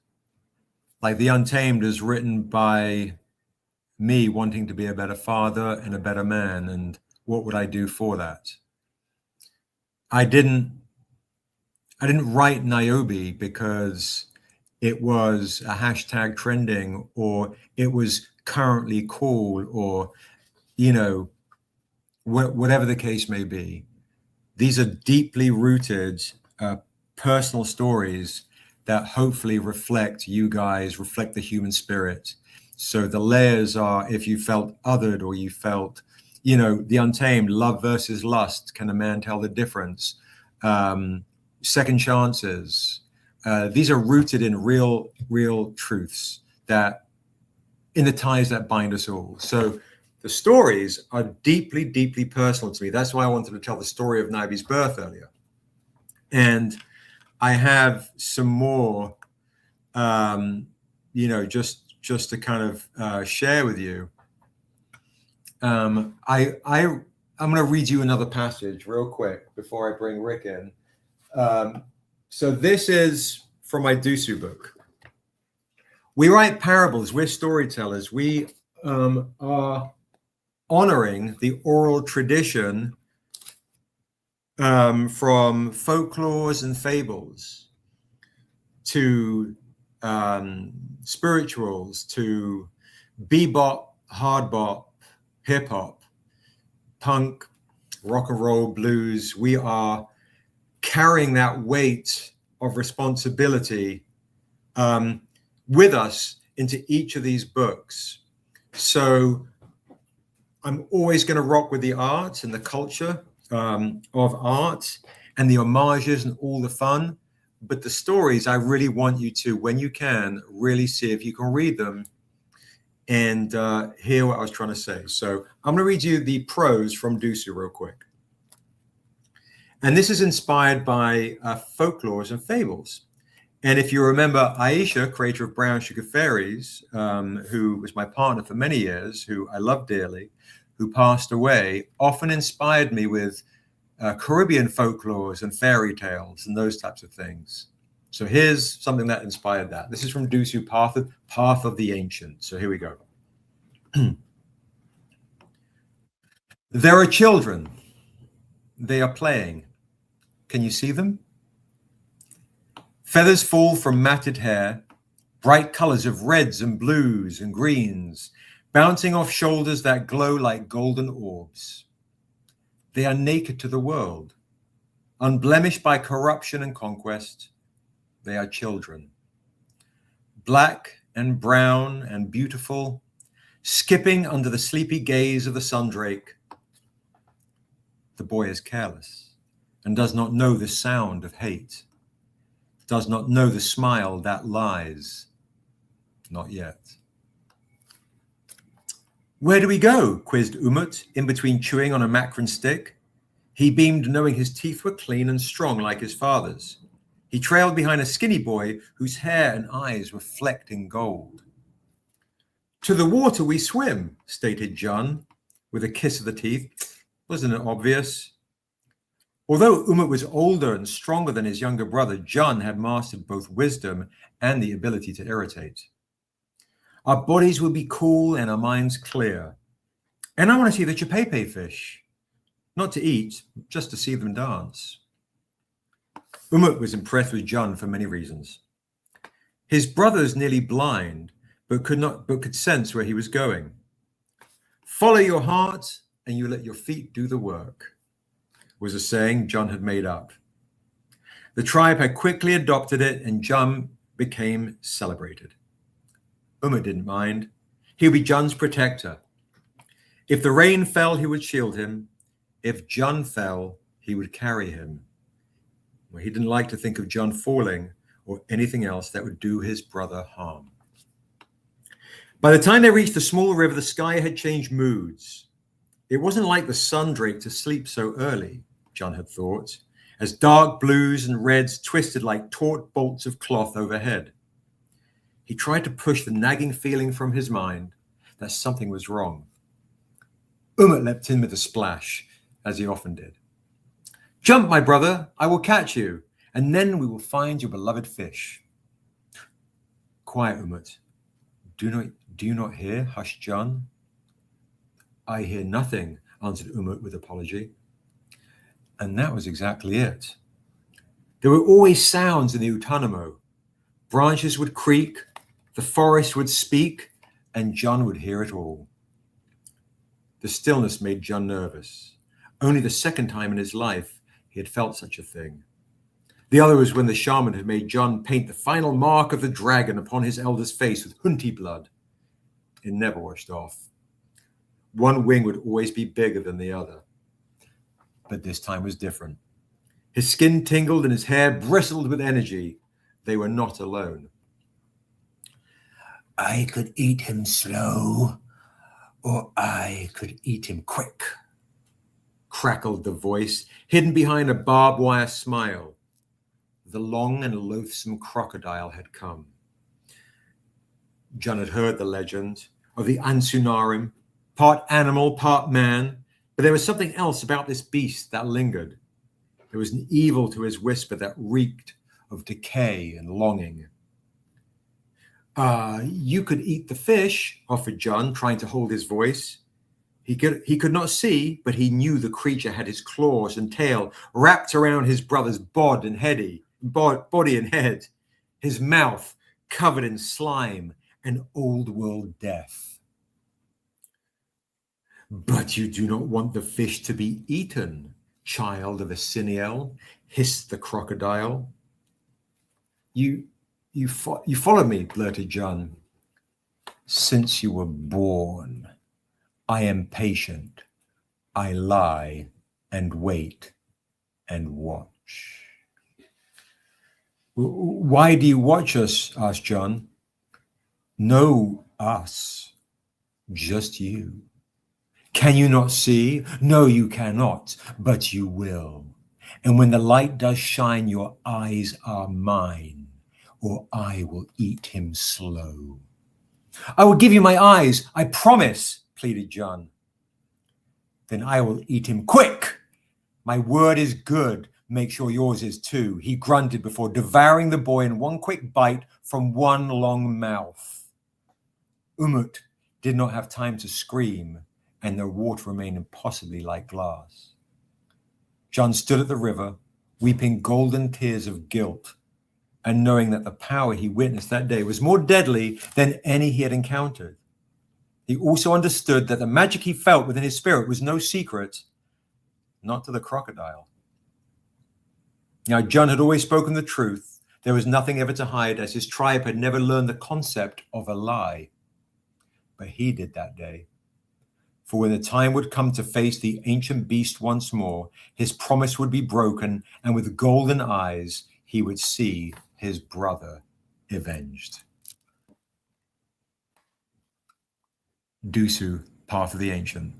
Like The Untamed is written by me wanting to be a better father and a better man, and what would I do for that? I didn't write Niobe because it was a hashtag trending, or it was currently cool, or, you know, whatever the case may be. These are deeply rooted personal stories that hopefully reflect you guys, reflect the human spirit. So the layers are, if you felt othered, or you felt, you know, The Untamed, love versus lust, can a man tell the difference? Second chances. These are rooted in real truths, that in the ties that bind us all. So the stories are deeply, deeply personal to me. That's why I wanted to tell the story of Niobe's birth earlier. And I have some more, you know, just to kind of share with you. I'm going to read you another passage real quick before I bring Rick in. So this is from my Dusu book. We write parables. We're storytellers. We are honoring the oral tradition from folklores and fables to spirituals to bebop, hard bop, hip hop, punk, rock and roll, blues. We are carrying that weight of responsibility with us into each of these books. So I'm always going to rock with the art and the culture of art and the homages and all the fun. But the stories, I really want you to, when you can, really see if you can read them and hear what I was trying to say. So I'm going to read you the prose from Dusu real quick. And this is inspired by folklores and fables. And if you remember Aisha, creator of Brown Sugar Fairies, who was my partner for many years, who I love dearly, who passed away, often inspired me with Caribbean folklores and fairy tales and those types of things. So here's something that inspired that. This is from Dusu, Path of the Ancient. So here we go. There are children. They are playing. Can you see them? Feathers fall from matted hair, bright colors of reds and blues and greens, bouncing off shoulders that glow like golden orbs. They are naked to the world, unblemished by corruption and conquest. They are children. Black and brown and beautiful, skipping under the sleepy gaze of the sundrake. The boy is careless and does not know the sound of hate, does not know the smile that lies. Not yet. Where do we go? Quizzed Umut, in between chewing on a macron stick. He beamed, knowing his teeth were clean and strong like his father's. He trailed behind a skinny boy whose hair and eyes were flecked in gold. To the water we swim, stated John, with a kiss of the teeth. Wasn't it obvious? Although Umut was older and stronger than his younger brother, John had mastered both wisdom and the ability to irritate. Our bodies will be cool and our minds clear. And I want to see the chapepe fish. Not to eat, just to see them dance. Umut was impressed with John for many reasons. His brother's nearly blind, but could sense where he was going. Follow your heart and you let your feet do the work, was a saying John had made up. The tribe had quickly adopted it and John became celebrated. Umut didn't mind. He would be John's protector. If the rain fell, he would shield him. If John fell, he would carry him. Well, he didn't like to think of John falling or anything else that would do his brother harm. By the time they reached the small river, the sky had changed moods. It wasn't like the sun draped to sleep so early, John had thought, as dark blues and reds twisted like taut bolts of cloth overhead. He tried to push the nagging feeling from his mind that something was wrong. Umut leapt in with a splash, as he often did. "Jump, my brother, I will catch you, and then we will find your beloved fish." "Quiet, Umut. Do you not hear?" hushed John. "I hear nothing," answered Umut with apology. And that was exactly it. There were always sounds in the Utanamo. Branches would creak, the forest would speak, and John would hear it all. The stillness made John nervous. Only the second time in his life he had felt such a thing. The other was when the shaman had made John paint the final mark of the dragon upon his elder's face with hunti blood. It never washed off. One wing would always be bigger than the other. But this time was different. His skin tingled and his hair bristled with energy. They were not alone. "I could eat him slow, or I could eat him quick," crackled the voice, hidden behind a barbed wire smile. The long and loathsome crocodile had come. John had heard the legend of the Ansunarim, part animal, part man, but there was something else about this beast that lingered. There was an evil to his whisper that reeked of decay and longing. You could eat the fish," offered John, trying to hold his voice. He could not see, but he knew the creature had his claws and tail wrapped around his brother's body and head, his mouth covered in slime and old-world death. "But you do not want the fish to be eaten, child of Asiniel," hissed the crocodile. You follow me," blurted John. "Since you were born, I am patient. I lie and wait and watch." "Why do you watch us?" asked John. "No us, just you. Can you not see? No, you cannot, but you will. And when the light does shine, your eyes are mine, or I will eat him slow." "I will give you my eyes, I promise," pleaded John. "Then I will eat him quick. My word is good. Make sure yours is too," he grunted before devouring the boy in one quick bite from one long mouth. Umut did not have time to scream, and the water remained impossibly like glass. John stood at the river, weeping golden tears of guilt, and knowing that the power he witnessed that day was more deadly than any he had encountered. He also understood that the magic he felt within his spirit was no secret, not to the crocodile. Now, John had always spoken the truth. There was nothing ever to hide, as his tribe had never learned the concept of a lie. But he did that day. For when the time would come to face the ancient beast once more, his promise would be broken, and with golden eyes, he would see his brother avenged. Dusu, Path of the Ancient.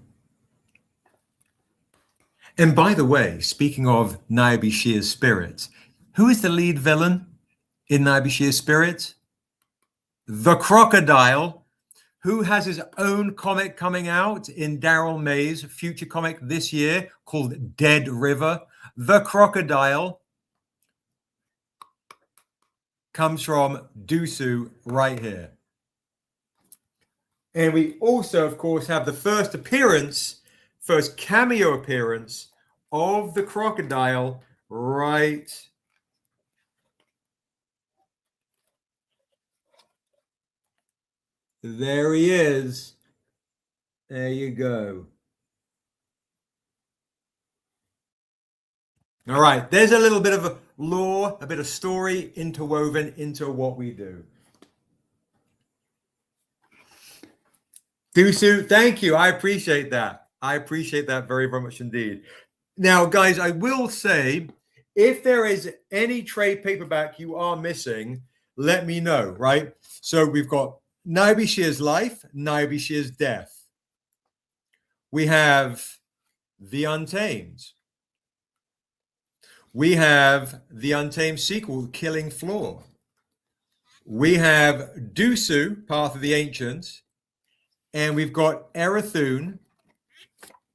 And by the way, speaking of Niobe Shear's spirit, who is the lead villain in Niobe Shear's spirit? The crocodile, who has his own comic coming out in Daryl May's future comic this year called Dead River. The crocodile comes from Dusu right here. And we also, of course, have the first cameo appearance of the crocodile right there. He is. There you go. All right, there's a little bit of a lore, a bit of story interwoven into what we do. Dusu, thank you. I appreciate that. I appreciate that very, very much indeed. Now, guys, I will say, if there is any trade paperback you are missing, let me know, right? So we've got Niobe Shear's Life, Niobe Shear's Death. We have The Untamed. We have the Untamed sequel, Killing Floor. We have Dusu, Path of the Ancients. And we've got Erathune.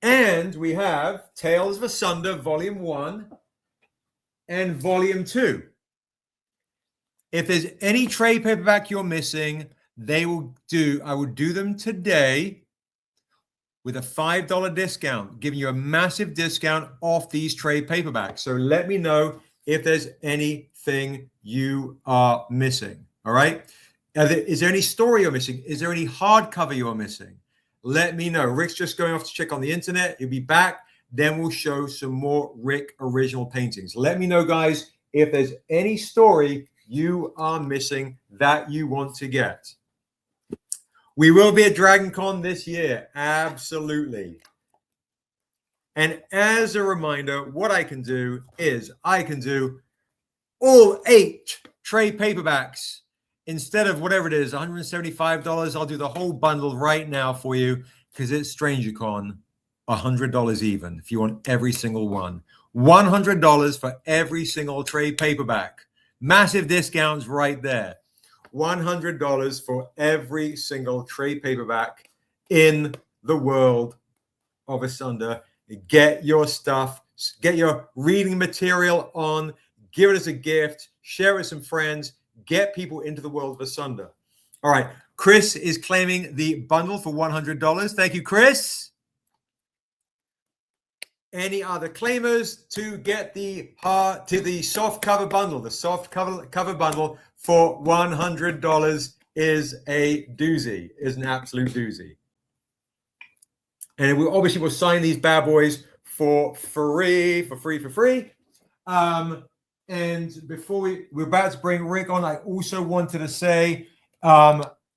And we have Tales of Asunder, Volume 1 and Volume 2. If there's any trade paperback you're missing, I will do them today with a $5 discount, giving you a massive discount off these trade paperbacks. So let me know if there's anything you are missing. All right. Is there any story you're missing? Is there any hardcover you are missing? Let me know. Rick's just going off to check on the internet. He'll be back. Then we'll show some more Rick original paintings. Let me know, guys, if there's any story you are missing that you want to get. We will be at DragonCon this year. Absolutely. And as a reminder, what I can do is I can do all 8 trade paperbacks instead of whatever it is, $175. I'll do the whole bundle right now for you because it's Strangercon, $100 even if you want every single one. $100 for every single trade paperback. Massive discounts right there. $100 for every single trade paperback in the world of Asunder. Get your stuff, get your reading material on, give it as a gift, share it with some friends, get people into the world of Asunder. All right, Chris is claiming the bundle for $100. Thank you, Chris. Any other claimers to get the soft cover bundle? The soft cover bundle for $100 is a doozy, is an absolute doozy. And we obviously will sign these bad boys for free. And before we're about to bring Rick on, I also wanted to say,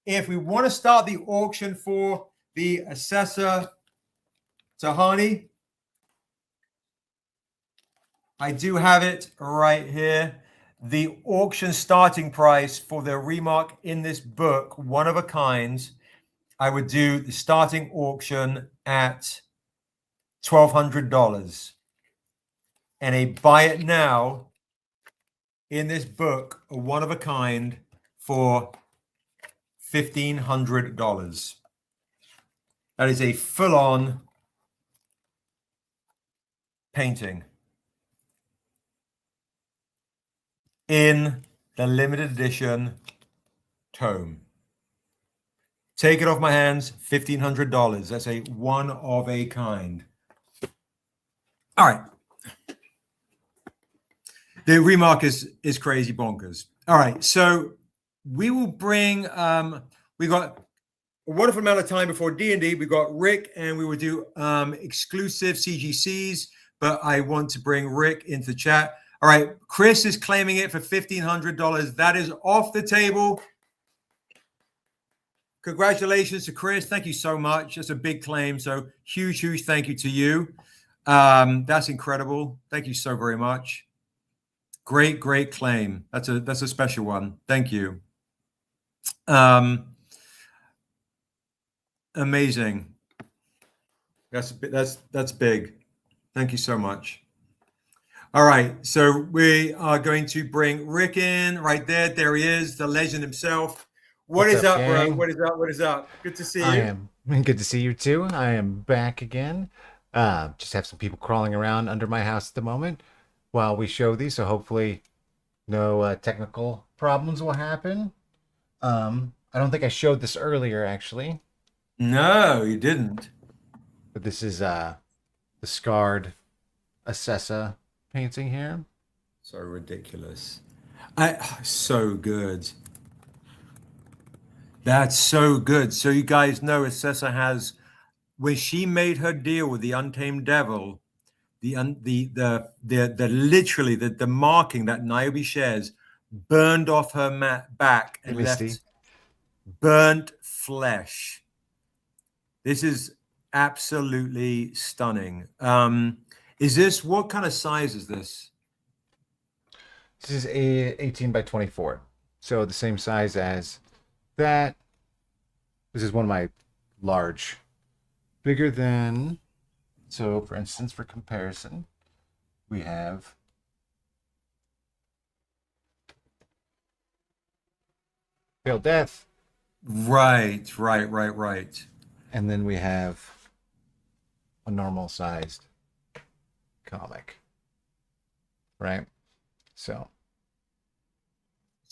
if we want to start the auction for the Assessor Tahani, I do have it right here. The auction starting price for the remark in this book, one of a kind, I would do the starting auction at $1,200. And a buy it now in this book, a one of a kind, for $1,500. That is a full-on painting in the limited edition tome. Take it off my hands, $1,500. That's a one of a kind. All right. The remark is crazy bonkers. All right, so we will bring, we got a wonderful amount of time before D&D. We got Rick, and we will do exclusive CGCs, but I want to bring Rick into the chat. All right, Chris is claiming it for $1,500. That is off the table. Congratulations to Chris. Thank you so much. That's a big claim. So huge, huge thank you to you. That's incredible. Thank you so very much. Great, great claim. That's a special one. Thank you. Amazing. That's big. Thank you so much. All right, so we are going to bring Rick in right there. There he is, the legend himself. What's up, bro? What is up? What is up? Good to see you. I am good to see you too. I am back again. Just have some people crawling around under my house at the moment while we show these, so hopefully no technical problems will happen. I don't think I showed this earlier, actually. No, you didn't. But this is the scarred Assessa painting here. So ridiculous. So good. That's so good. So you guys know Assessa has, when she made her deal with the Untamed Devil, the literally the marking that Niobe shares burned off her back and left burnt flesh. This is absolutely stunning. Is this, what kind of size is this? This is a 18 by 24. So the same size as that. This is one of my large. Bigger than, so for instance, for comparison, we have Pale Death. Right. And then we have a normal sized comic. Right? So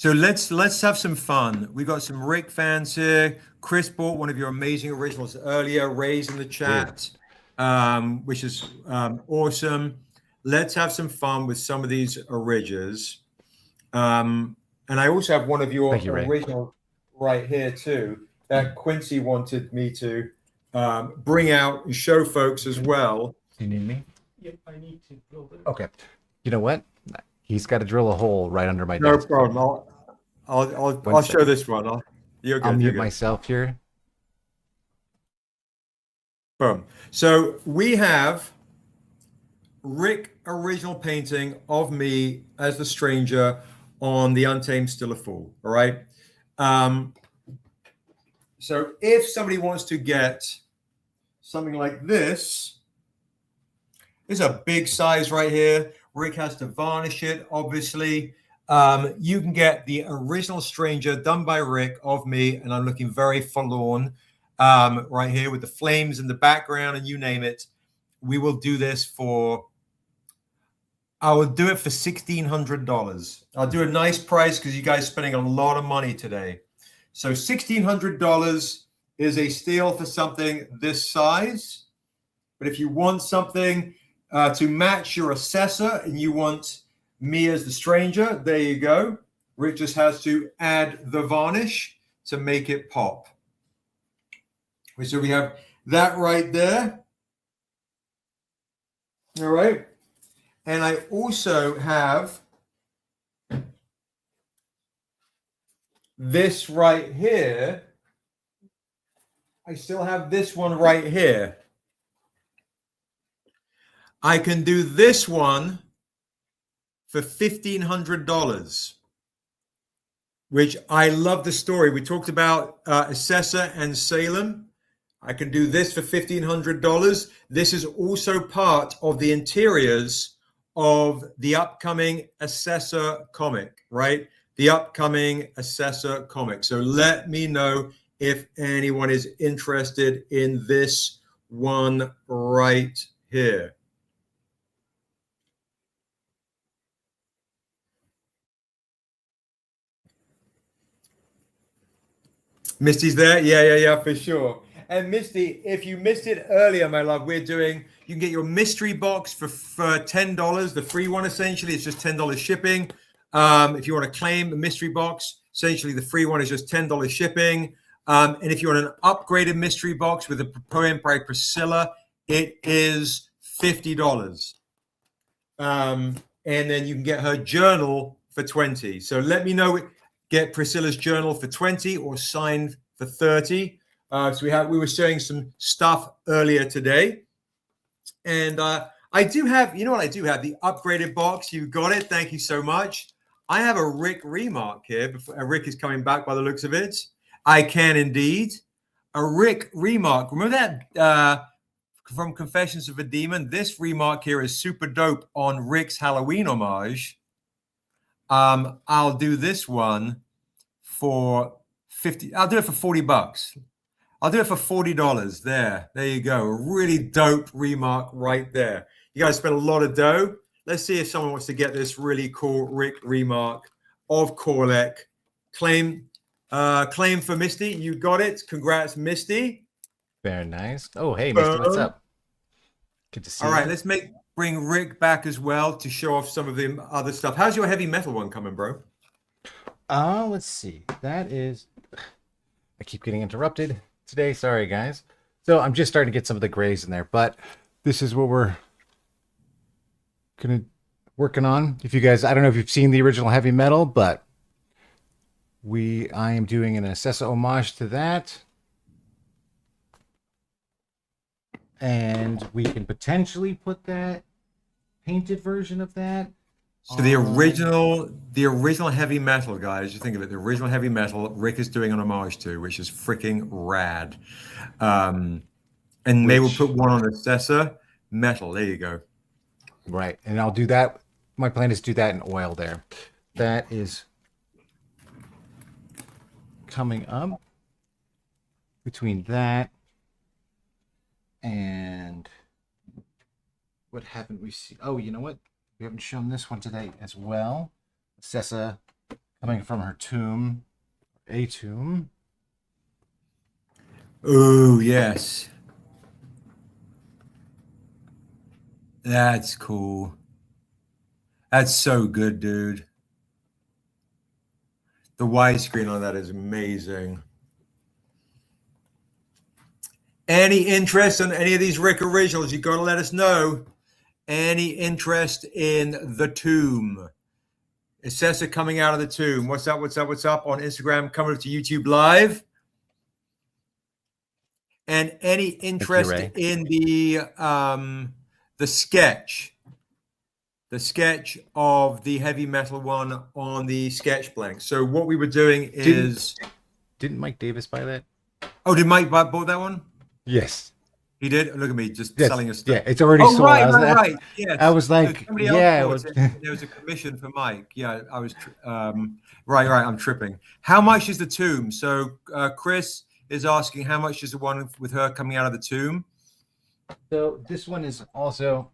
let's have some fun. We got some Rick fans here. Chris bought one of your amazing originals earlier, Ray's in the chat, which is awesome. Let's have some fun with some of these originals. And I also have one of your original right here too, that Quincy wanted me to bring out and show folks as well. You need me? Yep, I need to drill it. Okay. You know what? He's got to drill a hole right under my desk. No problem. I'll show this one. I'll mute myself here. Boom. So we have Rick original painting of me as the stranger on the Untamed Still a Fool. All right. So if somebody wants to get something like this, it's a big size right here. Rick has to varnish it, obviously. You can get the original Stranger done by Rick of me, and I'm looking very forlorn right here with the flames in the background and you name it. We will do this for, I will do it for $1,600. I'll do a nice price because you guys are spending a lot of money today. So $1,600 is a steal for something this size. But if you want something to match your assessor and you want me as the stranger, there you go. Rick just has to add the varnish to make it pop. So we have that right there. All right. And I also have this right here. I still have this one right here. I can do this one for $1,500, which I love the story. We talked about Assessor and Salem. I can do this for $1,500. This is also part of the interiors of the upcoming Assessor comic, right? The upcoming Assessor comic. So let me know if anyone is interested in this one right here. Misty's there? Yeah, for sure. And Misty, if you missed it earlier, my love, you can get your mystery box for $10, the free one essentially. It's just $10 shipping. If you want to claim a mystery box, essentially the free one is just $10 shipping. And if you want an upgraded mystery box with a poem by Priscilla, it is $50. And then you can get her journal for $20. So let me know. Get Priscilla's journal for $20 or signed for $30. So we were showing some stuff earlier today. And I do have, you know what I do have? The upgraded box. You got it. Thank you so much. I have a Rick remark here. Rick is coming back by the looks of it. I can indeed. A Rick remark. Remember that from Confessions of a Demon? This remark here is super dope on Rick's Halloween homage. I'll do this one for $50. I'll do it for $40. I'll do it for $40. There you go. A really dope remark right there. You guys spent a lot of dough. Let's see if someone wants to get this really cool Rick remark of Korlek. Claim for Misty. You got it. Congrats, Misty. Very nice. Oh, hey, Misty, what's up? Good to see you. All right, let's bring Rick back as well to show off some of the other stuff. How's your heavy metal one coming, bro? Let's see. That is, I keep getting interrupted today. Sorry, guys. So I'm just starting to get some of the grays in there, but this is what we're working on. If you guys, I don't know if you've seen the original heavy metal, but I am doing an Assessor homage to that. And we can potentially put that painted version of that. So the original heavy metal, guys, you think of it, the original heavy metal Rick is doing an homage to, which is freaking rad. And maybe we'll put one on Assessor metal. There you go. Right. And I'll do that. My plan is to do that in oil there. That is coming up between that and what haven't we seen? Oh, you know what? We haven't shown this one today as well. Sessa coming from her tomb, a tomb. Oh, yes. That's cool. That's so good, dude. The widescreen on that is amazing. Any interest in any of these Rick originals, you got to let us know. Any interest in the tomb? Assessor coming out of the tomb. What's up? What's up? What's up on Instagram? Coming up to YouTube Live. And any interest in the sketch of the heavy metal one on the sketch blank. So what we were doing is, didn't Mike Davis buy that? Oh, did Mike bought that one? Yes. He did. Look at me, just selling us stuff. Yeah, it's already sold. Right. Yes. I was like, there was a commission for Mike. Yeah, I was right. I'm tripping. How much is the tomb? So Chris is asking, how much is the one with her coming out of the tomb? So this one is also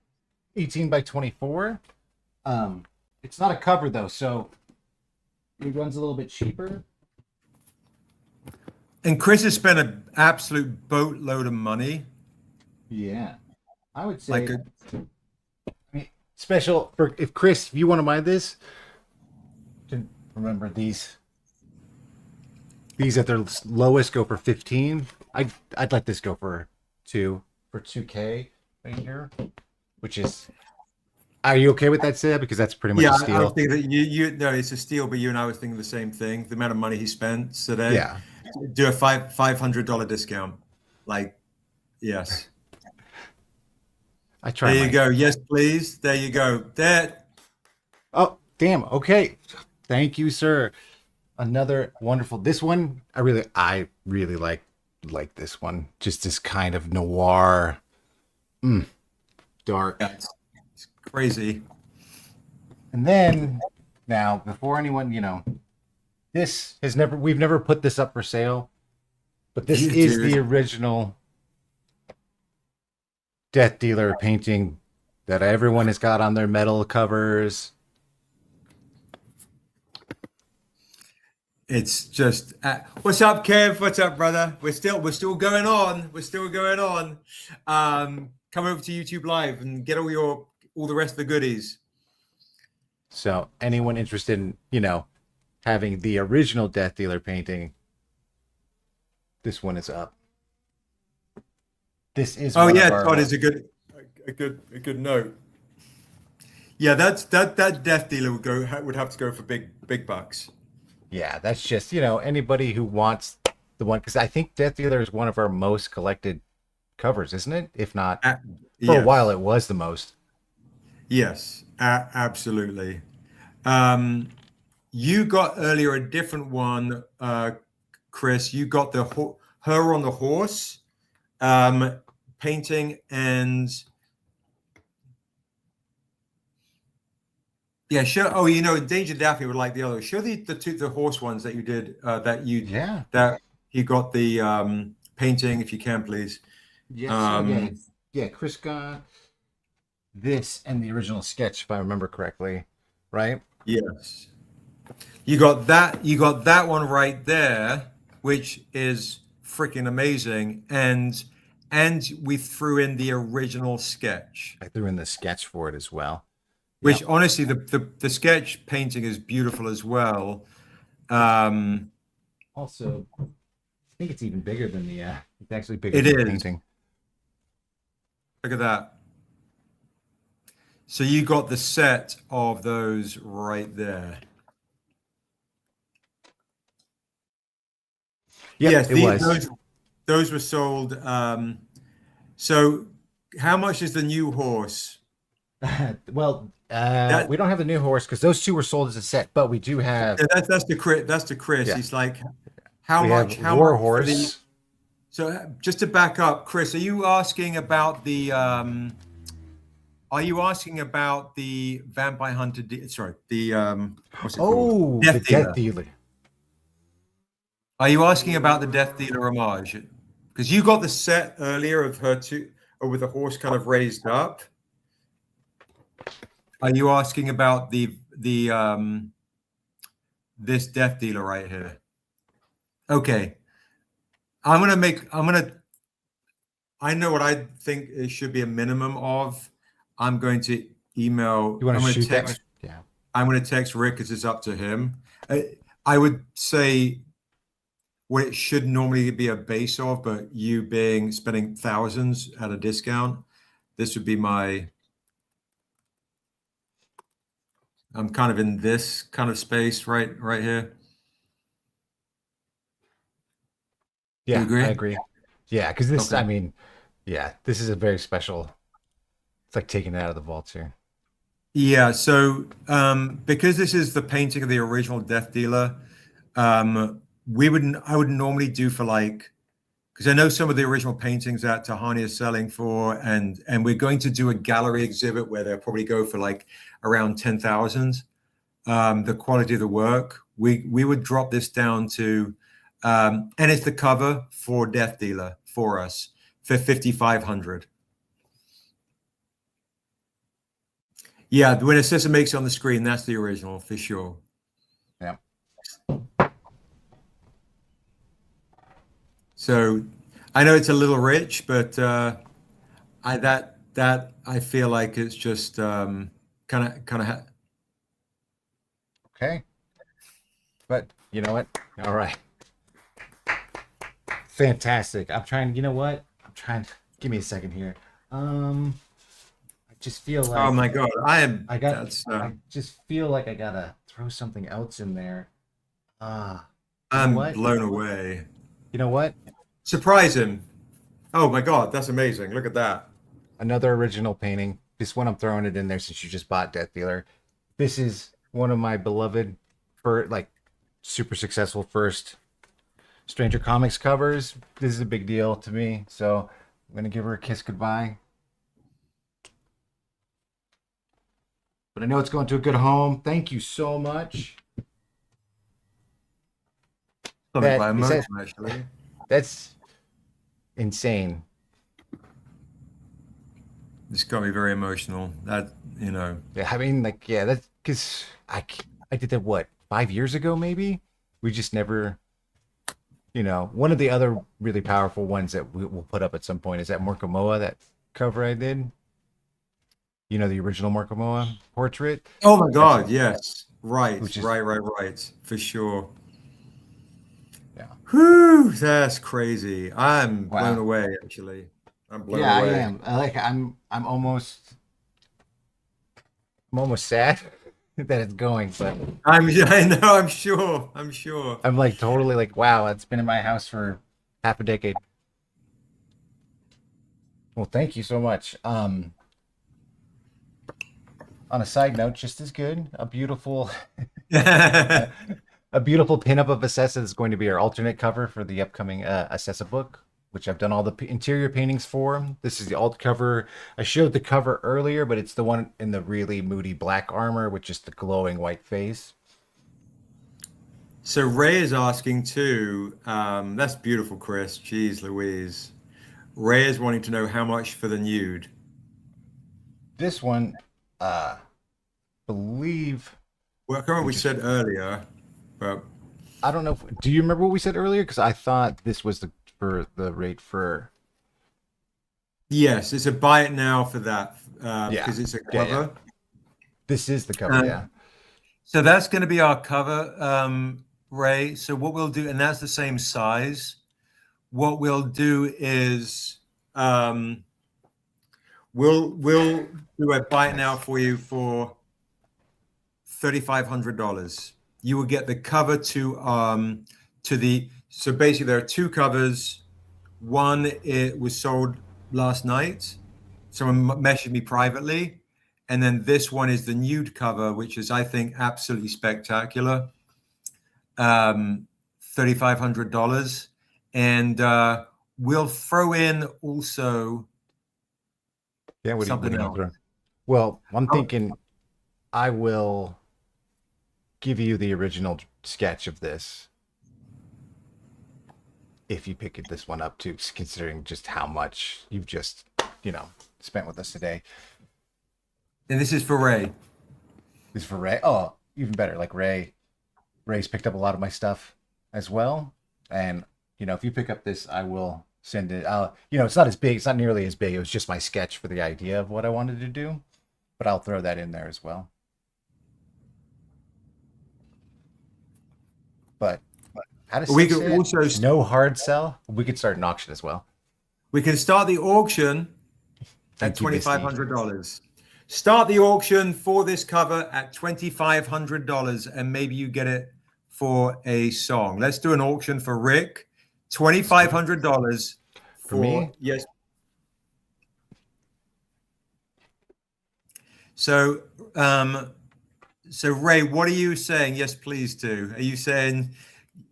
18 by 24. It's not a cover though, so it runs a little bit cheaper. And Chris has spent an absolute boatload of money. Yeah, I would say. I mean, special for if Chris, if you want to buy this, remember these at their lowest go for 15. I'd let this go for 2K right here, which is. Are you okay with that, Seb? Because that's pretty much a steal. I was thinking that you no, it's a steal, but you and I was thinking the same thing. The amount of money he spent today. Yeah. Do a $500 discount. Like, yes. I try. There you go. Yes, please. There you go. There. Oh, damn. Okay. Thank you, sir. Another wonderful. This one, I really like this one. Just this kind of noir, dark. Yeah, it's crazy. And then now, before anyone, we've never put this up for sale, but this is the original Death Dealer painting that everyone has got on their metal covers. It's just what's up, Kev? What's up, brother? We're still going on. We're still going on. Come over to YouTube Live and get all the rest of the goodies. So anyone interested in having the original Death Dealer painting, this one is up. This is Todd is a good note. Yeah, that Death Dealer would have to go for big bucks. Yeah, that's just anybody who wants the one, because I think Death Dealer is one of our most collected covers, isn't it? If not, for a while it was the most. Yes, absolutely. You got earlier a different one, Chris. You got her on the horse. Painting and show. Oh, Endangered Daphne would like the other. Show the horse ones that you did. That you got the painting, if you can, please. Yes. Chris got this and the original sketch, if I remember correctly, right? Yes. You got that. You got that one right there, which is freaking amazing, and we threw in the original sketch. I threw in the sketch for it as well. Which honestly, the sketch painting is beautiful as well. Also, I think it's even bigger than the. It's actually bigger than the painting. Look at that. So you got the set of those right there. Yes, it was. Those were sold. So how much is the new horse? Well, we don't have the new horse because those two were sold as a set, but we do have. Yeah, that's the Chris. That's the Chris. Yeah. He's like, how We much? have How War much for the? Horse. So just to back up, Chris, are you asking about the? Are you asking about the Vampire Hunter? Sorry, the what's it called? Oh, the Death Dealer. Are you asking about the Death Dealer homage? Because you got the set earlier of her or with the horse kind of raised up. Are you asking about the this Death Dealer right here? Okay, I know what I think it should be a minimum of. I'm going to email. You want I'm to going shoot to text. that? Yeah. I'm going to text Rick because it's up to him. I would say what it should normally be a base of, but you spending thousands at a discount, this would be my. I'm kind of in this kind of space right here. Yeah, you agree? I agree. Yeah, because this, Okay. I mean, yeah, this is a very special. It's like taking it out of the vaults here. Yeah, so because this is the painting of the original Death Dealer, I would normally do for like, because I know some of the original paintings that Tahani is selling for, and we're going to do a gallery exhibit where they'll probably go for like around 10,000. The quality of the work, we would drop this down to, and it's the cover for Death Dealer for us for 5,500. Yeah, when it says it makes it on the screen, that's the original for sure. Yeah. So I know it's a little rich, but I feel like it's just kind of. Okay. But you know what? All right. Fantastic. I'm trying. You know what? I'm trying. Give me a second here. I just feel like. Oh my God! I just feel like I gotta throw something else in there. I'm what? blown away. You know what? Surprise him. Oh my God, that's amazing. Look at that. Another original painting. This one I'm throwing it in there since you just bought Death Dealer. This is one of my beloved, for like super successful first Stranger Comics covers. This is a big deal to me, so I'm gonna give her a kiss goodbye. But I know it's going to a good home. Thank you so much. Actually. That's insane. This got me very emotional. That, you know. Yeah, I mean, like, yeah, that's because I did that, what, 5 years ago, maybe? We just never, you know, one of the other really powerful ones that we'll put up at some point is that Morkamoa, that cover I did. You know, the original Morkamoa portrait. Oh my God, yes. Right, Which is- right. For sure. Yeah. Whew, that's crazy. I'm Wow. blown away, actually. I'm blown Yeah, away. I am. I'm almost sad that it's going, but I know, I'm sure. I'm like totally like, wow, it's been in my house for half a decade. Well, thank you so much. On a side note, just as good, a beautiful pinup of Assessa is going to be our alternate cover for the upcoming Assessa book, which I've done all the interior paintings for. This is the alt cover. I showed the cover earlier, but it's the one in the really moody black armor with just the glowing white face. So Ray is asking too. That's beautiful, Chris. Jeez Louise. Ray is wanting to know how much for the nude. This one, believe. Well, I can't remember what we said earlier, but I don't know. Do you remember what we said earlier? Because I thought this was the rate for. yes, it's a buy it now for that because it's a cover. Yeah. This is the cover, yeah. So that's going to be our cover, Ray. So what we'll do, and that's the same size. What we'll do is we'll do a buy it now for you for $3,500. You will get the cover to the. So basically, there are two covers. One, it was sold last night. Someone messaged me privately, And then this one is the nude cover, which is, I think, absolutely spectacular. $3,500. And we'll throw in also something else. Well, I'm thinking I will give you the original sketch of this if you pick this one up too, considering just how much you've just, spent with us today. And this is for Ray. This is for Ray. Oh, even better. Like Ray's picked up a lot of my stuff as well. And, if you pick up this, I will send it. It's not as big. It's not nearly as big. It was just my sketch for the idea of what I wanted to do. But I'll throw that in there as well. But how does we could also no hard sell? We could start an auction as well. We can start the auction at $2,500. Start the auction for this cover at $2,500, and maybe you get it for a song. Let's do an auction for Rick. $2,500 for me. Yes. So, Ray, what are you saying? Yes, please do. Are you saying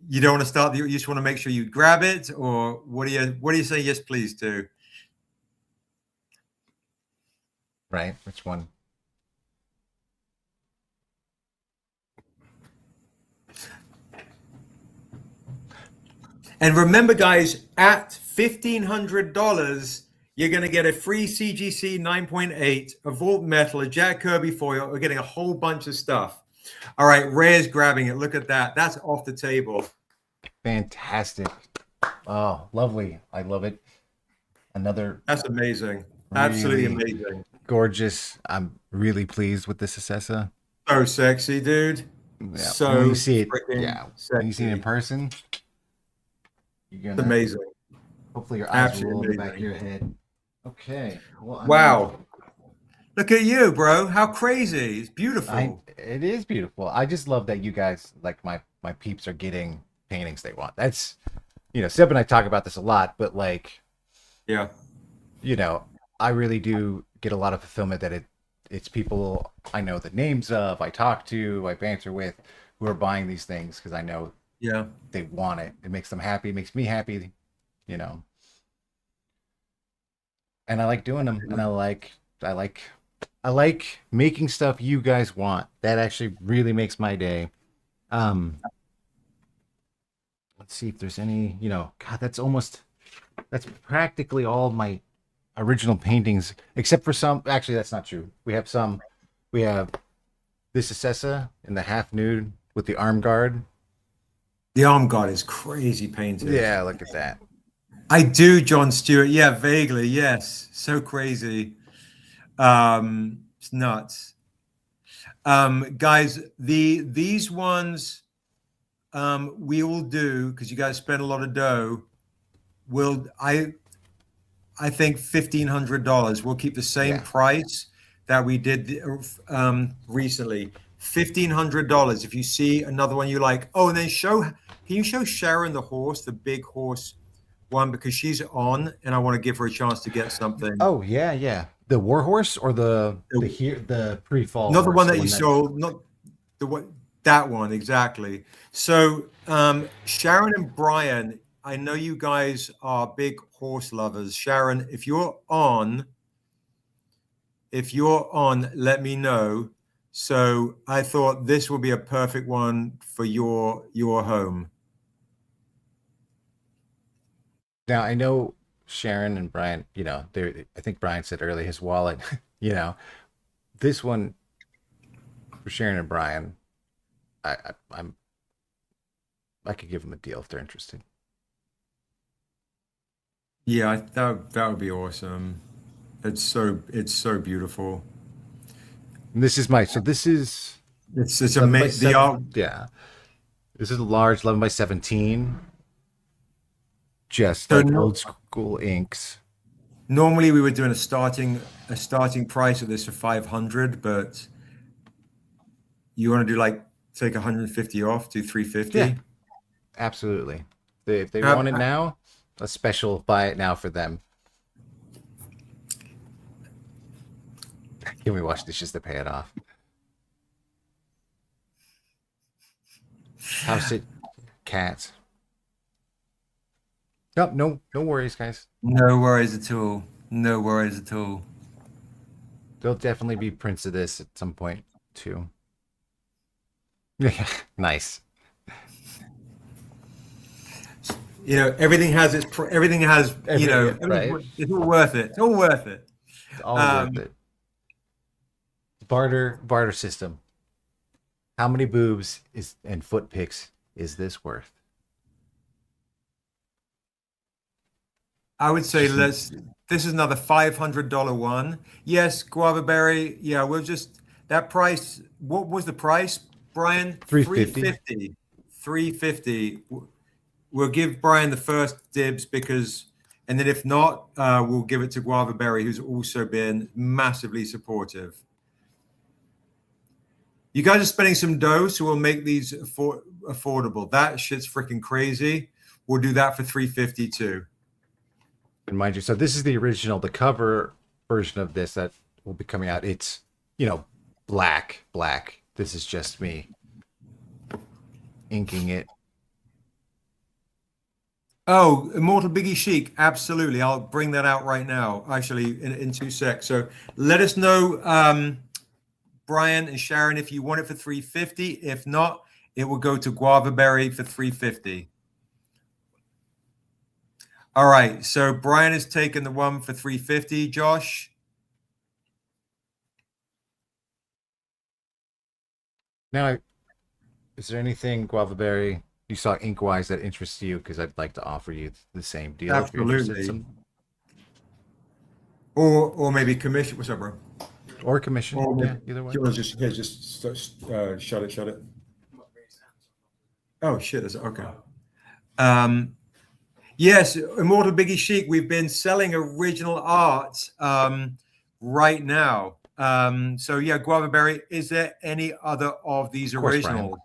you don't want to start you just want to make sure you grab it, or what are you saying? Yes, please do. Right. Which one? And remember, guys, at $1,500, you're going to get a free CGC 9.8, a Vault Metal, a Jack Kirby foil. We're getting a whole bunch of stuff. All right, Ray's grabbing it. Look at that. That's off the table. Fantastic. Oh, lovely. I love it. That's amazing. Absolutely amazing. Gorgeous. I'm really pleased with this Sdcc. So sexy, dude. Yeah. So when you see it, sexy. When you see it in person, it's amazing. Hopefully your eyes will roll in the back of your head. Okay. Well, wow. Look at you, bro. How crazy. It's beautiful. It is beautiful. I just love that you guys, like my peeps, are getting paintings they want. That's, Seb and I talk about this a lot, but yeah, I really do get a lot of fulfillment that it's people I know the names of, I talk to, I banter with, who are buying these things because I know they want it. It makes them happy. It makes me happy, And I like doing them, and I like making stuff you guys want. That actually really makes my day. Let's see if there's any, God, that's practically all of my original paintings, except for some. Actually, that's not true. We have this Sdcc in the half nude with the arm guard. The arm guard is crazy painted. Yeah, look at that. I do, John Stewart. Yeah, vaguely. Yes. So crazy. It's nuts. Guys, these ones we will do because you guys spend a lot of dough. I think $1,500. We'll keep the same price that we did recently. $1,500. If you see another one you like, and then can you show Sharon the horse, the big horse one, because she's on, and I want to give her a chance to get something. Oh yeah. The war horse or the pre-fall? Not the one that you sold. Not the one. That one exactly. So Sharon and Brian, I know you guys are big horse lovers. Sharon, if you're on, let me know. So I thought this would be a perfect one for your home. Now I know Sharon and Brian, I think Brian said earlier his wallet, this one for Sharon and Brian, I could give them a deal if they're interested. Yeah, that would be awesome. It's so beautiful. And this is it's amazing. The art. Yeah, this is a large 11 by 17. Just So like old school inks. Normally we were doing a starting price of this for 500, but you want to do take 150 off, do 350? Yeah, absolutely. If they want it now, a special buy it now for them. Can we wash dishes to pay it off? How's it, cats? Nope, no worries, guys. No worries at all. No worries at all. There'll definitely be prints of this at some point too. Yeah, nice. You know, everything has you know, right? it's all worth it. It's all worth it. It's all worth it. Barter system. How many boobs and foot pics is this worth? I would say this is another $500 one. Yes, guava berry. Yeah, we'll just that price. What was the price, Brian? $350. $350. We'll give Brian the first dibs and then if not, we'll give it to Guava Berry, who's also been massively supportive. You guys are spending some dough, so we'll make these affordable. That shit's freaking crazy. We'll do that for $350 too. And mind you, so this is the original, the cover version of this that will be coming out. It's, black. This is just me inking it. Oh, Immortal Biggie Chic. Absolutely. I'll bring that out right now, actually, in 2 secs. So let us know, Brian and Sharon, if you want it for $350. If not, it will go to Guava Berry for $350. All right. So Brian has taken the one for $350. Josh? Now, is there anything, Guava Berry, you saw ink-wise that interests you? Because I'd like to offer you the same deal. Absolutely. Or maybe commission. What's up, bro? Or commission. Yeah, either way. Just shut it. Oh shit! Is it okay? Yes, Immortal Biggie Chic. We've been selling original art right now. So yeah, Guava Berry. Is there any other of these originals?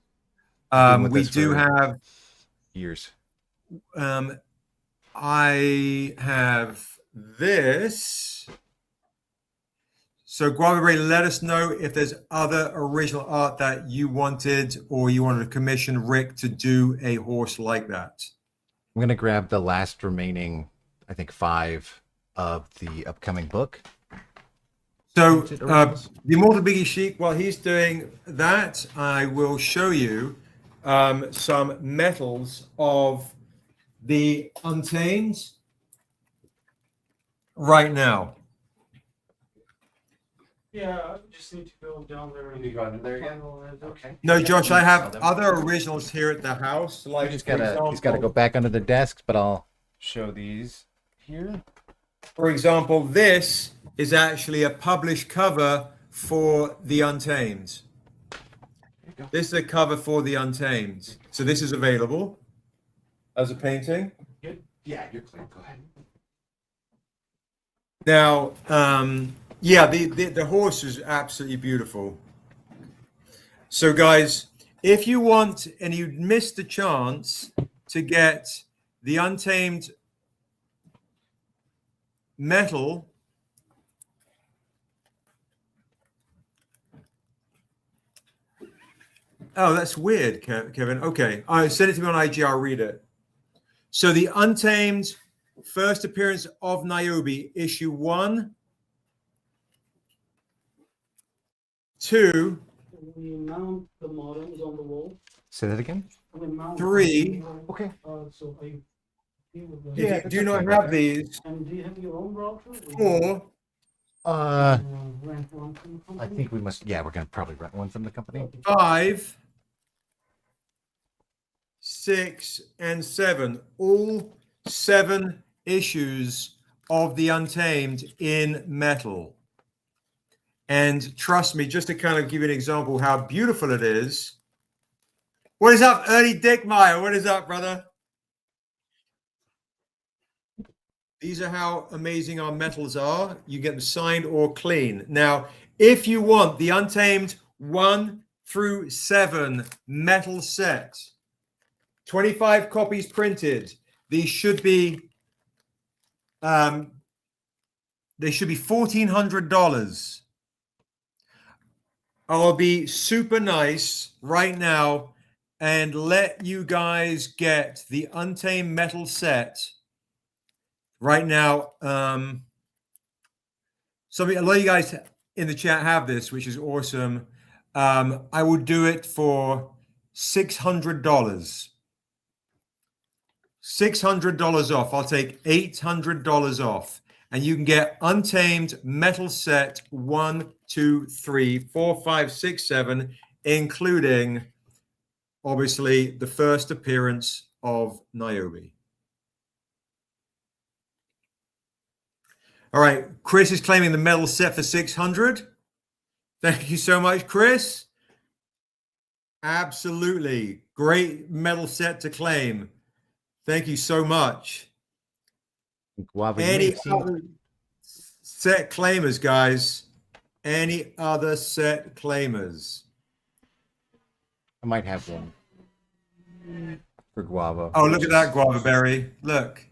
We do have years. I have this. So Guava Berry, let us know if there's other original art that you wanted, or you wanted to commission Rick to do a horse like that. I'm gonna grab the last remaining, I think, 5 of the upcoming book. So the Immortal Biggie Chic, while he's doing that, I will show you some metals of the Untamed right now. Yeah, I just need to go down there. And you got in there again? Okay. No, Josh, I have other originals here at the house. Like he's gotta go back under the desks, but I'll show these here. For example, this is actually a published cover for the Untamed. This is a cover for the Untamed. So this is available as a painting. Good. Yeah, you're clear. Go ahead. Now, yeah, the horse is absolutely beautiful. So guys, if you want, and you missed the chance to get the Untamed metal, oh, that's weird, Kevin. Okay, send it to me on IG. I'll read it. So the Untamed first appearance of Niobe, issue 1, 2. We mount the models on the wall. Say that again. 3. Okay. So are you? If you do not have these. And do you have your own browser? 4. Rent one from the company? I think we must. Yeah, we're gonna probably rent one from the company. 5, 6, and 7. All 7 issues of the Untamed in metal. And trust me, just to kind of give you an example how beautiful it is. What is up, Ernie Dickmeyer? What is up, brother? These are how amazing our metals are. You get them signed or clean. Now, if you want the Untamed 1 through 7 metal set, 25 copies printed. These should be they should be $1,400. I'll be super nice right now and let you guys get the Untamed metal set right now. A lot of you guys in the chat have this, which is awesome. I will do it for $600. $600 off. I'll take $800 off. And you can get Untamed metal set 1, 2, 3, 4, 5, 6, 7, including obviously the first appearance of Niobe. All right, Chris is claiming the metal set for 600. Thank you so much, Chris. Absolutely. Great metal set to claim. Thank you so much. Guava, Any other set claimers, guys? Any other set claimers? I might have one for Guava. Oh, look at that Guava Berry. Look.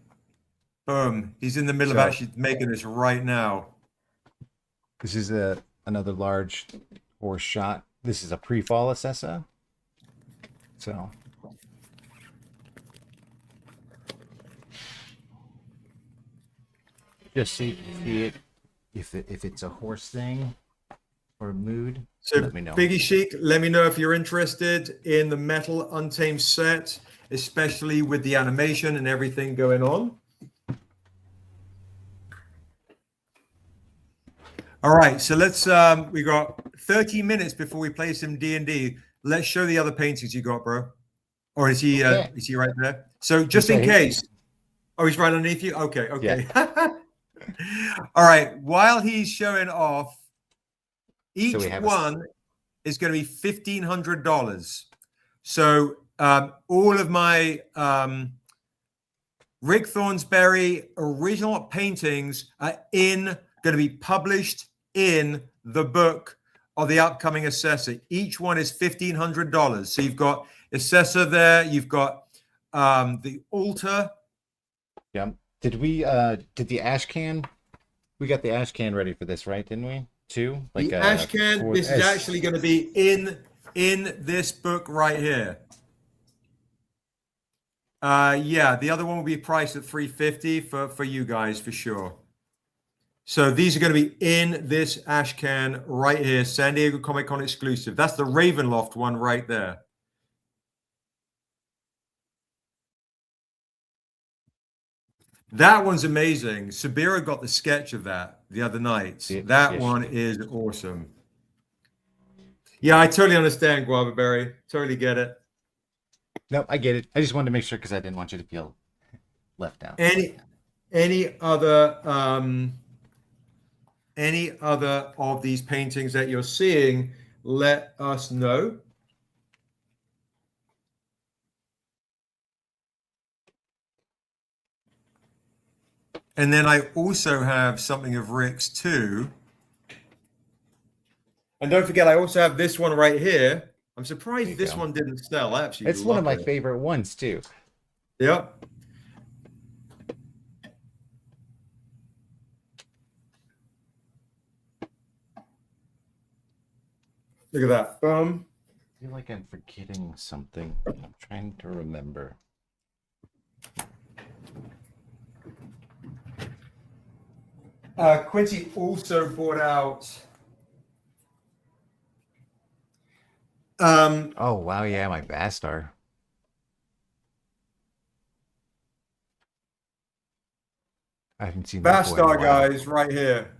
Boom. He's in the middle of actually making this right now. This is another large horse shot. This is a pre-fall Assessa. So just see it if it's a horse thing or mood. So let me know. Biggie Chic, let me know if you're interested in the metal Untamed set, especially with the animation and everything going on. All right, so let's we got 30 minutes before we play some D&D. Let's show the other paintings you got, bro. Or is he right there? So just in case. Oh, he's right underneath you? Okay. Yeah. All right, while he's showing off, each one is going to be $1,500. So all of my Rick Thornsberry original paintings are going to be published in the book of the upcoming Assessor. Each one is $1,500. So you've got Assessor there. You've got the altar. Yeah. Did we did the ash can? We got the ash can ready for this, right? Didn't we? Too? Like the ash can. This is actually going to be in this book right here. Yeah, the other one will be priced at $350 for you guys for sure. So these are going to be in this ash can right here, San Diego Comic-Con exclusive. That's the Ravenloft one right there. That one's amazing. Sabira got the sketch of that the other night. That one is awesome. Yeah, I totally understand, Guava Berry. Totally get it. No, I get it. I just wanted to make sure because I didn't want you to feel left out. Any other of these paintings that you're seeing, let us know. And then I also have something of Rick's too. And don't forget, I also have this one right here. I'm surprised this one didn't sell. Actually, it's one of my favorite ones too. Yep. Look at that. I feel like I'm forgetting something. I'm trying to remember. Quincy also brought out. Oh wow, yeah, my Bastar. I haven't seen Bastar guys right here.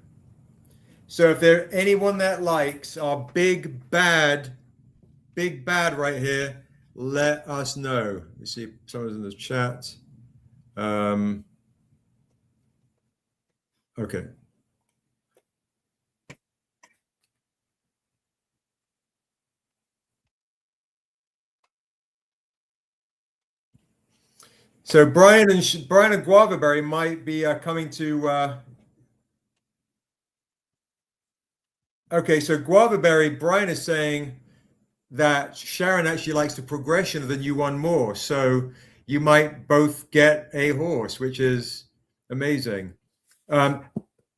So if there's anyone that likes our big bad right here, let us know. You see someone's in the chat. Okay. So Brian and Guavaberry might be coming to. Okay, so Guavaberry, Brian is saying that Sharon actually likes the progression of the new one more. So you might both get a horse, which is amazing. And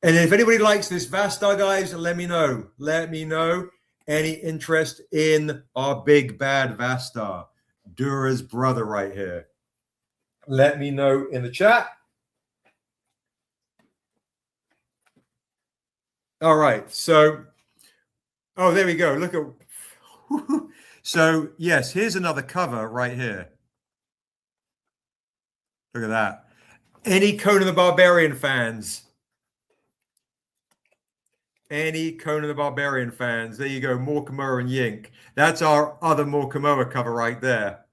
if anybody likes this Vastar, guys, let me know. Let me know. Any interest in our big bad Vastar, Dura's brother right here? Let me know in the chat. All right. So, oh, there we go. Look at. So, yes, here's another cover right here. Look at that. Any Conan the Barbarian fans? Any Conan the Barbarian fans? There you go. Morkamoa and Yink. That's our other Morkamoa cover right there.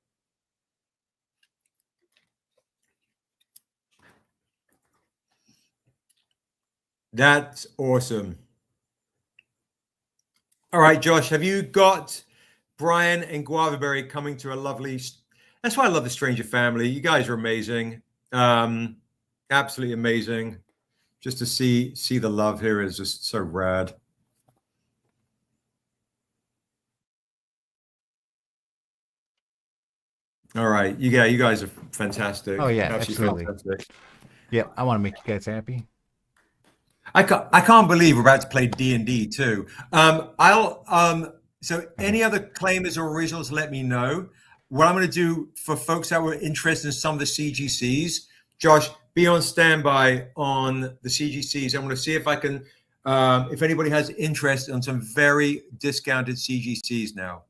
That's awesome. All right, Josh, have you got Brian and Guavaberry coming to a lovely... That's why I love the Stranger family. You guys are amazing. Absolutely amazing. Just to see the love here is just so rad. All right. You guys are fantastic. Oh, yeah, absolutely. Fantastic. Yeah, I want to make you guys happy. I can't believe we're about to play D&D too. So any other claimers or originals, let me know. What I'm going to do for folks that were interested in some of the CGCs, Josh, be on standby on the CGCs. I'm going to see if I can, if anybody has interest on some very discounted CGCs now.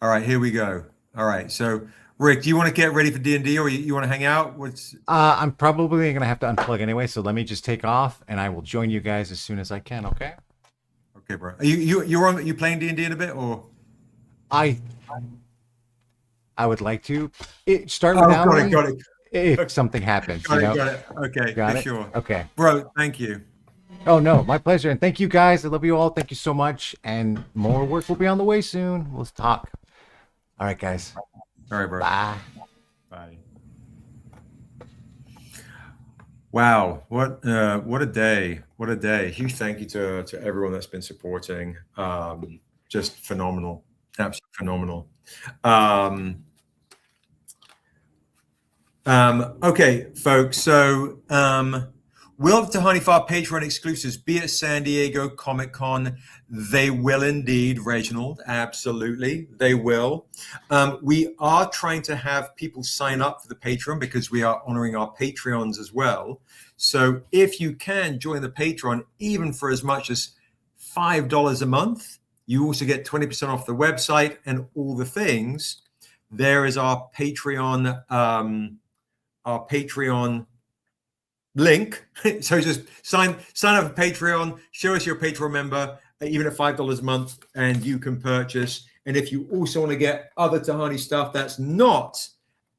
All right, here we go. All right, so Rick, do you want to get ready for D&D, or you want to hang out? I'm probably going to have to unplug anyway, so let me just take off, and I will join you guys as soon as I can. Okay. Okay, bro. Are you playing D&D in a bit, or? I would like to start without me got it. If something happens. Got it. Okay, got it. Sure. Okay, bro. Thank you. Oh no, my pleasure, and thank you guys. I love you all. Thank you so much, and more work will be on the way soon. We'll talk. All right, guys. All right, bro. Bye. Bye. Wow, what a day! What a day! Huge thank you to everyone that's been supporting. Just phenomenal, absolutely phenomenal. Okay, folks. So will the Tahani Far Patreon exclusives be at San Diego Comic-Con? They will indeed, Reginald. Absolutely, they will. We are trying to have people sign up for the Patreon because we are honoring our Patreons as well. So if you can join the Patreon, even for as much as $5 a month, you also get 20% off the website and all the things. There is our Patreon link. So just sign up for Patreon, show us you're a Patreon member, even at $5 a month, and you can purchase. And if you also want to get other Tahani stuff that's not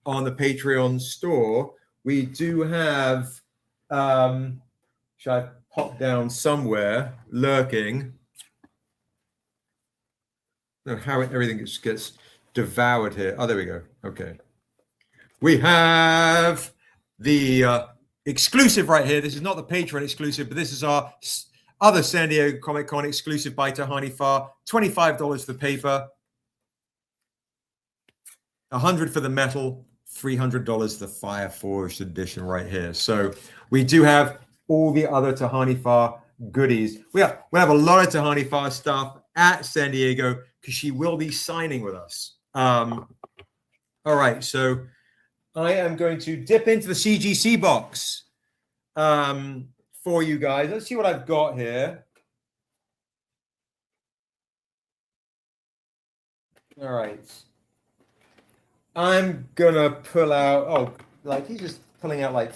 on the Patreon store, we do have, should I pop down somewhere, lurking? No, how everything gets devoured here. Oh, there we go. Okay. We have the exclusive right here. This is not the Patreon exclusive, but this is our other San Diego Comic-Con exclusive by Tahani Far. $25 for the paper, $100 for the metal, $300 for the Fire Forged edition right here. So we do have all the other Tahani Far goodies. We have a lot of Tahani Far stuff at San Diego because she will be signing with us. All right, so I am going to dip into the CGC box for you guys. Let's see what I've got here. All right. I'm going to pull out, oh, like he's just pulling out like,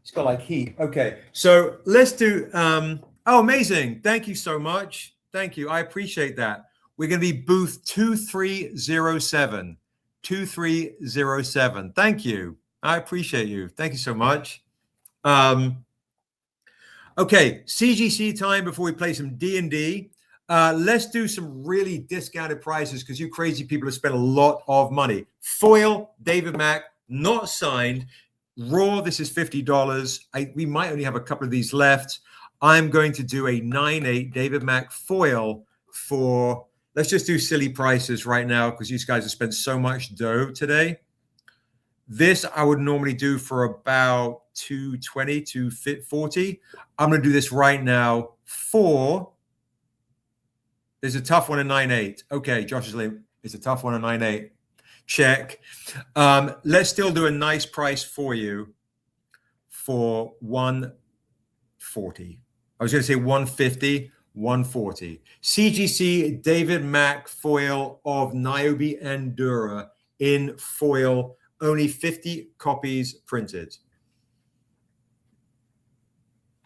he's got like heat. Okay, so let's do, oh, amazing. Thank you so much. Thank you. I appreciate that. We're going to be booth 2307. 2307. Thank you. I appreciate you. Thank you so much. Okay, CGC time before we play some D&D. Let's do some really discounted prices because you crazy people have spent a lot of money. Foil, David Mack, not signed. Raw, this is $50. We might only have a couple of these left. I'm going to do a 9.8 David Mack foil for... Let's just do silly prices right now because these guys have spent so much dough today. This I would normally do for about $220 to $240. I'm going to do this right now for. There's a tough one in 9.8. Okay, Josh is late. It's a tough one in 9.8. Check. Let's still do a nice price for you for 140. I was going to say 150, 140. CGC David Mack foil of Niobe and Dura in foil. Only 50 copies printed.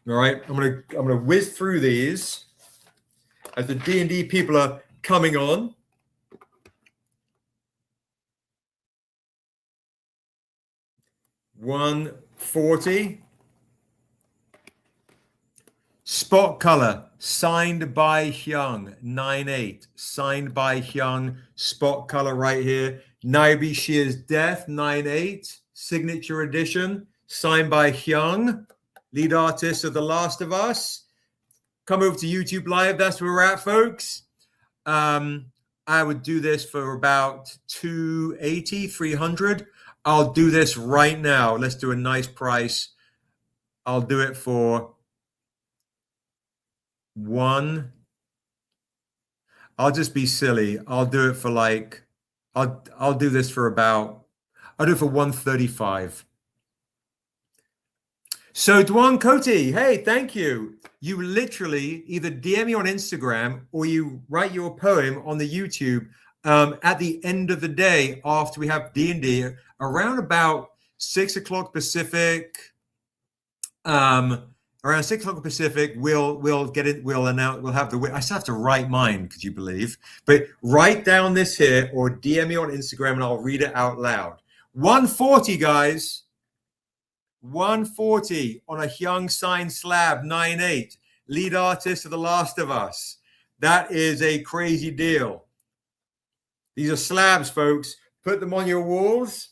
All right, I'm gonna whiz through these as the D&D people are coming on. $140. Spot color signed by Hyung. 9.8 signed by Hyung. Spot color right here. Niobe Shear's Death. 9.8 signature edition signed by Hyung, lead artist of The Last of Us. Come over to YouTube Live. That's where we're at, folks. I would do this for about 280, 300. I'll do this right now. Let's do a nice price. I'll do it for one. I'll just be silly. I'll do it for like, I'll do this for about, I'll do it for 135. So Dwan Koti, hey, thank you. You literally either DM me on Instagram or you write your poem on the YouTube at the end of the day after we have D&D around about 6 o'clock Pacific. Around 6 o'clock Pacific, we'll get it. We'll announce. We'll have the. I still have to write mine. Could you believe? But write down this here or DM me on Instagram and I'll read it out loud. 140, guys. 140 on a Hyung signed slab, 9.8. Lead artist of The Last of Us. That is a crazy deal. These are slabs, folks. Put them on your walls.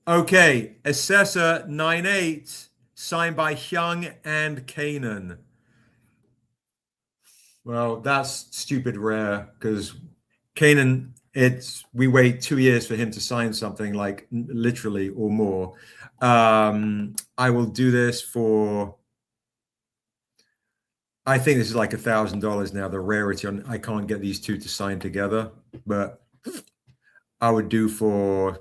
Okay, Assessor 9.8, signed by Hyung and Kanan. Well, that's stupid rare because Kanan, we wait 2 years for him to sign something like literally or more. I will do this for, I think this is like $1,000 now, the rarity on, I can't get these two to sign together, but I would do for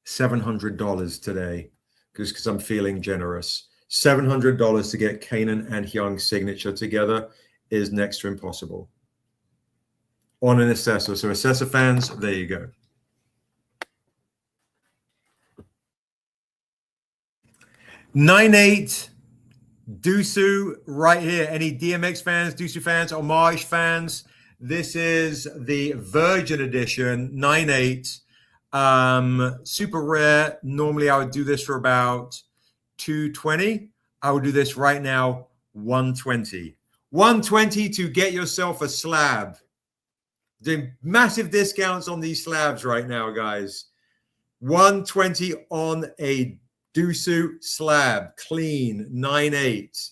$700 today because I'm feeling generous. $700 to get Kanan and Hyung's signature together is next to impossible on an Assessor. So Assessor fans, there you go. $9.8 Dusu right here. Any DMX fans, Dusu fans, Homage fans? This is the Virgin Edition 9.8. Super rare. Normally I would do this for about 220. I would do this right now 120. 120 to get yourself a slab. Doing massive discounts on these slabs right now, guys. 120 on a Dusu slab, clean 9.8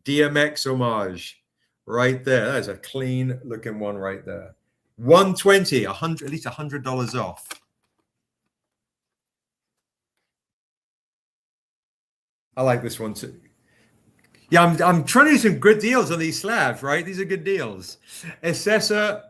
DMX Homage right there. That's a clean looking one right there. 120, 100, at least $100 off. I like this one too. Yeah, I'm trying to do some good deals on these slabs, right? These are good deals. Assessor,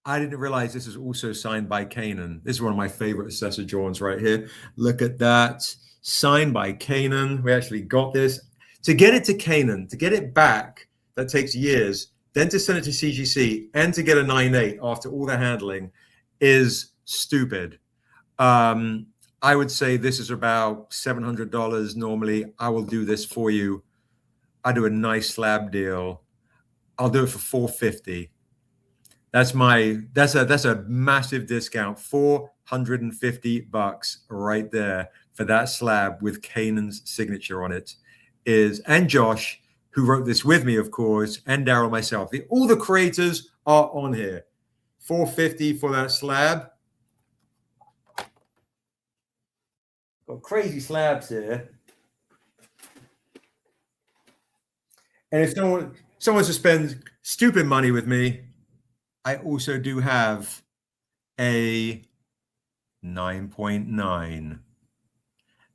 I didn't realize this is also signed by Kanan. This is one of my favorite Assessor drawings right here. Look at that. Signed by Kanan. We actually got this. To get it to Kanan, to get it back, that takes years. Then to send it to CGC and to get a 9.8 after all the handling is stupid. I would say this is about $700 normally. I will do this for you. I do a nice slab deal. I'll do it for $450. That's a massive discount. $450 right there for that slab with Kanan's signature on it and Josh, who wrote this with me, of course, and Daryl, myself. All the creators are on here. $450 for that slab. Got crazy slabs here. And if someone wants to spend stupid money with me, I also do have a 9.9.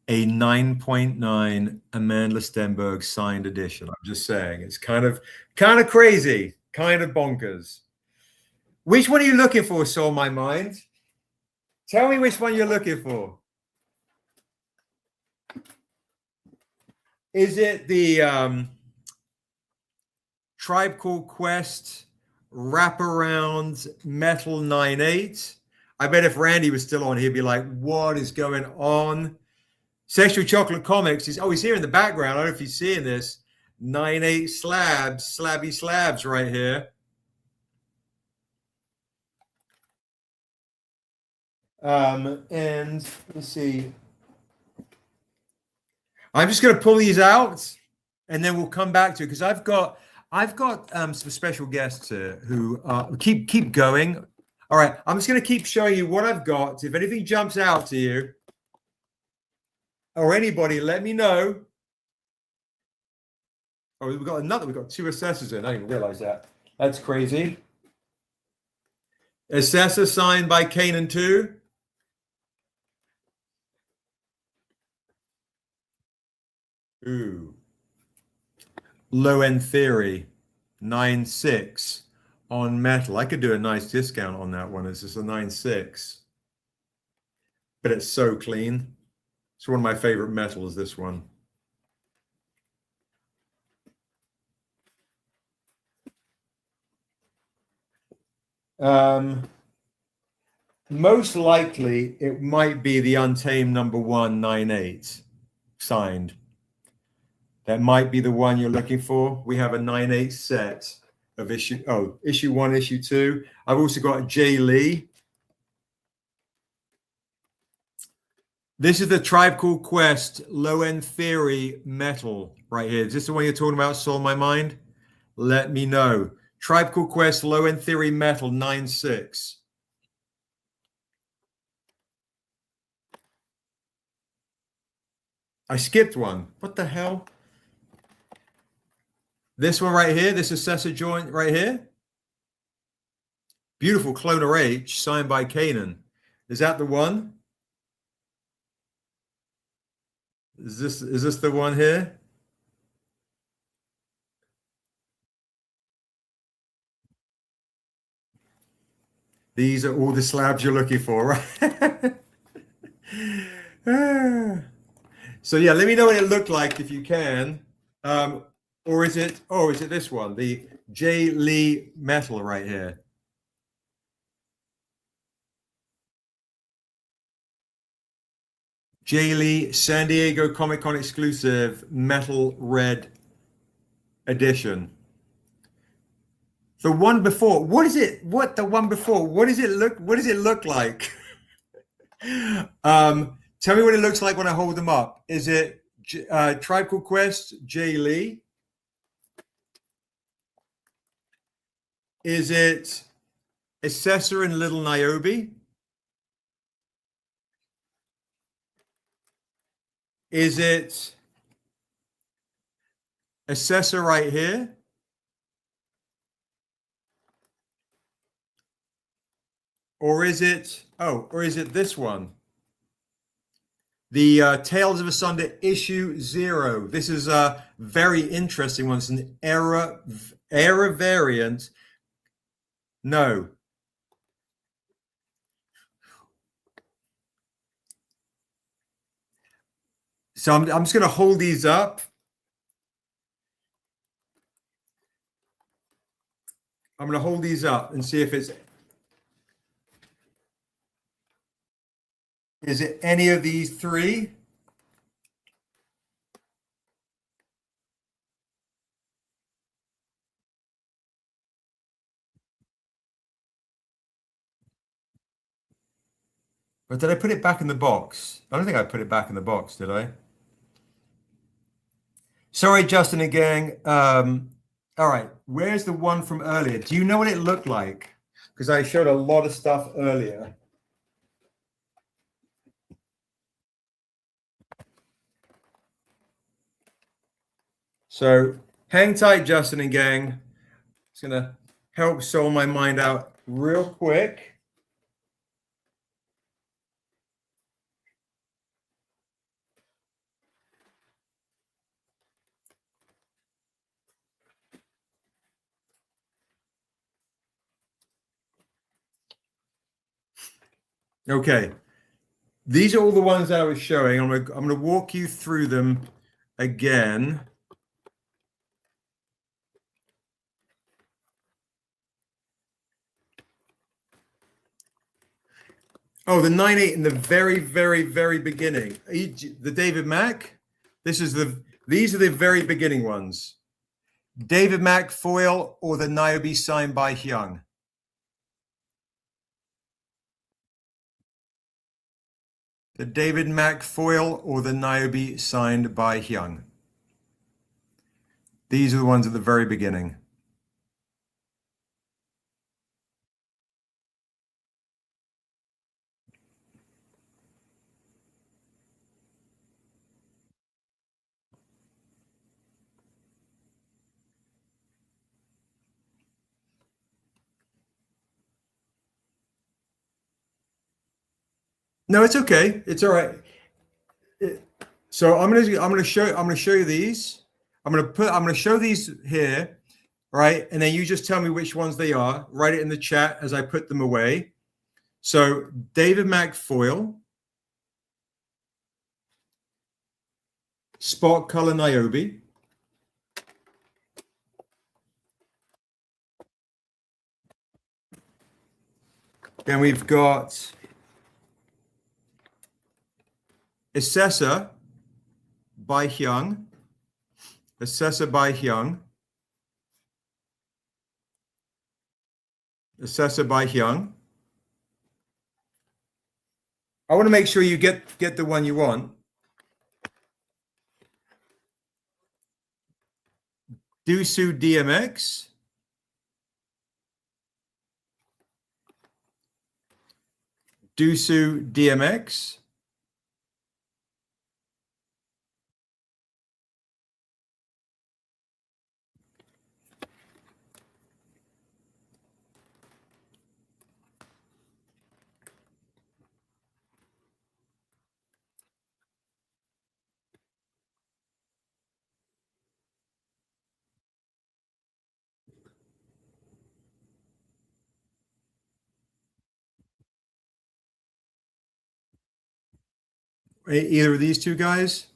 a 9.9 Amanda Stenberg signed edition. I'm just saying, it's kind of crazy, kind of bonkers. Which one are you looking for, Soul My Mind? Tell me which one you're looking for. Is it the Tribe Called Quest Wraparound Metal 9.8? I bet if Randy was still on, he'd be like, what is going on? Sexual Chocolate Comics is, he's here in the background. I don't know if he's seeing this. 9.8 slabs, slabby slabs right here. And let's see. I'm just going to pull these out, and then we'll come back to it because I've got some special guests here who keep going. All right, I'm just going to keep showing you what I've got. If anything jumps out to you or anybody, let me know. Oh, we've got two assessors in. I didn't even realize that. That's crazy. Assessor signed by Kanan 2. Ooh. Low End Theory, 9.6 on metal. I could do a nice discount on that one. It's just a 9.6. But it's so clean. It's one of my favorite metals, this one. Most likely, it might be the Untamed #1 9.8 signed. That might be the one you're looking for. We have a 9.8 set of issue 1, issue 2. I've also got Jay Lee. This is the Tribe Called Quest Low End Theory metal right here. Is this the one you're talking about, Soul My Mind? Let me know. Tribe Called Quest Low End Theory metal 9.6. I skipped one. What the hell? This one right here, this assessor joint right here. Beautiful Cloner H, signed by Kanan. Is that the one? Is this the one here? These are all the slabs you're looking for, right? So yeah, let me know what it looked like if you can. Or is it this one, the J. Lee metal right here? J. Lee San Diego Comic-Con exclusive metal red edition. The one before, what is it? What the one before? What does it look like? Tell me what it looks like when I hold them up. Is it Tribe Called Quest, J. Lee? Is it Assessor and Little Niobe? Is it Assessor right here? Or is it this one? The Tales of Asunder issue 0. This is a very interesting one. It's an era variant. No. So I'm just going to hold these up. I'm going to hold these up and see if is it any of these three? Or did I put it back in the box? I don't think I put it back in the box, did I? Sorry, Justin and gang. All right, where's the one from earlier? Do you know what it looked like? Because I showed a lot of stuff earlier. So hang tight, Justin and gang. It's going to help soul my mind out real quick. Okay. These are all the ones that I was showing. I'm gonna walk you through them again. Oh, the 9.8 in the very, very, very beginning. The David Mack. These are the very beginning ones. David Mack foil or the Niobe signed by Hyung. The David Mack foil or the Niobe signed by Hyung. These are the ones at the very beginning. No, it's okay. It's all right. So I'm gonna show you these. I'm gonna show these here, right? And then you just tell me which ones they are. Write it in the chat as I put them away. So David Mack foil, spot color Niobe. Then we've got Assessor by Hyung. Assessor by Hyung. Assessor by Hyung. I want to make sure you get the one you want. Dusu DMX. Dusu DMX. Either of these two guys?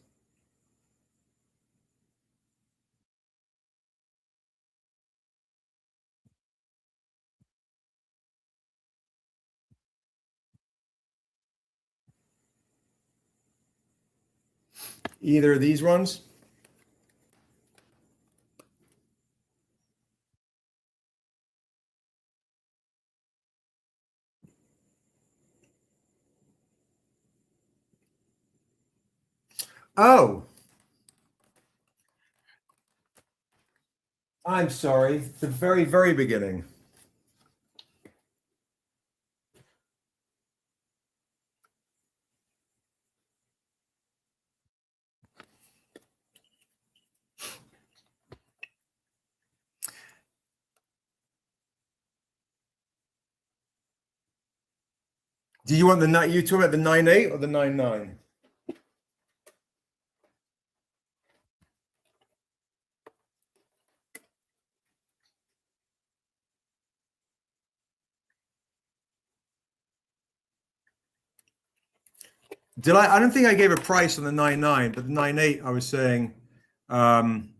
Either of these ones? Oh, I'm sorry. The very, very beginning. Do you want you talking about the 9.8 or the 9.9? I don't think I gave a price on the 9.9, but the 9.8 I was saying around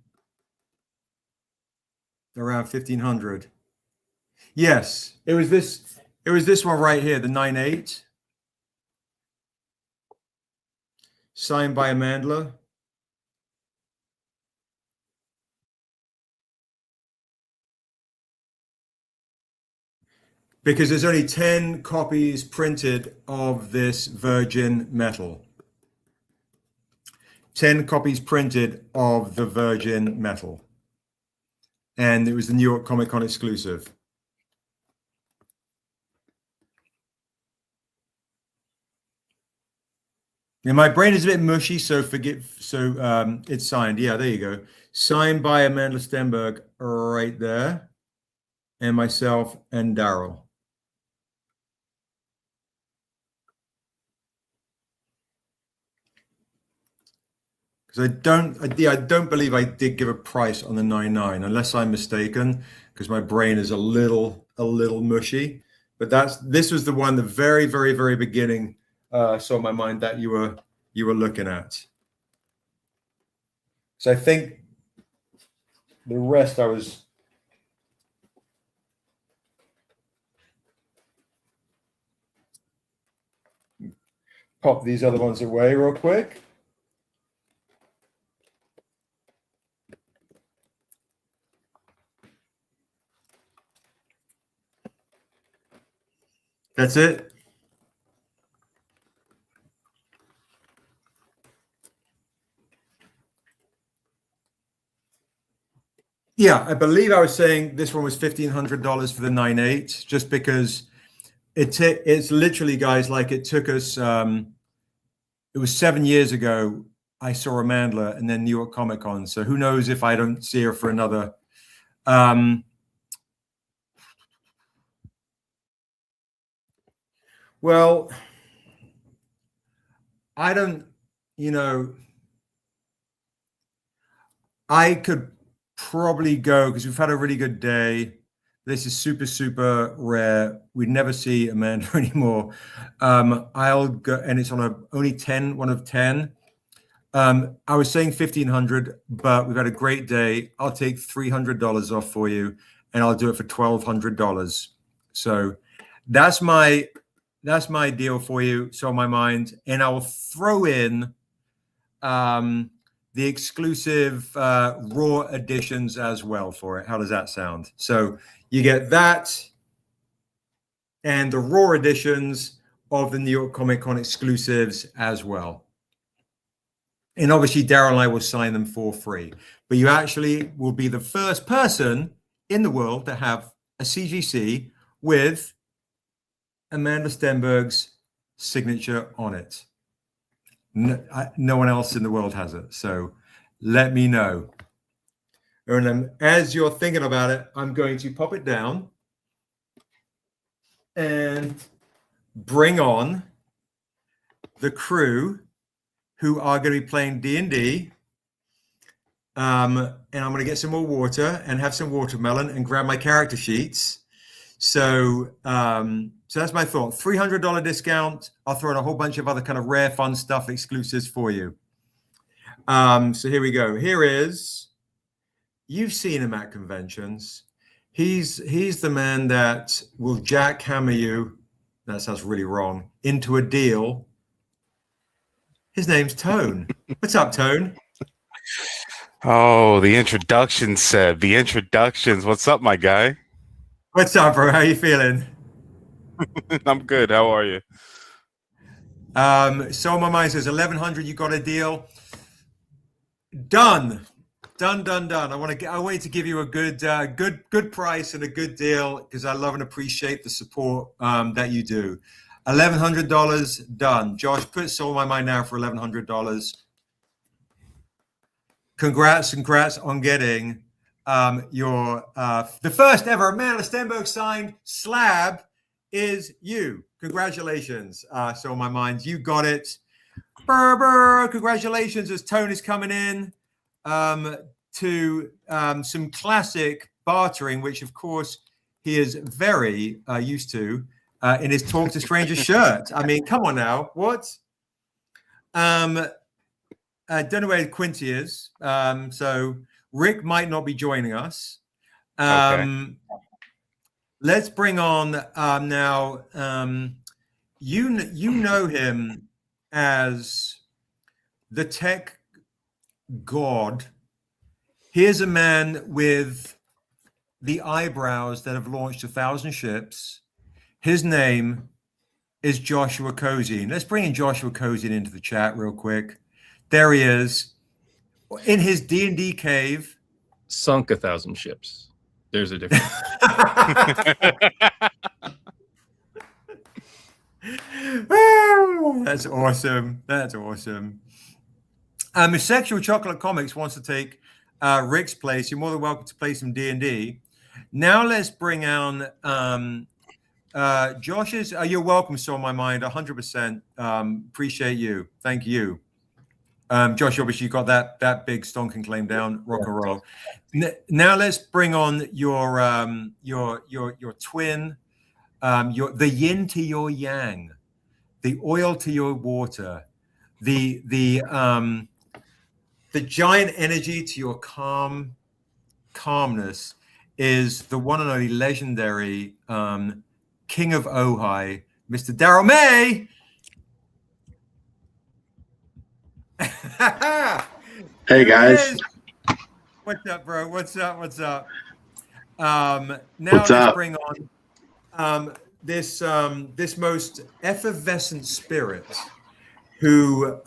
1,500. Yes, it was this one right here, the 9.8. Signed by Amandla. Because there's only 10 copies printed of this virgin metal. 10 copies printed of the virgin metal. And it was the New York Comic Con exclusive. And my brain is a bit mushy, so it's signed. Yeah, there you go. Signed by Amanda Stenberg right there. And myself and Daryl. Because I don't believe I did give a price on the 9.9, unless I'm mistaken, because my brain is a little mushy. But this was the one, the very, very, very beginning. Saw in my mind that you were looking at. So I think the rest I was. Pop these other ones away real quick. That's it. Yeah, I believe I was saying this one was $1,500 for the 9.8, just because it's literally, guys, like it took us. It was 7 years ago I saw Amanda and then New York Comic Con. So who knows if I don't see her for another. Well, I don't, I could probably go because we've had a really good day. This is super, super rare. We'd never see Amanda anymore. I'll go, and it's on only 10, one of 10. I was saying 1,500, but we've had a great day. I'll take $300 off for you, and I'll do it for $1,200. So that's my deal for you. So on my mind, and I will throw in the exclusive raw editions as well for it. How does that sound? So you get that and the raw editions of the New York Comic Con exclusives as well. And obviously Daryl and I will sign them for free, but you actually will be the first person in the world to have a CGC with Amanda Stenberg's signature on it. No one else in the world has it. So let me know. And as you're thinking about it, I'm going to pop it down and bring on the crew who are going to be playing D&D. And I'm going to get some more water and have some watermelon and grab my character sheets. So so that's my thought. $300 discount. I'll throw in a whole bunch of other kind of rare, fun stuff, exclusives for you. So here we go. Here is, you've seen him at conventions. He's the man that will jackhammer you, that sounds really wrong, into a deal. His name's Tone. What's up, Tone? Oh, the introduction, Seb. The introductions. What's up, my guy? What's up, bro? How you feeling? I'm good. How are you? So my mind says 1,100. You got a deal. Done. I wanted to give you a good price and a good deal because I love and appreciate the support that you do. $1,100 done. Josh, put Soul on my mind now for $1,100. Congrats on getting your the first ever Amanda Stenberg signed slab is you. Congratulations. So on my mind, you got it. Congratulations as Tone is coming in to some classic bartering, which of course he is very used to in his Talk to Strangers shirt. I mean, come on now. What? I don't know where Quincy is. So Rick might not be joining us. Okay. Let's bring on now. You know him as the tech god. Here's a man with the eyebrows that have launched 1,000 ships. His name is Joshua Cozine. Let's bring in Joshua Cozine into the chat real quick. There he is in his D&D cave. Sunk 1,000 ships. There's a difference. That's awesome. That's awesome. If Sexual Chocolate Comics wants to take Rick's place, you're more than welcome to play some D&D. Now let's bring on Josh's. You're welcome, so on my mind, 100%. Appreciate you. Thank you. Josh, obviously you got that big stonking claim down. Rock and roll. Now let's bring on your twin. the yin to your yang, the oil to your water, the giant energy to your calmness is the one and only legendary King of Ojai, Mr. Daryl May. Hey guys. What's up, bro? What's up? Now What's let's up? bring on this most effervescent spirit who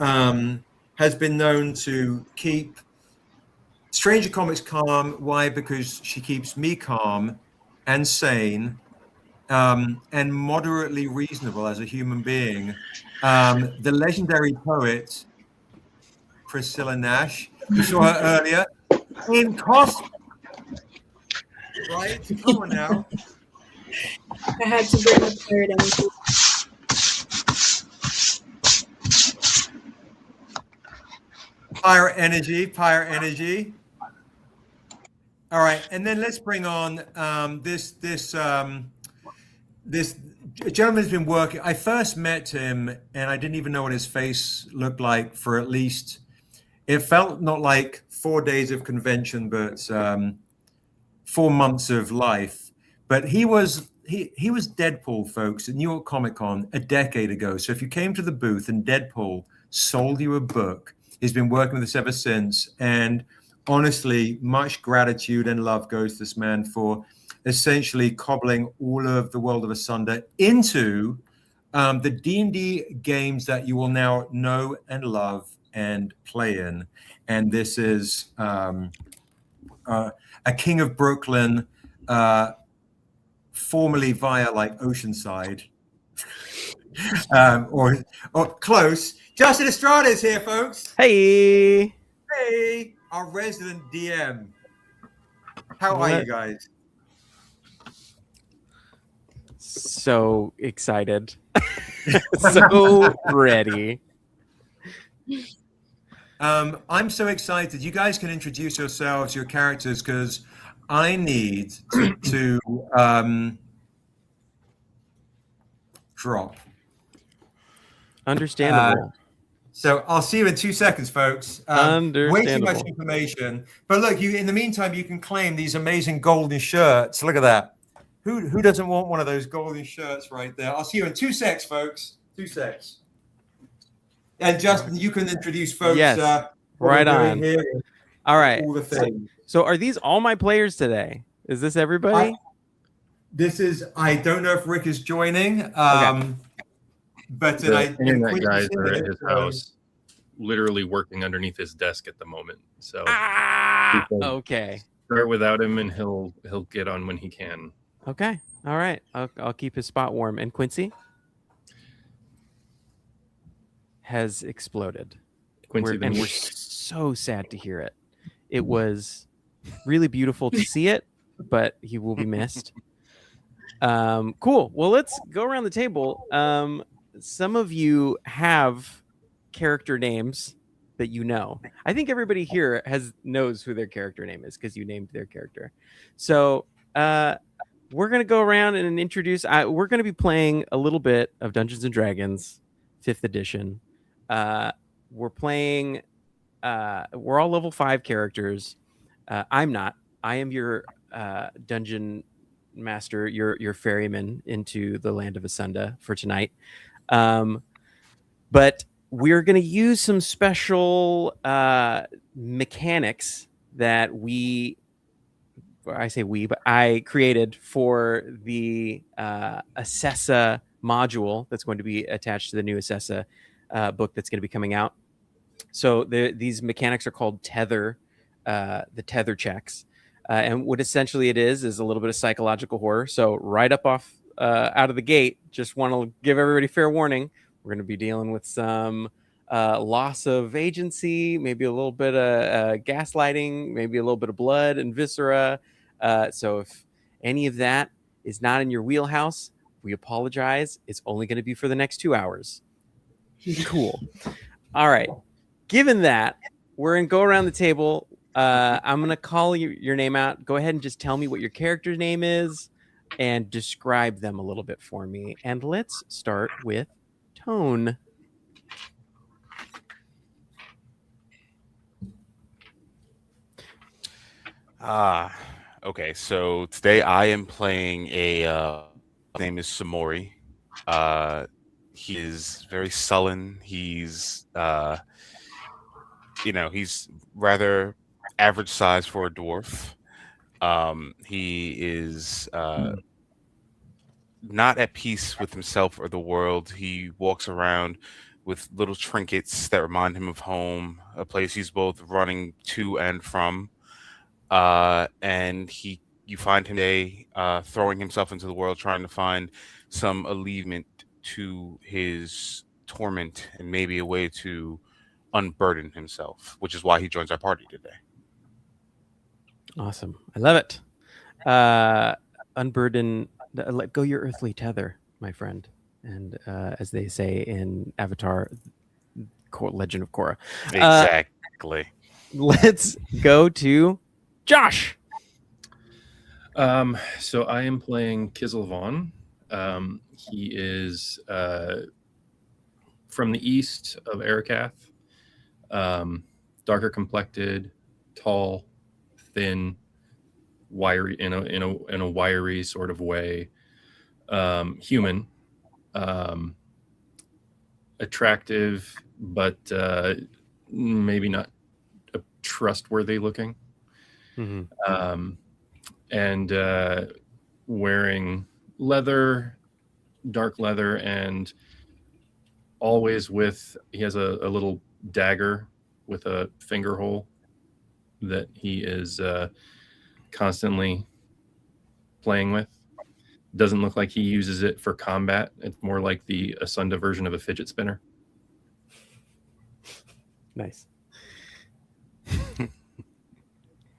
has been known to keep Stranger Comics calm. Why? Because she keeps me calm and sane and moderately reasonable as a human being. The legendary poet Priscilla Nash. You saw her earlier in costume, right? Come on now. I had to bring the pirate energy. Pirate energy. All right, and then let's bring on this gentleman's been working. I first met him, and I didn't even know what his face looked like for at least. It felt not like 4 days of convention, but 4 months of life. But he was Deadpool, folks, at New York Comic Con a decade ago. So if you came to the booth and Deadpool sold you a book, he's been working with us ever since. And honestly, much gratitude and love goes to this man for essentially cobbling all of the world of Asunder into the D&D games that you will now know and love and play in. And this is a King of Brooklyn, formerly via like Oceanside, or close. Justin Estrada is here, folks. Hey, our resident DM. How are you guys? So excited. So ready. I'm so excited. You guys can introduce yourselves, your characters, because I need to drop. Understandable. So I'll see you in 2 seconds, folks. Way too much information. But look, in the meantime, you can claim these amazing golden shirts. Look at that. Who doesn't want one of those golden shirts right there? I'll see you in 2 secs, folks. 2 secs. And Justin, you can introduce folks. Yes, right on. Here. All right. All the things. So are these all my players today? Is this everybody? I don't know if Rick is joining. Okay. But the internet guys are at his house, literally working underneath his desk at the moment. So okay. Start without him, and he'll get on when he can. Okay. All right. I'll keep his spot warm. And Quincy has exploded. And we're so sad to hear it. It was really beautiful to see it, but he will be missed. Cool. Well, let's go around the table. Some of you have character names that you know. I think everybody here knows who their character name is because you named their character. So we're going to go around and introduce. We're going to be playing a little bit of Dungeons and Dragons 5th edition. We're playing. We're all level 5 characters. I'm not. I am your dungeon master, your ferryman into the land of Asunda for tonight. But we're going to use some special mechanics that I created for the Assessa module that's going to be attached to the new Assessa book that's going to be coming out. So these mechanics are called tether, the tether checks. And what essentially it is a little bit of psychological horror. So right up off out of the gate, just want to give everybody fair warning. We're going to be dealing with some loss of agency, maybe a little bit of gaslighting, maybe a little bit of blood and viscera. So if any of that is not in your wheelhouse, we apologize. It's only going to be for the next 2 hours. Cool. All right. Given that, we're going to go around the table. I'm going to call your name out. Go ahead and just tell me what your character's name is. and describe them a little bit for me. And let's start with Tone. Okay. So today I am playing a his name is Samori. He is very sullen. He's he's rather average size for a dwarf. He is not at peace with himself or the world. He walks around with little trinkets that remind him of home, a place he's both running to and from. And you find him today throwing himself into the world, trying to find some alleviation to his torment and maybe a way to unburden himself, which is why he joins our party today. Awesome. I love it. Unburden, let go your earthly tether, my friend. And as they say in Avatar, Legend of Korra. Exactly. Let's go to Josh. So I am playing Kizel Vaughn. He is from the east of Arakath. Darker complected, tall, thin, wiry in a wiry sort of way. Human, attractive, but maybe not trustworthy looking. Mm-hmm. And wearing leather, dark leather, and always he has a little dagger with a finger hole that he is constantly playing with. Doesn't look like he uses it for combat. It's more like the Asunda version of a fidget spinner. Nice.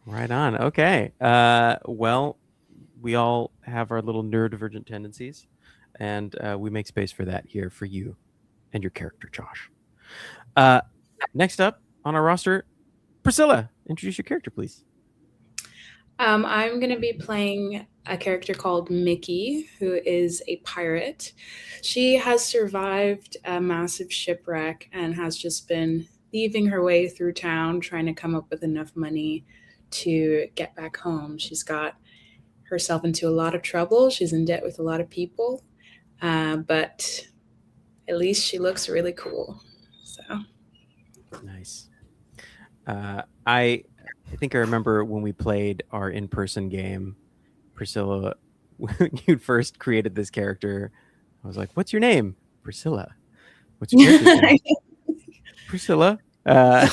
Right on. Okay. Well, we all have our little neurodivergent tendencies, and we make space for that here for you and your character, Josh. Next up on our roster, Priscilla. Introduce your character, please. I'm going to be playing a character called Mickey, who is a pirate. She has survived a massive shipwreck and has just been thieving her way through town, trying to come up with enough money to get back home. She's got herself into a lot of trouble. She's in debt with a lot of people, but at least she looks really cool. So nice. I think I remember when we played our in-person game, Priscilla, when you first created this character, I was like, "What's your name?" Priscilla. What's your character's name? Priscilla. And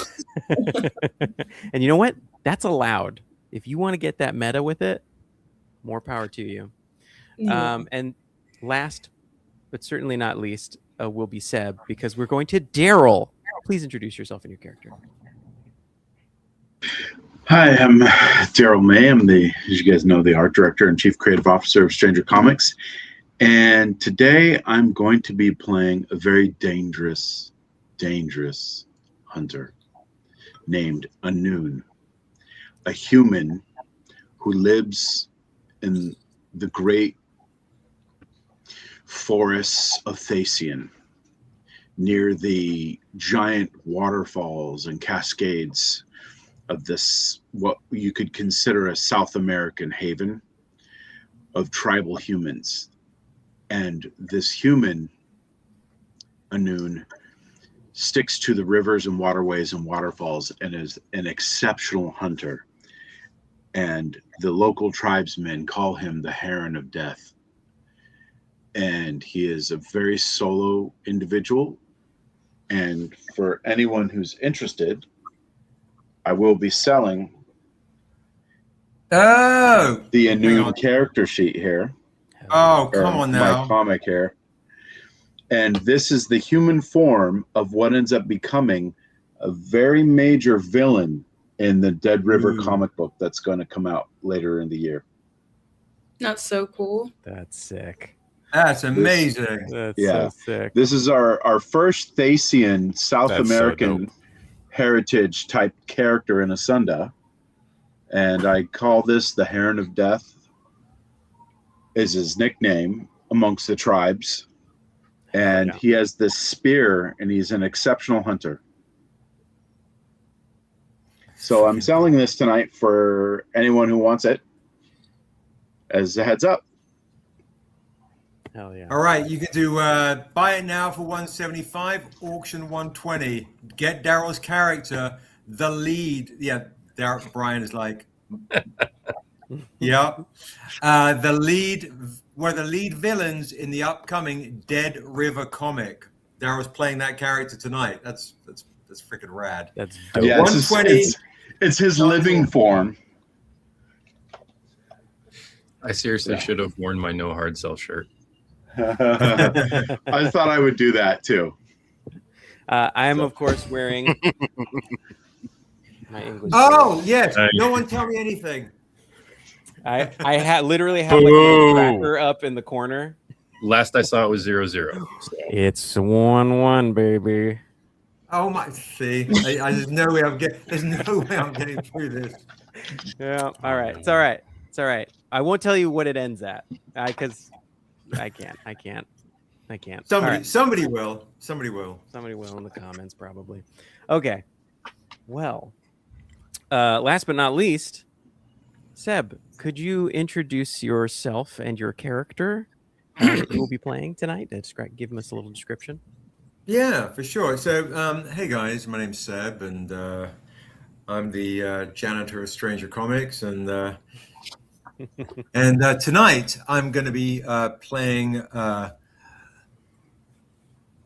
you know what? That's allowed. If you want to get that meta with it, more power to you. Yeah. And last, but certainly not least, will be Seb, because we're going to Daryl. Please introduce yourself and your character. Hi, I'm Daryl May. I'm as you guys know, the art director and chief creative officer of Stranger Comics. And today I'm going to be playing a very dangerous hunter named Anun, a human who lives in the great forests of Thasian, near the giant waterfalls and cascades of this, what you could consider a South American haven of tribal humans. And this human, Anun, sticks to the rivers and waterways and waterfalls and is an exceptional hunter. And the local tribesmen call him the Heron of Death. And he is a very solo individual. And for anyone who's interested, I will be selling the Anun character sheet here. Oh, come on now. My comic here. And this is the human form of what ends up becoming a very major villain in the Dead River comic book that's going to come out later in the year. That's so cool. That's sick. That's amazing. That's so sick. This is our first Thasian South American heritage type character in Asunda. And I call this the Heron of Death. is his nickname amongst the tribes. And he has this spear, and he's an exceptional hunter. So I'm selling this tonight for anyone who wants it as a heads up. Hell yeah. All right, you can do buy it now for 175, auction 120. Get Daryl's character, the lead. Yeah, Brian is like, yeah. The lead, one of the lead villains in the upcoming Dead River comic. Daryl's playing that character tonight. That's freaking rad. That's dope. Yeah, 120. It's his living form. I seriously should have worn my no hard sell shirt. I thought I would do that too. I am, of course, wearing my English. Oh, yes. No one tell me anything. I literally have like a little tracker up in the corner. Last I saw it was 0-0. It's 1-1, baby. Oh my! See, there's no way I'm getting. There's no way I'm getting through this. Yeah. All right. It's all right. It's all right. I won't tell you what it ends at, because I can't. Somebody will. Somebody will in the comments probably. Okay. Well, last but not least, Seb, could you introduce yourself and your character that you will be playing tonight? Give us a little description. Yeah, for sure. So, hey guys, my name's Seb, and I'm the janitor of Stranger Comics, and tonight I'm going to be playing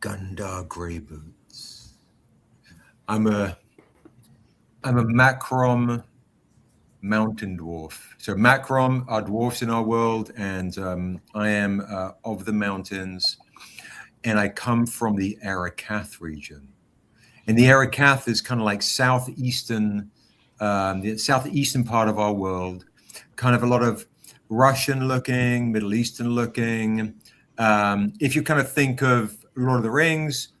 Gundar Grey Boots. I'm a Macrom mountain dwarf. So Macrom are dwarfs in our world, and I am of the mountains. And I come from the Arakath region. And the Arakath is kind of like the southeastern part of our world, kind of a lot of Russian looking, Middle Eastern looking. If you kind of think of Lord of the Rings,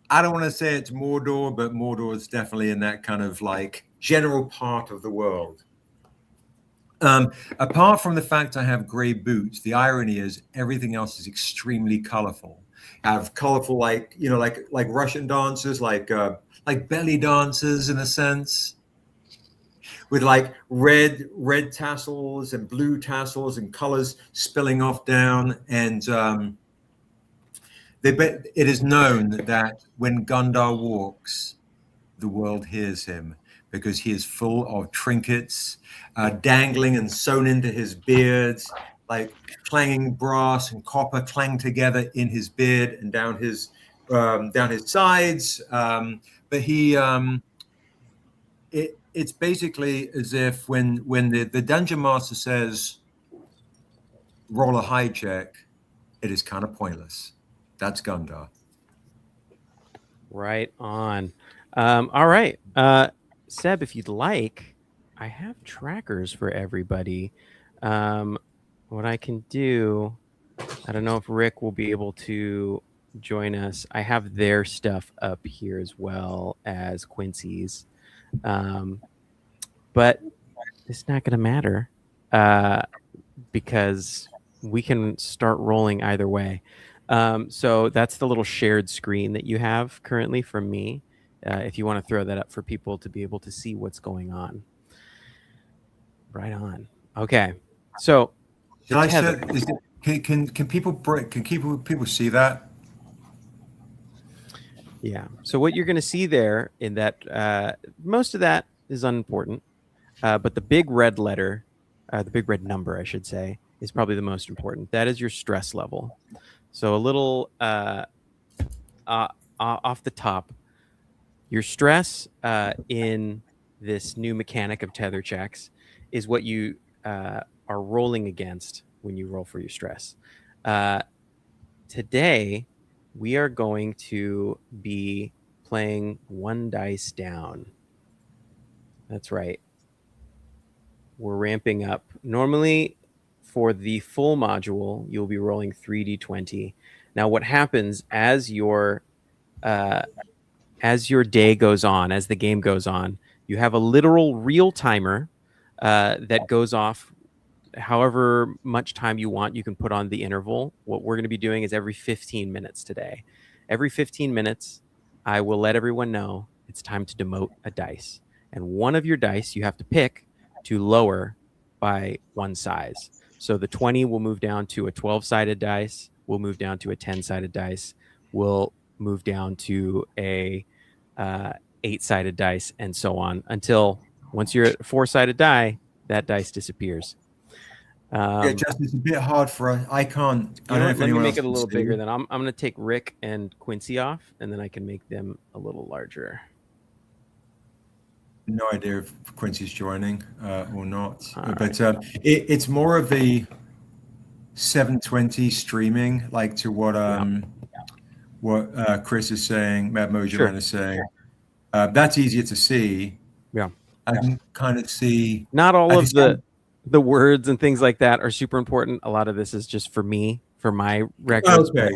I don't want to say it's Mordor, but Mordor is definitely in that kind of like general part of the world. Apart from the fact I have gray boots, the irony is everything else is extremely colorful. I have colorful, like Russian dancers, like belly dancers in a sense, with like red tassels and blue tassels and colors spilling off down. And it is known that when Gundar walks, the world hears him, because he is full of trinkets dangling and sewn into his beard, like clanging brass and copper clang together in his beard and down his sides. But it's basically as if when the dungeon master says roll a high check, it is kind of pointless. That's Gundar. Right on. All right. Seb, if you'd like, I have trackers for everybody. What I can do, I don't know if Rick will be able to join us. I have their stuff up here as well as Quincy's. But it's not going to matter because we can start rolling either way. So that's the little shared screen that you have currently from me. If you want to throw that up for people to be able to see what's going on. Right on. Okay. So can people see that? Yeah. So what you're going to see there in that, most of that is unimportant, but the big red letter, the big red number, I should say, is probably the most important. That is your stress level. So a little off the top, your stress in this new mechanic of tether checks is what you are rolling against when you roll for your stress. Today, we are going to be playing one dice down. That's right. We're ramping up. Normally, for the full module, you'll be rolling 3d20. Now, what happens as your day goes on, as the game goes on, you have a literal real timer that goes off however much time you want, you can put on the interval. What we're going to be doing is every 15 minutes today. Every 15 minutes, I will let everyone know it's time to demote a dice. And one of your dice you have to pick to lower by one size. So the 20 will move down to a 12-sided dice. We'll move down to a 10-sided dice. We'll move down to a 8-sided dice, and so on, until once you're at a 4-sided die, that dice disappears. Yeah, Justin, it's a bit hard for us. I can't. I don't know if let me anyone make else it a can little see. bigger. Then I'm going to take Rick and Quincy off, and then I can make them a little larger. No idea if Quincy's joining or not, All but it's more of the 720 streaming, like to what Chris is saying, Mad Mojo Sure. Man is saying. That's easier to see. Yeah, I can kind of see. not all I of can the words and things like that are super important. A lot of this is just for me, for my records. Okay.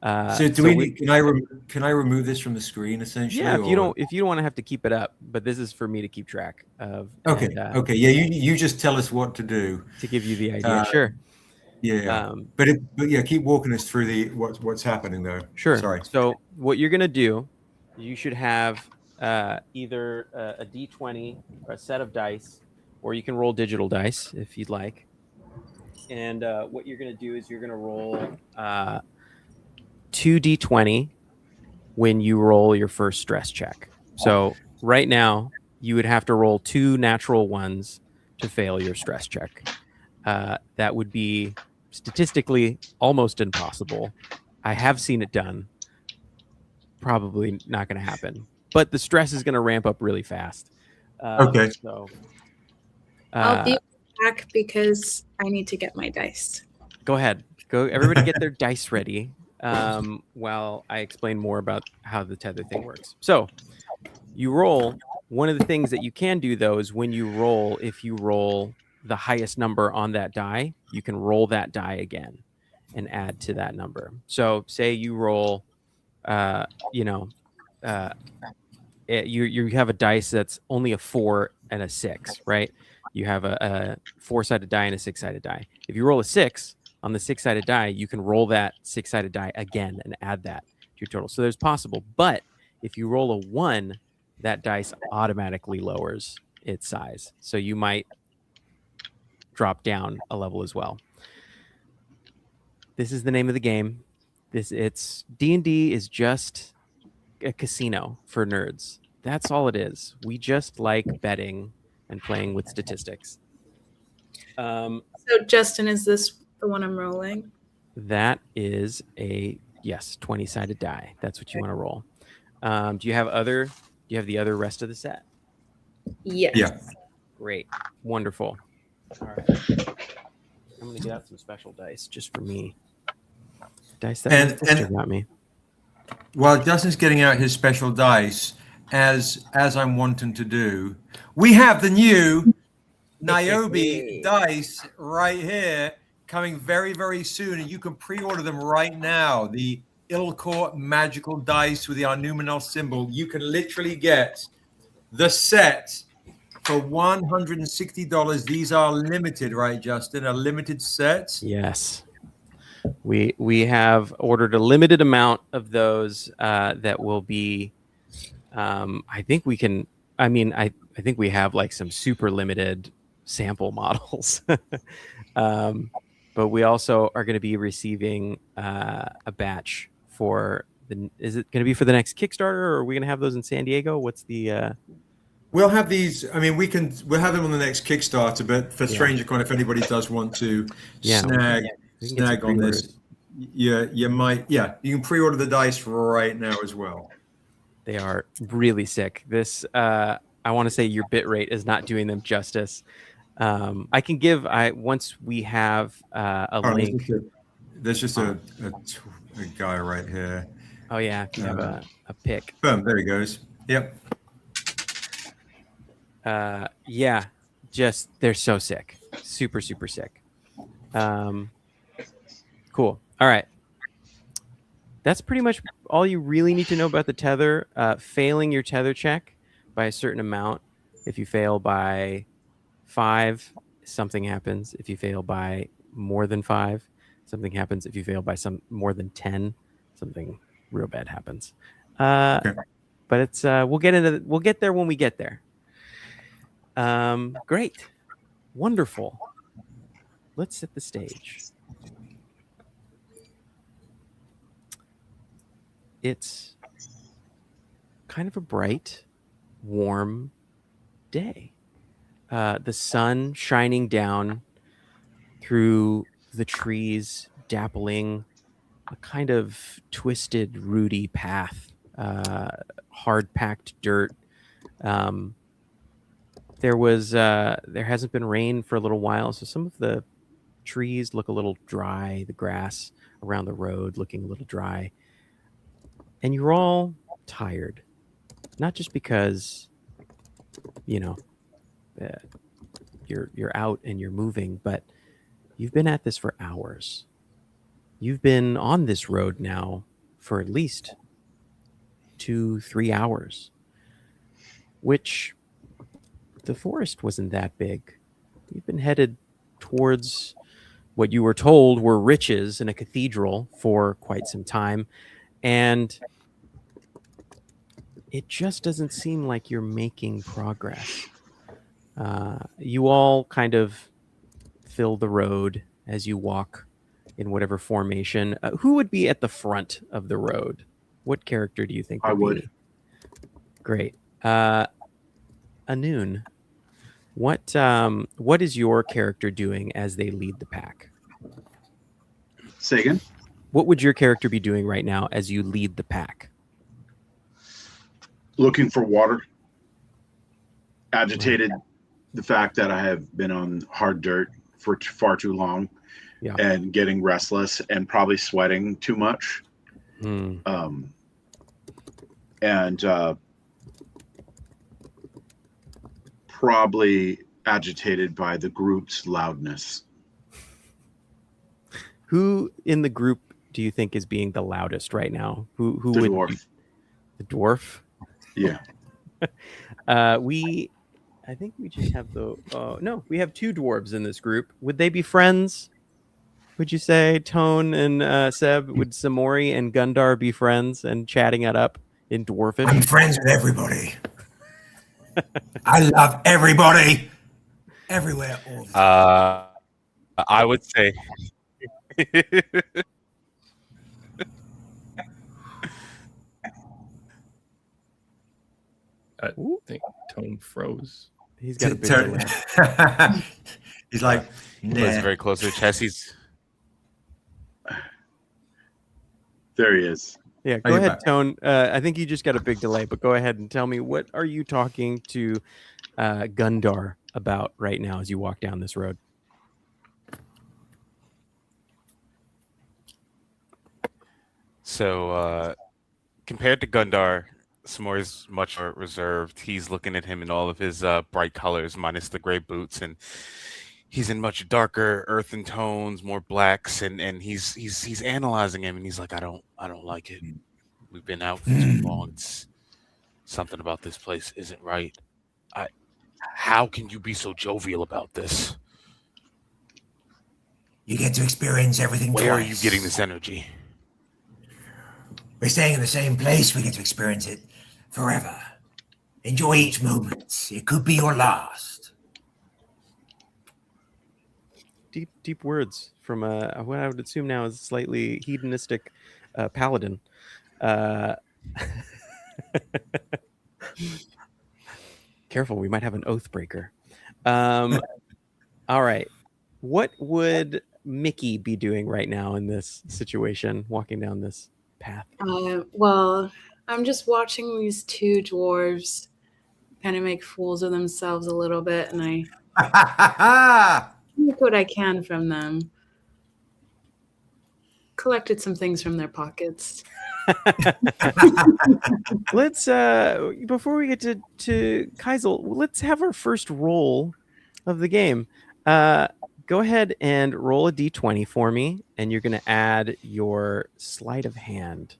So can I remove this from the screen essentially? Yeah, if you or- don't want to have to keep it up, but this is for me to keep track of. Okay. and, Okay. Yeah. You just tell us what to do. to give you the idea. Sure. Yeah. But yeah, keep walking us through what's happening though. Sure. Sorry. So what you're gonna do, you should have either a D20 or a set of dice, or you can roll digital dice if you'd like. And what you're gonna do is you're gonna roll 2 D20 when you roll your first stress check. So right now you would have to roll 2 natural ones to fail your stress check. That would be statistically almost impossible. I have seen it done. Probably not going to happen. But the stress is going to ramp up really fast. Okay. So I'll be back because I need to get my dice. go ahead. Go. Everybody get their dice ready while I explain more about how the tether thing works. So you roll. One of the things that you can do, though, is when you roll, if you roll the highest number on that die, you can roll that die again and add to that number. So say you roll, you have a dice that's only a 4 and a 6, right? You have a 4-sided die and a 6-sided die. If you roll a 6 on the 6-sided die, you can roll that 6-sided die again and add that to your total. So there's possible. But if you roll a 1, that dice automatically lowers its size. So you might drop down a level as well. This is the name of the game. It's D&D is just a casino for nerds. That's all it is. We just like betting and playing with statistics. So Justin, is this the one I'm rolling? That is a 20-sided die. That's what you want to roll. Do you have the other rest of the set? Yes. Yeah. Great. Wonderful. All right. I'm going to get out some special dice just for me. Dice that my sister got me. While Justin's getting out his special dice, as I'm wanting to do, we have the new Niobe dice right here coming very, very soon, and you can pre-order them right now. The Ilcor magical dice with the Arnuminal symbol. You can literally get the set for $160. These are limited, right, Justin? A limited set? Yes. We have ordered a limited amount of those that will be I think we have like some super limited sample models. But we also are going to be receiving a batch for is it going to be for the next Kickstarter, or are we going to have those in San Diego? What's the We'll have these. I mean, we'll have them on the next Kickstarter, but for Strangercon, if anybody does want to snag on this, you might. Yeah, you can pre-order the dice right now as well. They are really sick. This I want to say your bit rate is not doing them justice. I can give once we have a link. There's just a guy right here. Oh yeah, if you have a pick. Boom, there he goes. Yep. Yeah, just they're so sick. Super, super sick. Cool. All right. That's pretty much all you really need to know about the tether. Failing your tether check by a certain amount. If you fail by 5, something happens if you fail by more than 5. Something happens if you fail by more than 10. Something real bad happens. Okay. But it's we'll get there when we get there. Great. Wonderful. Let's set the stage. It's kind of a bright, warm day. The sun shining down through the trees, dappling a kind of twisted, rooty path, hard-packed dirt. There hasn't been rain for a little while, so some of the trees look a little dry. The grass around the road looking a little dry. And you're all tired, not just because, you're out and you're moving, but you've been at this for hours. You've been on this road now for at least 2-3 hours, which the forest wasn't that big. You've been headed towards what you were told were riches in a cathedral for quite some time, and it just doesn't seem like you're making progress. You all kind of fill the road as you walk in whatever formation. Who would be at the front of the road? What character do you think would I would. be? Great. Anoon, what is your character doing as they lead the pack? Say again? What would your character be doing right now as you lead the pack? Looking for water. Agitated the fact that I have been on hard dirt for far too long, and getting restless and probably sweating too much. And probably agitated by the group's loudness. Who in the group do you think is being the loudest right now? Who The would dwarf. The dwarf? Yeah. I think we just have no, we have 2 dwarves in this group. Would they be friends? Would you say Tone and Seb, would Samori and Gundar be friends and chatting it up in dwarfish? I'm friends with everybody. I love everybody. Everywhere, all the time. I would say I think Tone froze. He's got a big delay. He's like, he plays very close to the chest. There he is. Yeah, go ahead, Tone. I think you just got a big delay, but go ahead and tell me, what are you talking to Gundar about right now as you walk down this road? So, compared to Gundar, Samori is much more reserved. He's looking at him in all of his bright colors, minus the gray boots, and he's in much darker earthen tones, more blacks, and he's analyzing him, and he's like, I don't like it. We've been out for too long. It's something about this place isn't right. How can you be so jovial about this? You get to experience everything Where twice. are you getting this energy? We're staying in the same place. We get to experience it forever. Enjoy each moment. It could be your last. Deep words from what I would assume now is slightly hedonistic paladin. Careful, we might have an oath breaker. All right. What would Mickey be doing right now in this situation, walking down this path? Well, I'm just watching these 2 dwarves kind of make fools of themselves a little bit, and I take what I can from them. Collected some things from their pockets. Let's before we get to Kaisel, let's have our first roll of the game. Go ahead and roll a d20 for me, and you're going to add your sleight of hand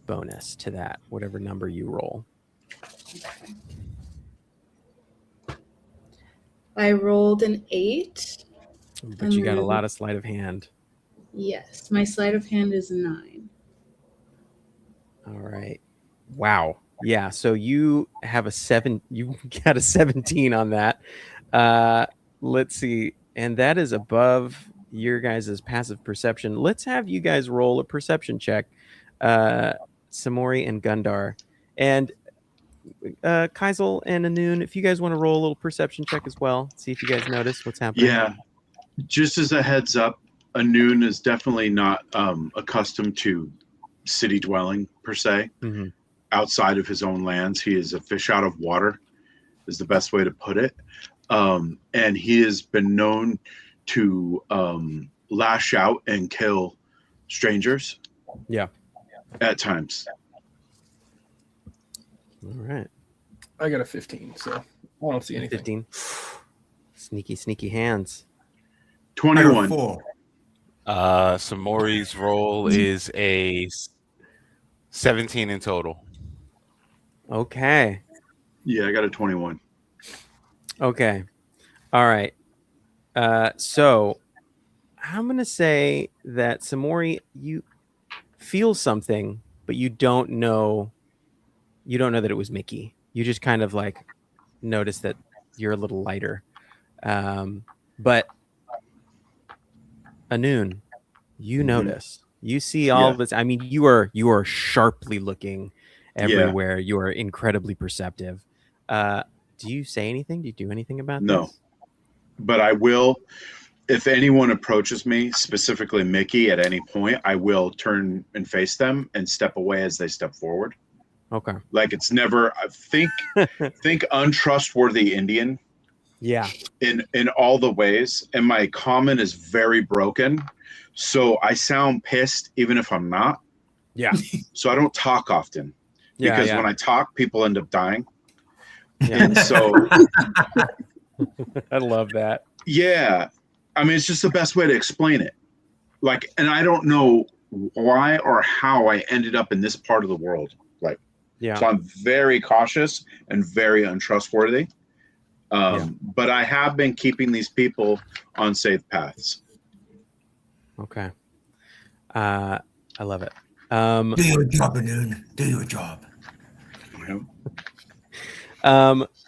bonus to that, whatever number you roll. I rolled an 8. But you got a lot of sleight of hand. Yes, my sleight of hand is 9. All right. Wow. Yeah. So you have a 7. You got a 17 on that. Let's see. And that is above your guys' passive perception. Let's have you guys roll a perception check. Samori and Gundar. And Kaisel and Anoon, if you guys want to roll a little perception check as well, see if you guys notice what's happening. Yeah. Just as a heads up, Anoon is definitely not accustomed to city dwelling per se. Mm-hmm. Outside of his own lands, he is a fish out of water, is the best way to put it. And he has been known to lash out and kill strangers. Yeah. At times. All right. I got a 15, so I don't see anything. 15. Sneaky hands. 21. Samori's roll is a 17 in total. Okay. Yeah, I got a 21. Okay. All right. So I'm going to say that Samori, you feel something, but you don't know that it was Mickey. You just kind of like notice that you're a little lighter. But Anoon, you notice. You see all this. I mean, you are sharply looking everywhere. You are incredibly perceptive. Do you say anything? Do you do anything about this? No. But I will, if anyone approaches me, specifically Mickey, at any point, I will turn and face them and step away as they step forward. Okay. Like it's never, think untrustworthy Indian. Yeah. In all the ways. And my common is very broken. So I sound pissed even if I'm not. Yeah. So I don't talk often. Because when I talk, people end up dying. Yeah. And so I love that. Yeah. I mean, it's just the best way to explain it. Like, and I don't know why or how I ended up in this part of the world. Like, so I'm very cautious and very untrustworthy. But I have been keeping these people on safe paths. Okay. I love it. Do your job, Anoon. Do your job.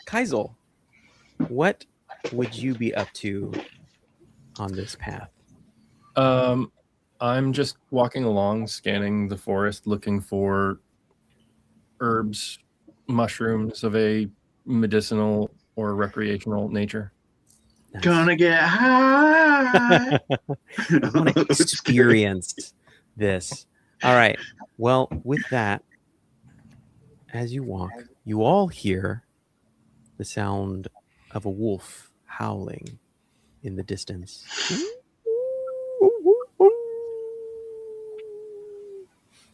Kaisel, what would you be up to on this path? I'm just walking along, scanning the forest, looking for herbs, mushrooms of a medicinal or recreational nature. Nice. Gonna get high. I want to experience this. All right. Well, with that, as you walk, you all hear the sound of a wolf howling in the distance.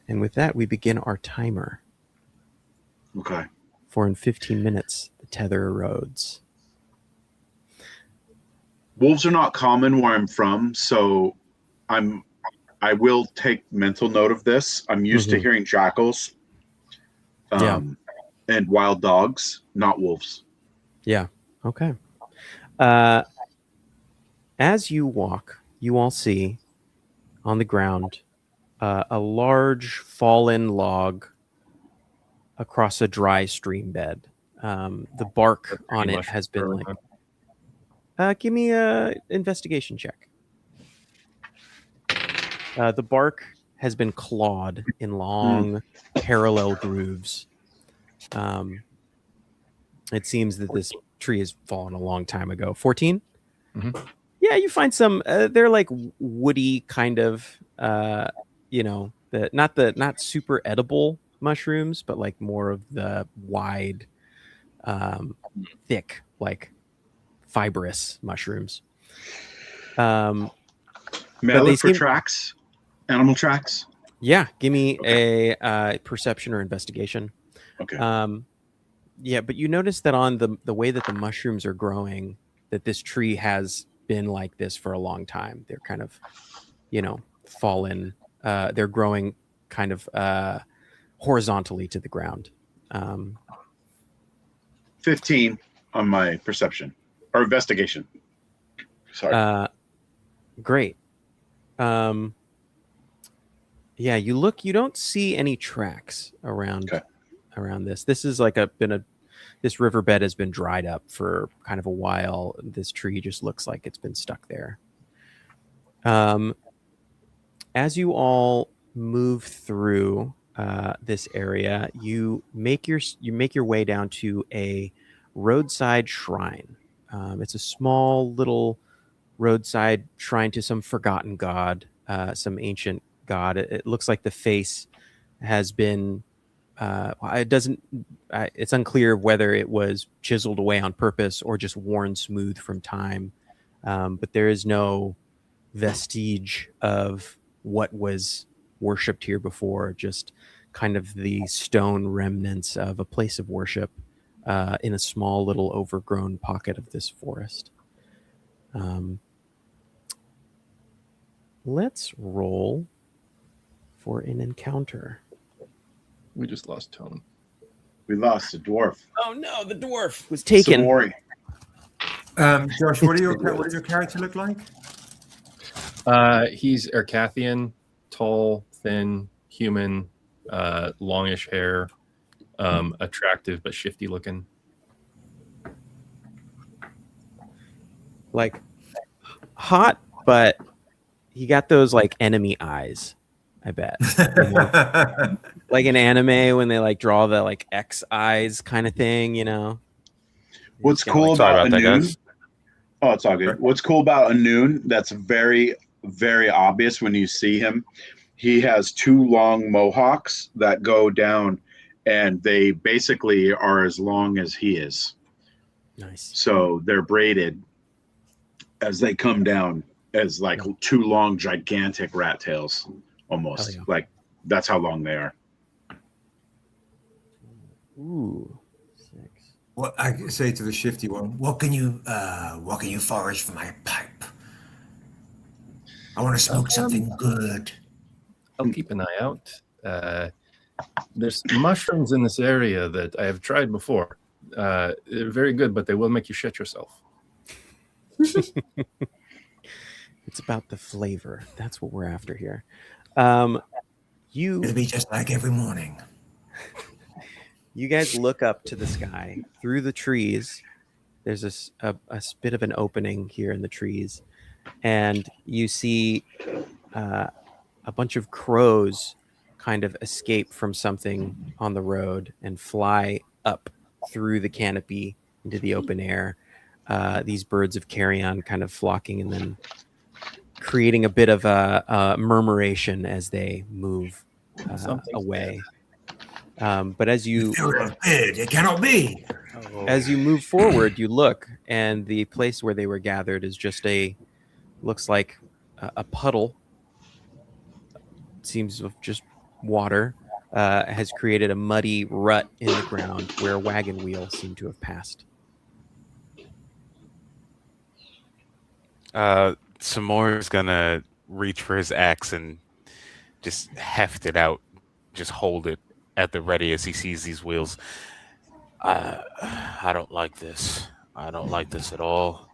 And with that, we begin our timer. Okay. For in 15 minutes, the tether erodes. Wolves are not common where I'm from, so I will take mental note of this. I'm used to hearing jackals and wild dogs, not wolves. Yeah. Okay. As you walk, you all see on the ground a large fallen log across a dry stream bed. The bark on it has been like... give me a investigation check. The bark has been clawed in long parallel grooves. It seems that this tree has fallen a long time ago. 14? Mm-hmm. Yeah, you find some. They're like woody kind of, not super edible mushrooms, but like more of the wide, thick, like fibrous mushrooms. May I look for tracks? Animal tracks? Yeah, give me a perception or investigation. Okay. Yeah, but you notice that on the way that the mushrooms are growing, that this tree has been like this for a long time. They're kind of, fallen. They're growing kind of horizontally to the ground. 15 on my perception. or investigation. Sorry. Great. Yeah, you look. You don't see any tracks around around this. This is like this riverbed has been dried up for kind of a while. This tree just looks like it's been stuck there. As you all move through this area, you make your way down to a roadside shrine. It's a small little roadside shrine to some forgotten god, some ancient god. It looks like the face has been. It's unclear whether it was chiseled away on purpose or just worn smooth from time. But there is no vestige of what was worshipped here before, just kind of the stone remnants of a place of worship in a small little overgrown pocket of this forest. Let's roll for an encounter. We just lost Tone. We lost a dwarf. Oh no, the dwarf was taken. Sorry. Josh, what does your character look like? He's Ercathian, tall, thin, human, longish hair, attractive but shifty looking. Like hot, but he got those like enemy eyes, I bet. Like in anime when they like draw the like X eyes kind of thing, you know. What's cool about Anoon? Oh, it's all good. What's cool about Anoon that's very, very obvious when you see him, he has 2 long mohawks that go down, and they basically are as long as he is. Nice. So they're braided as they come down as like 2 long, gigantic rat tails, almost. Yeah. Like that's how long they are. Ooh. Well, I say to the shifty one, what can you forage for my pipe? I want to smoke something good. I'll keep an eye out. There's mushrooms in this area that I have tried before. They're very good, but they will make you shit yourself. It's about the flavor. That's what we're after here. It'll be just like every morning. You guys look up to the sky through the trees. There's a bit of an opening here in the trees, and you see a bunch of crows kind of escape from something on the road and fly up through the canopy into the open air. These birds of carrion kind of flocking and then creating a bit of a murmuration as they move away. But as you it cannot be. As you move forward, you look, and the place where they were gathered is just looks like a puddle. Seems of just water has created a muddy rut in the ground where a wagon wheel seemed to have passed. Samor is gonna reach for his axe and just heft it out, just hold it at the ready as he sees these wheels. I don't like this. I don't like this at all.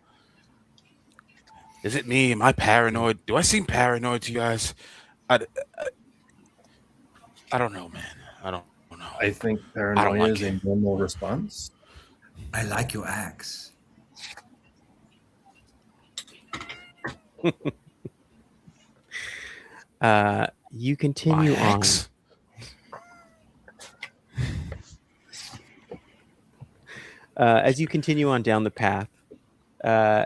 Is it me? Am I paranoid? Do I seem paranoid to you guys? I don't know, man. I don't know. I think paranoia is a normal response. I like your axe. You continue on. As you continue on down the path,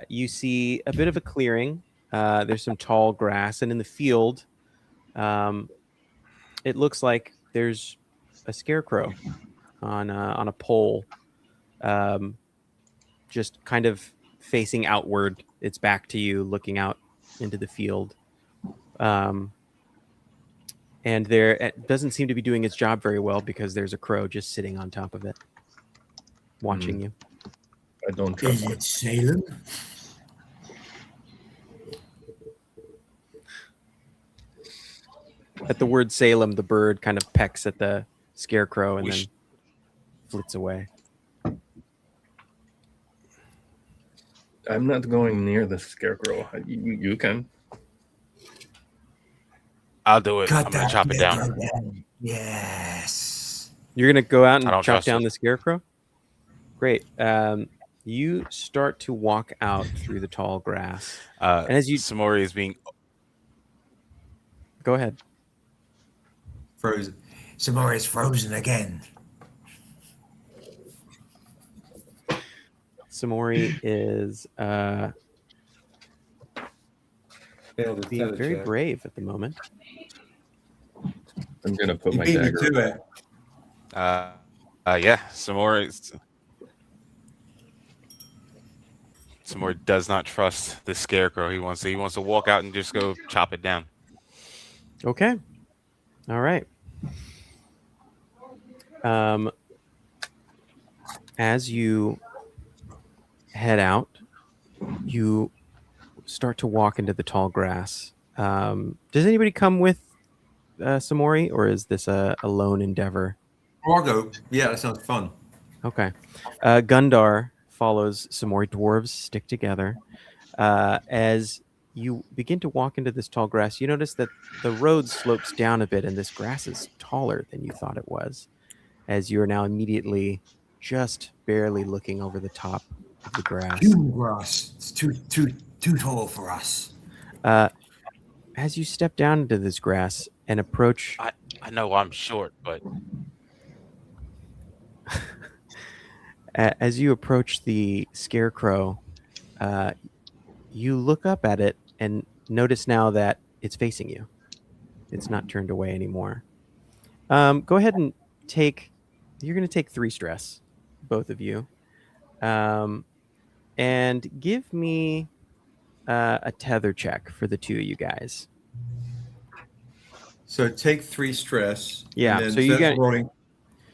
you see a bit of a clearing. There's some tall grass, and in the field, it looks like there's a scarecrow on a pole, just kind of facing outward. It's back to you, looking out into the field. And it doesn't seem to be doing its job very well because there's a crow just sitting on top of it, watching you. I don't trust it. Salem? At the word Salem, the bird kind of pecks at the scarecrow and then flits away. I'm not going near the scarecrow. You can. I'll do it. Cut I'm gonna that chop it down. scarecrow. Yes. You're gonna go out I and don't chop trust down it. the scarecrow. Great. You start to walk out through the tall grass, and as you Samori is being go ahead. Frozen. Samori is frozen again. Samori is being very brave at the moment. I'm gonna put He my beat me dagger. to it. yeah, Samori does not trust the scarecrow. He wants to walk out and just go chop it down. Okay. All right. As you head out, you start to walk into the tall grass. Does anybody come with Samori, or is this a lone endeavor? I'll go. Yeah, that sounds fun. Okay. Gundar follows Samori. Dwarves stick together. As you begin to walk into this tall grass, you notice that the road slopes down a bit, and this grass is taller than you thought it was, as you are now immediately just barely looking over the top of the grass. Human grass. It's too tall for us. As you step down into this grass and approach... I know I'm short, but... As you approach the scarecrow, you look up at it and notice now that it's facing you. It's not turned away anymore. Go ahead and take... You're going to take 3 stress, both of you. And give me a tether check for the 2 of you guys. So take 3 stress. Yeah, And then so you got... rolling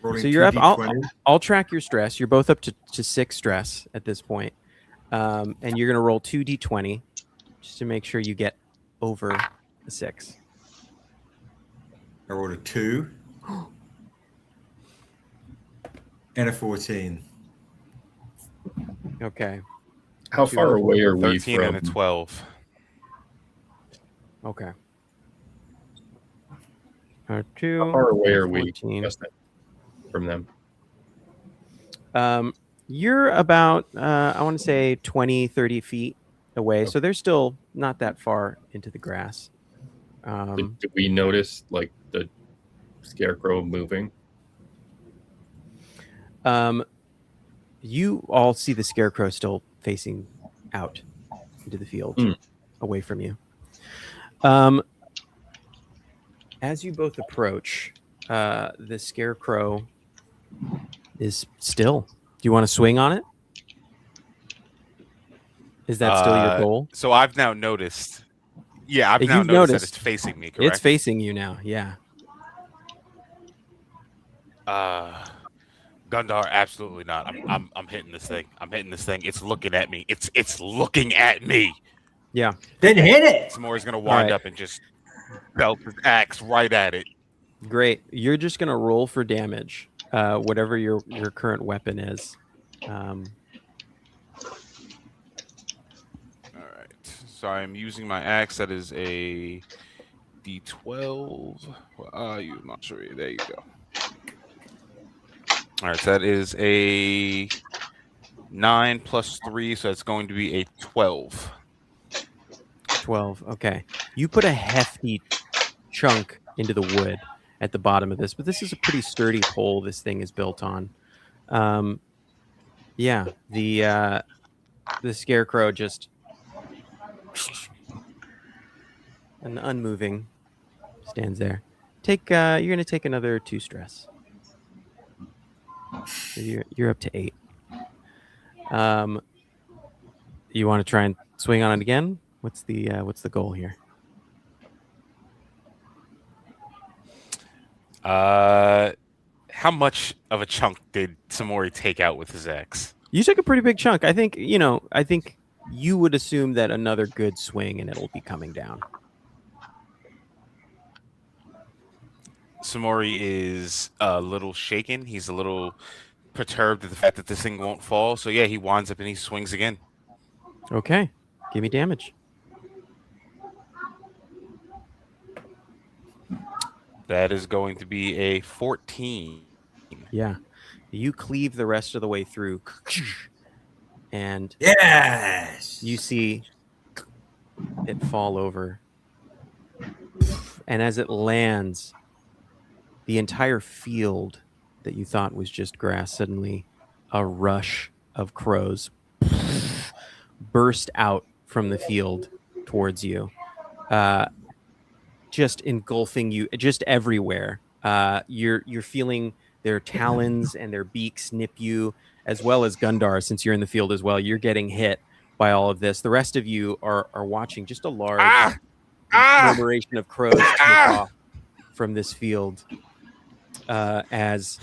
So you're up. 2d20. I'll track your stress. You're both up to 6 stress at this point. And you're going to roll 2d20 just to make sure you get over a 6. I rolled a 2 and a 14. Okay. How far away are we 13 from? and a 12. Okay. 2. How far away are we 14. from them? You're about, I want to say 20, 30 feet away. So they're still not that far into the grass. Did we notice like the scarecrow moving? You all see the scarecrow still facing out into the field, away from you. As you both approach, the scarecrow is still. Do you want to swing on it? Is that still your goal? So I've now noticed. Yeah, I've now noticed that it's facing me, correct? It's facing you now, yeah. Gundar, absolutely not. I'm hitting this thing. I'm hitting this thing. It's looking at me. It's looking at me. Yeah. Then hit it. Samori's gonna wind up and just belt his axe right at it. Great. You're just gonna roll for damage, whatever your current weapon is. All right. So I'm using my axe. That is a D12. I'm not sure. There you go. All right. So that is a 9 plus 3. So it's going to be a 12. 12. Okay. You put a hefty chunk into the wood at the bottom of this, but this is a pretty sturdy pole this thing is built on. Yeah, the scarecrow just and unmoving stands there. You're gonna take another 2 stress. So you're up to 8. You want to try and swing on it again? What's the goal here? How much of a chunk did Samori take out with his axe? You took a pretty big chunk. I think you would assume that another good swing and it'll be coming down. Samori is a little shaken. He's a little perturbed at the fact that this thing won't fall. So yeah, he winds up and he swings again. Okay, give me damage. That is going to be a 14. Yeah. You cleave the rest of the way through. And Yes. you see it fall over. And as it lands, the entire field that you thought was just grass, suddenly a rush of crows burst out from the field towards you, just engulfing you just everywhere. You're feeling their talons and their beaks nip you, as well as Gundar, since you're in the field as well. You're getting hit by all of this. The rest of you are watching just a large reverberation of crows take off from this field as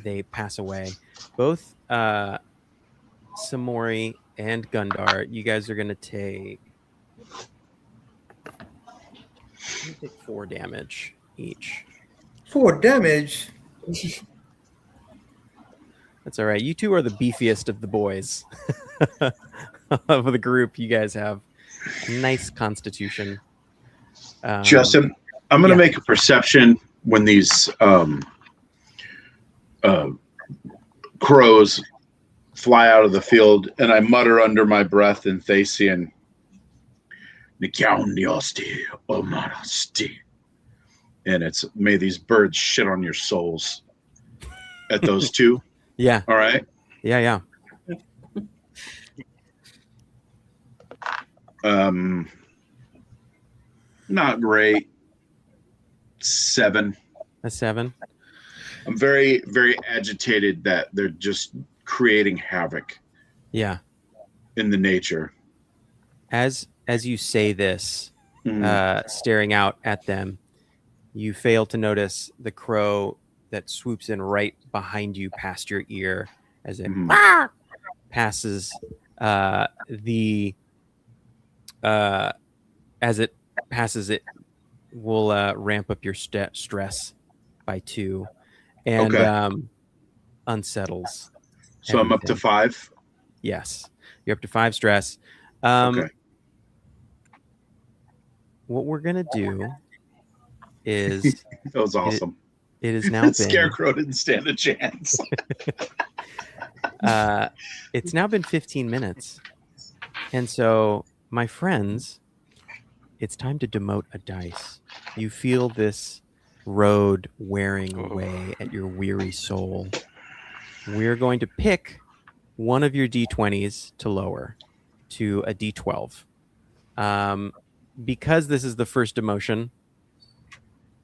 they pass away. Both Samori and Gundar, you guys are going to take 4 damage each. 4 damage? That's all right. You two are the beefiest of the boys of the group. You guys have nice constitution. Justin, I'm going to make a perception when these crows fly out of the field, and I mutter under my breath in Thasian, and it's, may these birds shit on your souls at those two. Yeah. All right. Yeah. Not great. 7. A 7. I'm very, very agitated that they're just creating havoc. Yeah. In the nature. As you say this, staring out at them, you fail to notice the crow that swoops in right behind you, past your ear, as it passes as it passes, it will ramp up your stress by 2 and unsettles. So I'm up to 5? Yes. You're up to 5 stress. Okay. What we're going to do is... That was awesome. It is now been... Scarecrow didn't stand a chance. It's now been 15 minutes. And so, my friends, it's time to demote a dice. You feel this road wearing away at your weary soul. We're going to pick one of your D20s to lower to a D12. Because this is the first demotion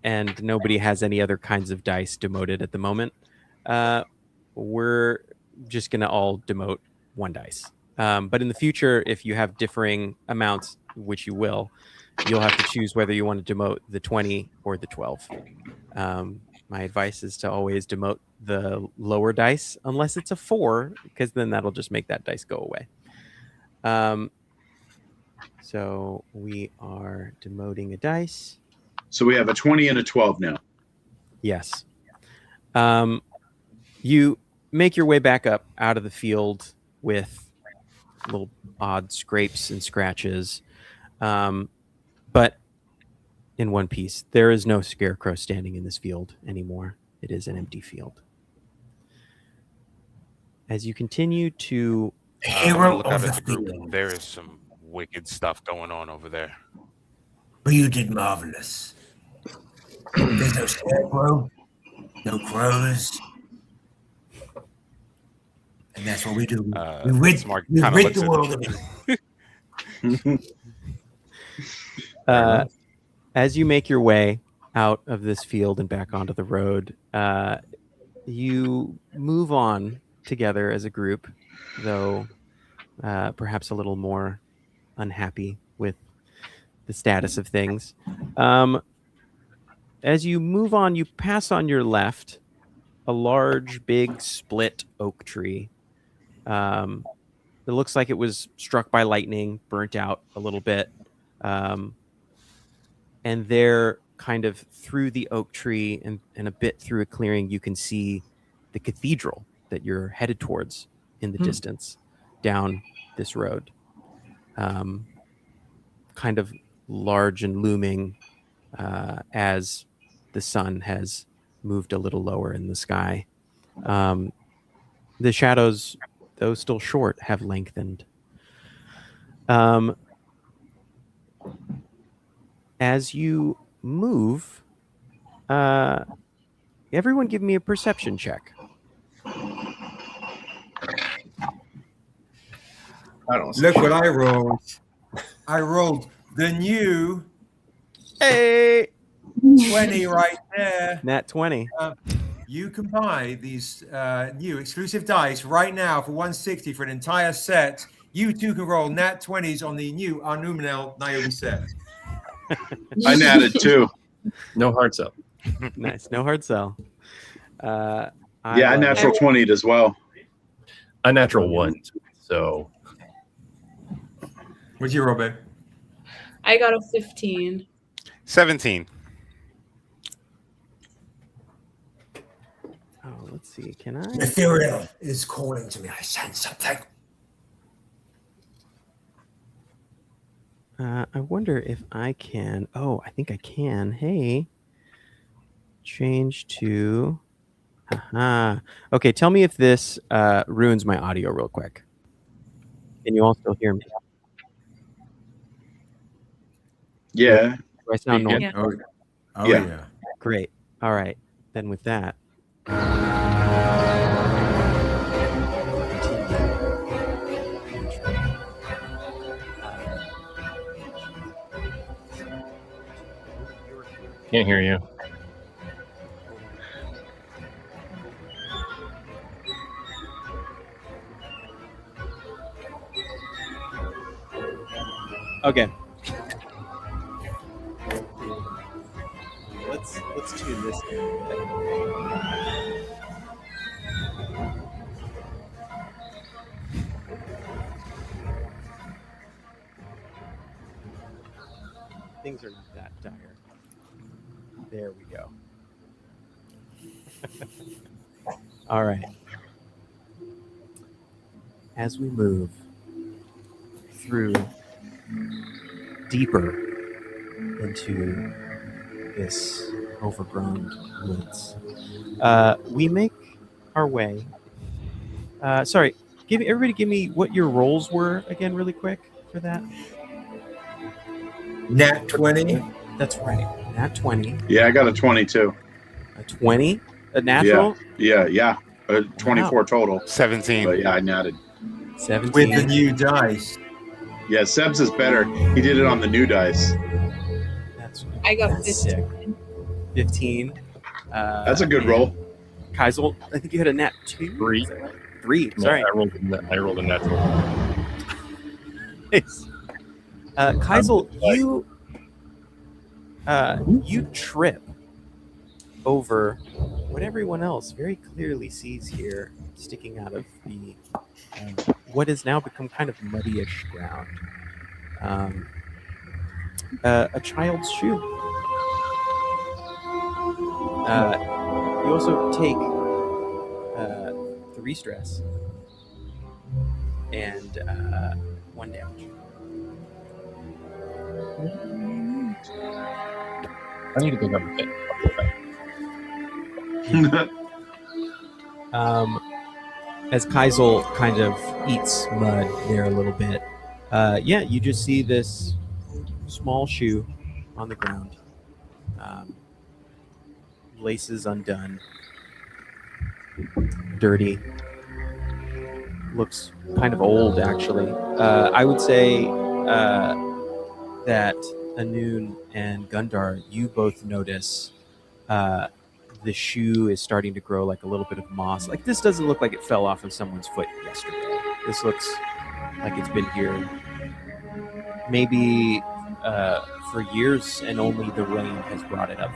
and nobody has any other kinds of dice demoted at the moment, we're just going to all demote 1 dice. But in the future, if you have differing amounts, which you will, you'll have to choose whether you want to demote the 20 or the 12. My advice is to always demote the lower dice, unless it's a 4, because then that'll just make that dice go away. So we are demoting a dice. So we have a 20 and a 12 now. Yes. You make your way back up out of the field with little odd scrapes and scratches. But in one piece, there is no scarecrow standing in this field anymore. It is an empty field. As you continue to... Hero of the field. There is some wicked stuff going on over there. But you did marvelous. There's no scarecrow, no crows. And that's what we do. We rid the world of it. As you make your way out of this field and back onto the road, you move on together as a group, though perhaps a little more unhappy with the status of things. As you move on, you pass on your left a large, big, split oak tree. It looks like it was struck by lightning, burnt out a little bit. And there, kind of through the oak tree and a bit through a clearing, you can see the cathedral that you're headed towards in the distance. down this road, kind of large and looming as the sun has moved a little lower in the sky. The shadows, though still short, have lengthened. As you move, everyone give me a perception check. Look what I rolled. I rolled the new 20 right there. Nat 20. You can buy these new exclusive dice right now for 160 for an entire set. You too can roll nat 20s on the new Arnuminel Niobe set. I natted too. No hard sell. Nice. No hard sell. I natural 20'd as well. I natural 1. So. What'd you roll, babe? I got a 15. 17. Oh, let's see. Can I? Ethereal is calling to me. I sense something. I wonder if I can. Oh, I think I can. Hey, change to. Okay, tell me if this ruins my audio real quick. Can you all still hear me? Yeah. Do I sound normal? Yeah. Oh, Yeah. yeah. Great. All right. Then with that. Can't hear you. Okay. Let's tune this in a bit. Things are not that dire. There we go. All right. As we move through deeper into this overgrown woods, we make our way. Sorry, everybody give me what your rolls were again really quick for that. Nat 20. That's right. Nat 20. Yeah, I got a 22. A 20? A natural? Yeah. 24 Wow. total. 17. But yeah, I natted. 17. With the new dice. Yeah, Seb's is better. He did it on the new dice. I got That's 15. 15. That's a good roll. Kaisel, I think you had a nat 2. 3. 3. No, Sorry. I rolled a natural. Nice. Kaisel, you trip over what everyone else very clearly sees here, sticking out of the what has now become kind of muddyish ground. A child's shoe. You also take 3 stress and 1 damage. I need to pick up a bit. As Kaisel kind of eats mud there a little bit, you just see this small shoe on the ground, laces undone, dirty, looks kind of old actually. I would say that Anun and Gundar, you both notice the shoe is starting to grow like a little bit of moss. Like this doesn't look like it fell off of someone's foot yesterday. This looks like it's been here maybe for years, and only the rain has brought it up.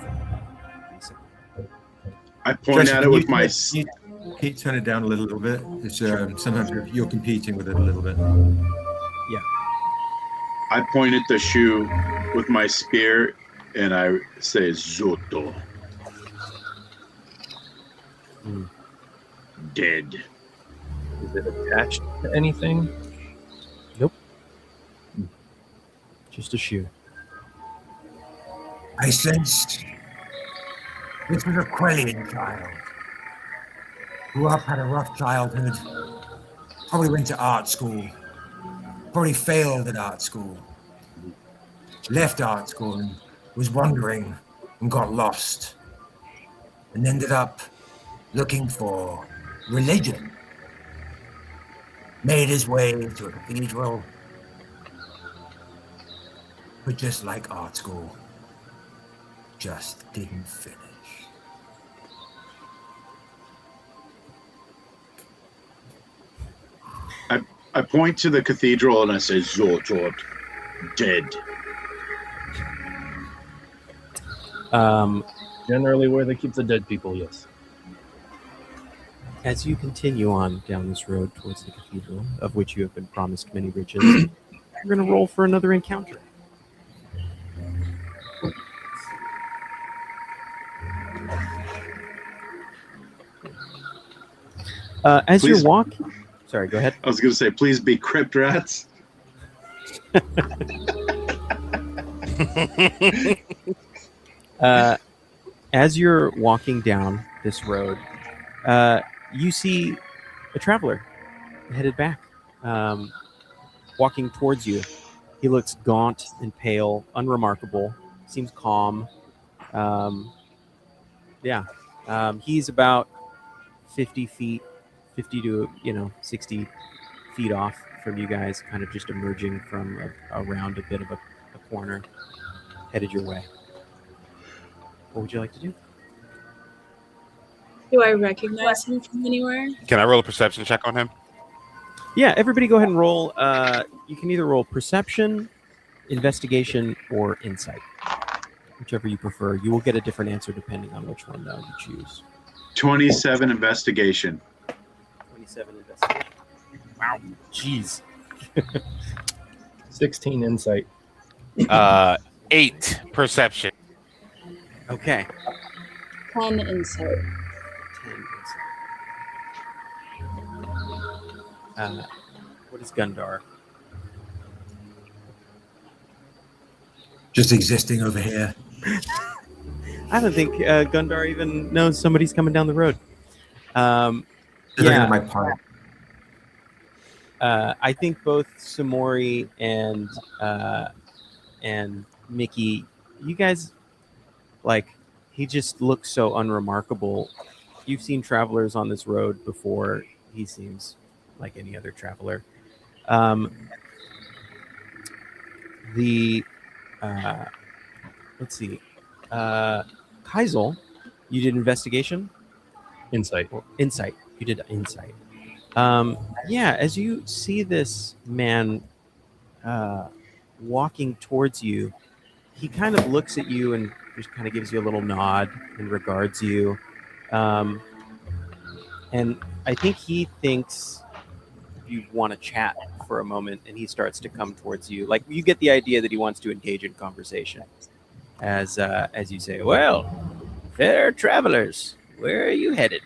I point at it with my. Can you turn it down a little bit? It's sometimes you're competing with it a little bit. Yeah. I point at the shoe with my spear, and I say "Zoto." Dead. Is it attached to anything? Nope. Just a shoe. I sensed this was a Quellian child. Grew up, had a rough childhood. Probably went to art school. Probably failed at art school. Left art school and was wandering and got lost. And ended up looking for religion. Made his way to a cathedral. But just like art school, just didn't finish. I point to the cathedral and I say, Zord, dead. Generally where they keep the dead people, yes. As you continue on down this road towards the cathedral, of which you have been promised many riches, you're going to roll for another encounter. As Please. you're walking... Sorry, go ahead. I was going to say, please be crypt rats. As you're walking down this road, you see a traveler headed back, walking towards you. He looks gaunt and pale, unremarkable, seems calm. He's about 50 to 60 feet off from you guys, kind of just emerging from around a bit of a corner, headed your way. What would you like to do? Do I recognize him from anywhere? Can I roll a perception check on him? Yeah, everybody go ahead and roll. You can either roll perception, investigation, or insight. Whichever you prefer. You will get a different answer depending on which one you choose. 27 investigation. 27 investigation. Wow. Jeez. 16 insight. 8 perception. Okay. 10 insight. 10 insight. What is Gundar? Just existing over here. I don't think Gundar even knows somebody's coming down the road. Living in my park. I think both Samori and Mickey, you guys, he just looks so unremarkable. You've seen travelers on this road before. He seems like any other traveler. Let's see. Kaisel, you did investigation? Insight. Insight. You did insight. As you see this man walking towards you, he kind of looks at you and just kind of gives you a little nod and regards you. And I think he thinks you want to chat for a moment, and he starts to come towards you. Like, you get the idea that he wants to engage in conversation. As you say, well, fair travelers, where are you headed?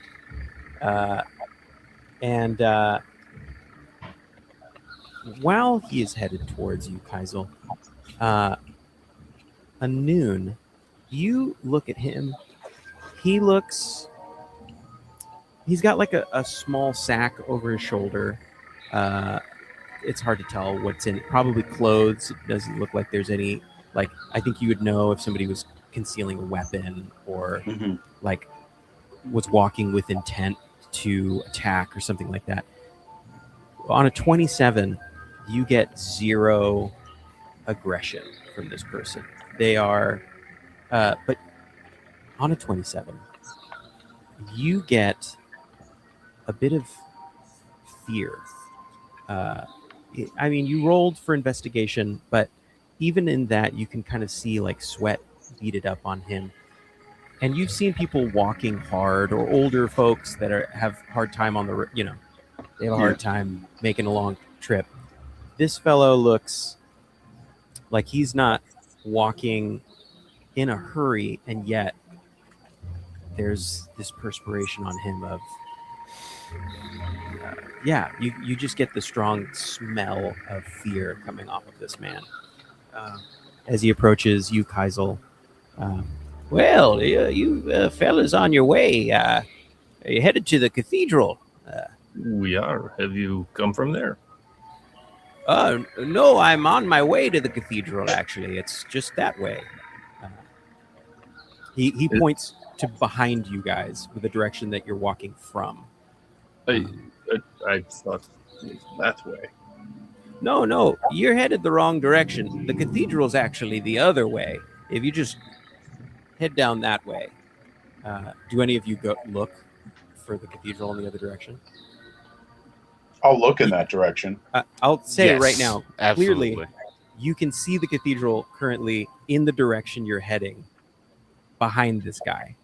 While he is headed towards you, Kaisel, Noon, you look at him. He's got like a small sack over his shoulder. It's hard to tell what's in it. Probably clothes. It doesn't look like there's any, I think you would know if somebody was concealing a weapon or was walking with intent to attack or something like that. On a 27, you get 0 aggression from this person. They are, but on a 27, you get a bit of fear. You rolled for investigation, but even in that, you can kind of see sweat beaded up on him. And you've seen people walking hard, or older folks that have hard time on the, they have a hard time making a long trip. This fellow looks like he's not walking in a hurry, and yet there's this perspiration on him of yeah, you just get the strong smell of fear coming off of this man as he approaches you, Kaisel. Well, you fellas on your way. Are you headed to the cathedral? We are. Have you come from there? No, I'm on my way to the cathedral, actually. It's just that way. He points to behind you guys with the direction that you're walking from. I thought it was that way. No, you're headed the wrong direction. The cathedral's actually the other way. If you just head down that way. Do any of you go look for the cathedral in the other direction? I'll look in that direction. I'll say Yes, right now, absolutely. clearly, you can see the cathedral currently in the direction you're heading behind this guy.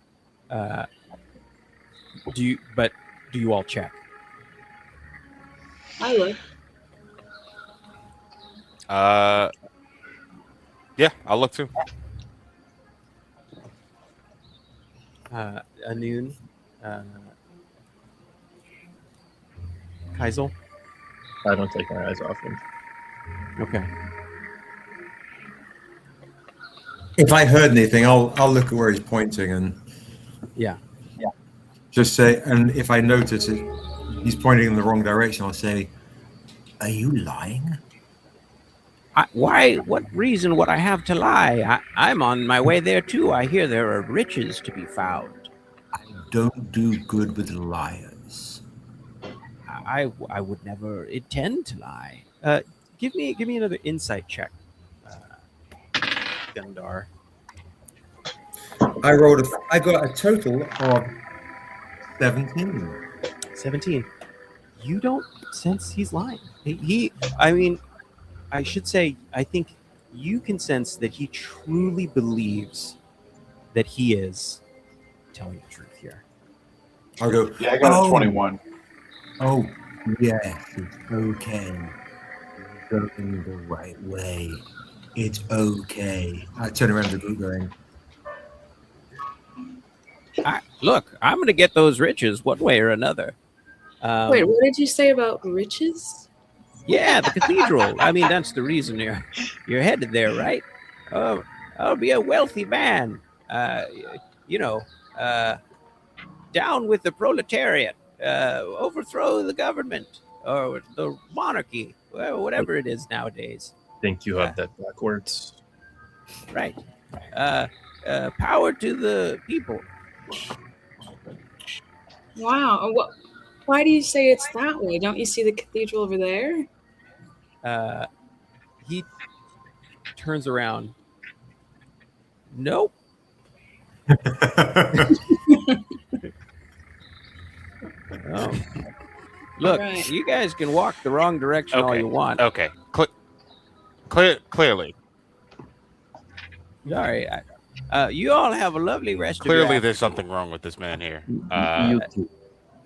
Do you all check? I look. Yeah, I'll look too. Anun, Kaisel? I don't take my eyes off him. Okay. If I heard anything, I'll look at where he's pointing and Yeah. just say, and if I notice it, he's pointing in the wrong direction, I'll say, "Are you lying?" Why? What reason would I have to lie? I'm on my way there too. I hear there are riches to be found. I don't do good with liars. I would never intend to lie. Give me another insight check, Gundar. I got a total of 17. 17. You don't sense he's lying. I should say, I think you can sense that he truly believes that he is telling the truth here. I'll go, Yeah, I got a 21. Oh, yes, it's okay. You're going the right way. It's okay. I turn around to the group going, Look, I'm going to get those riches one way or another. Wait, what did you say about riches? Yeah, the cathedral. I mean, that's the reason you're headed there, right? Oh, I'll be a wealthy man. Down with the proletariat. Overthrow the government or the monarchy, well, whatever it is nowadays. Think you have that backwards? Right. Power to the people. Wow. Why do you say it's that way? Don't you see the cathedral over there? He turns around. Nope. Oh. Look, Right. you guys can walk the wrong direction all you want. Okay. Clearly. All right. You all have a lovely rest of Clearly, your there's something wrong with this man here.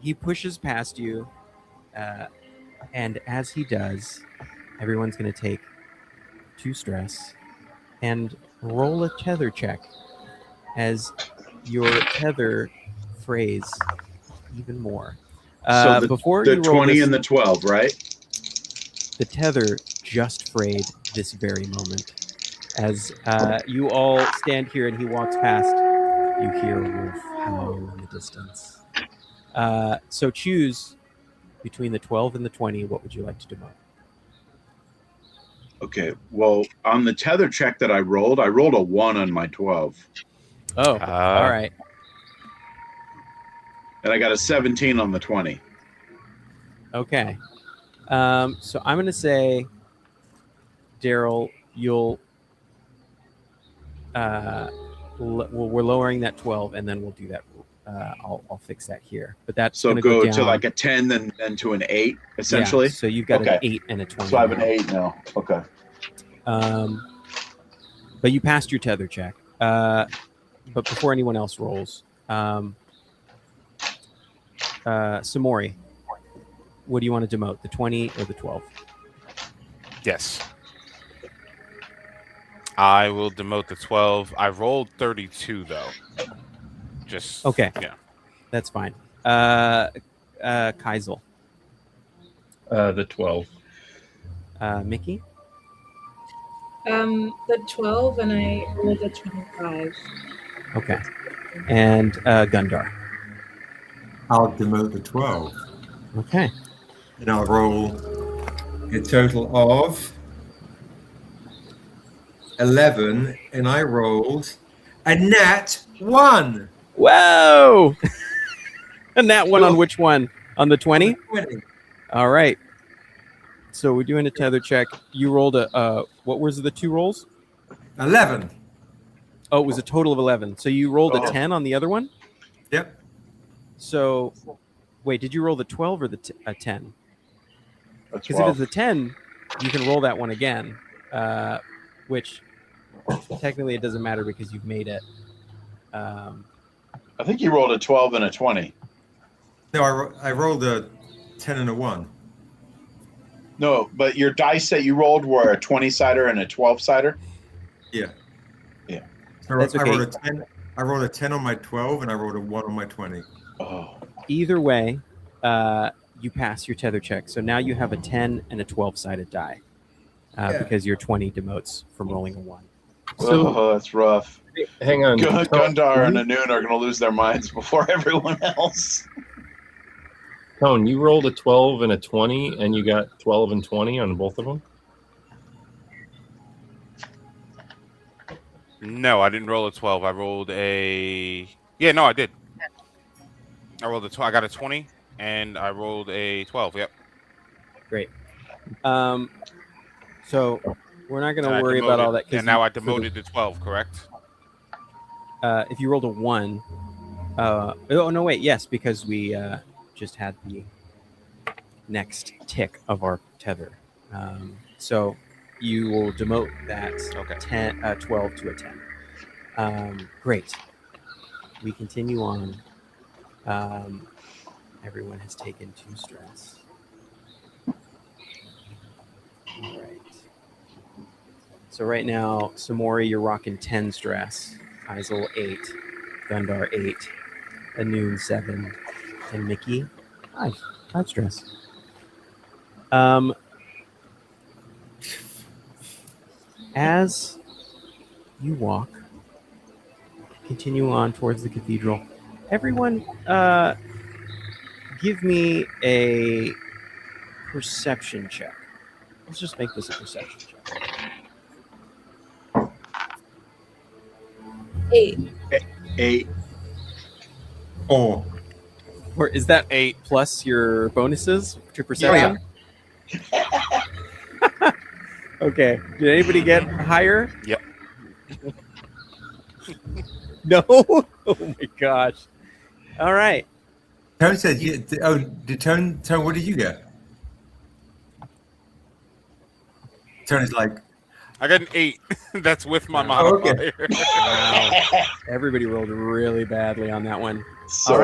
He pushes past you, and as he does, everyone's going to take 2 stress and roll a tether check as your tether frays even more. So before the you roll 20 this, and the 12, right? the tether just frayed this very moment. As you all stand here and he walks past, you hear a wolf howl in the distance. So choose between the 12 and the 20. What would you like to demote? Okay. Well, on the tether check that I rolled a 1 on my 12. Oh, all right. And I got a 17 on the 20. Okay. So I'm going to say, Daryl, you'll... we're lowering that 12, and then we'll do that. I'll fix that here. But that's so go to like a 10, then to an 8, essentially. Yeah, so you've got an 8 and a 20. So I have an 8 now. Okay. But you passed your tether check. But before anyone else rolls, Samori, what do you want to demote? The 20 or the 12? Yes. I will demote the 12. I rolled 32 though. Just okay. Yeah. That's fine. Kaisel. The 12. Mickey? The 12, and I rolled a 25. Okay. And Gundar? I'll demote the 12. Okay. And I'll roll a total of 11, and I rolled a nat 1. Whoa! And that one on which one? On the 20? 20. All right. So we're doing a tether check. You rolled a what was the 2 rolls? 11. Oh, it was a total of 11. So you rolled a 10 on the other one? Yep. So wait, did you roll the 12 or the 10? Because if 12. it's the 10, you can roll that one again, which technically it doesn't matter because you've made it. I think you rolled a 12 and a 20. No, I rolled a 10 and a 1. No, but your dice that you rolled were a 20-sider and a 12-sider? Yeah. Yeah. That's okay. I rolled a 10. I rolled a 10 on my 12, and I rolled a 1 on my 20. Oh. Either way, you pass your tether check. So now you have a 10 and a 12-sided die because your 20 demotes from rolling a 1. So, that's rough. Hang on. Gundar and Anun are going to lose their minds before everyone else. Tone, you rolled a 12 and a 20, and you got 12 and 20 on both of them? No, I didn't roll a 12. I rolled a... Yeah, no, I did. I rolled a 12. I got a 20, and I rolled a 12. Yep. Great. So we're not going to And worry about all that. And now I demoted to 12, correct? If you rolled a 1... oh, no, wait. Yes, because we just had the next tick of our tether. So you will demote that 12 to a 10. Great. We continue on. Everyone has taken 2 stress. All right. So right now, Samori, you're rocking 10 stress. Faisal 8. Gundar 8. Anun 7. And Mickey 5 stress. As you walk, continue on towards the cathedral. Everyone, give me a perception check. Let's just make this a perception check. 8. Or is that 8 plus your bonuses to perception? Yeah. Okay. Did anybody get higher? Yep. No? Oh my gosh. All right. Tone said, did Tone, what did you get? Tone is like, I got an 8. That's with my modifier. Okay. Wow. Everybody rolled really badly on that one. So all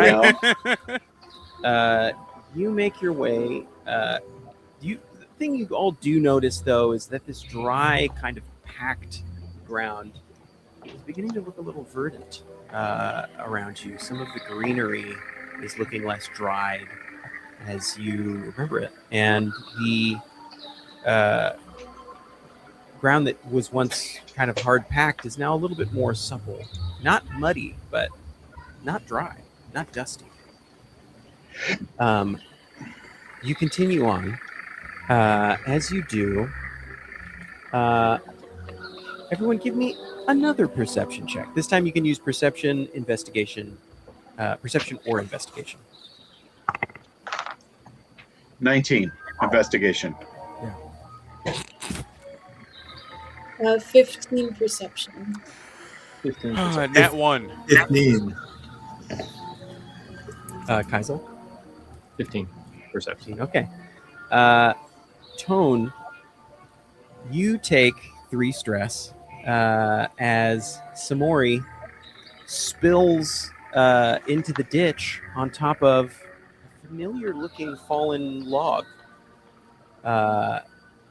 right. You make your way. The thing you all do notice, though, is that this dry, kind of packed ground is beginning to look a little verdant around you. Some of the greenery is looking less dried as you remember it. And the ground that was once kind of hard packed is now a little bit more supple. Not muddy, but not dry, not dusty. You continue on. As you do, everyone give me another perception check. This time you can use perception, investigation, perception or investigation. 19, investigation. Yeah. 15 perception. 15. Nat 1. 15. Kaisel? 15 perception. Okay. Tone, you take 3 stress as Samori spills into the ditch on top of a familiar-looking fallen log.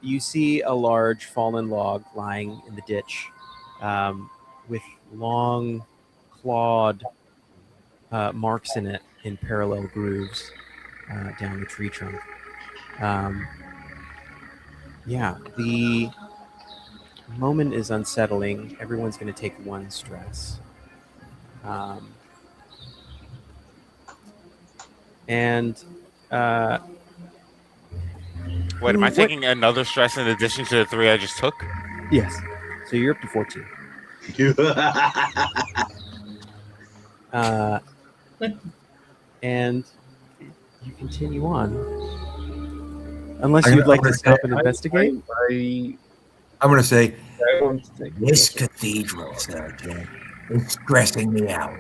You see a large fallen log lying in the ditch with long clawed marks in it in parallel grooves down the tree trunk. Yeah, the moment is unsettling. Everyone's going to take one stress. And wait, am I taking another stress in addition to the 3 I just took? Yes. So you're up to 14. And you continue on. Unless you'd like to stop and investigate. I'm going to say, this cathedral, Sergeant, is stressing me out.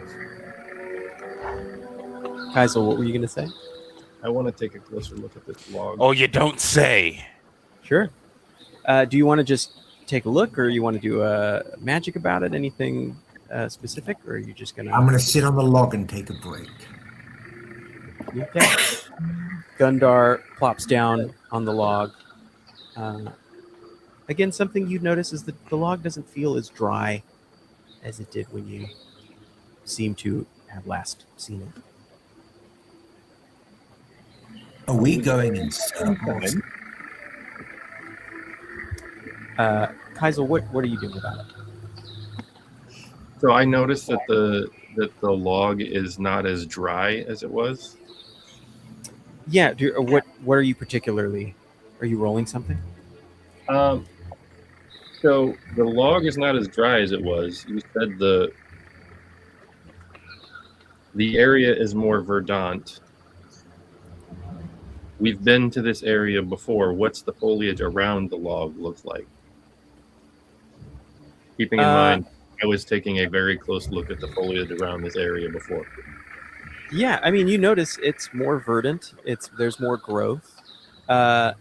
Kaisel, what were you going to say? I want to take a closer look at this log. Oh, you don't say. Sure. Do you want to just take a look, or you want to do magic about it? Anything specific, or are you just going to... I'm going to sit on the log and take a break. Okay. Gundar plops down on the log. Again, something you notice is that the log doesn't feel as dry as it did when you seem to have last seen it. Are we going in circles? Kaisel, what are you doing about it? So I noticed that the log is not as dry as it was. Yeah. What are you particularly? Are you rolling something? So the log is not as dry as it was. You said the area is more verdant. We've been to this area before. What's the foliage around the log look like? Keeping in mind, I was taking a very close look at the foliage around this area before. Yeah, I mean, you notice it's more verdant. There's more growth. The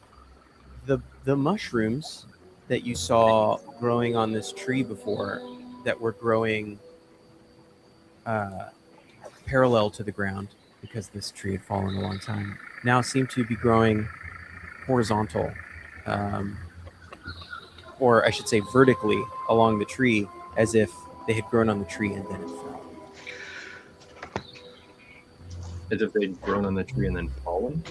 mushrooms that you saw growing on this tree before, that were growing parallel to the ground because this tree had fallen a long time, now seem to be growing horizontal, or I should say vertically along the tree, as if they had grown on the tree and then it fell. As if they'd grown on the tree and then fallen?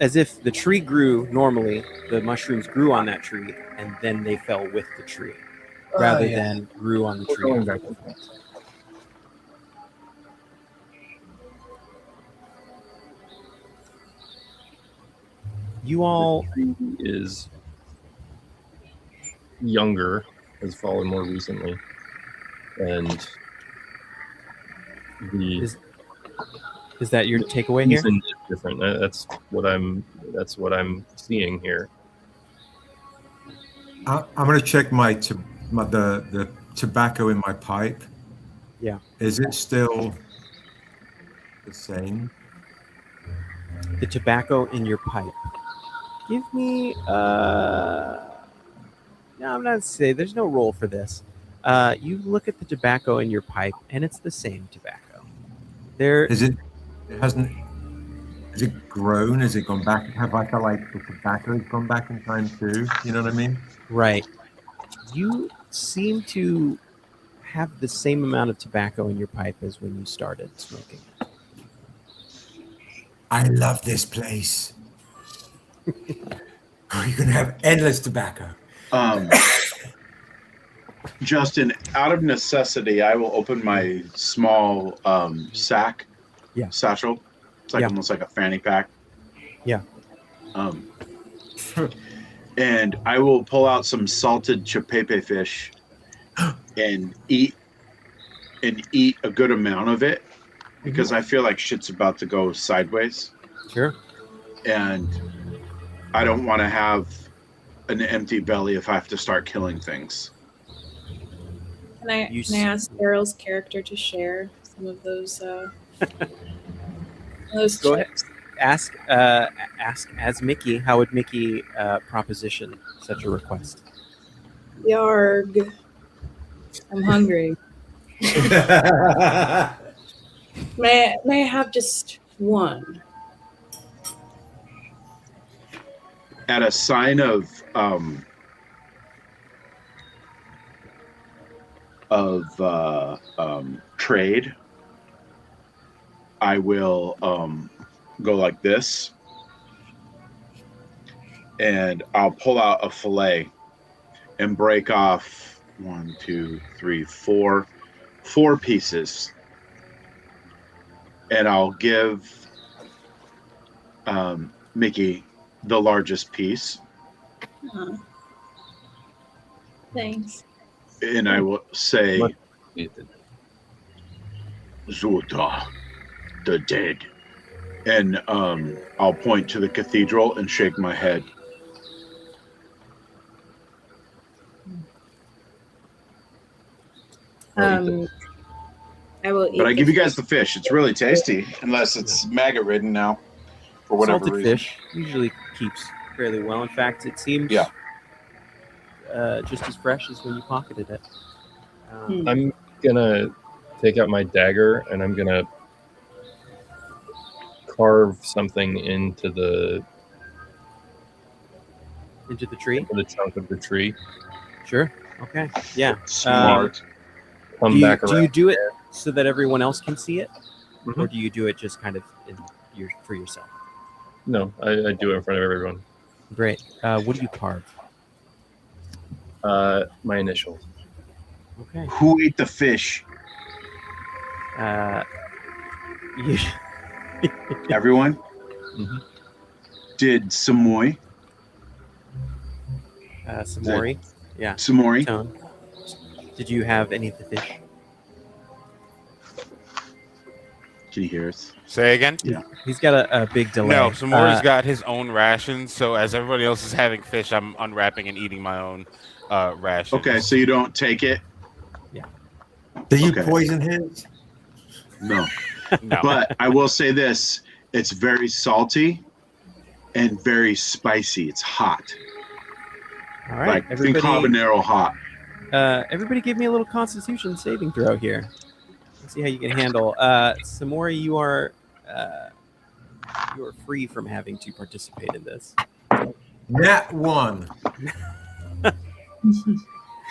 As if the tree grew normally, the mushrooms grew on that tree, and then they fell with the tree, rather than grew on the tree. You all... The tree is younger, has fallen more recently, and the... Is that your takeaway here? Different. That's what I'm seeing here. I'm going to check the tobacco in my pipe. Yeah. Is it still the same? The tobacco in your pipe. Give me no, I'm not saying there's no roll for this. You look at the tobacco in your pipe, and it's the same tobacco. Is it grown? Has it gone back? Have I felt like the tobacco has gone back in time too? You know what I mean? Right. You seem to have the same amount of tobacco in your pipe as when you started smoking. I love this place. You're gonna have endless tobacco. Justin, out of necessity, I will open my small satchel. It's like almost like a fanny pack. Yeah. And I will pull out some salted chapepe fish and eat a good amount of it, because I feel like shit's about to go sideways. Sure. And I don't want to have an empty belly if I have to start killing things. Can I ask Daryl's character to share some of those Go chips? Ahead. Ask as Mickey. How would Mickey proposition such a request? Yarg. I'm hungry. May I have just one? At a sign of trade, I will go like this, and I'll pull out a fillet and break off 1, 2, 3, 4 pieces, and I'll give Mickey the largest piece. Thanks. And I will say, Zuta, the dead. And I'll point to the cathedral and shake my head. I will eat. But I give you guys the fish. It's really tasty, unless it's maggot ridden now, for whatever Salted reason. fish usually keeps fairly well. In fact, it seems just as fresh as when you pocketed it. I'm gonna take out my dagger and I'm gonna carve something into the tree, into the trunk of the tree. Sure. Okay. Yeah. Smart. Come do back you, around. do you do it so that everyone else can see it, Mhm. or do you do it just kind of for yourself? No, I do it in front of everyone. Great. What do you carve? My initials. Okay. Who ate the fish? Everyone? Mhm. Did Samoy? Samori. Yeah. Samori? Tone. Did you have any of the fish? Can you hear us? Say again? Yeah. He's got a big delay. No, Samori's got his own rations, so as everybody else is having fish, I'm unwrapping and eating my own rations. Okay, so you don't take it? Yeah. Do you poison his? No. No. But I will say this. It's very salty and very spicy. It's hot. All right. Like, think habanero hot. Everybody give me a little constitution saving throw here. Let's see how you can handle. Samori, you are free from having to participate in this. Nat 1.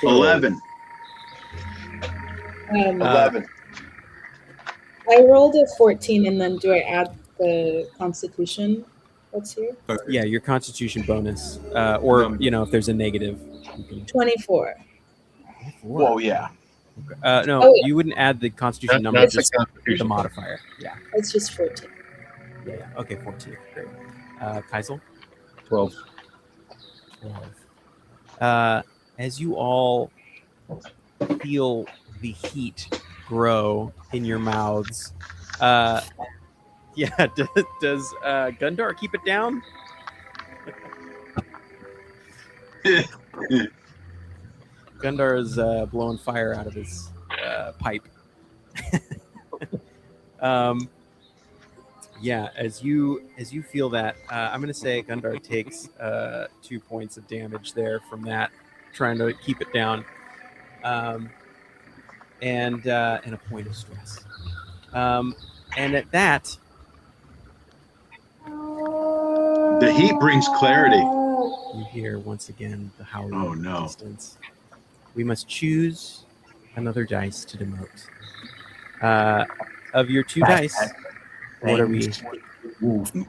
11. 11. I rolled a 14, and then do I add the Constitution? What's here? Yeah, your Constitution bonus, or if there's a negative. You can... 24. Whoa, yeah. No, Oh, yeah. you wouldn't add the Constitution number, That's just a the Constitution modifier. Yeah. It's just 14. Yeah. Okay, 14. Great. Kaisel? 12. 12. As you all feel the heat grow in your mouths, does Gundar keep it down? Gundar is blowing fire out of his pipe. As you feel that, I'm going to say Gundar takes 2 points of damage there from that, trying to keep it down, and a point of stress. And at that, The heat brings clarity. you hear once again the howling Oh, in the no. distance. We must choose another dice to demote. Of your 2 dice, what are we? Wolf. I'm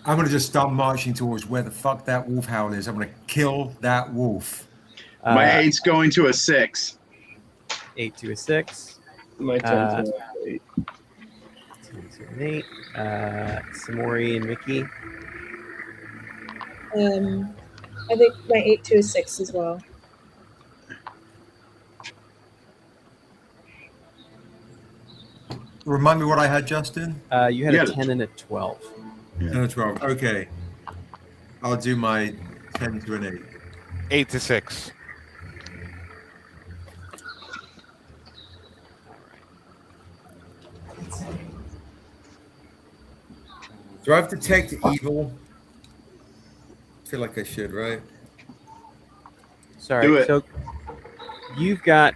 gonna just start marching towards where the fuck that wolf howl is. I'm gonna kill that wolf. My 8's going to a 6. 8 to a 6. My 10 to 8. 10 to an 8. Samori and Mickey. I think my 8 to a 6 as well. Remind me what I had, Justin. You had a 10 and a 12. 10 and 12. Okay. I'll do my 10 to an 8. 8 to 6. Do I have to detect evil? I feel like I should, right? Sorry. Do it. So you've got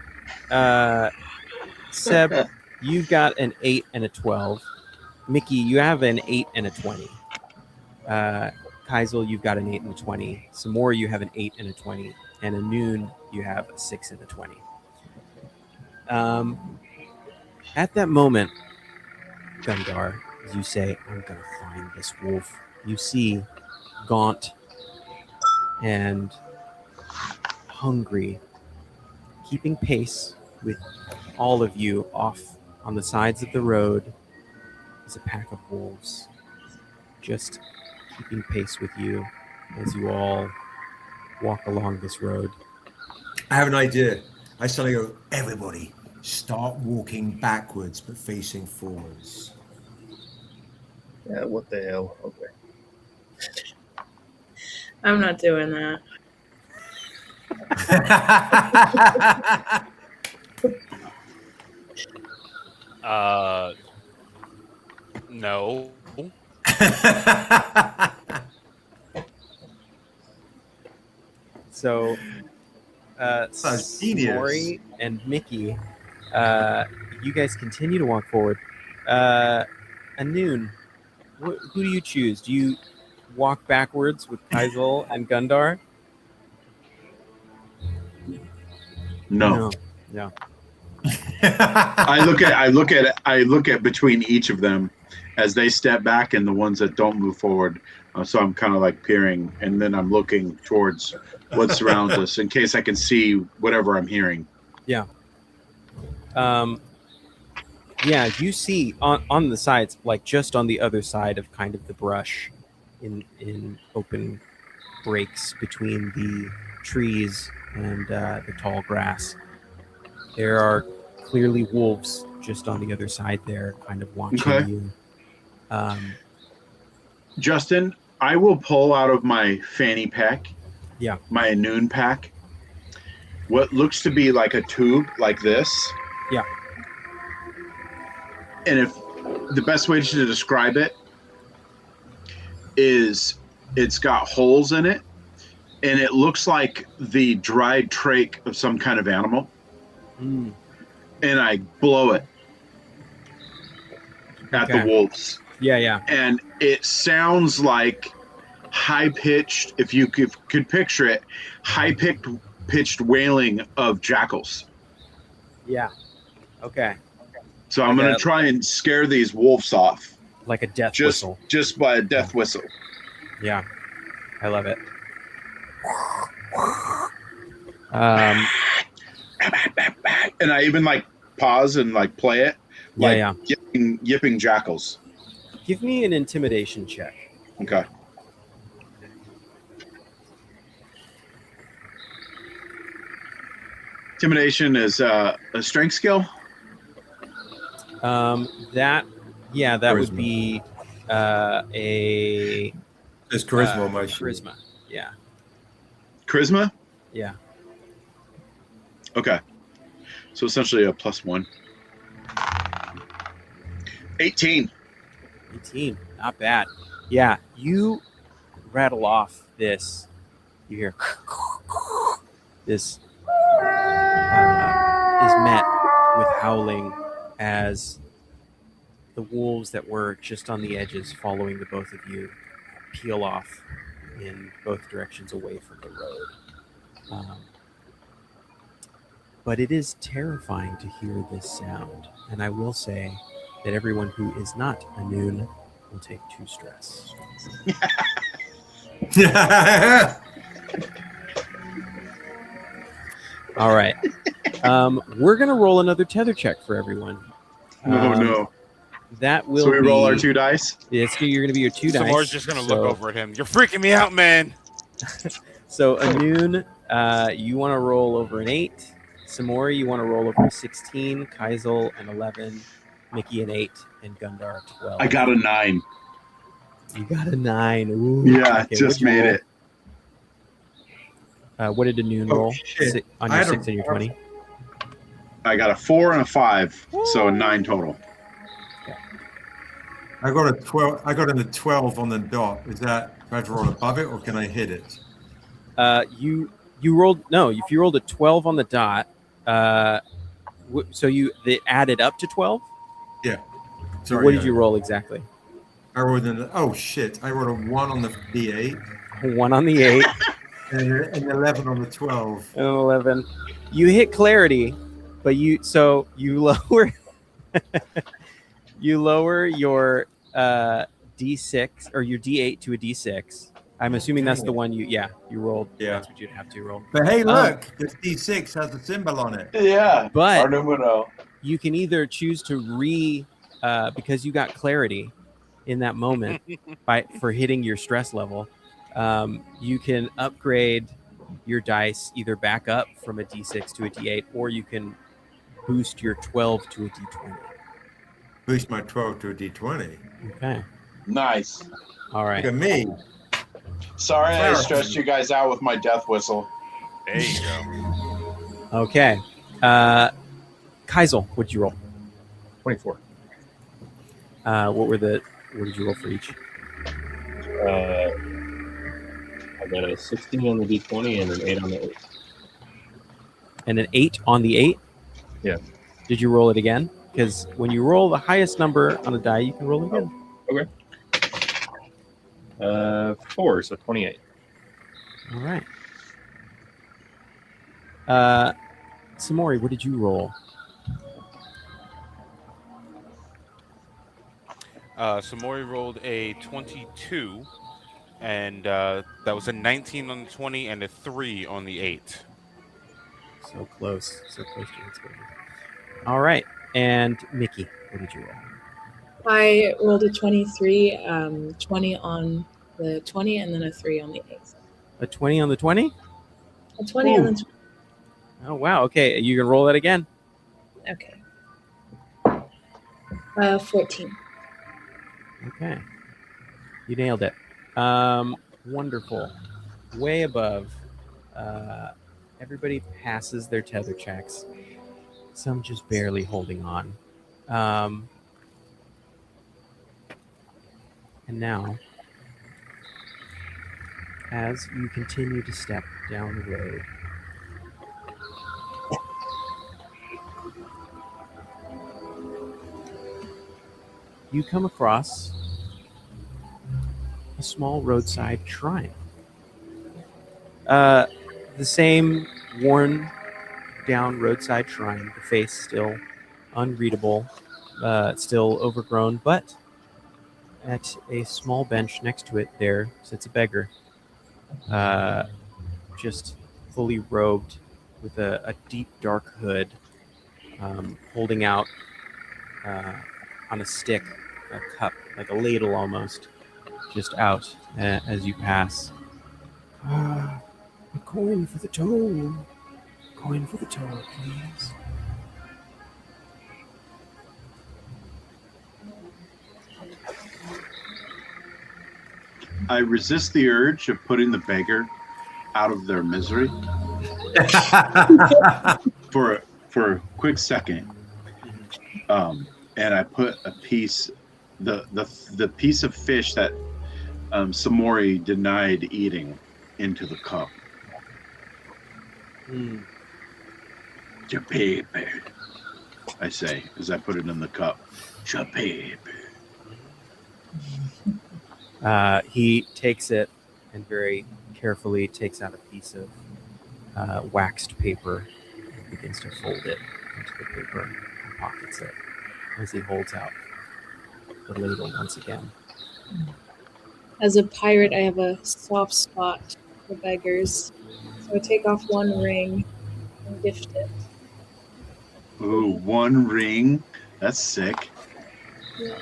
Seb, you've got an 8 and a 12. Mickey, you have an 8 and a 20. Kaisel, you've got an 8 and a 20. Samora, you have an 8 and a 20. And a Noon, you have a 6 and a 20. At that moment, Gundar, as you say, I'm going to find this wolf, you see gaunt and hungry, keeping pace with all of you off on the sides of the road is a pack of wolves, just keeping pace with you as you all walk along this road. I have an idea. I suddenly go, everybody, start walking backwards but facing forwards. Yeah, what the hell? Okay. I'm not doing that. No. So, genius. Maury and Mickey, you guys continue to walk forward. Anoon, who do you choose? Do you walk backwards with Kaizul and Gundar? No. No. I look at between each of them as they step back and the ones that don't move forward. So I'm kind of like peering, and then I'm looking towards what surrounds us in case I can see whatever I'm hearing. Yeah. Yeah, you see on the sides, like just on the other side of kind of the brush, in open breaks between the trees and the tall grass, there are clearly wolves just on the other side there, kind of watching you. Justin, I will pull out of my fanny pack, my noon pack, what looks to be like a tube like this. Yeah. And if the best way to describe it is it's got holes in it, and it looks like the dried trach of some kind of animal. Mm. And I blow it at the wolves. Yeah. And it sounds like high-pitched, if you could picture it, high-pitched wailing of jackals. Yeah. Okay. So I'm going to try and scare these wolves off. Like a death whistle. Just by a death whistle. Yeah. I love it. And I even like pause and like play it. Like yipping jackals. Give me an intimidation check. Okay. Intimidation is a strength skill. That would be a. There's charisma on my sheet. Charisma. Yeah. Charisma? Yeah. Okay. So essentially a +1. 18. 18. Not bad. Yeah. You rattle off this. You hear this is met with howling as the wolves that were just on the edges following the both of you peel off in both directions away from the road. But it is terrifying to hear this sound, and I will say that everyone who is not a noon will take 2 stress. All right. We're going to roll another tether check for everyone. No. That will So we roll our 2 dice? It's you're going to be your 2 dice. Someone's just going to look over at him. You're freaking me out, man. So, Anoon, you want to roll over an 8. Samori, you want to roll over a 16. Kaizul, an 11. Mickey, an 8. And Gundar, 12. I got a 9. You got a 9. Ooh. Yeah, Okay, just made roll? it. What did Anoon roll? On your 6 and your 20? I got a 4 and a 5, so a 9 total. I got a 12. I got a 12 on the dot. Is that do I have to roll above it or can I hit it? You rolled if you rolled a 12 on the dot, so they added up to 12. Yeah. Sorry. What did you roll exactly? I rolled I rolled a 1 on the D8. 1 on the 8. and an 11 on the 12. An 11. You hit clarity, but you lower you lower your D6 or your D8 to a D6, I'm assuming that's the one you rolled. Yeah. That's what you'd have to roll. But hey, look, this D6 has a symbol on it. Yeah. But Our numero. you can either choose to because you got clarity in that moment for hitting your stress level. You can upgrade your dice either back up from a D6 to a D8, or you can boost your 12 to a D20. Boost my 12 to a D20. Okay. Nice. All right. Look at me. Sorry I stressed you guys out with my death whistle. There you go. Okay. Kaisel, what'd you roll? 24. What did you roll for each? I got a 16 on the D20 and an 8 on the 8. And an 8 on the 8? Yeah. Did you roll it again? Because when you roll the highest number on the die, you can roll it again. Okay. 4, so 28. All right. Samori, what did you roll? Samori rolled a 22, and that was a 19 on the 20 and a 3 on the 8. So close to its goal. All right. And Mickey, what did you roll? I rolled a 23, 20 on the 20, and then a 3 on the 8. A 20 on the 20? A 20 on the 20. Oh, wow. Okay. You can roll that again. Okay. 14. Okay. You nailed it. Wonderful. Way above. Everybody passes their tether checks. Some just barely holding on. And now, as you continue to step down the road, you come across a small roadside shrine. The same worn down roadside shrine, the face still unreadable, still overgrown, but at a small bench next to it there sits a beggar, just fully robed with a deep dark hood, holding out on a stick, a cup, like a ladle almost, just out as you pass. A coin for the toll. Coin for the toll, please. I resist the urge of putting the beggar out of their misery for a quick second, and I put a piece, the piece of fish that Samori denied eating, into the cup. Japaper, I say as I put it in the cup. Japaper. He takes it and very carefully takes out a piece of waxed paper and begins to fold it into the paper and pockets it as he holds out the ladle once again. As a pirate, I have a soft spot for beggars. So I take off one ring and gift it. Ooh, one ring. That's sick. Yeah.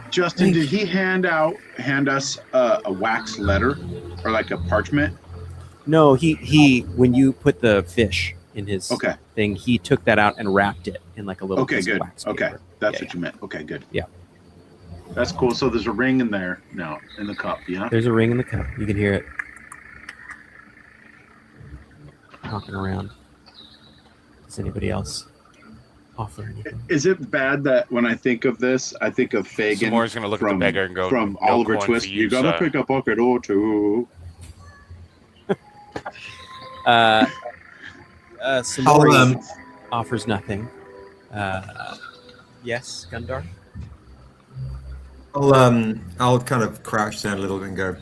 Justin, did he hand us a wax letter or like a parchment? No, he when you put the fish in his thing, he took that out and wrapped it in like a little piece of wax paper. Okay, that's what you meant. Okay, good. Yeah. That's cool. So there's a ring in there now, in the cup, yeah? There's a ring in the cup. You can hear it knocking around. Does anybody else offer anything? Is it bad that when I think of this, I think of Fagin Samori's gonna look at the beggar and go, from "No Oliver coin Twist, for you gotta sir." pick a pocket or two. Samori offers nothing. Yes, Gundar? I'll kind of crouch down a little and go,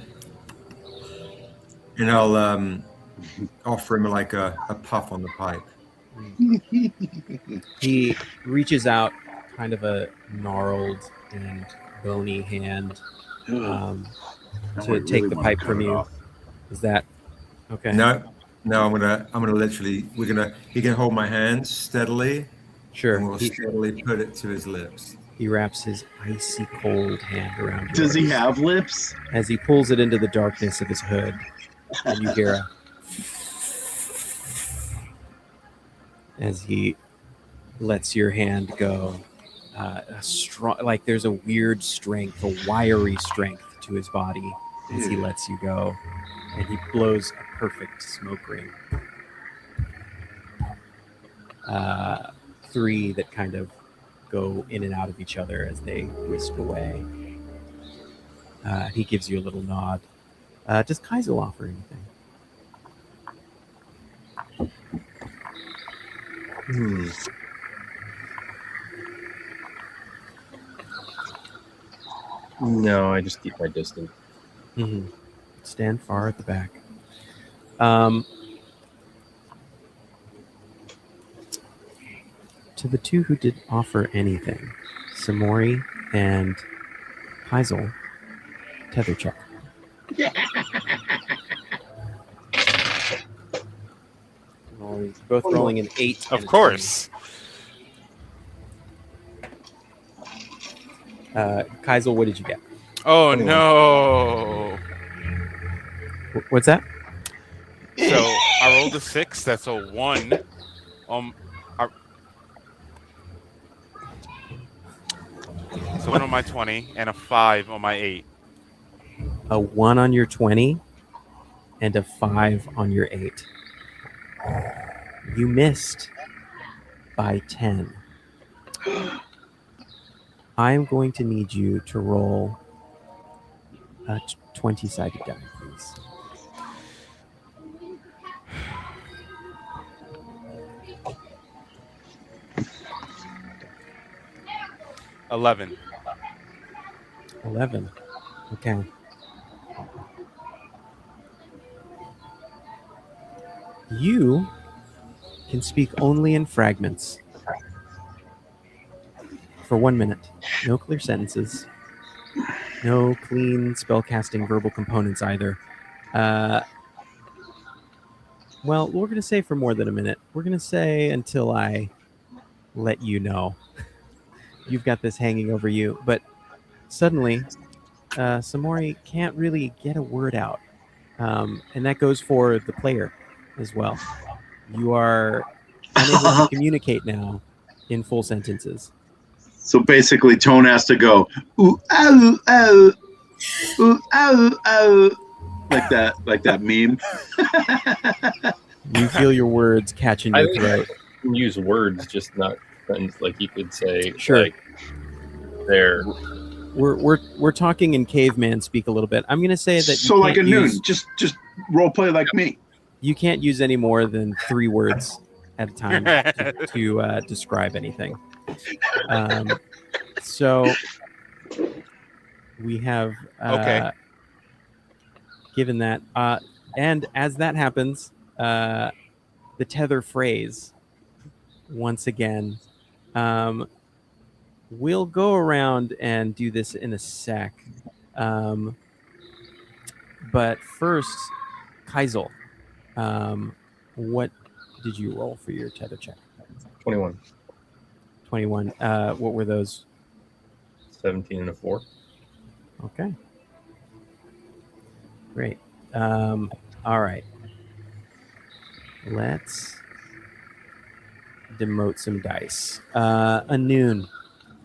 and I'll offer him like a puff on the pipe. He reaches out kind of a gnarled and bony hand, to take the pipe from you. Is that okay? No, I'm gonna literally. He can hold my hands steadily. Sure. And we'll steadily put it to his lips. He wraps his icy cold hand around yours. Does he have lips? As he pulls it into the darkness of his hood, and you hear as he lets your hand go, a strong, like there's a weird strength, a wiry strength to his body as he lets you go, and he blows a perfect smoke ring. 3 that kind of go in and out of each other as they whisk away. He gives you a little nod. Does Kaizel offer anything? No, I just keep my distance. Mm-hmm. Stand far at the back. To the 2 who did offer anything, Samori and Kaizel, tether check. Both rolling an 8. Of course. Kaizel, what did you get? Oh, no. What's that? So I rolled a 6. That's a 1. So 1 on my 20 and a 5 on my 8. A 1 on your 20 and a 5 on your 8. You missed by 10. I am going to need you to roll a 20-sided die, please. $11. 11. Okay. You can speak only in fragments for 1 minute. No clear sentences. No clean spellcasting verbal components either. Well, we're going to say for more than a minute. We're going to say until I let you know. You've got this hanging over you. But suddenly, Samori can't really get a word out. And that goes for the player as well. You are unable to communicate now in full sentences. So basically, Tone has to go ooh ow ow ooh ow ow like that meme. You feel your words catch in your throat. You can use words, just not sentence. Like you could say, sure. Like, there. We're talking in caveman speak a little bit. I'm going to say that. So like a noon, just role play like me. You can't use any more than 3 words at a time to describe anything. So we have given that, and as that happens, the tether phrase once again. We'll go around and do this in a sec, but first, Kaizel, what did you roll for your tether check? 21. 21. What were those? 17 and a 4. Okay. Great. All right. Let's demote some dice. A noon.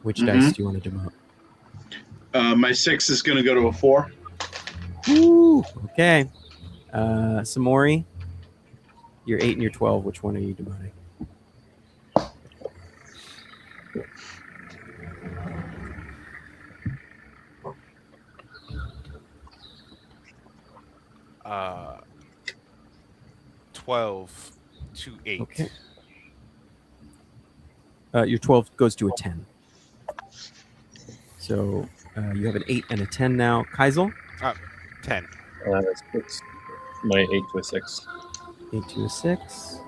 Which dice do you want to demote? My 6 is going to go to a 4. Ooh, okay. Samori, your 8 and your 12. Which one are you demoting? Uh, 12 to 8. Okay. Your 12 goes to a 10. So you have an 8 and a 10 now. Kaizel? 10. 6. My 8 to a 6. 8 to a 6.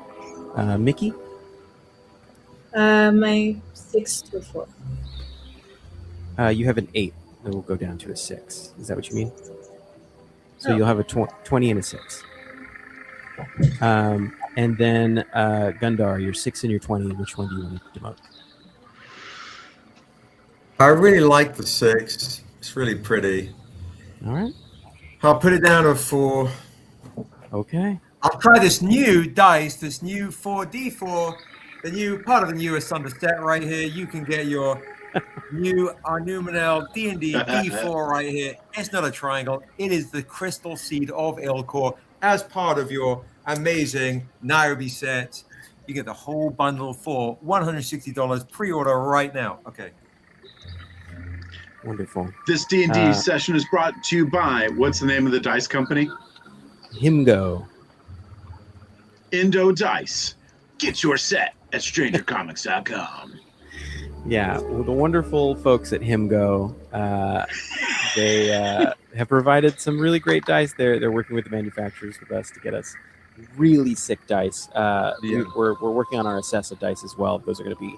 Mickey? My 6 to a 4. You have an 8 that will go down to a 6. Is that what you mean? So you'll have a 20 and a 6. And then Gundar, your 6 and your 20. Which one do you want to demote? I really like the 6. It's really pretty. All right. I'll put it down to 4. Okay. I'll try this new dice, this new 4D4, the new part of the newest Thunder set right here. You can get your new Arnuminel D&D D4 right here. It's not a triangle. It is the crystal seed of Ilkor as part of your amazing Nairobi set. You get the whole bundle for $160 pre-order right now. Okay. Wonderful. This D&D session is brought to you by, what's the name of the dice company? Himgo. Indo Dice. Get your set at strangercomics.com. Yeah, well, the wonderful folks at Himgo, they have provided some really great dice. They're working with the manufacturers with us to get us really sick dice. We're working on our Assessa dice as well. Those are going to be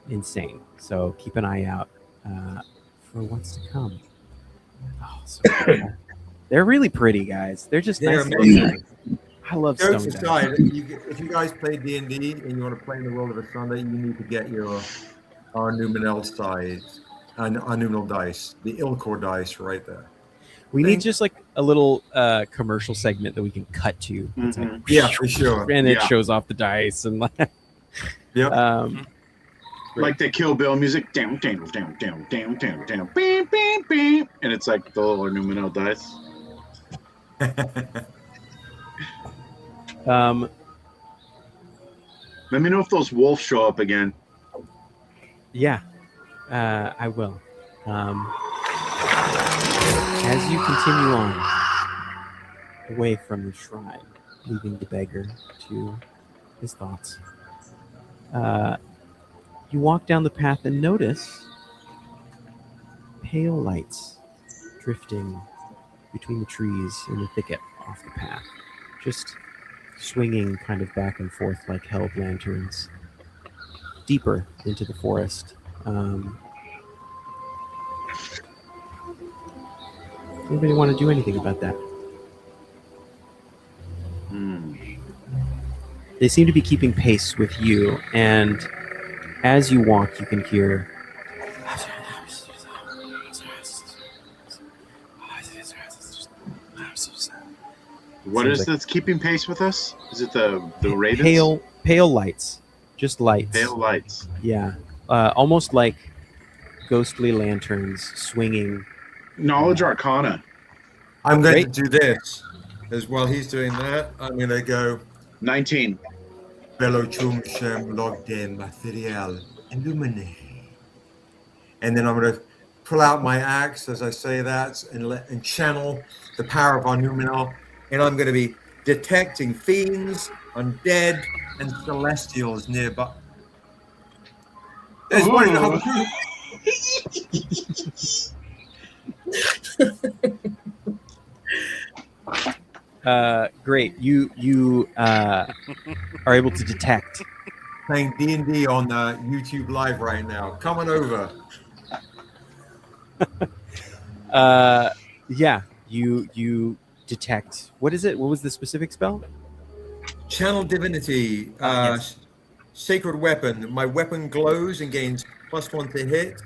insane. So keep an eye out for what's to come. Oh, so cool. They're really pretty, guys. They're just nice. Amazing. I love Jokes stone aside, dice. if you guys play D&D and you want to play in the world of a Sunday, you need to get your Arnuminel size, Arnuminel dice, the Ilkor dice right there. We need just like a little commercial segment that we can cut to. It's like, yeah, for sure. And it shows off the dice and like, like the Kill Bill music, down, down, down, down, down, down, down, beep, beep, beep, and it's like the little Arnuminel dice. Let me know if those wolves show up again. Yeah, I will. As you continue on away from the shrine, leaving the beggar to his thoughts, you walk down the path and notice pale lights drifting between the trees in the thicket off the path, just swinging kind of back and forth like held lanterns deeper into the forest. Anybody want to do anything about that? They seem to be keeping pace with you, and as you walk, you can hear what is that's keeping pace with us? Is it the ravens? Pale lights, just lights. Pale lights. Yeah, almost like ghostly lanterns swinging. Knowledge Arcana. I'm going to do this as while he's doing that. I'm going to go 19. Bello chum shem logden material illumine. And then I'm going to pull out my axe as I say that and channel the power of Arnuminel. And I'm going to be detecting fiends, undead, and celestials nearby. There's one in the Great. You are able to detect. Playing D&D on YouTube Live right now. Come on over. Yeah. You detect. What is it? What was the specific spell? Channel Divinity. Yes. Sacred Weapon. My weapon glows and gains +1 to hit.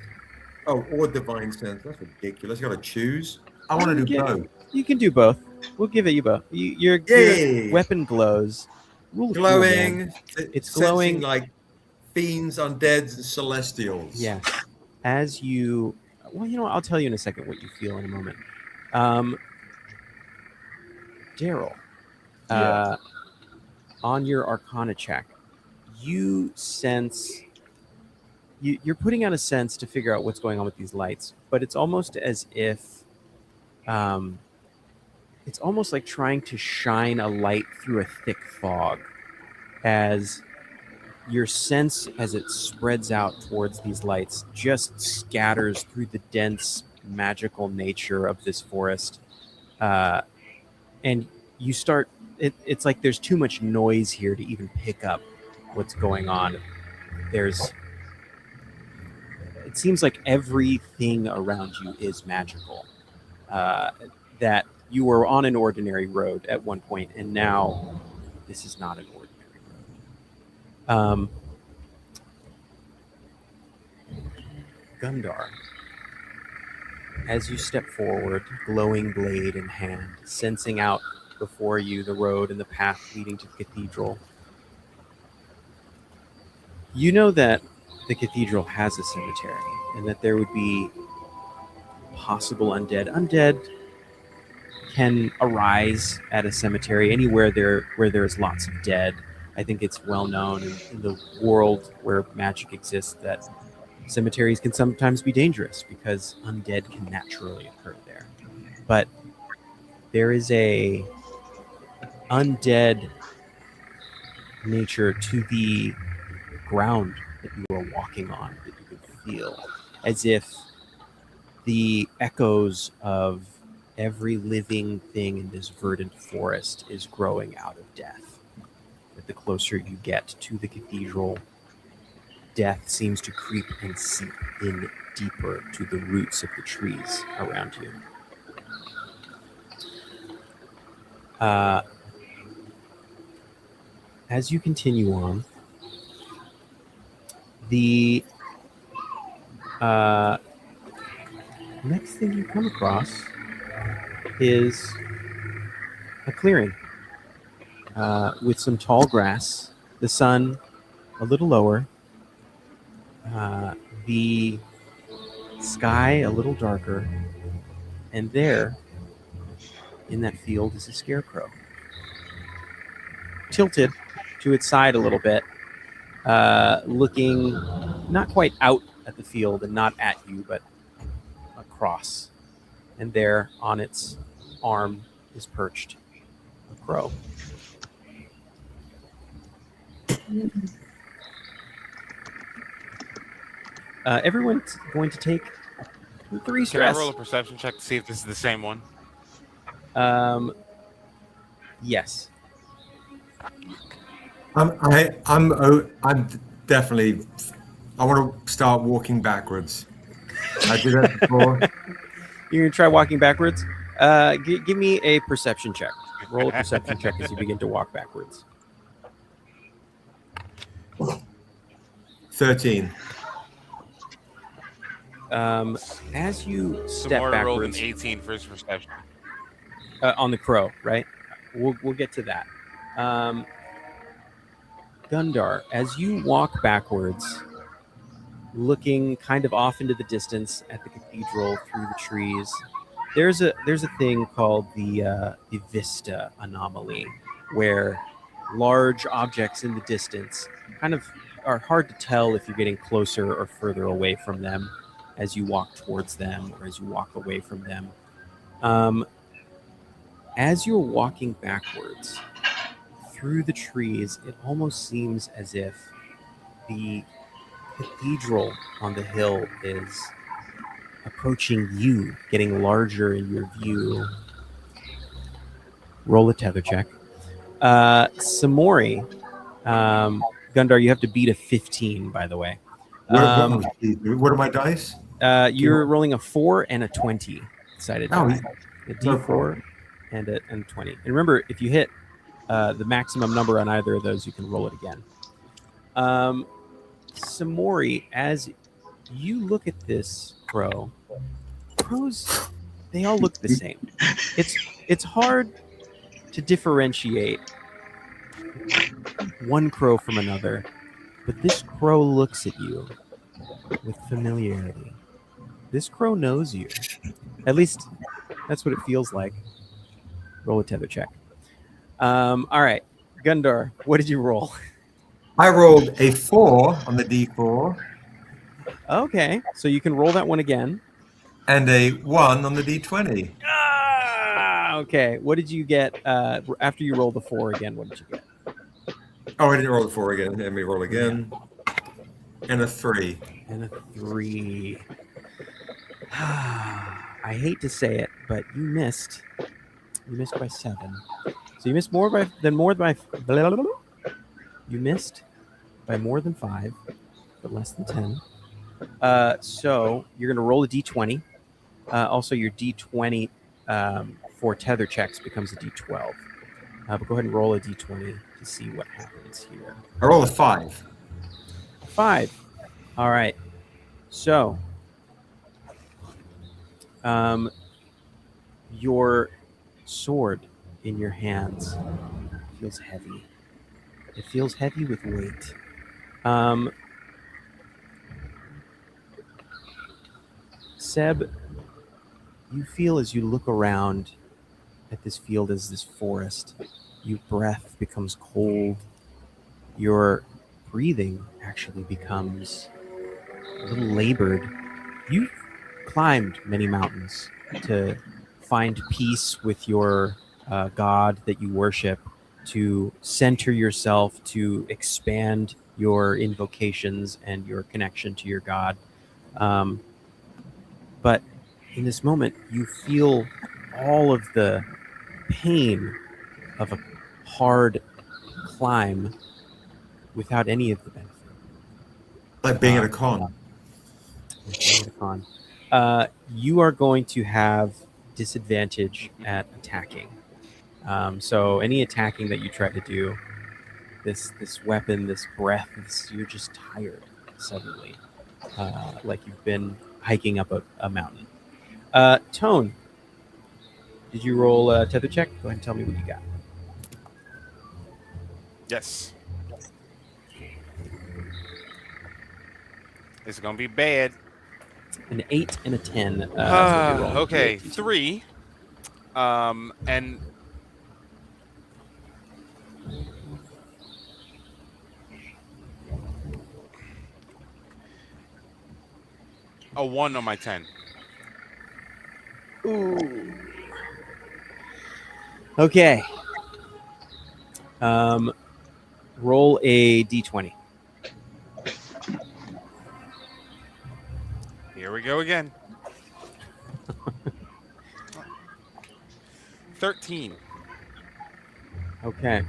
Oh, or Divine Sense. That's ridiculous. You got to choose. I want to do both. You can do both. We'll give it you both. Your weapon glows. Glowing. It's glowing like fiends, undeads, and celestials. Yeah. As you, well, you know what? I'll tell you in a second what you feel in a moment. Daryl, on your Arcana check, you sense. You're putting out a sense to figure out what's going on with these lights, but it's almost as if it's almost like trying to shine a light through a thick fog, as your sense, as it spreads out towards these lights, just scatters through the dense magical nature of this forest, and you start it's like there's too much noise here to even pick up what's going on. It seems like everything around you is magical, that you were on an ordinary road at one point, and now this is not an ordinary road. Gundar, as you step forward, glowing blade in hand, sensing out before you the road and the path leading to the cathedral, you know that the cathedral has a cemetery and that there would be possible undead. Undead can arise at a cemetery anywhere where there's lots of dead. I think it's well known in the world where magic exists that cemeteries can sometimes be dangerous because undead can naturally occur there. But there is a undead nature to the ground that you are walking on that you can feel, as if the echoes of every living thing in this verdant forest is growing out of death. But the closer you get to the cathedral, death seems to creep and seep in deeper to the roots of the trees around you. As you continue on, the next thing you come across is a clearing with some tall grass, the sun a little lower, the sky a little darker, and there in that field is a scarecrow, tilted to its side a little bit, looking not quite out at the field and not at you, but across. And there on its arm is perched a crow. Everyone's going to take 3 stress. Can I roll a perception check to see if this is the same one? Yes. I'm definitely. I want to start walking backwards. I did that before. You're gonna try walking backwards. Give me a perception check. Roll a perception check as you begin to walk backwards. 13. As you step Samora rolled an backwards, 18 for his perception. on the crow, right? We'll get to that. Gundar, as you walk backwards, looking kind of off into the distance at the cathedral through the trees, there's a thing called the vista anomaly, where large objects in the distance kind of are hard to tell if you're getting closer or further away from them as you walk towards them or as you walk away from them. As you're walking backwards through the trees, it almost seems as if the cathedral on the hill is approaching you, getting larger in your view. Roll a tether check. Samori, Gundar, you have to beat a 15, by the way. What are my dice? You're rolling a 4 and a 20 sided die. A D4 and a 20. And remember, if you hit the maximum number on either of those, you can roll it again. Samori, as you look at this crow, crows, they all look the same. It's hard to differentiate one crow from another, but this crow looks at you with familiarity. This crow knows you. At least that's what it feels like. Roll a tether check. All right, Gundar, what did you roll? I rolled a 4 on the D4. Okay, so you can roll that one again. And a 1 on the D20. Okay, what did you get after you rolled the 4 again? What did you get? Oh, I didn't roll the 4 again. Let me roll again. And a 3. And a 3. I hate to say it, but you missed. You missed by 7. So you missed more by you missed by more than 5, but less than 10. So you're going to roll a D20. Also, your D20 for tether checks becomes a d12. But go ahead and roll a d20 to see what happens here. I roll a 5. 5. All right. So, your sword in your hands feels heavy. It feels heavy with weight. Seb, you feel as you look around at this field, as this forest, your breath becomes cold. Your breathing actually becomes a little labored. You've climbed many mountains to find peace with your God that you worship, to center yourself, to expand your invocations and your connection to your God. But in this moment, you feel all of the pain of a hard climb without any of the benefit. Like being at a con. You are going to have disadvantage at attacking. So any attacking that you try to do, this weapon, this breath, you're just tired suddenly, like you've been hiking up a mountain. Tone, did you roll a tether check? Go ahead and tell me what you got. Yes. It's gonna be bad. An 8 and a 10. Okay, 3. And a 1 on my 10. Ooh. Okay. Roll a d20. Here we go again. 13. Okay.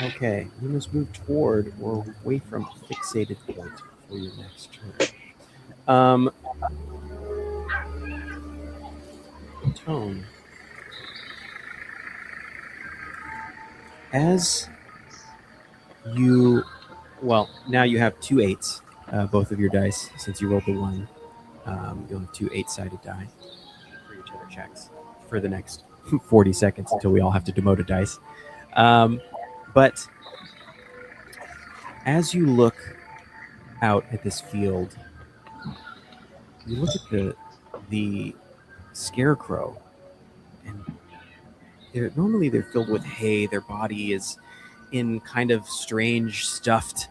Okay, you must move toward or away from a fixated point for your next turn. Tone. As you, well, now you have 2 8s, both of your dice, since you rolled the 1. You'll have 2 8-sided die for your tether checks for the next 40 seconds until we all have to demote a dice. But as you look out at this field, you look at the scarecrow, and normally they're filled with hay. Their body is in kind of strange stuffed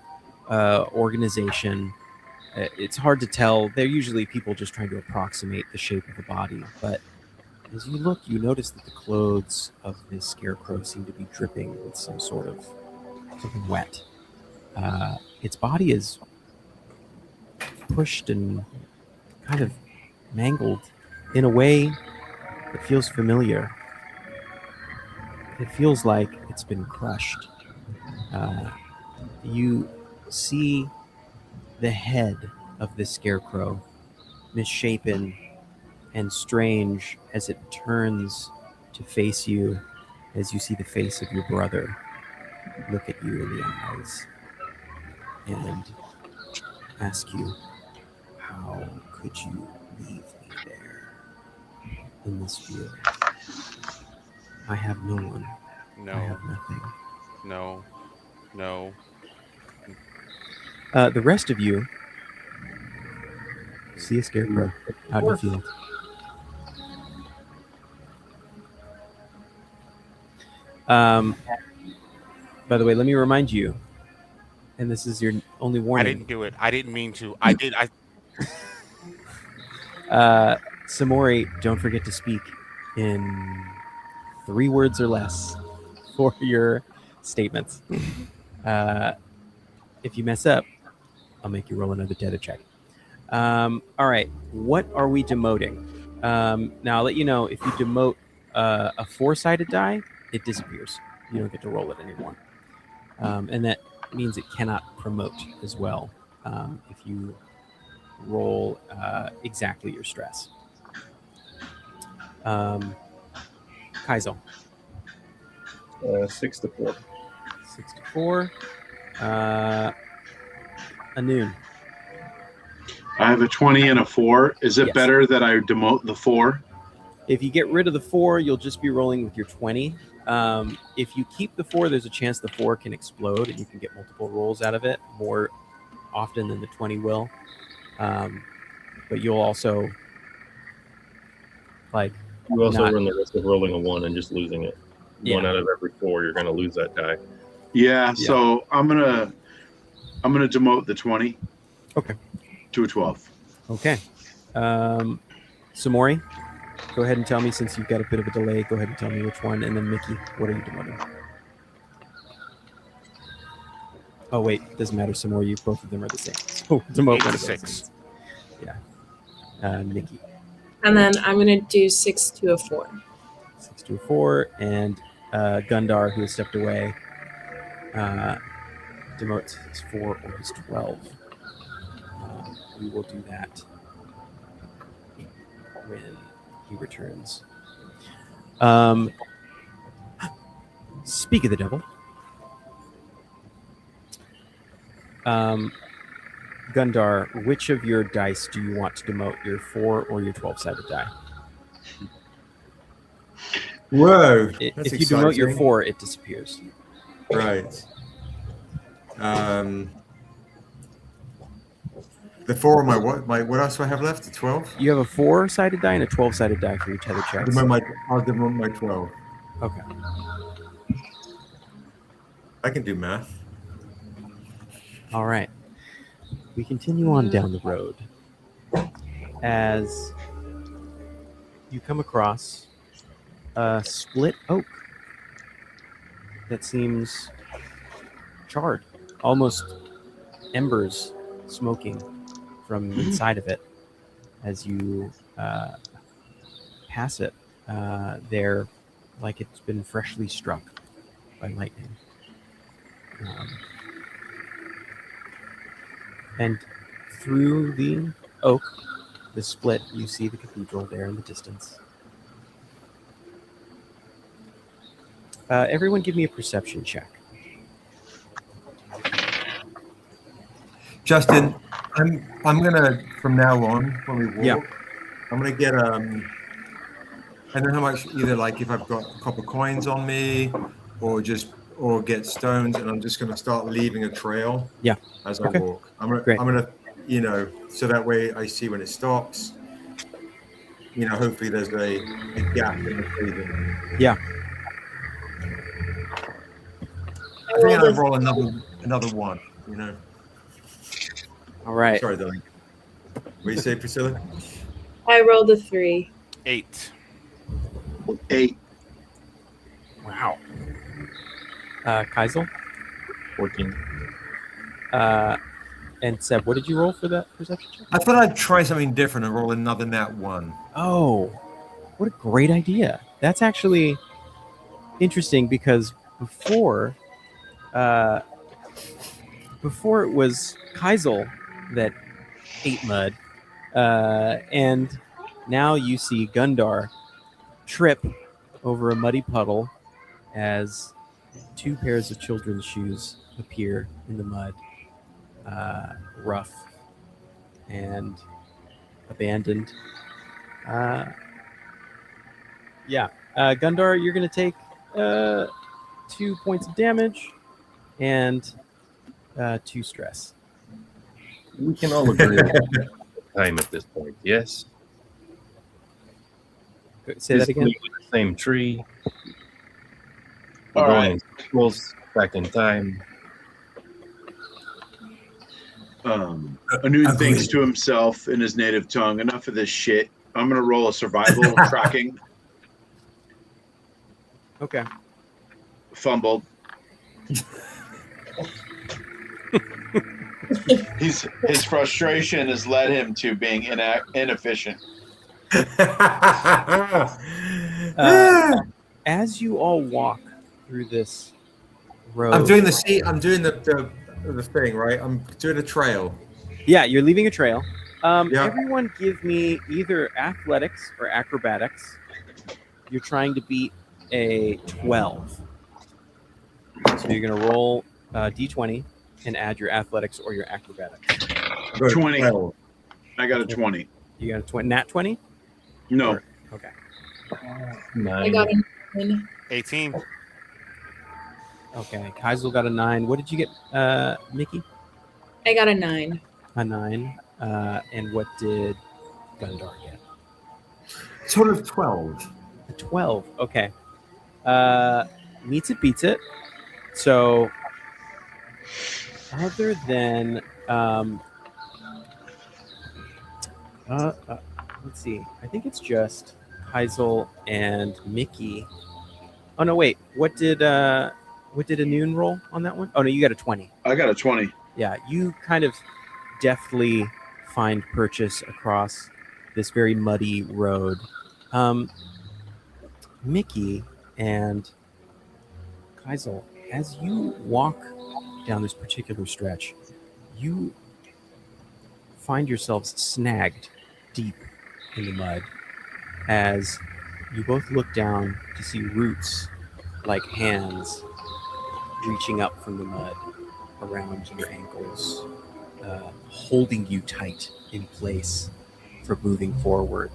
organization. It's hard to tell. They're usually people just trying to approximate the shape of the body. But as you look, you notice that the clothes of this scarecrow seem to be dripping with some sort of something wet. Its body is pushed and kind of mangled in a way that feels familiar. It feels like it's been crushed. You see the head of this scarecrow, misshapen and strange, as it turns to face you, as you see the face of your brother look at you in the eyes and ask you, how could you leave me there in this field? I have no one. No. I have nothing. No. No. The rest of you see a scarecrow out in the field. By the way, let me remind you, and this is your only warning. I didn't do it. I didn't mean to. I did. Samori, don't forget to speak in 3 words or less for your statements. If you mess up, I'll make you roll another tether check. All right, what are we demoting? Now, I'll let you know, if you demote a 4-sided die, it disappears. You don't get to roll it anymore. And that means it cannot promote as well if you roll exactly your stress. Kaizo. 6 to 4. 6 to 4. Anoon. I have a 20 and a 4. Is it Yes. better that I demote the 4? If you get rid of the 4, you'll just be rolling with your 20. If you keep the 4, there's a chance the 4 can explode and you can get multiple rolls out of it more often than the 20 will. But you'll also run the risk of rolling a 1 and just losing it. Yeah. 1 out of every 4, you're going to lose that die. Yeah, so I'm gonna demote the 20. Okay. To a 12. Okay. Samori, go ahead and tell me, since you've got a bit of a delay, go ahead and tell me which one. And then Mickey, what are you demoting? Oh, wait, doesn't matter, Samori. Both of them are the same. So demote 1 of 6. Yeah. Mickey. And then I'm going to do 6 to a 4. 6 to a 4. And Gundar, who has stepped away, demotes his 4 or his 12. We will do that when he returns. Speak of the devil. Gundar, which of your dice do you want to demote, your 4 or your 12-sided die? Whoa. If you demote your 4, it disappears. Right. The 4 on what else do I have left? The 12? You have a 4-sided die and a 12-sided die for your tether checks. I'll demote my 12. Okay. I can do math. All right. We continue on down the road as you come across a split oak that seems charred, almost embers smoking from inside of it as you pass it. There, like it's been freshly struck by lightning. And through the oak, the split, you see the cathedral there in the distance. Everyone give me a perception check. Justin, I'm gonna, from now on when we walk, I'm gonna get I don't know how much, either like if I've got copper coins on me or get stones, and I'm just gonna start leaving a trail as I walk. I'm gonna so that way I see when it stops. Hopefully there's a gap in the breathing. Yeah. I think I'll roll another one, All right. Sorry, darling. What do you say, Priscilla? I rolled a 3. 8. 8. Wow. Kaisel? 14. And Seb, what did you roll for that perception check? I thought I'd try something different and roll another nat 1. Oh, what a great idea. That's actually interesting because before it was Kaisel that ate mud, and now you see Gundar trip over a muddy puddle as 2 pairs of children's shoes appear in the mud, rough and abandoned. Gundar, you're going to take 2 points of damage and 2 stress. We can all agree on time at this point, yes? Say that again? The same tree. All We're right. going in circles, back in time. Anu thinks to himself in his native tongue, enough of this shit. I'm going to roll a survival tracking. Okay. Fumbled. His frustration has led him to being inefficient. As you all walk through this road, I'm doing the thing, right? I'm doing a trail. Yeah, you're leaving a trail. Everyone give me either athletics or acrobatics. You're trying to beat a 12. So you're going to roll d20 and add your athletics or your acrobatics. 20. I got a 20. You got a 20? Nat 20? No. Okay. I got a 9. 18. Okay. Kaisel got a 9. What did you get, Mickey? I got a 9. A 9. And what did Gundar get? Total of 12. A 12. Okay. Meets it, beats it. So, other than let's see. I think it's just Kaisel and Mickey. Oh no, wait. What did a noon roll on that one? Oh no, you got a 20. I got a 20. Yeah, you kind of deftly find purchase across this very muddy road. Mickey and Kaisel, as you walk down this particular stretch, you find yourselves snagged deep in the mud as you both look down to see roots like hands reaching up from the mud around your ankles, holding you tight in place for moving forward.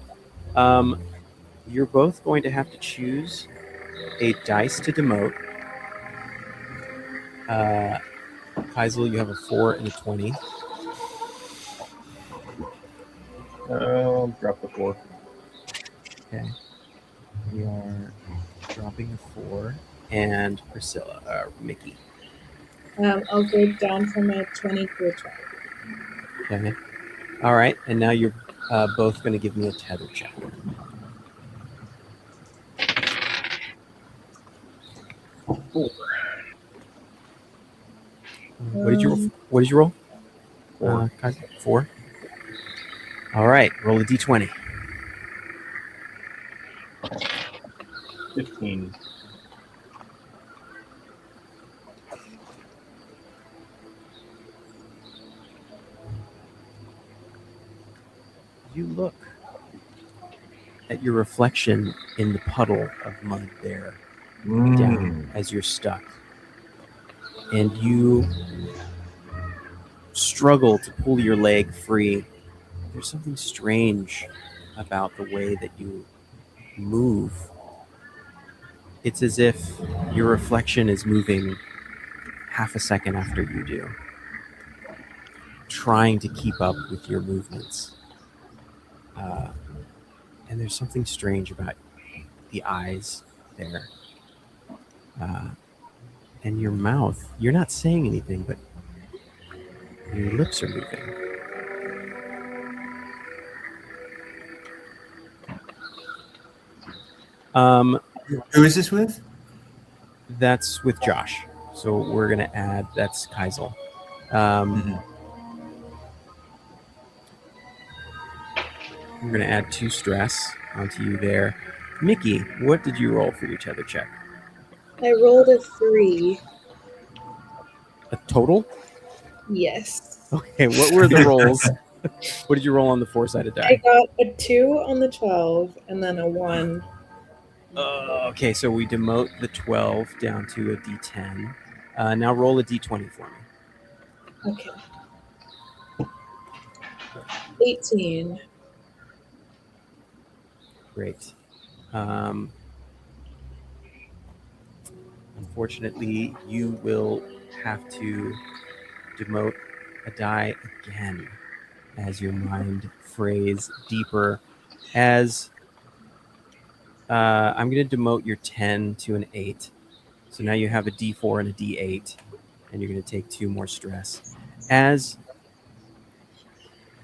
You're both going to have to choose a dice to demote. Kaisel, you have a 4 and a 20. I'll drop the 4. Okay. We are dropping a 4. And Priscilla, Mickey. I'll go down from a 20 to a 12. Okay. All right. And now you're both going to give me a tether check. What did you roll? 4. 4. All right, roll a d20. 15. You look at your reflection in the puddle of mud there down as you're stuck. And you struggle to pull your leg free. There's something strange about the way that you move. It's as if your reflection is moving half a second after you do, trying to keep up with your movements. And there's something strange about the eyes there. And your mouth, you're not saying anything, but your lips are moving. Who is this with? That's with Josh. So we're going to add, that's Kaisel. We're going to add 2 stress onto you there. Mickey, what did you roll for your tether check? I rolled a 3. A total? Yes. Okay, what were the rolls? What did you roll on the 4-sided die? I got a 2 on the 12 and then a 1. Okay, so we demote the 12 down to a d10. Now roll a d20 for me. Okay. 18. Great. Unfortunately, you will have to demote a die again as your mind frays deeper. As I'm going to demote your 10 to an 8. So now you have a d4 and a d8, and you're going to take 2 more stress. As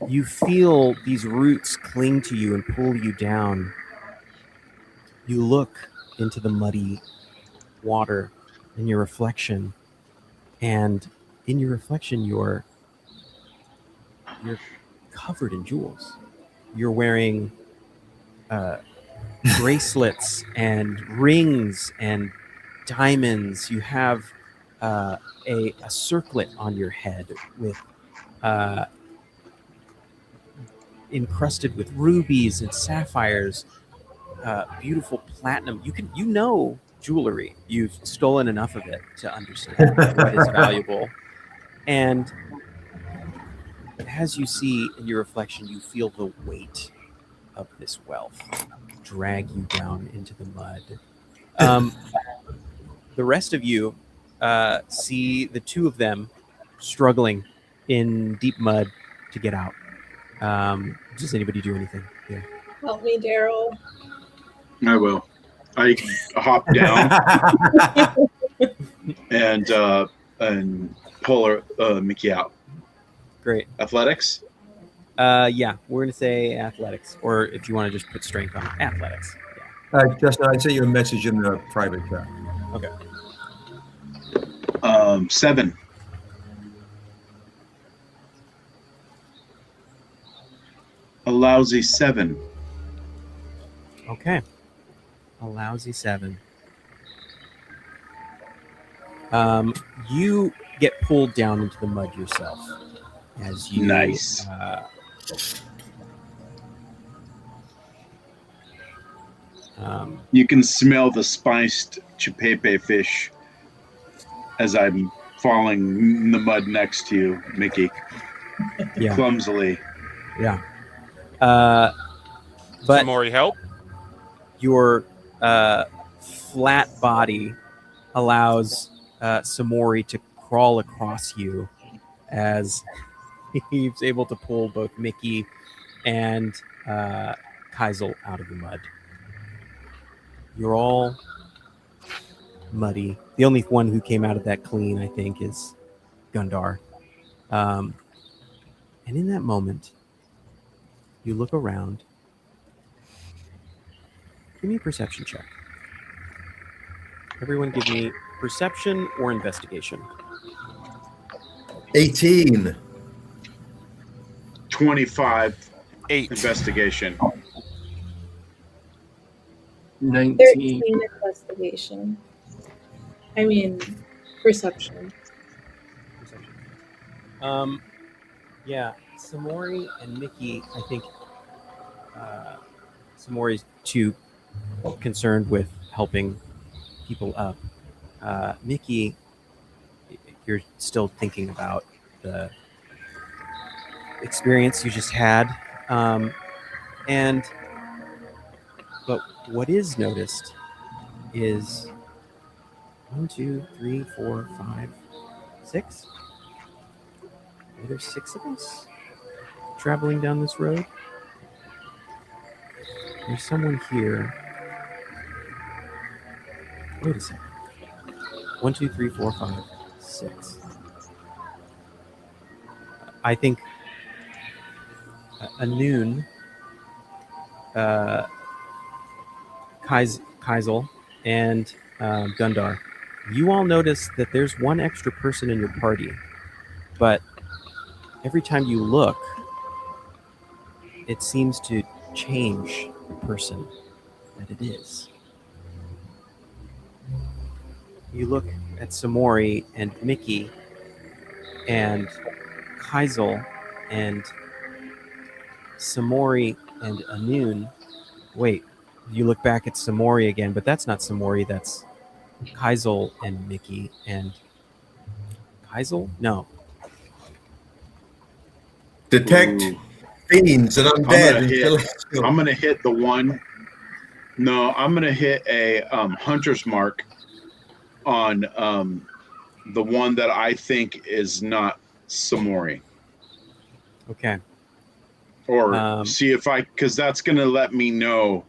you feel these roots cling to you and pull you down, you look into the muddy water in your reflection, and in your reflection, you're covered in jewels. You're wearing bracelets and rings and diamonds. You have a circlet on your head with encrusted with rubies and sapphires, beautiful platinum. You know jewelry. You've stolen enough of it to understand what is valuable. And as you see in your reflection, you feel the weight of this wealth drag you down into the mud. The rest of you see the two of them struggling in deep mud to get out. Does anybody do anything here? Help me, Daryl. I will. I hop down and pull Mickey out. Great. Athletics? Yeah, we're going to say athletics. Or if you want to just put strength on it, athletics. Justin, I sent you a message in the private chat. Okay. 7. A lousy 7. Okay. A lousy 7. You get pulled down into the mud yourself as you. Nice. You can smell the spiced chupepe fish as I'm falling in the mud next to you, Mickey. Yeah. Clumsily. Yeah. But Samori, help. Your flat body allows Samori to crawl across you as he's able to pull both Mickey and Kaisel out of the mud. You're all muddy. The only one who came out of that clean, I think, is Gundar. And in that moment, you look around. Give me a perception check. Everyone give me perception or investigation. 18. 25. 8. Investigation. 19. 13 investigation. I mean, perception. Yeah, Samori and Mickey, I think Samori's too concerned with helping people up. Mickey, you're still thinking about the experience you just had. But what is noticed is 1, 2, 3, 4, 5, 6. There's 6 of us traveling down this road. There's someone here. Wait a second. 1, 2, 3, 4, 5, 6. I think Anun, Kaisel, and Gundar, you all notice that there's one extra person in your party, but every time you look, it seems to change the person that it is. You look at Samori and Mickey and Kaisel and Samori and Anun. Wait, you look back at Samori again, but that's not Samori, that's Kaisel and Mickey and Kaisel? No. Detect fiends and undead. I'm gonna hit the one. No, I'm gonna hit a hunter's mark on the one that I think is not Samori. Okay. Or see if because that's gonna let me know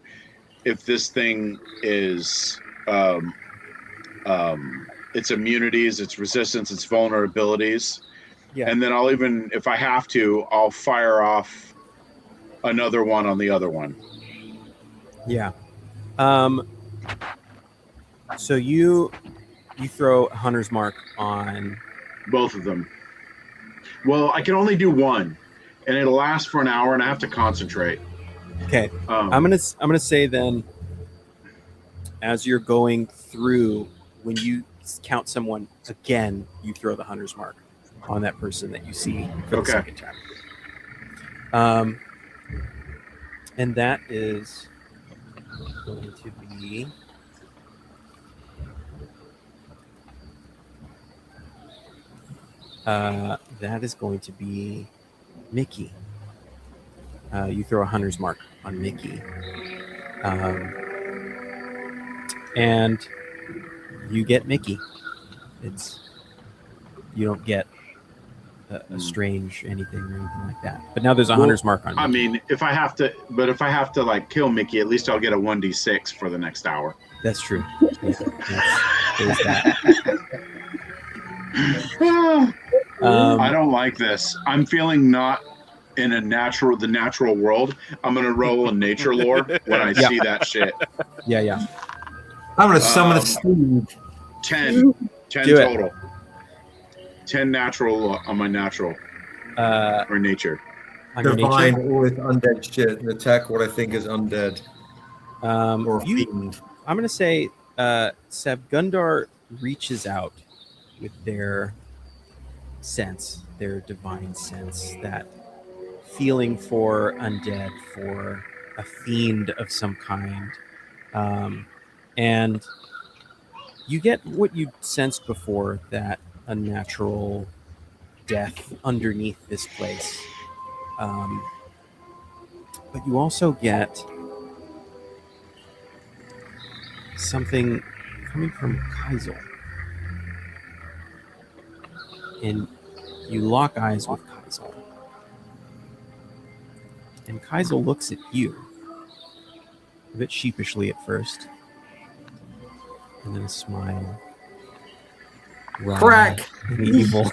if this thing is its immunities, its resistance, its vulnerabilities. Yeah. And then I'll even, if I have to, I'll fire off another one on the other one. Yeah. So you throw a hunter's mark on both of them. Well, I can only do one, and it'll last for an hour, and I have to concentrate. Okay. I'm gonna say then, as you're going through, when you count someone again, you throw the hunter's mark on that person that you see for the second time. And that is going to be Mickey. You throw a hunter's mark on Mickey. And you get Mickey. You don't get a strange anything or anything like that. But now there's a hunter's mark on Mickey. I mean, if I have to like kill Mickey, at least I'll get a 1d6 for the next hour. That's true. Yeah, there's that. I don't like this. I'm feeling not in the natural world. I'm gonna roll a nature lore when I see that shit. Yeah. I'm gonna summon a Steve. 10 Do it. total. 10 natural on my natural or nature. Divine all this undead shit and attack what I think is undead. Or fiend. I'm gonna say Seb Gundar reaches out with their sense, their divine sense, that feeling for undead, for a fiend of some kind. And you get what you sensed before, that unnatural death underneath this place. But you also get something coming from Kaisel. And you lock eyes with Kaisel. And Kaisel looks at you, a bit sheepishly at first, and then a smile. Crack! And evil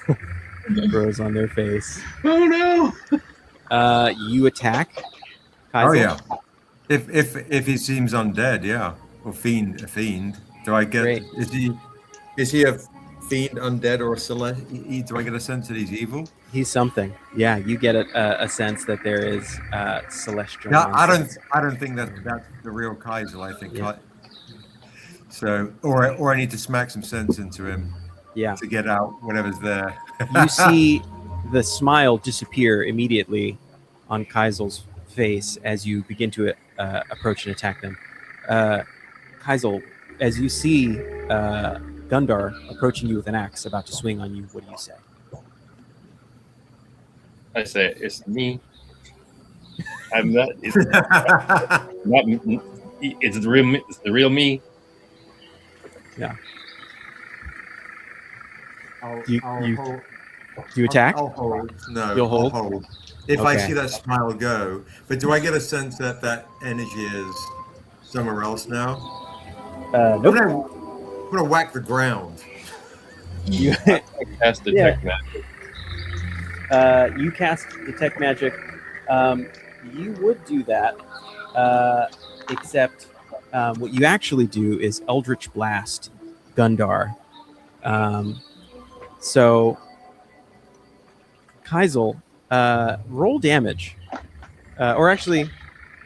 grows on their face. Oh no! You attack Kaisel. Oh yeah. If he seems undead, yeah. Or a fiend. Do I get Great. Is he a fiend, undead, or a celestial? Do I get a sense that he's evil? He's something. Yeah, you get a sense that there is celestial. No, nonsense. I don't think that's the real Kaisel. I think so. Or I need to smack some sense into him. Yeah. To get out whatever's there. You see the smile disappear immediately on Kaisel's face as you begin to approach and attack them. Kaisel, as you see Gundar approaching you with an axe, about to swing on you, what do you say? I say, it's me. I'm not. It's not. It's the real. It's the real me. Yeah. Do you attack? I'll hold. No, You'll hold? I'll hold. If I Okay. see that smile go, but do I get a sense that that energy is somewhere else now? Nope. I'm gonna whack the ground. You cast detect magic. You cast detect magic. You would do that, except what you actually do is Eldritch Blast Gundar. So, Kaisel, roll damage, or actually,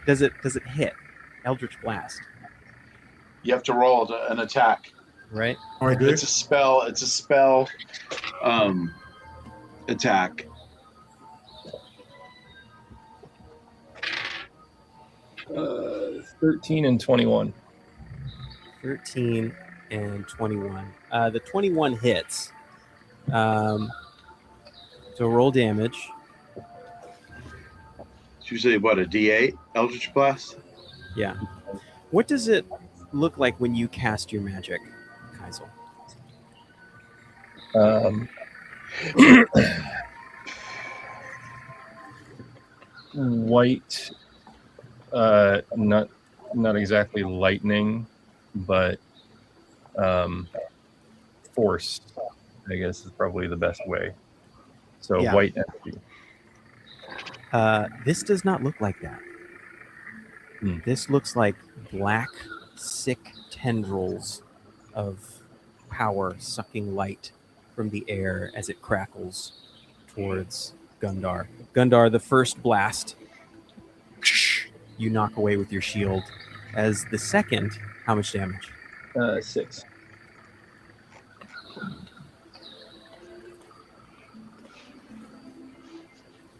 does it hit? Eldritch Blast. You have to roll an attack. Right. Oh, I do? It's a spell. It's a spell attack. Uh, 13 and 21. 13 and 21. The 21 hits. So roll damage. It's usually what, a D8 Eldritch Blast? Yeah. What does it look like when you cast your magic, Kaisel? White, not exactly lightning, but force, I guess, is probably the best way. So Yeah. white energy. This does not look like that. This looks like black, sick tendrils of power sucking light from the air as it crackles towards Gundar. Gundar, the first blast, you knock away with your shield. As the second, how much damage? 6.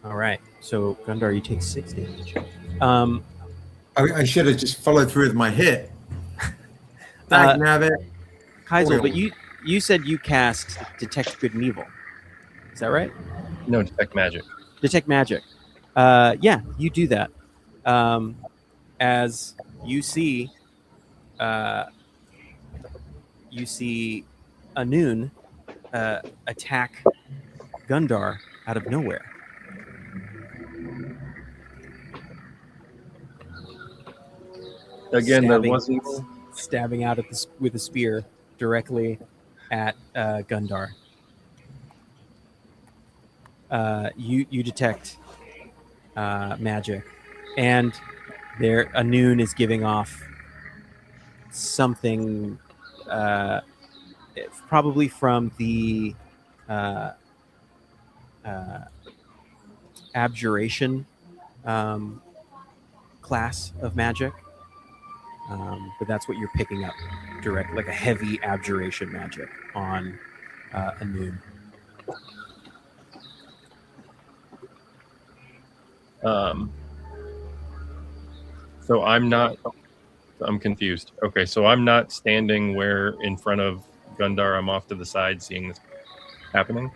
All right. So Gundar, you take 6 damage. I should have just followed through with my hit. Nabbit. Kaisel, but you said you cast Detect Good and Evil. Is that right? No, Detect Magic. Detect Magic. Yeah, you do that. As you see Anun attack Gundar out of nowhere. Again, that was evil. Stabbing out with a spear directly at Gundar. You detect magic, and there Anun is giving off something, probably from the abjuration class of magic. But that's what you're picking up direct, like a heavy abjuration magic on Anun. So I'm confused. Okay, so I'm not standing where in front of Gundar. I'm off to the side seeing this happening.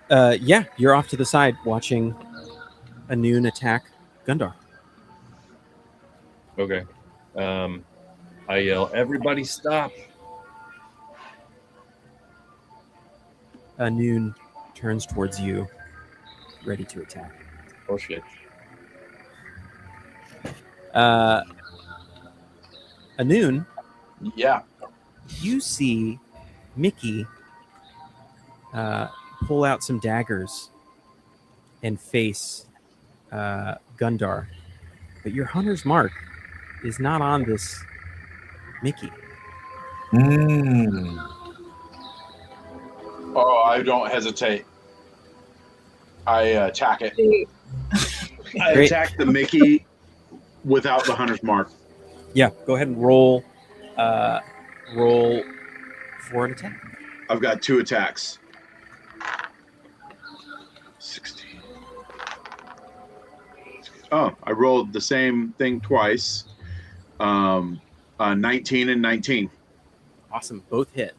Yeah, you're off to the side watching Anun attack Gundar. Okay. I yell, "Everybody stop!" Anun turns towards you, ready to attack. Oh shit. Anun, Yeah. you see Mickey pull out some daggers and face Gundar, but your hunter's mark is not on this Mickey. Oh, I don't hesitate. I attack it. I attack the Mickey without the hunter's mark. Yeah, go ahead and roll for an attack. I've got 2 attacks. 16. Oh, I rolled the same thing twice. 19 and 19. Awesome, both hit.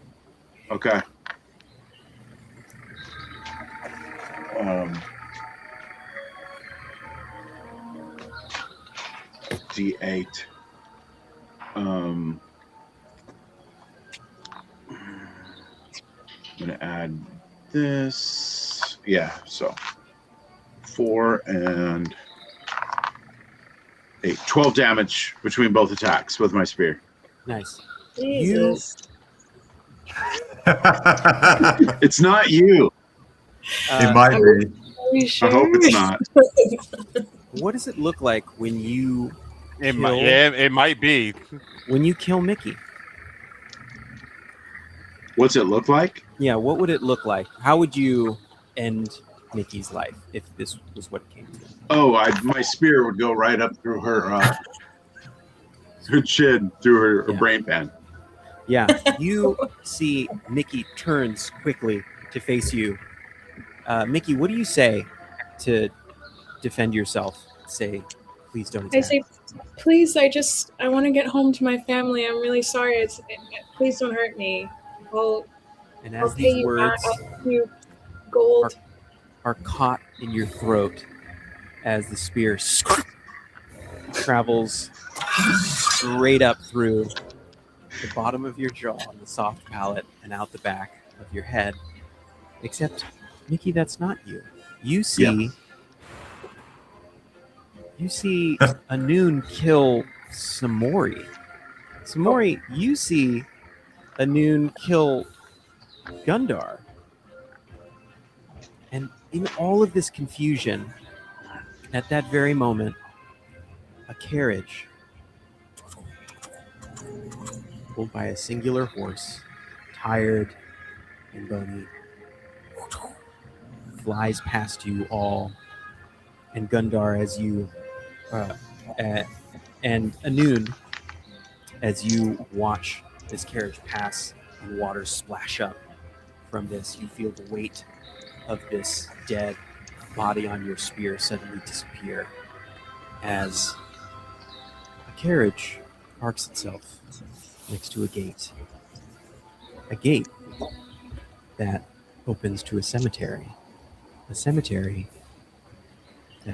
Okay. D8. I'm gonna add this. Yeah, so 4 and 8. 12 damage between both attacks with my spear. Nice. Jesus. It's not you. It might be. Are we sure? I hope it's not. What does it look like when you It might be. when you kill Mickey? What's it look like? Yeah, what would it look like? How would you end Mickey's life if this was what it came to? Oh, my spear would go right up through her her chin, through her brain pan. Yeah, you see Mickey turns quickly to face you. Mickey, what do you say to defend yourself? Say, please don't attack. I say, please, I want to get home to my family. I'm really sorry. Please don't hurt me. And I'll as pay these you words back. I'll give you gold. are caught in your throat as the spear travels straight up through the bottom of your jaw and the soft palate and out the back of your head. Except, Mickey, that's not you. You see Anun kill Samori. Samori, you see Anun kill Gundar. And in all of this confusion, at that very moment, a carriage pulled by a singular horse, tired and bony, flies past you all, and Gundar as you and Anun as you watch this carriage pass and water splash up from this. You feel the weight of this dead body on your spear suddenly disappear as a carriage parks itself next to a gate. A gate that opens to a cemetery that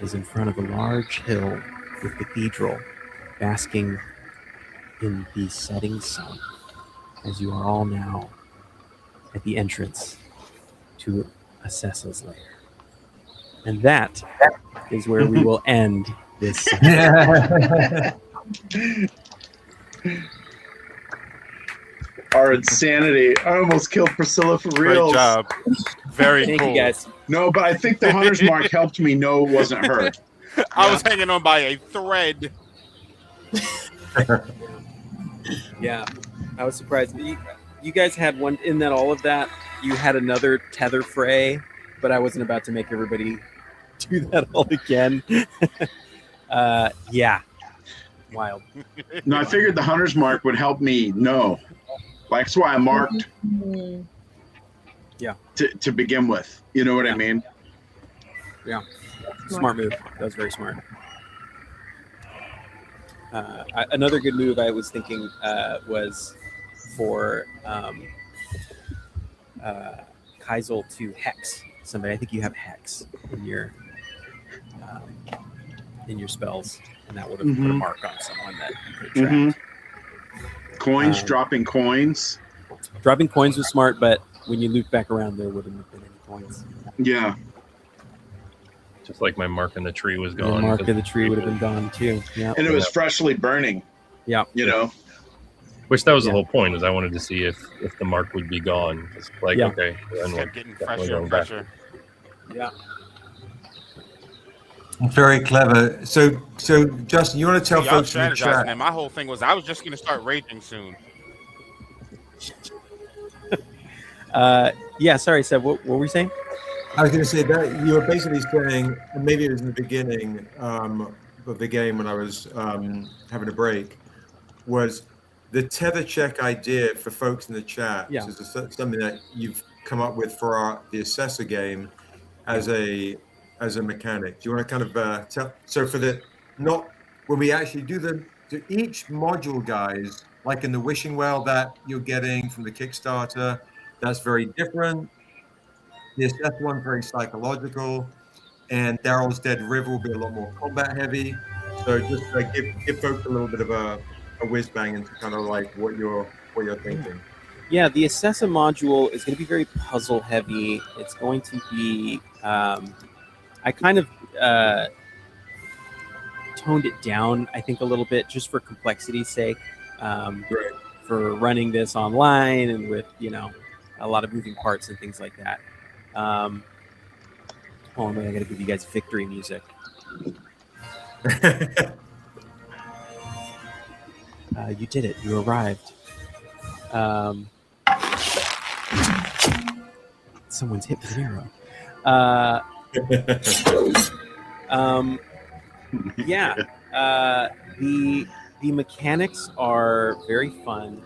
is in front of a large hill with cathedral basking in the setting sun, as you are all now at the entrance to Assessa's lair. And that is where we will end this. Our insanity. I almost killed Priscilla for real. Great job. Very Thank cool. you, guys. No, but I think the hunter's mark helped me know it wasn't her. I was hanging on by a thread. Yeah, I was surprised. You guys had one in that all of that. You had another tether fray, but I wasn't about to make everybody do that all again. Yeah, wild. No, I figured the hunter's mark would help me know. That's why I marked. Yeah. To begin with, you know what I mean? Yeah. Smart move. That was very smart. Another good move I was thinking was for Kaisel to hex somebody. I think you have hex in your spells, and that would have put a mark on someone that you could track. Coins, dropping coins. Dropping coins was smart, but when you loop back around, there wouldn't have been any coins. Yeah. Just like my mark in the tree was gone. The mark of the tree would have been gone too. Yeah. And it was freshly burning. Yeah. You know? Which that was the whole point, is I wanted to see if the mark would be gone. It's like, okay. Then Kept getting fresher and fresher. Yeah. Very clever. So Justin, you want to tell See, I was folks in the strategizing, chat? and my whole thing was I was just going to start raging soon. Yeah, sorry, Seb, what were you saying? I was going to say that you were basically saying, and maybe it was in the beginning of the game when I was having a break, was the tether check idea for folks in the chat. Yeah. Is something that you've come up with for the Assessor game as a mechanic. Do you want to kind of tell? So for when we actually do each module, guys, like in the wishing well that you're getting from the Kickstarter, that's very different. The Assess one's very psychological, and Daryl's Dead River will be a lot more combat heavy. So just give folks a little bit of a whiz bang into kind of like what you're thinking. Yeah, the Assessa module is going to be very puzzle heavy. It's going to be I kind of toned it down, I think, a little bit just for complexity's sake. Right. For running this online and with, a lot of moving parts and things like that. Hold on, I got to give you guys victory music. You did it. You arrived. Someone's hit with an arrow. Yeah. The mechanics are very fun.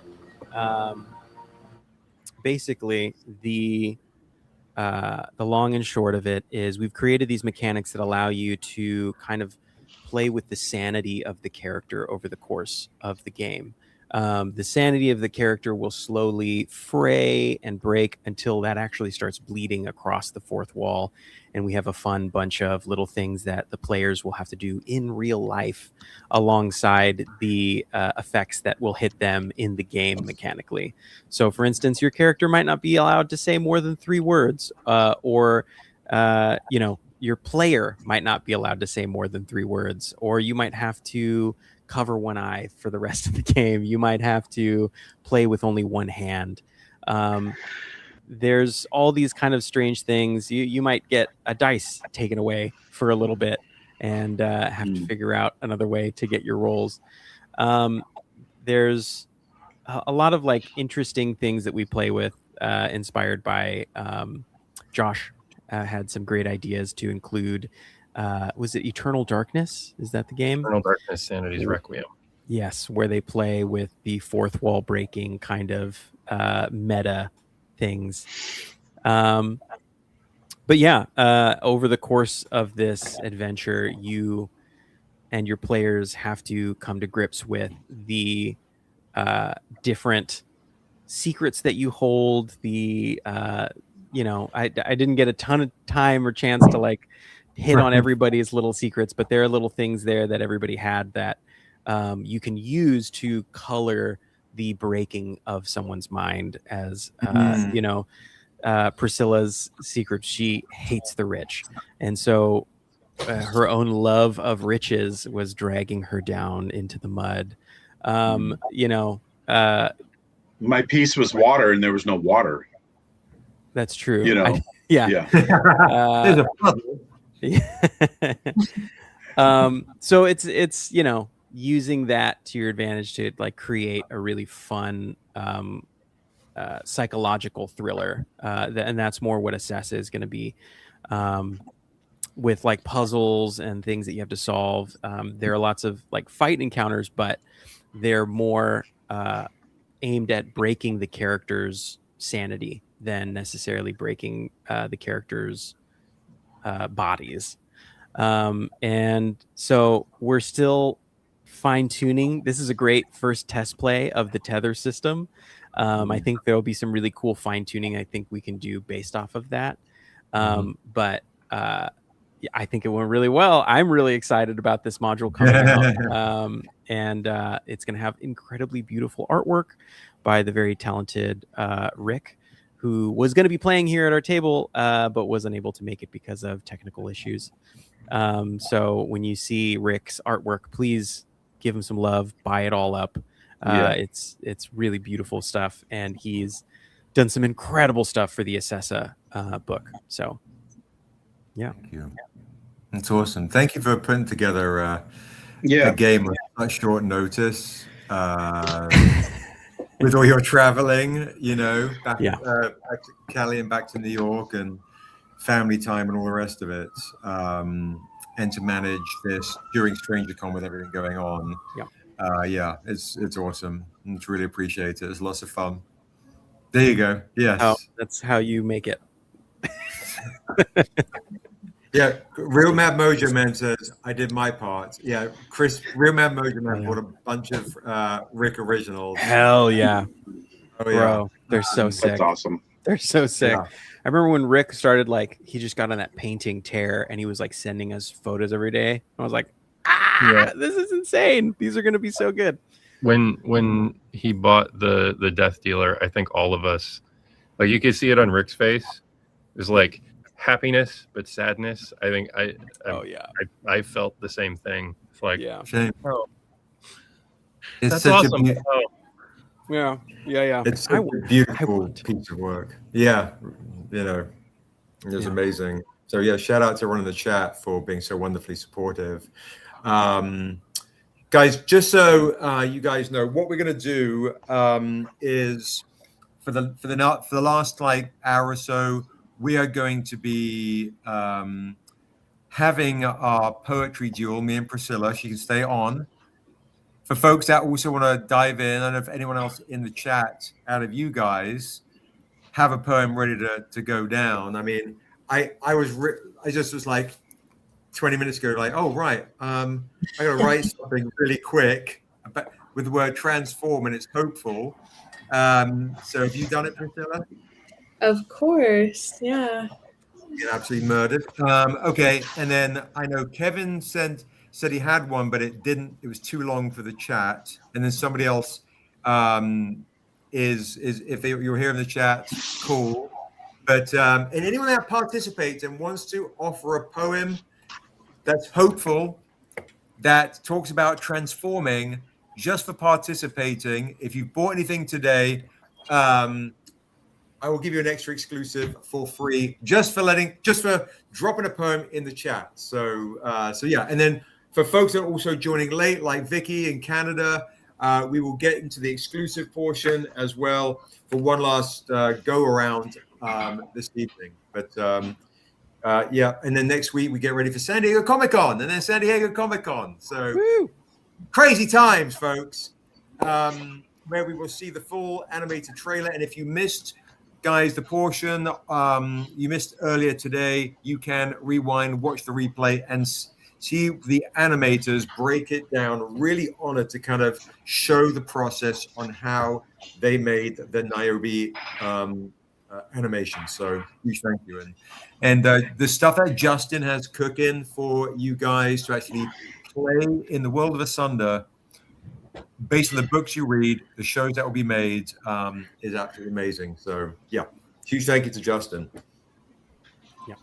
Basically, the long and short of it is we've created these mechanics that allow you to kind of play with the sanity of the character over the course of the game. The sanity of the character will slowly fray and break until that actually starts bleeding across the fourth wall. And we have a fun bunch of little things that the players will have to do in real life alongside the effects that will hit them in the game mechanically. So, for instance, your character might not be allowed to say more than 3 words, or your player might not be allowed to say more than 3 words, or you might have to cover one eye for the rest of the game. You might have to play with only one hand. There's all these kind of strange things. You might get a dice taken away for a little bit and have to figure out another way to get your rolls. There's a lot of interesting things that we play with, inspired by Josh. Had some great ideas to include. Was it Eternal Darkness? Is that the game? Eternal Darkness, Sanity's Requiem. Yes, where they play with the fourth wall breaking kind of meta things. But But yeah, over the course of this adventure, you and your players have to come to grips with the different secrets that you hold. The you know, I didn't get a ton of time or chance to like hit on everybody's little secrets, but there are little things there that everybody had that you can use to color the breaking of someone's mind. As you know, Priscilla's secret, she hates the rich, and so her own love of riches was dragging her down into the mud. You know, my piece was water, and there was no water. That's true. You know, yeah. There's a puddle. So it's you know, using that to your advantage to like create a really fun psychological thriller, and that's more what Assess is going to be, with like puzzles and things that you have to solve. There are lots of like fight encounters, but they're more aimed at breaking the character's sanity than necessarily breaking the character's bodies. And so we're still fine-tuning. This is a great first test play of the tether system. I think there'll be some really cool fine-tuning I think we can do based off of that. But I think it went really well. I'm really excited about this module coming out. And it's going to have incredibly beautiful artwork by the very talented Rick, who was going to be playing here at our table, but was unable to make it because of technical issues. So when you see Rick's artwork, please give him some love, buy it all up. It's really beautiful stuff, and he's done some incredible stuff for the Assessa book. So yeah. Thank you. That's awesome. Thank you for putting together a game with such short notice. With all your traveling, you know, back to Cali and back to New York, and family time and all the rest of it, and to manage this during Strangercon with everything going on. It's awesome. It's really appreciated. It's lots of fun. There you go. Yes, that's how you make it. Yeah, Real Mad Mojo Man says, I did my part. Yeah, Chris, Real Mad Mojo Man bought a bunch of Rick originals. Hell yeah. Oh, yeah. Bro, they're so sick. That's awesome. They're so sick. Yeah. I remember when Rick started, like, he just got on that painting tear, and he was, like, sending us photos every day. I was like, this is insane. These are going to be so good. When he bought the Death Dealer, I think all of us, like, you could see it on Rick's face. It was like happiness but sadness. I think I felt the same thing. It's like, Shame. Oh, It's that's such awesome. Yeah. It's a beautiful piece of work. Yeah, you know, it was amazing. So yeah, shout out to everyone in the chat for being so wonderfully supportive. Guys, just so you guys know, what we're gonna do is for the last like hour or so, we are going to be having our poetry duel, me and Priscilla. She can stay on. For folks that also want to dive in, I don't know if anyone else in the chat out of you guys have a poem ready to go down. I mean, I just was like 20 minutes ago, like, oh, right. I'm going to write something really quick with the word transform, and it's hopeful. So have you done it, Priscilla? Of course, yeah. Get absolutely murdered. Okay, and then I know Kevin said he had one, but it didn't. It was too long for the chat. And then somebody else is if you're here in the chat, cool. But and anyone that participates and wants to offer a poem that's hopeful, that talks about transforming, just for participating. If you bought anything today, I will give you an extra exclusive for free, just for dropping a poem in the chat. So yeah. And then for folks that are also joining late, like Vicky in Canada, we will get into the exclusive portion as well for one last go around this evening. But yeah, and then next week we get ready for San Diego Comic-Con, and then San Diego Comic-Con. So crazy times, folks, where we will see the full animated trailer. And if you missed guys, the portion you missed earlier today, you can rewind, watch the replay, and see the animators break it down. Really honored to kind of show the process on how they made the Niobe animation. So huge thank you. And the stuff that Justin has cooking for you guys to actually play in the world of Asunder, based on the books you read, the shows that will be made, is absolutely amazing. So yeah, huge thank you to Justin. Yeah.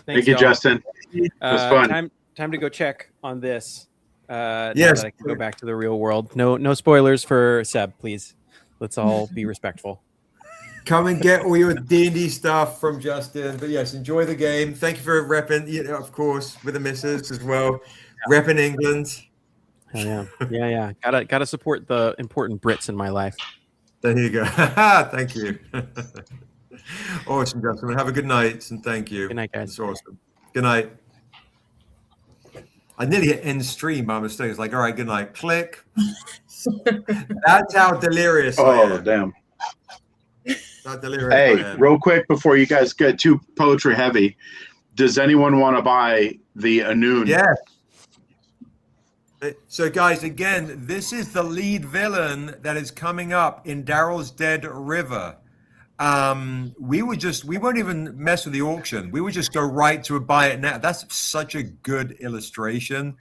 Thank you, Justin. It was fun. Time to go check on this. Now Yes. that I can go back to the real world. No spoilers for Seb, please. Let's all be respectful. Come and get all your D&D stuff from Justin. But yes, enjoy the game. Thank you for repping, of course, with the missus as well. Repping England. Oh, yeah. Gotta support the important Brits in my life. There you go. Thank you. Awesome, Justin. Have a good night, and thank you. Good night, guys. It's awesome. Good night. I nearly hit end stream by mistake. It's like, all right, good night. Click. That's how delirious I am. Damn. How delirious Hey, I am. real quick before you guys get too poetry heavy, does anyone want to buy the Anun? Yeah. So, guys, again, this is the lead villain that is coming up in Daryl's Dead River. We won't even mess with the auction. We would just go right to a buy it now. That's such a good illustration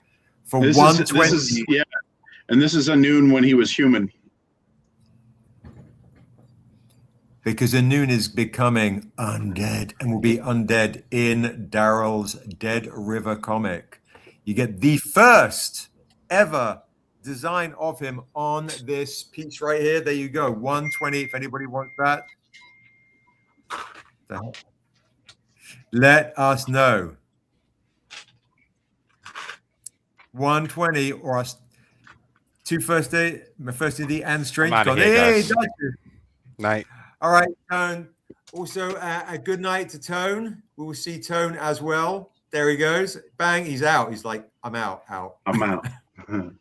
for This 120. is and this is Anun when he was human. Because Anun is becoming undead and will be undead in Daryl's Dead River comic. You get the first ever design of him on this piece right here. There you go. 120 if anybody wants that. Let us know. 120 or first day and Strangercon. Hey, night. All right, Tone. Also, a good night to Tone. We will see Tone as well. There he goes. Bang, he's out. He's like, I'm out. I'm out. Do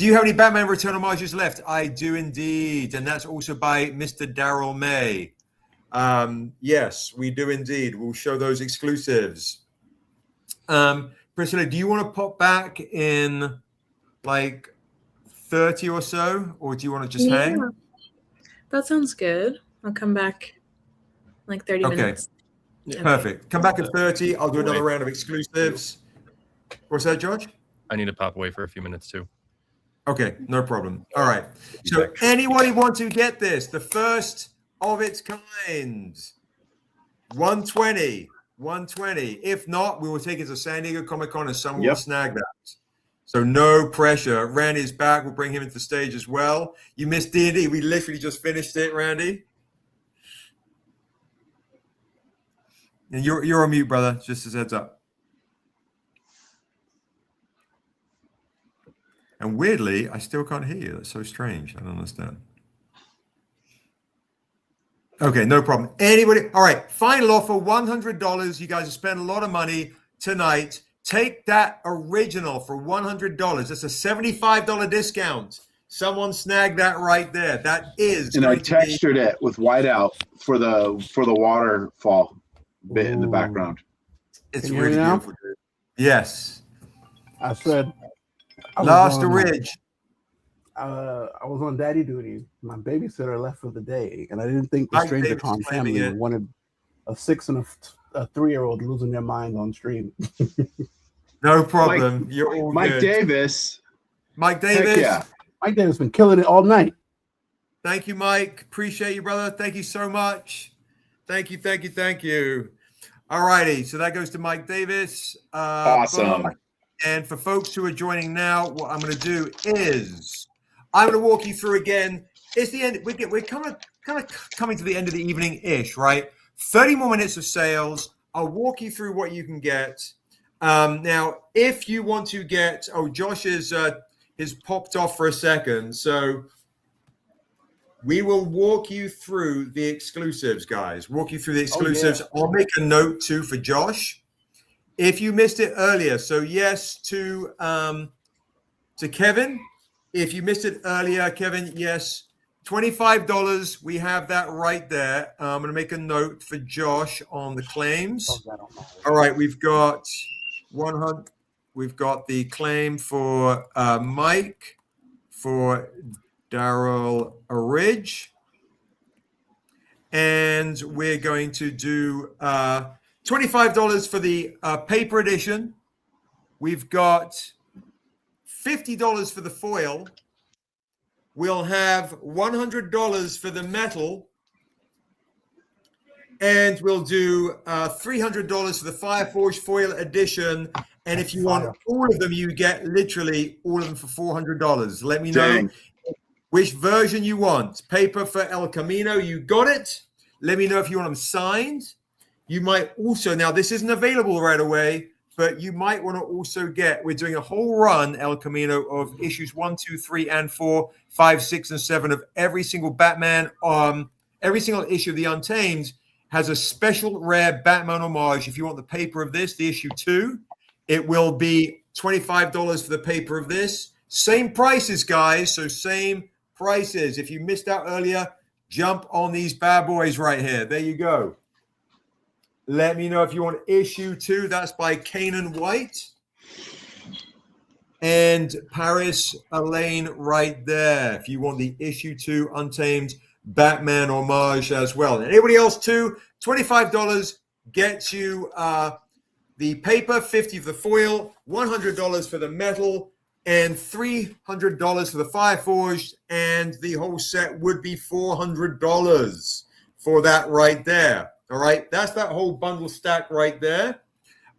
you have any Batman Return homages left? I do indeed. And that's also by Mr. Daryl May. Yes, we do indeed. We'll show those exclusives. Priscilla, do you want to pop back in like 30 or so? Or do you want to just hang? That sounds good. I'll come back like 30 minutes. Okay. Perfect. Come back at 30. I'll do another round of exclusives. What's that, George? I need to pop away for a few minutes too. Okay, no problem. All right. So anybody want to get this? The first of its kind. 120. If not, we will take it to San Diego Comic-Con and someone will snag that. So no pressure. Randy's back. We'll bring him into the stage as well. You missed D&D. We literally just finished it, Randy. And you're on mute, brother. Just as a heads up. And weirdly, I still can't hear you. That's so strange. I don't understand. Okay, no problem. Anybody? All right. Final offer, $100. You guys have spent a lot of money tonight. Take that original for $100. That's a $75 discount. Someone snagged that right there. That is. And I textured it with whiteout for the waterfall bit in the background. It's really beautiful, dude. Yes. I said. Lost the Ridge. I was on daddy duty. My babysitter left for the day, and I didn't think the Strangercon family wanted a 6 and a 3-year-old losing their mind on stream. No problem. You're all Mike good. Davis. Mike Davis. Heck yeah. Mike Davis been killing it all night. Thank you, Mike. Appreciate you, brother. Thank you so much. Thank you. All righty. So that goes to Mike Davis. Awesome. Boom. And for folks who are joining now, what I'm going to do is I'm going to walk you through again. It's the end. We're kind of coming to the end of the evening-ish, right? 30 more minutes of sales. I'll walk you through what you can get. Now, if you want to get, Josh is popped off for a second, so we will walk you through the exclusives, guys. I'll make a note too for Josh. If you missed it earlier, so yes to Kevin. If you missed it earlier, Kevin, yes $25. We have that right there. I'm going to make a note for Josh on the claims. All right, we've got 100. We've got the claim for Mike, for Daryl Ridge, and we're going to do $25 for the paper edition. We've got $50 for the foil. We'll have $100 for the metal, and we'll do $300 for the Fireforge foil edition. And if you want all of them, you get literally all of them for $400. Let me know which version you want. Paper for El Camino, you got it. Let me know if you want them signed. You might also, now this isn't available right away, but you might want to also get, we're doing a whole run, El Camino, of issues 1, 2, 3, and 4, 5, 6, and 7 of every single Batman. Every single issue of the Untamed has a special rare Batman homage. If you want the paper of this, the issue 2, it will be $25 for the paper of this. Same prices, guys, so same prices. If you missed out earlier, jump on these bad boys right here. There you go. Let me know if you want issue 2. That's by Kanan White and Paris Elaine right there. If you want the issue 2 Untamed Batman homage as well. And anybody else too, $25 gets you the paper, $50 for the foil, $100 for the metal, and $300 for the Fireforged, and the whole set would be $400 for that right there. All right, that's that whole bundle stack right there.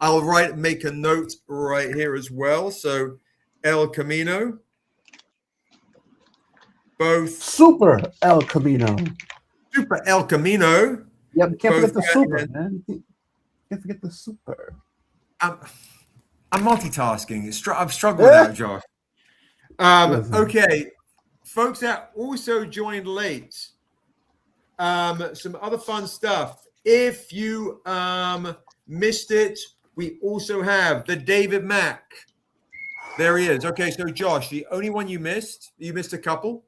I'll make a note right here as well. So El Camino, both Super El Camino. Super El Camino. Yep, can't forget the super, man. Can't forget the super. I'm multitasking. I'm struggling with that, Josh. Okay, folks that also joined late. Some other fun stuff. If you missed it, we also have the David Mack. There he is. Okay, so Josh, the only one you missed a couple,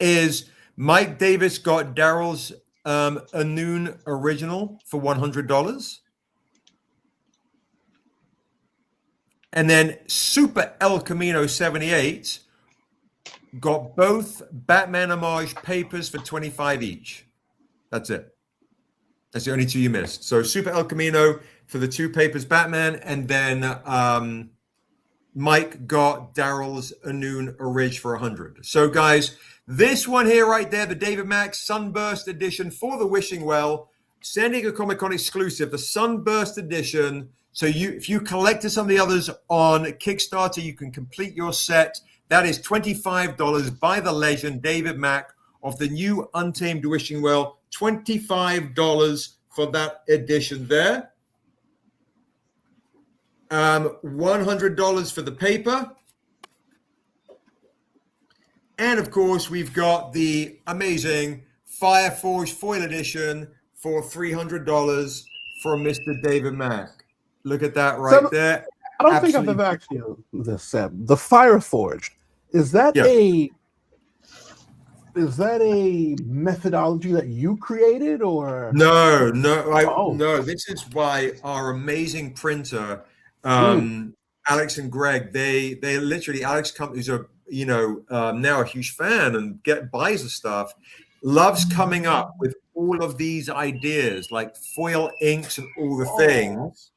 is Mike Davis got Daryl's A Noon original for $100. And then Super El Camino 78 got both Batman homage papers for $25 each. That's it. That's the only two you missed. So Super El Camino for the 2 papers Batman, and then Mike got Daryl's A Noon Orig for $100. So guys, this one here right there, the David Mack Sunburst edition for the Wishing Well, San Diego Comic-Con exclusive, the Sunburst edition. So if you collected some of the others on Kickstarter, you can complete your set. That is $25 by the legend David Mack of the new Untamed Wishing Well. $25 for that edition there. $100 for the paper. And of course, we've got the amazing Fireforge foil edition for $300 from Mr. David Mack. Look at that right there. I don't think I've ever actually this set. The Fireforged, is that a methodology that you created, or no? No. This is why our amazing printer, Alex and Greg, they literally, Alex who's a now a huge fan and buys the stuff, loves coming up with all of these ideas like foil inks and all the things.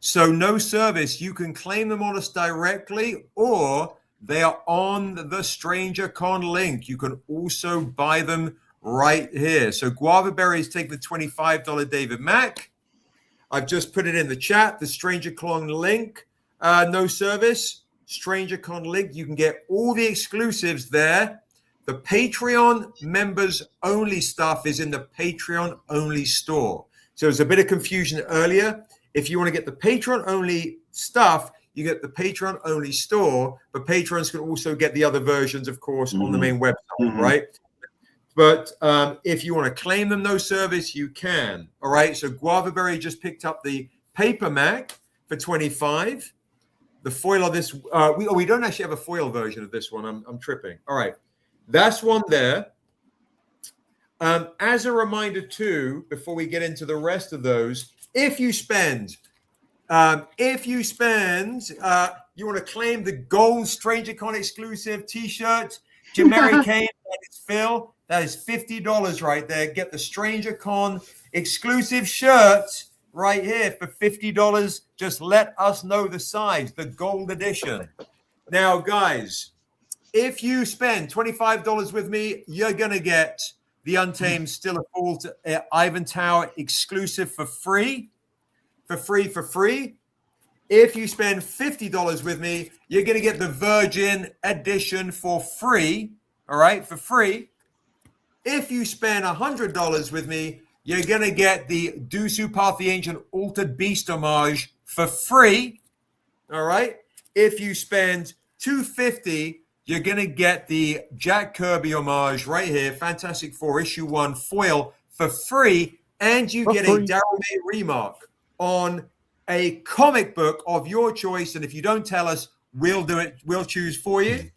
So no service, you can claim them on us directly, or they are on the Strangercon link. You can also buy them right here. So Guava Berries take the $25 David Mack. I've just put it in the chat, the Strangercon link. No service, Strangercon link. You can get all the exclusives there. The Patreon members only stuff is in the Patreon only store. So there's a bit of confusion earlier. If you want to get the Patreon only stuff, you get the Patreon only store, but patrons can also get the other versions, of course, on the main website, right? But if you want to claim them, no service, you can. All right. So Guavaberry just picked up the Paper Mac for $25. The foil of this, we don't actually have a foil version of this one. I'm tripping. All right. That's one there. As a reminder too, before we get into the rest of those, if you spend, you want to claim the gold StrangerCon exclusive T-shirt, Jim Mary Kane, that is Phil, that is $50 right there. Get the StrangerCon exclusive shirt right here for $50. Just let us know the size, the gold edition. Now, guys, if you spend $25 with me, you're going to get the Untamed Still a Fool to Ivan Tower exclusive for free. For free. If you spend $50 with me, you're going to get the Virgin edition for free. All right, for free. If you spend $100 with me, you're going to get the Dusu Path the Ancient Altered Beast homage for free. All right. If you spend $250, you're going to get the Jack Kirby homage right here, Fantastic Four issue 1 foil for free, and you get a Daryl May remark on a comic book of your choice. And if you don't tell us, we'll do it. We'll choose for you.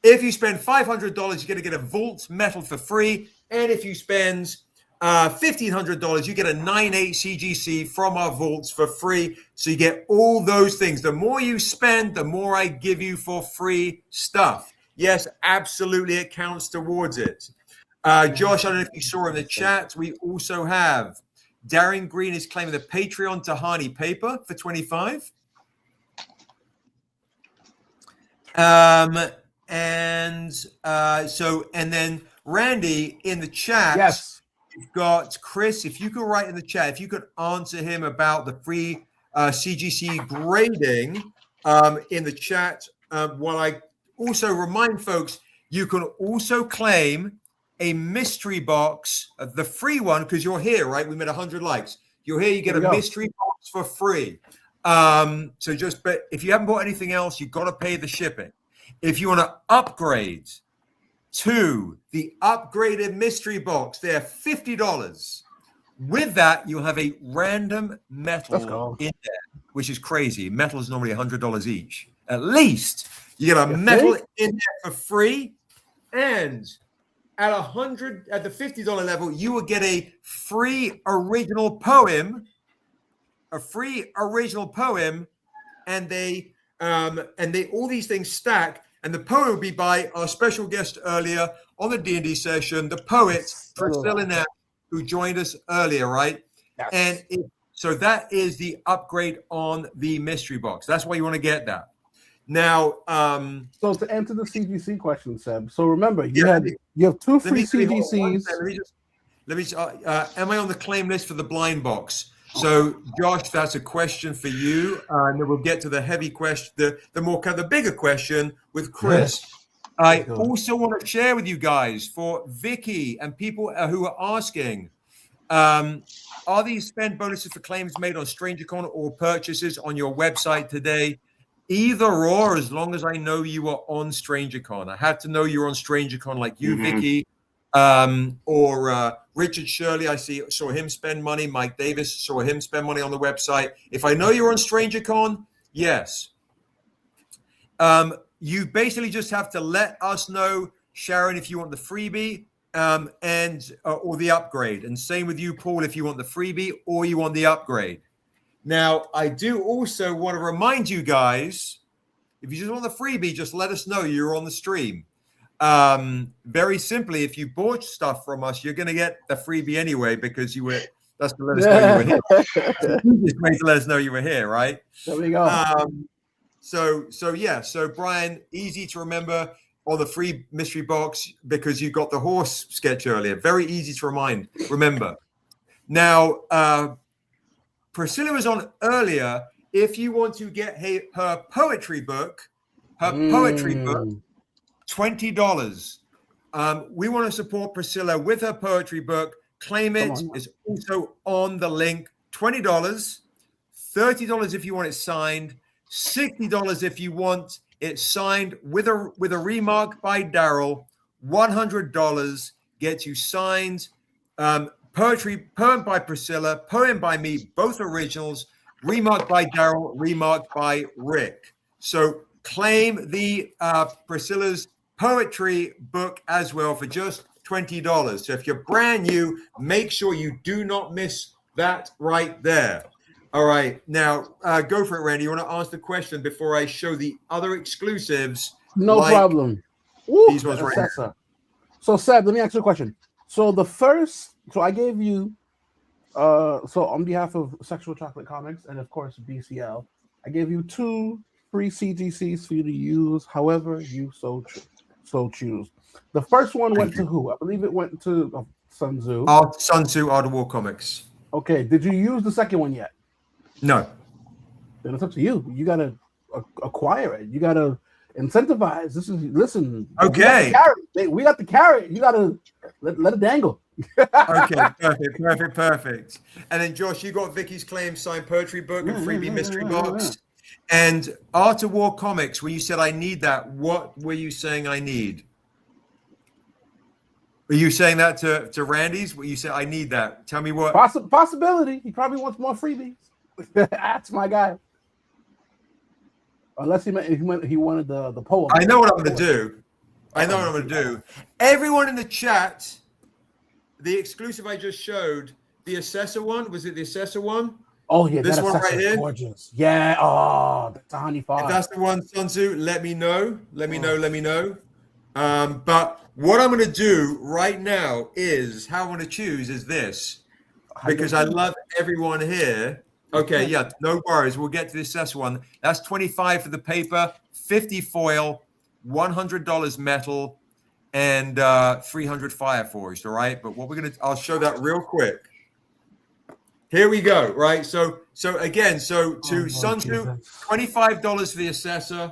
If you spend $500, you're going to get a Vault metal for free. And if you spend $1,500, you get a 9.8 CGC from our vaults for free. So you get all those things. The more you spend, the more I give you for free stuff. Yes, absolutely, it counts towards it. Josh, I don't know if you saw in the chat, we also have Darren Green is claiming the Patreon Tahani paper for $25. And then Randy in the chat. Yes. You've got Chris. If you could write in the chat, if you could answer him about the free CGC grading in the chat, while I also remind folks, you can also claim a mystery box, the free one, because you're here, right? We made 100 likes. You're here, you get a mystery box for free. So just, but if you haven't bought anything else, you've got to pay the shipping. If you want to upgrade to the upgraded mystery box, they're $50. With that, you'll have a random metal in there, which is crazy. Metal is normally $100 each. At least you get a metal in there for free, and at the $50 level, you will get a free original poem, and they all these things stack, and the poem will be by our special guest earlier on the D&D session, the poet Priscilla Nash, who joined us earlier, right? Yes. And so that is the upgrade on the mystery box. That's why you want to get that. Now, so to answer the CGC question, Seb. So remember, you have two free CGCs. Let me. Am I on the claim list for the blind box? So, Josh, that's a question for you, and then we'll get to the heavy question, the more kind of the bigger question with Chris. Yes. I also want to share with you guys, for Vicky and people who are asking, are these spend bonuses for claims made on StrangerCon or purchases on your website today? Either or, as long as I know you are on StrangerCon. I had to know you're on StrangerCon, like you, Vicky, or Richard Shirley. I saw him spend money. Mike Davis saw him spend money on the website. If I know you're on StrangerCon, yes. You basically just have to let us know, Sharon, if you want the freebie or the upgrade. And same with you, Paul, if you want the freebie or you want the upgrade. Now, I do also want to remind you guys, if you just want the freebie, just let us know you're on the stream. Very simply, if you bought stuff from us, you're going to get the freebie anyway, because that's to let us know you were here. It's great to let us know you were here, right? There we go. So Brian, easy to remember on the free mystery box because you got the horse sketch earlier. Very easy to remember. Now, Priscilla was on earlier. If you want to get her poetry book, $20. We want to support Priscilla with her poetry book. Claim it. It's also on the link. $20, $30 if you want it signed, $60 if you want it signed with a remark by Daryl. $100 gets you signed. Poem by Priscilla, poem by me, both originals, remarked by Daryl, remarked by Rick. So claim the Priscilla's poetry book as well for just $20. So if you're brand new, make sure you do not miss that right there. All right, now go for it, Randy. You want to ask the question before I show the other exclusives? No problem. These ones right here. So Seb, let me ask you a question. So I gave you, so on behalf of Sexual Chocolate Comics and of course BCL, I gave you 2 free CGCs for you to use however you so choose. The first one went to who? I believe it went to Sun Tzu. Sun Tzu, Art of War Comics. Okay, did you use the second one yet? No. Then it's up to you. You gotta acquire it. You gotta incentivize. Listen. Okay. We got the carrot. You gotta let it dangle. Okay, perfect. And then Josh, you got Vicky's Claim signed poetry book and freebie mystery box. And Art of War Comics, when you said I need that, what were you saying I need? Were you saying that to Randy's? What you said I need that? Tell me what. Possibility. He probably wants more freebies. That's my guy. Unless he wanted the poem. I know what I'm going to do. Everyone in the chat, the exclusive I just showed, the Assessor one, was it the Assessor one? Oh yeah, this one right here. Gorgeous. Yeah. Oh, that's a honey fire. If that's the one, Sun Tzu, let me know. Let me know. But what I'm going to do right now is how I'm going to choose is this, because I love everyone here. Okay, yeah, no worries. We'll get to the Assessor one. That's $25 for the paper, $50 foil, $100 metal, and $300 fire forged. All right, but I'll show that real quick. Here we go. Right. So again, to Sun Tzu, $25 for the Assessor.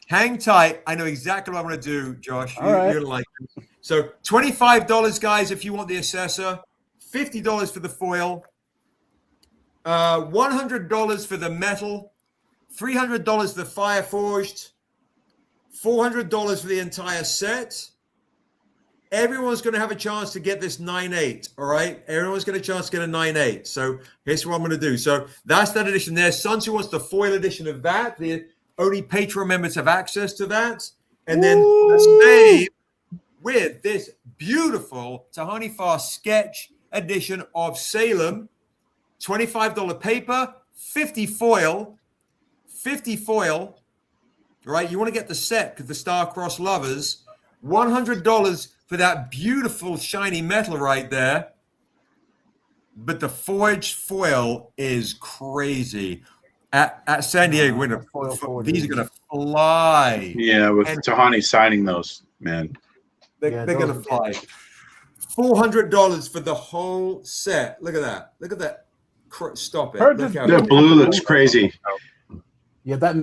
Hang tight. I know exactly what I'm going to do, Josh. You're going to like it. So $25, guys, if you want the Assessor. $50 for the foil. $100 for the metal, $300 for the fire forged, $400 for the entire set. Everyone's going to have a chance to get this 9.8. All right, everyone's going to have a chance to get a 9.8. So here's what I'm going to do. So that's that edition there. Sun Tzu wants the foil edition of that. The only Patreon members have access to that. And then the same with this beautiful Tahani Far sketch edition of Salem. $25 paper, $50 foil, right? You want to get the set because the star-crossed lovers. $100 for that beautiful shiny metal right there. But the forged foil is crazy. At San Diego, these are going to fly. Yeah, with Tahani signing those, man. They're going to fly. $400 for the whole set. Look at that. Look at that. Stop it. The blue looks crazy. Yeah, that.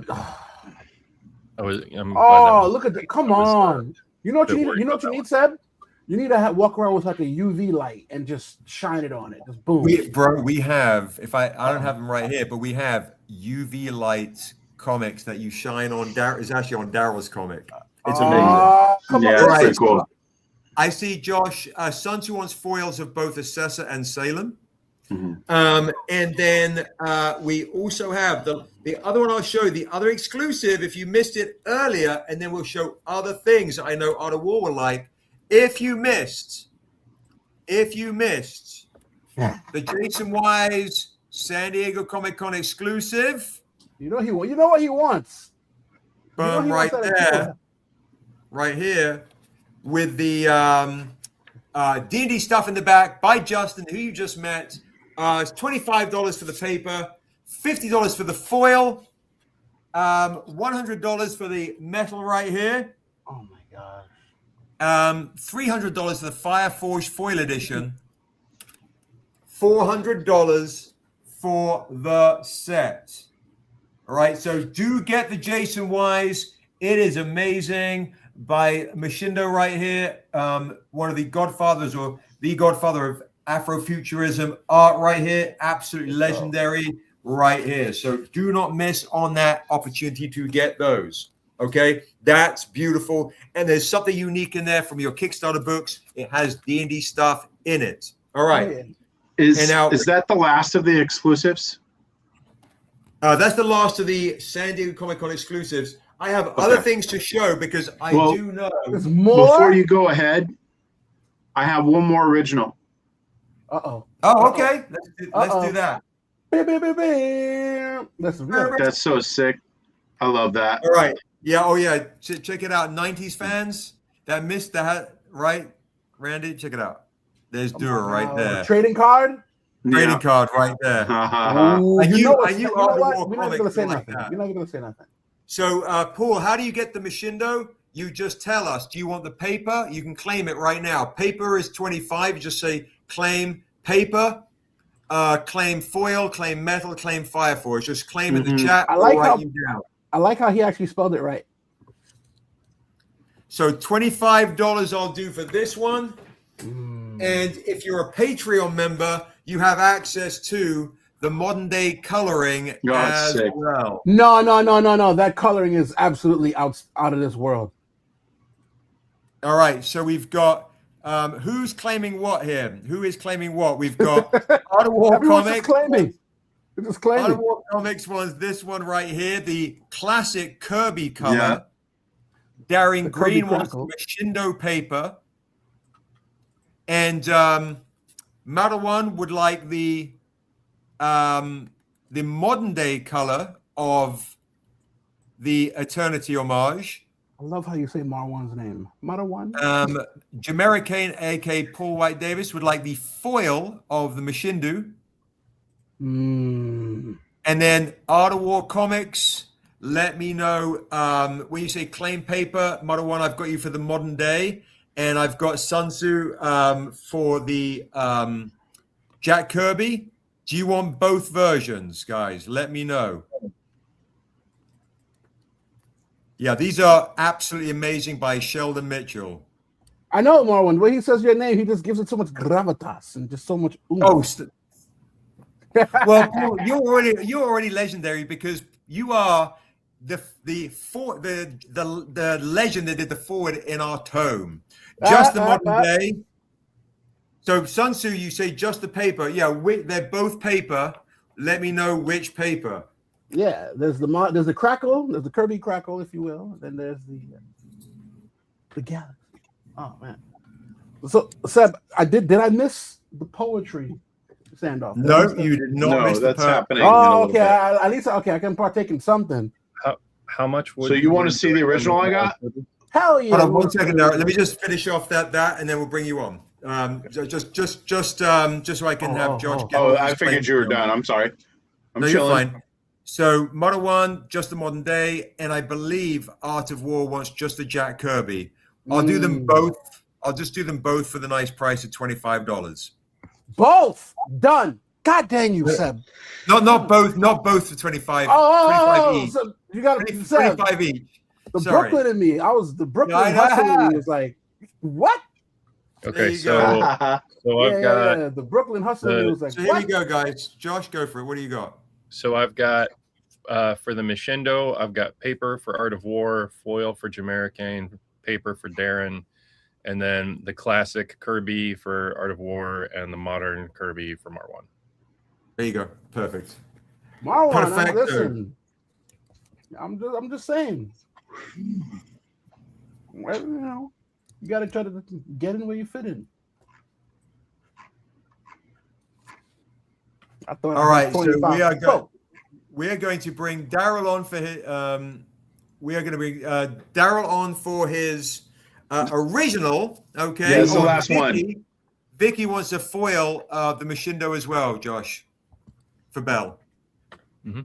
Look at that! Come on. You know what you need? You know what you need, Seb? You need to walk around with like a UV light and just shine it on it. Just boom. We have. If I don't have them right here, but we have UV light comics that you shine on. It's actually on Daryl's comic. It's amazing. Yeah, that's pretty cool. I see Josh. Sun Tzu wants foils of both Assessor and Salem. Mm-hmm. And then we also have the other one I'll show you, the other exclusive, if you missed it earlier, and then we'll show other things I know Art of War will like. If you missed the Jason Wise San Diego Comic-Con exclusive. You know what he wants. Boom, right there. Right here with the D&D stuff in the back by Justin, who you just met. It's $25 for the paper, $50 for the foil, $100 for the metal right here. Oh my gosh. $300 for the Fire Forged foil edition. $400 for the set. All right, so do get the Jason Wise. It is amazing. By Machindo right here, one of the godfathers or the godfather of Afrofuturism art right here. Absolutely legendary right here. So do not miss on that opportunity to get those. Okay, that's beautiful. And there's something unique in there from your Kickstarter books. It has D&D stuff in it. All right. Is that the last of the exclusives? That's the last of the San Diego Comic-Con exclusives. I have other things to show because I do know. There's more. Before you go ahead, I have one more original. Uh-oh. Oh, okay. Let's do that. That's so sick. I love that. All right. Yeah. Oh, yeah. Check it out. 90s fans that missed that, right? Randy, check it out. There's Dura right there. Trading card? Trading card right there. Ooh, And you know what? you You are know the what? war We're not comic going to say like nothing. that. You're not going to say nothing. So, Paul, how do you get the Machindo? You just tell us. Do you want the paper? You can claim it right now. Paper is 25. You just say claim paper, claim foil, claim metal, claim fire forge. Just claim in the chat. I like how he actually spelled it right. So $25 I'll do for this one. And if you're a Patreon member, you have access to the modern day coloring as well. No. That coloring is absolutely out of this world. All right. So we've got who's claiming what here? Who is claiming what? We've got Art of War Comics. Just claiming. Art of War Comics was this one right here, the classic Kirby color. Yeah. Darian Green wants the Machindo paper. And Madawan would like the modern day color of the Eternity Homage. I love how you say Marwan's name. Marwan. Jamera Kane, aka Paul White Davis, would like the foil of the Machindo. And then Art of War Comics, let me know when you say claim paper. Madawan, I've got you for the modern day. And I've got Sun Tzu for the Jack Kirby. Do you want both versions, guys? Let me know. Yeah, these are absolutely amazing by Sheldon Mitchell. I know, Marwan. When he says your name, he just gives it so much gravitas and just so much oomph. Well, Paul, you're already legendary because you are the legend that did the forward in our tome. Just the modern day. So Sun Tzu, you say just the paper. Yeah, they're both paper. Let me know which paper. Yeah, there's the crackle, there's the Kirby crackle, if you will. Then there's the galaxy. Oh man. So Seb, did I miss the poetry standoff? No, you did not miss that's happening. Oh, okay. At least I can partake in something. How much would so you want to see the original I got? Hell yeah. Hold on 1 second there. Let me just finish off that and then we'll bring you on. Just so I can have Josh get I figured you were done. I'm sorry. I'm chilling. You're fine. So Modern One, just the modern day, and I believe Art of War wants just the Jack Kirby. I'll do them both. I'll just do them both for the nice price of $25. Both done. God dang you, Seb. Not both for 25. 25 each. So you got 25 each. The Brooklyn in me. The Brooklyn hustle in me was like, what? Okay, so I've got the Brooklyn hustle in me was like, so here we go, guys. Josh, go for it. What do you got? So I've got for the Machindo, I've got paper for Art of War, foil for Jamera Kane, paper for Darren, and then the classic Kirby for Art of War and the modern Kirby for Marwan. There you go. Perfect. Marwan, listen. I'm just saying. Well, you got to try to get in where you fit in. All right, so we are going to bring Daryl on for his. We are going to bring Daryl on for his original. Okay, yeah, it's the last one. Vicky wants to foil the Machindo as well, Josh, for Bell. Mm-hmm.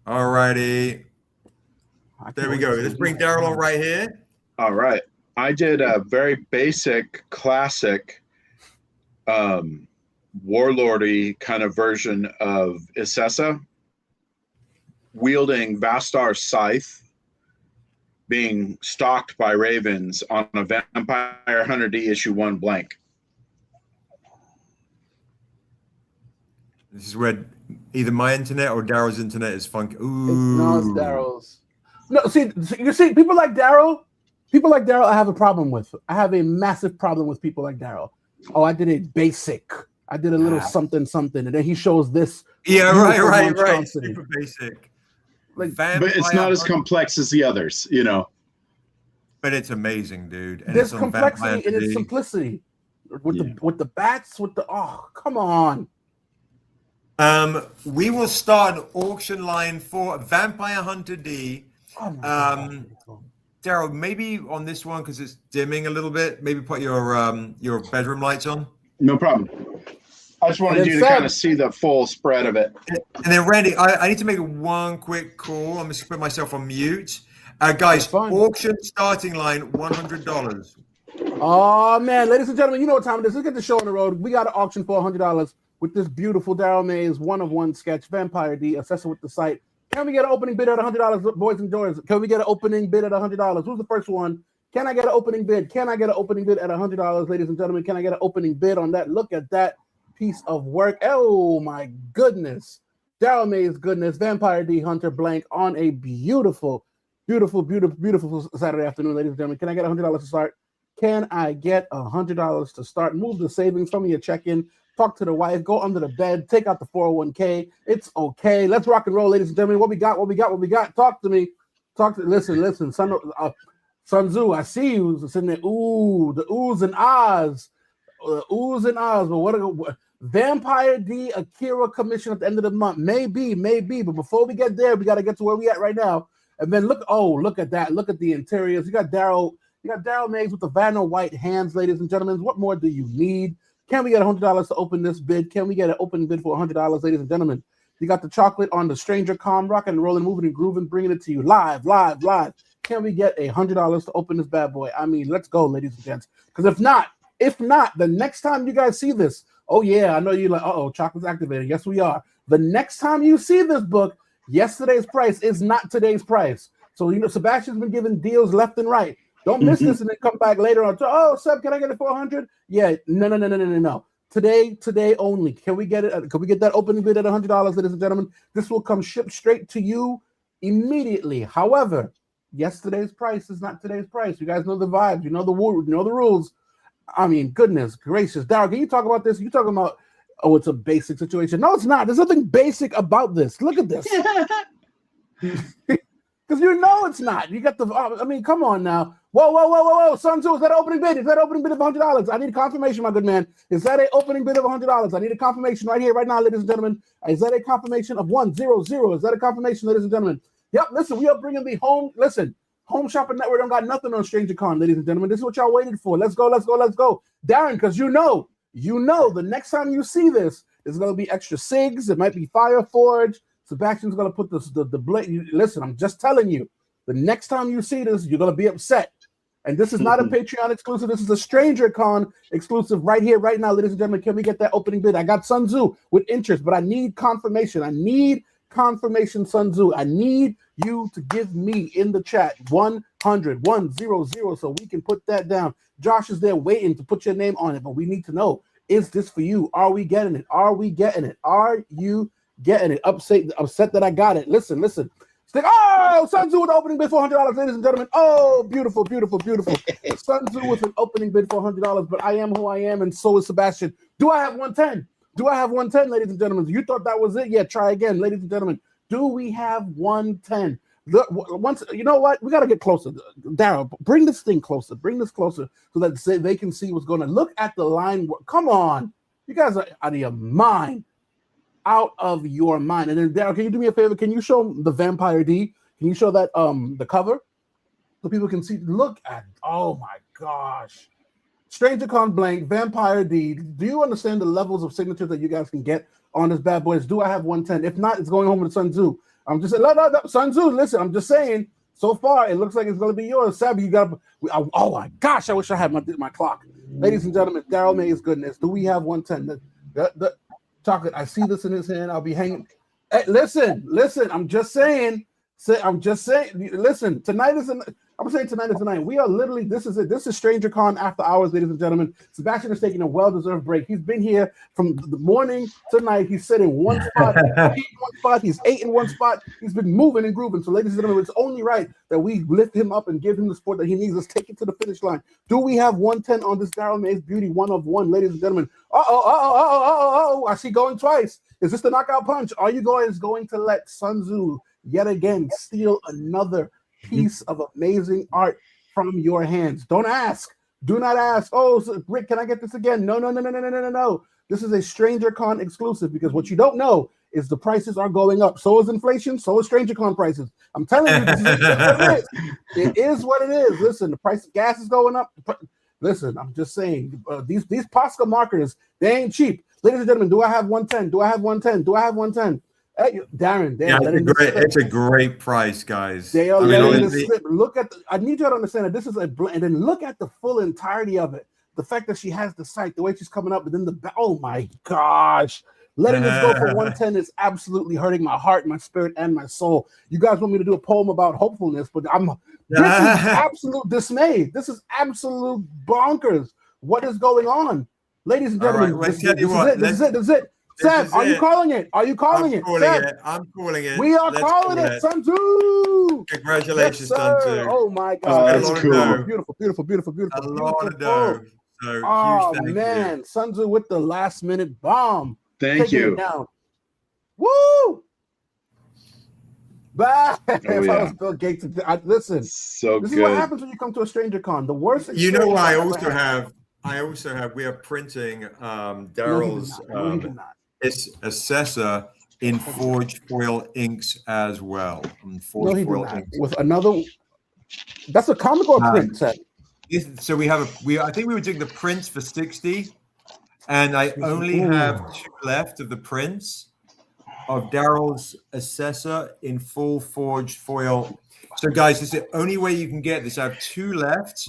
All righty. There we go. Let's bring Daryl on right here. All right. I did a very basic, classic, warlordy kind of version of Issessa, wielding Vastar's scythe, being stalked by ravens on a Vampire Hunter D issue 1 blank. This is where either my internet or Daryl's internet is funky. Ooh. No, it's Daryl's. No, you see, people like Daryl, I have a problem with. I have a massive problem with people like Daryl. Oh, I did a basic. I did a little something, and then he shows this. Yeah, right. Super basic. Like, but it's not as complex as the others, you know. But it's amazing, dude. And there's it's on complexity in its Vampire simplicity. With the bats, with the come on. We will start an auction line for Vampire Hunter D. Daryl, maybe on this one, because it's dimming a little bit, maybe put your bedroom lights on. No problem. I just wanted you to kind of see the full spread of it. And then Randy, I need to make one quick call. I'm just put myself on mute. Guys, auction starting line $100. Oh man, ladies and gentlemen, you know what time it is. Let's get the show on the road. We got an auction for $100 with this beautiful Daryl Mays 1-of-1 sketch, Vampire D, assessor with the site. Can we get an opening bid at $100, boys and girls? Can we get an opening bid at $100? Who's the first one? Can I get an opening bid? Can I get an opening bid at $100, ladies and gentlemen? Can I get an opening bid on that? Look at that piece of work. Oh my goodness. Daryl Mays goodness, Vampire D Hunter blank on a beautiful Saturday afternoon, ladies and gentlemen. Can I get $100 to start? Can I get $100 to start? Move the savings from your check-in. Talk to the wife. Go under the bed. Take out the 401k. It's okay. Let's rock and roll, ladies and gentlemen. What we got? Talk to me. Listen. Sun Tzu, I see you sitting there. Ooh, the oohs and ahs. Oohs and ahs. But what Vampire D Akira commission at the end of the month? Maybe. But before we get there, we got to get to where we at right now. And then look at that. Look at the interiors. You got Daryl Mays with the Vanna White hands, ladies and gentlemen. What more do you need? Can we get $100 to open this bid? Can we get an open bid for $100, ladies and gentlemen? You got the chocolate on the Strangercon, rocking and rolling, moving and grooving, bringing it to you live. Can we get $100 to open this bad boy? I mean, let's go, ladies and gents. Because if not, the next time you guys see this, oh yeah, I know you're like, chocolate's activated. Yes, we are. The next time you see this book, yesterday's price is not today's price. So, Sebastian's been giving deals left and right. Don't miss this and then come back later on. Oh, Seb, can I get it for $100? Yeah, no. Today only. Can we get it? Can we get that opening bid at $100, ladies and gentlemen? This will come shipped straight to you immediately. However, yesterday's price is not today's price. You guys know the vibes. You know the rules. I mean, goodness gracious. Daryl, can you talk about this? You talking about, it's a basic situation. No, it's not. There's nothing basic about this. Look at this. Because it's not. You got come on now. Whoa. Sun Tzu, is that an opening bid? Is that an opening bid of $100? I need a confirmation, my good man. Is that an opening bid of $100? I need a confirmation right here, right now, ladies and gentlemen. Is that a confirmation of 100? Is that a confirmation, ladies and gentlemen? Yep, listen, we are bringing the Home Shopping Network don't got nothing on StrangerCon, ladies and gentlemen. This is what y'all waited for. Let's go. Darren, because you know, the next time you see this, there's going to be extra SIGs. It might be Fireforge. Sebastian's going to put the blade. Listen, I'm just telling you, the next time you see this, you're going to be upset. And this is not a Patreon exclusive. This is a Strangercon exclusive right here, right now, ladies and gentlemen. Can we get that opening bid? I got Sun Tzu with interest, but I need confirmation. Sun Tzu. I need you to give me in the chat 100, so we can put that down. Josh is there waiting to put your name on it, but we need to know, is this for you? Are we getting it? Are you getting it? Upset that I got it. Listen. Sun Tzu with an opening bid for $100, ladies and gentlemen. Oh, beautiful. Sun Tzu with an opening bid for $100, but I am who I am, and so is Sebastian. Do I have 110? Ladies and gentlemen? You thought that was it? Yeah, try again, ladies and gentlemen. Do we have 110? Look, you know what? We got to get closer. Daryl, bring this thing closer. So that they can see what's going on. Look at the line. Come on. You guys are out of your mind. And then, Daryl, can you do me a favor? Can you show the Vampire D? Can you show that the cover so people can see? Look at, oh my gosh. Strangercon blank, Vampire D. Do you understand the levels of signatures that you guys can get on this bad boy? Do I have 110? If not, it's going home with Sun Tzu. I'm just saying, no, Sun Tzu, listen, I'm just saying, so far, it looks like it's going to be yours. Sabby, you got, oh my gosh, I wish I had my clock. Ladies and gentlemen, Daryl Mays goodness. Do we have 110? The chocolate, I see this in his hand. I'll be hanging. Hey, listen, I'm just saying, listen, tonight is the night. We are literally, this is it. This is StrangerCon after hours, ladies and gentlemen. Sebastian is taking a well-deserved break. He's been here from the morning to night. He's sitting in one spot. He's ate in one spot. He's been moving and grooving. So, ladies and gentlemen, it's only right that we lift him up and give him the support that he needs. Let's take it to the finish line. Do we have 110 on this Daryl Mays Beauty 1-of-1, ladies and gentlemen? I see going twice. Is this the knockout punch? Are you going to let Sun Tzu yet again steal another piece of amazing art from your hands. Don't ask. Do not ask. Oh, so Rick, can I get this again? No. This is a Strangercon exclusive because what you don't know is the prices are going up. So is inflation. So is Strangercon prices. I'm telling you, this is what it is. It is what it is. Listen, the price of gas is going up. Listen, I'm just saying, these Posca markers, they ain't cheap. Ladies and gentlemen, do I have 110? Do I have 110? Do I have 110? Hey, Darren, yeah, it's a great price, guys. They are letting this slip. Look at I need you to understand that this is a blend, and then look at the full entirety of it. The fact that she has the sight, the way she's coming up, but then oh my gosh. Letting this go for 110 is absolutely hurting my heart, my spirit, and my soul. You guys want me to do a poem about hopefulness, but this is absolute dismay. This is absolute bonkers. What is going on? Ladies and gentlemen, this is it. Seb, are you calling it? Are you calling it? I'm calling it. We are calling it. Sun Tzu. Congratulations, Sun Tzu. Oh my God. That's cool. Beautiful. A lot of dough. So oh man, Sun Tzu with the last minute bomb. Thank you. Down. Woo! Bah! If I was Bill Gates, listen. So this is what happens when you come to a Strangercon. The worst. You know what I also have? We are printing Daryl's assessor in forged foil inks as well. With another. That's a comic or print set. So I think we were doing the prints for 60. And I only have 2 left of the prints of Daryl's assessor in full forged foil. So, guys, this is the only way you can get this. I have 2 left.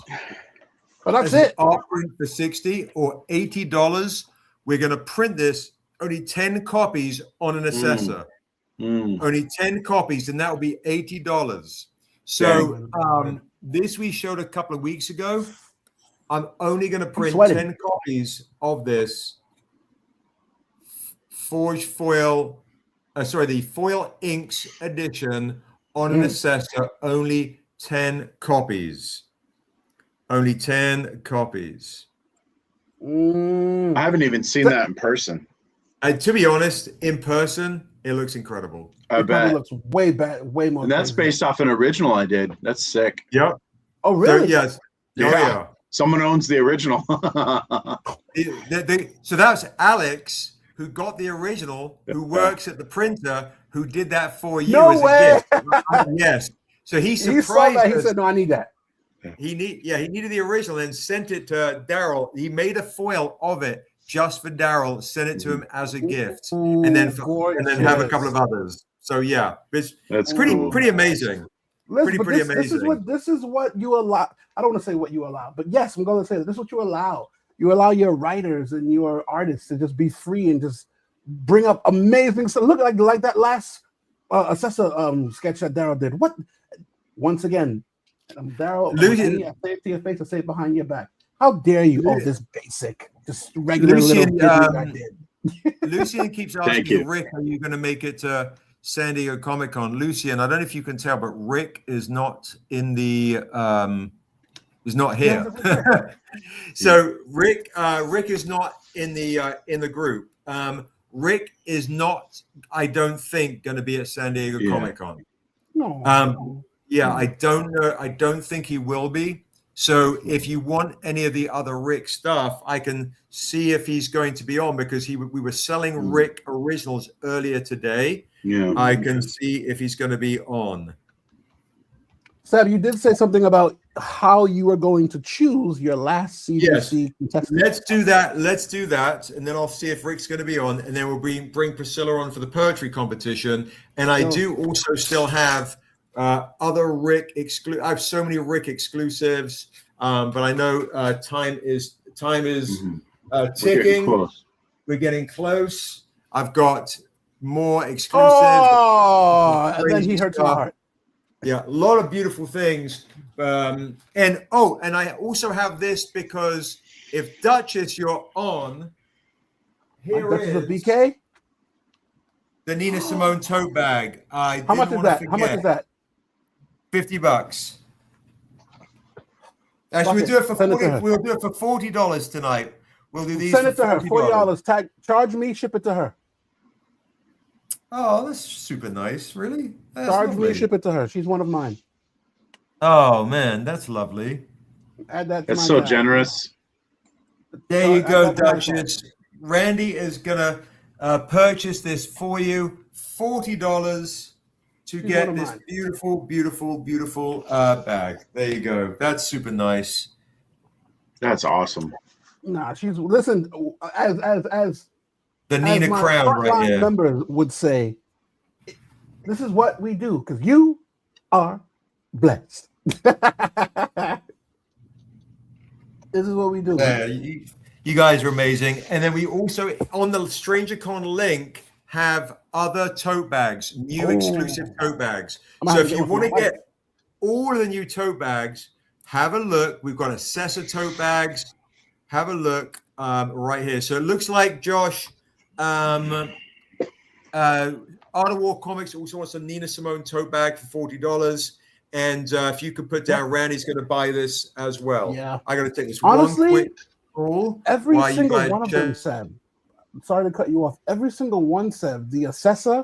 Well, that's it. Offering for $60 or $80. We're going to print this. Only 10 copies on an assessor. Only 10 copies, and that will be $80. So, this we showed a couple of weeks ago. I'm only going to print 10 copies of this forged foil, the foil inks edition on an assessor. Only 10 copies. Only 10 copies. I haven't even seen that in person. To be honest, in person, it looks incredible. I bet. It looks way more. And that's based off an original I did. That's sick. Yep. Oh, really? So, yes. Yeah. Someone owns the original. So that's Alex, who got the original, who works at the printer, who did that for you as a gift. Yes. So he surprised us. He said, "No, I need that." He needed the original and sent it to Daryl. He made a foil of it just for Daryl, sent it to him as a gift, and then have a couple of others. So yeah, it's pretty amazing. Listen, pretty amazing. This is what you allow. I don't want to say what you allow, but yes, I'm going to say that this is what you allow. You allow your writers and your artists to just be free and just bring up amazing stuff. Look like that last assessor sketch that Daryl did. What? Once again, Daryl, I say it to your face, I say it behind your back. How dare you? Oh, this basic, just regular little I did. Lucien keeps asking Rick, are you going to make it to San Diego Comic-Con? Lucien, I don't know if you can tell, but Rick is not in the is not here. So Rick is not in the group. Rick is not, I don't think, going to be at San Diego Comic-Con. No. I don't know. I don't think he will be. So if you want any of the other Rick stuff, I can see if he's going to be on, because we were selling Rick originals earlier today. Yeah, I can see if he's going to be on. Seb, you did say something about how you are going to choose your last CGC contestant. Let's do that. And then I'll see if Rick's going to be on. And then we'll bring Priscilla on for the poetry competition. And I do also still have other Rick I have so many Rick exclusives. But I know time is ticking. We're getting close. I've got more exclusives. Oh, and then he hurts my heart. Yeah, a lot of beautiful things. And I also have this, because if Duchess, you're on, here is a BK? The Nina Simone tote bag. How much is that? How much is that? $50. Actually, we'll do it for $40 tonight. We'll do these. Send it to her. $40. Charge me. Ship it to her. Oh, that's super nice. Really? That's Charge lovely. me, ship it to her. She's one of mine. Oh man, that's lovely. Add that to That's my so tab. generous. There you Add go, that to my tab. Duchess. Randy is gonna purchase this for you, $40 to She's one get of this mine. beautiful, beautiful, beautiful bag. There you go. That's super nice. That's awesome. Nah, she's listen as The Nina my Crown right frontline here. members would say, this is what we do because you are blessed. This is what we do. Yeah, you guys are amazing. And then we also, on the Strangercon link, have other tote bags, new exclusive tote bags. So if you want to get all of the new tote bags, have a look. We've got Assessor tote bags. Have a look right here. So it looks like Josh, Art of War Comics also wants a Nina Simone tote bag for $40. And if you could put down, Randy's going to buy this as well. Yeah. I got to take this Honestly, one quick call. every single one of them, Seb. Sorry to cut you off. Every single one, Seb. The Assessor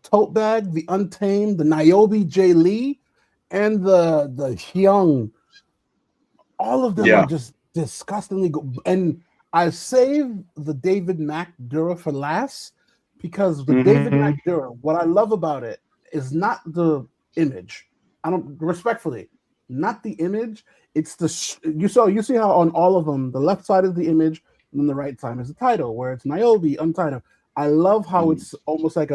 tote bag, the Untamed, the Niobe J. Lee, and the Hyung. All of them are just disgustingly good. And I saved the David Mack Dura for last because the David Mack Dura, what I love about it is not the image. I don't respectfully, not the image. It's the you see how on all of them the left side is the image and then the right side is the title, where it's Niobe Untitled. I love how it's almost like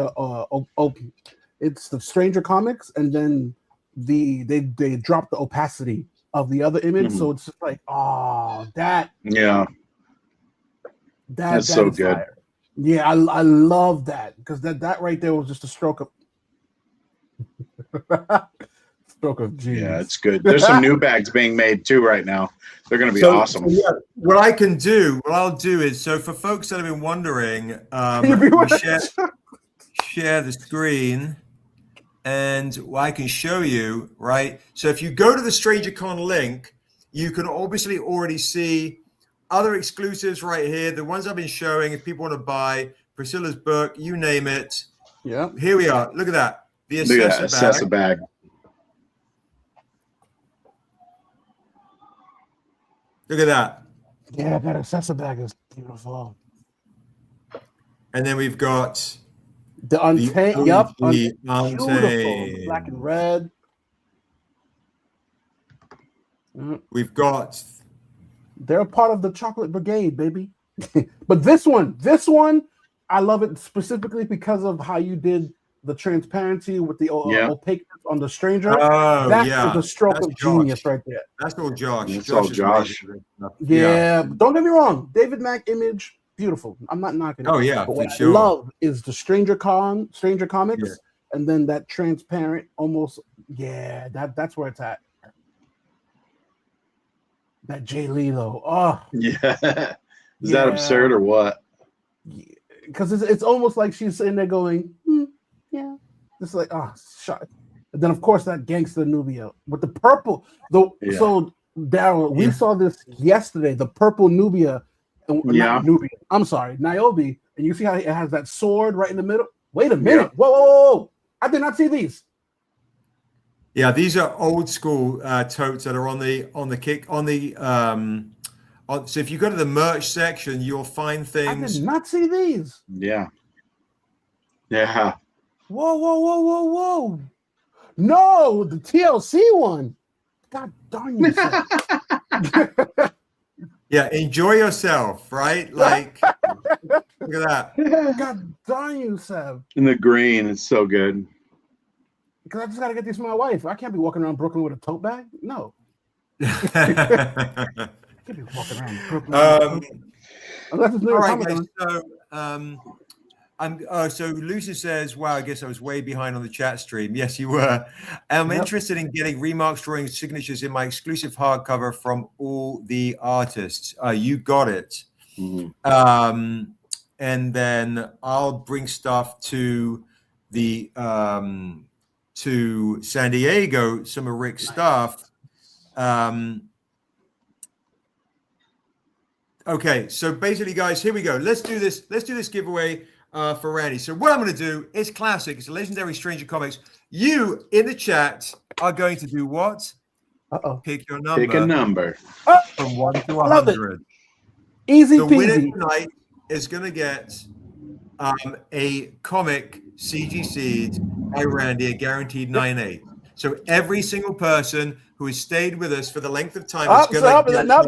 it's the Stranger Comics, and then they drop the opacity of the other image, so it's just like that's so good. Fire. Yeah, I love that because that right there was just a stroke of genius. Yeah, it's good. There's some new bags being made too right now. They're going to be awesome. So, yeah, what I'll do is, so for folks that have been wondering, we share the screen, and I can show you, right? So if you go to the Strangercon link, you can obviously already see other exclusives right here. The ones I've been showing, if people want to buy Priscilla's book, you name it. Yeah. Here we are. Look at that. The Assessor bag. Look at that. Yeah, that Assessor bag is beautiful. And then we've got the Untamed. Yep. Untamed. Beautiful. Black and red. We've got. They're a part of the Chocolate Brigade, baby. But this one, I love it specifically because of how you did the transparency with the opaqueness on the Stranger. That's a stroke of genius right there. That's all Josh. That's all Josh. Yeah, don't get me wrong. David Mack image, beautiful. I'm not knocking it. Oh yeah, but for what sure. I love is the Stranger Comics, and then that transparent, almost that's where it's at. That Jay Lee though, is that absurd or what? Because it's almost like she's sitting there going, yeah, it's like shot. And then of course that gangster Nubia with the purple. So Daryl, we saw this yesterday. The purple Nubia, not Nubia. I'm sorry, Niobe, and you see how it has that sword right in the middle. Wait a minute, whoa! I did not see these. Yeah, these are old school totes that are so if you go to the merch section, you'll find things. I did not see these. Yeah. Whoa. No, the TLC one. God darn you. Yeah, enjoy yourself, right? Like, look at that. God darn you, Seb. In the green, it's so good. Because I just got to get these for my wife. I can't be walking around Brooklyn with a tote bag. No. Can't be walking around Brooklyn. Unless it's all right, guys. So Lucy says, "Wow, I guess I was way behind on the chat stream." Yes, you were. I'm interested in getting remarks, drawings, signatures in my exclusive hardcover from all the artists. You got it. And then I'll bring stuff to the to San Diego. Some of Rick's stuff. Okay, so basically, guys, here we go. Let's do this giveaway. for Randy. So what I'm going to do is classic. It's a legendary Stranger Comics. You in the chat are going to do what? Pick your number. Pick a number. From 1 to Love it. 100. Easy The winner peasy. tonight is going to get a comic CGC'd by Randy, a guaranteed 9.8. So every single person who has stayed with us for the length of time is going to get now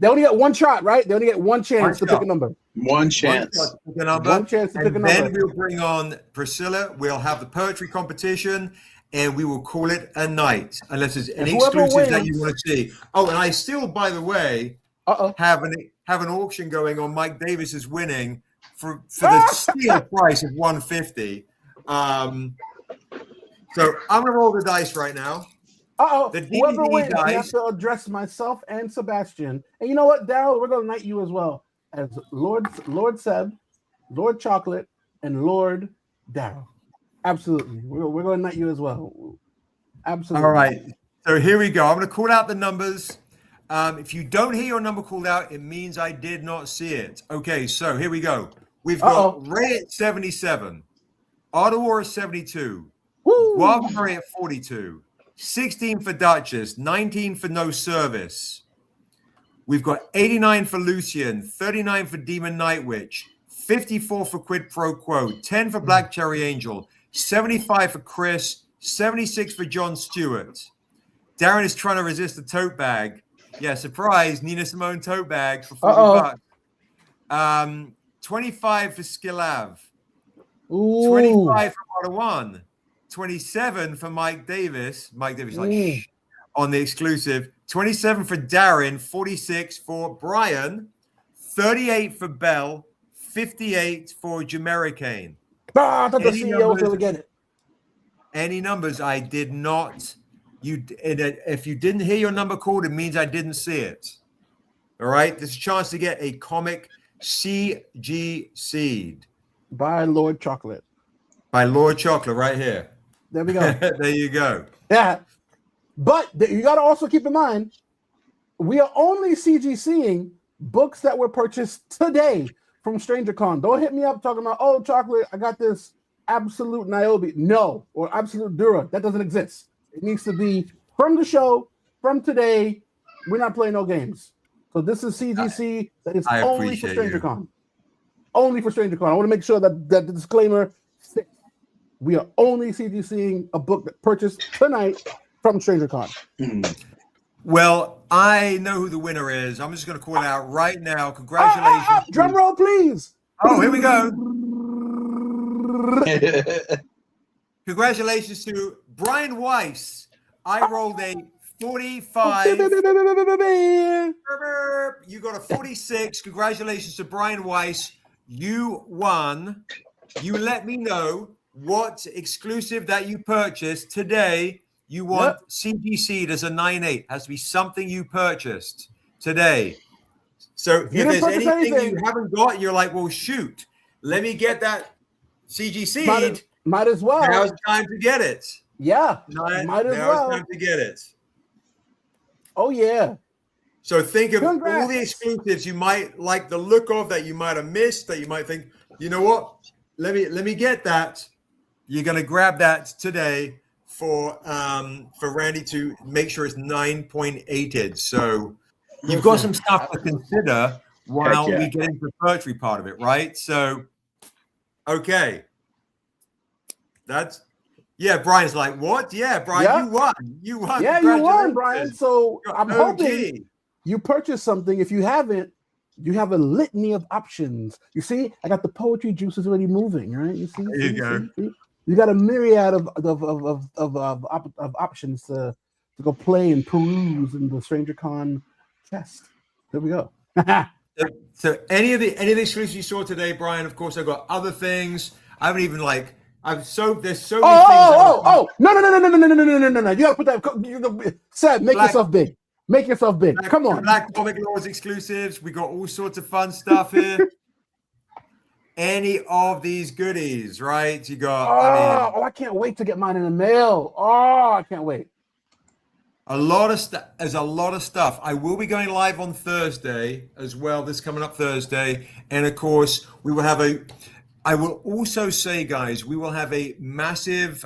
they only get one shot, right? They only get one chance to pick a number. One chance. One chance to pick a number. Then we'll bring on Priscilla. We'll have the poetry competition, and we will call it a night, unless there's any exclusives that you want to see. Oh, and I still, by the way, have an auction going on. Mike Davis's winning for the steal price of $150. So I'm gonna roll the dice right now. The Whoever wins, dice. I have to address myself and Sebastian. And you know what, Daryl? We're gonna knight you as well as Lord Seb, Lord Chocolate, and Lord Daryl. Absolutely, we're gonna knight you as well. Absolutely. All right. So here we go. I'm gonna call out the numbers. If you don't hear your number called out, it means I did not see it. Okay, so here we go. We've got Ray at 77, Ottawa at 72, Guavare at 42, 16 for Duchess, 19 for No Service. We've got 89 for Lucian, 39 for Demon Night Witch, 54 for Quid Pro Quo, 10 for Black Cherry Angel, 75 for Chris, 76 for John Stewart. Darren is trying to resist the tote bag. Yeah, surprise, Nina Simone tote bag for $40. 25 for Skillav. 25 for Ottawa. 27 for Mike Davis. Mike Davis, on the exclusive. 27 for Darren. 46 for Brian. 38 for Bell. 58 for Jamericane. I thought the CEO was going to get it. Any numbers? I did not. If you didn't hear your number called, it means I didn't see it. All right? There's a chance to get a comic CGC by Lord Chocolate. By Lord Chocolate, right here. There we go. There you go. Yeah. But you got to also keep in mind, we are only CGCing books that were purchased today from Strangercon. Don't hit me up talking about, oh, Chocolate, I got this Absolute Niobe. No, or Absolute Dura. That doesn't exist. It needs to be from the show, from today. We're not playing no games. So this is CGC that is only for Strangercon. Only for Strangercon. I want to make sure that the disclaimer fits. We are only CGCing a book that purchased tonight from Strangercon. Well, I know who the winner is. I'm just going to call it out right now. Congratulations. Drum roll, please. Oh, here we go. Congratulations to Brian Weiss. I rolled a 45. You got a 46. Congratulations to Brian Weiss. You won. You let me know what exclusive that you purchased today. You want CGC'd as a 9.8. Has to be something you purchased today. So if there's anything you haven't got, you're like, well, shoot, let me get that CGC'd. Might as well. Now's the time to get it. Yeah. Might as well. Now's time to get it. Oh, yeah. So think of all the exclusives you might like the look of, that you might have missed, that you might think, you know what? Let me get that. You're going to grab that today for Randy to make sure it's 9.8'd. So you've got some stuff to consider while we get into the poetry part of it, right? So, okay. Brian's like, what? Yeah, Brian, you won. You won. Yeah, you won, Brian. So I'm hoping you purchased something. If you haven't, you have a litany of options. You see, I got the poetry juices already moving, right? You see? There you go. You got a myriad of options to go play and peruse in the Strangercon chest. There we go. So any of the exclusives you saw today, Brian, of course, I've got other things. I haven't even there's so many things. No. You gotta put that. Seb, make yourself big. Make yourself big. Come on. Black Comic Laws exclusives. We got all sorts of fun stuff here. Any of these goodies, right? You got. I can't wait to get mine in the mail. Oh, I can't wait. There's a lot of stuff. I will be going live on Thursday as well. This coming up Thursday, and of course we will have I will also say, guys, we will have a massive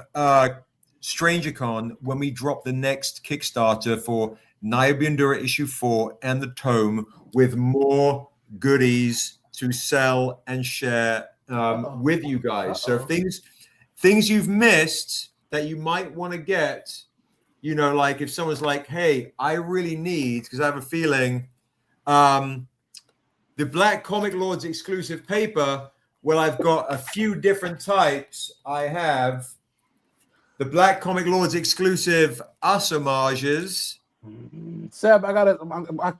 Strangercon when we drop the next Kickstarter for Nyabundura issue 4 and the tome with more goodies to sell and share with you guys. So things you've missed that you might want to get. You know, like if someone's like, hey, I really need, because I have a feeling the Black Comic Lords exclusive paper, well, I've got a few different types. I have the Black Comic Lords exclusive homages. Seb,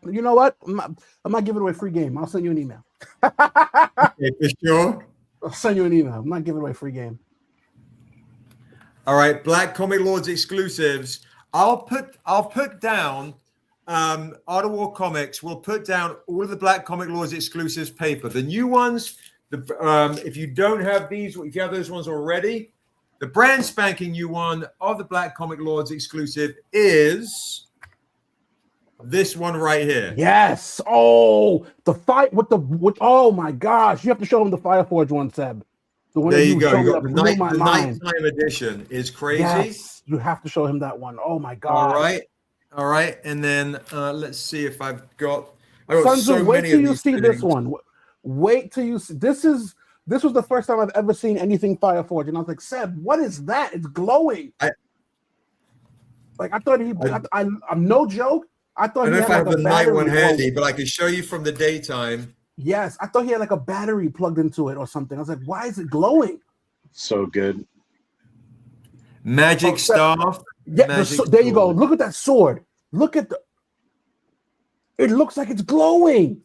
you know what? I'm not giving away free game. I'll send you an email. Okay, for sure. I'll send you an email. I'm not giving away free game. All right, Black Comic Lords exclusives. I'll put down Art of War Comics. We'll put down all of the Black Comic Lords exclusives paper. The new ones, if you don't have these, if you have those ones already, the brand spanking new one of the Black Comic Lords exclusive is this one right here. Yes. Oh, the fight with oh my gosh. You have to show him the Fireforge one, Seb. The one there you go. You got the nighttime edition is crazy. Yes, you have to show him that one. Oh my god. All right. And then let's see if I've got Sun so Tzu, wait many till of you these see things. this one. Wait till you see this was the first time I've ever seen anything Fireforge, and I was like, Seb, what is that? It's glowing. I thought I'm no joke. I thought I don't know if I have the night one handy, glowing. but I can show you from the daytime. Yes, I thought he had like a battery plugged into it or something. I was like, why is it glowing? So good. Magic staff. Yeah, there you go. Look at that sword. Look at it looks like it's glowing.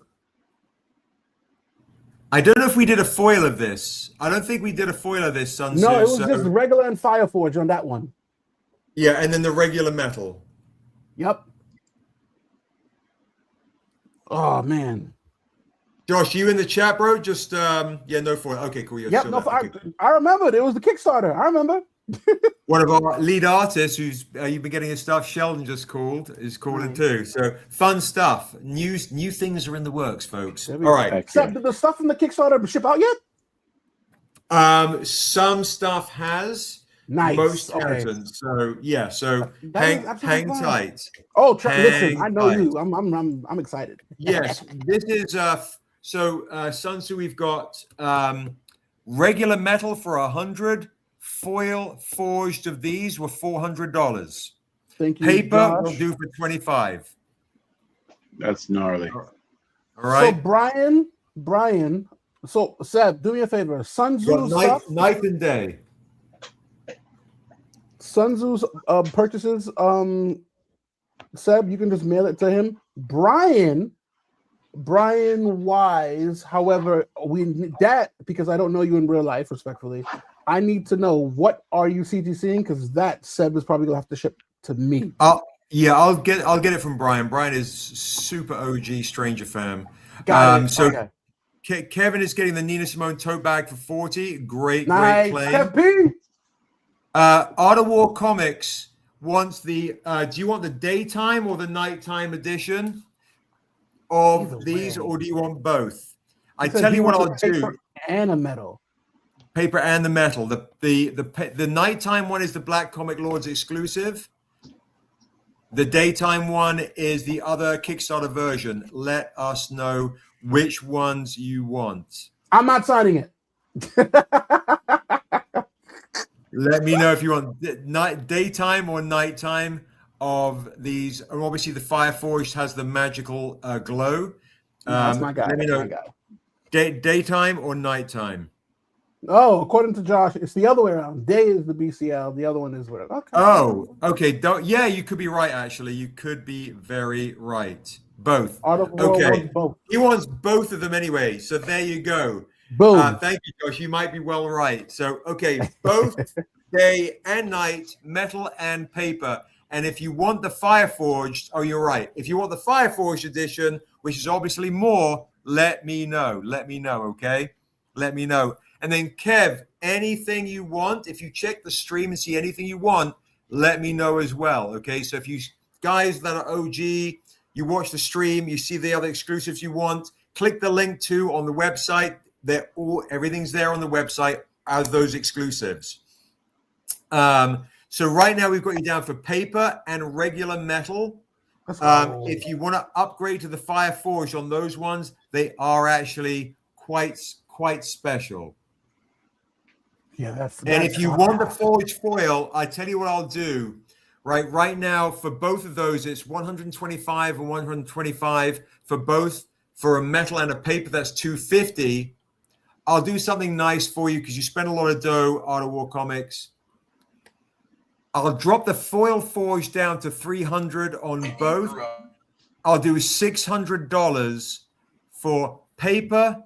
I don't know if we did a foil of this. I don't think we did a foil of this, Sun Tzu. No, it was just regular and Fireforge on that one. Yeah, and then the regular metal. Yep. Oh man. Josh, you in the chat, bro? Just no foil. Okay, cool. Yep, no, I remember. It was the Kickstarter. I remember. One of our lead artists, who's you've been getting his stuff, Sheldon is calling too. So fun stuff. New things are in the works, folks. All right. Did the stuff from the Kickstarter ship out yet? Some stuff has. Nice. Most hasn't. So yeah. So hang tight. Oh, listen, I know you. I'm excited. Yes, this is Sun Tzu. We've got regular metal for 100. Foil forged of these were $400. Thank you. Paper will do for 25. That's gnarly. All right. So Brian. So Seb, do me a favor. Sun Tzu's stuff. Night and day. Sun Tzu's purchases. Seb, you can just mail it to him. Brian Wise. However, we need that because I don't know you in real life. Respectfully, I need to know what are you CGCing because that Seb is probably gonna have to ship to me. I'll get it from Brian. Brian is super OG Stranger fam. Okay. Kevin is getting the Nina Simone tote bag for 40. Great nice. claim. Art of War Comics wants the. Do you want the daytime or the nighttime edition of these, or do you want both? I tell you what I'll do. And a metal. Paper and the metal. The nighttime one is the Black Comic Lords exclusive. The daytime one is the other Kickstarter version. Let us know which ones you want. I'm not signing it. Let me know if you want daytime or nighttime of these. And obviously, the Fireforged has the magical glow. That's my guy. Let me know. Daytime or nighttime. Oh, according to Josh, it's the other way around. Day is the BCL. The other one is whatever. Okay. Oh, okay. You could be right. Actually, you could be very right. Both. Okay. Both. He wants both of them anyway. So there you go. Boom. Thank you, Josh. You might be well right. So, okay, both day and night, metal and paper. And if you want the Fireforged, oh, you're right. If you want the Fireforged edition, which is obviously more, let me know. Let me know, okay? Let me know. And then, Kev, anything you want, if you check the stream and see anything you want, let me know as well, okay? So if you guys that are OG, you watch the stream, you see the other exclusives you want, click the link to on the website. Everything's there on the website as those exclusives. So right now we've got you down for paper and regular metal. If you want to upgrade to the Fire Forge on those ones, they are actually quite special. Yeah, and if you want the forged foil, I tell you what I'll do. Right now for both of those, it's 125 and 125 for both. For a metal and a paper, that's 250. I'll do something nice for you because you spend a lot of dough, Art of War Comics. I'll drop the foil forge down to 300 on both. I'll do $600 for paper,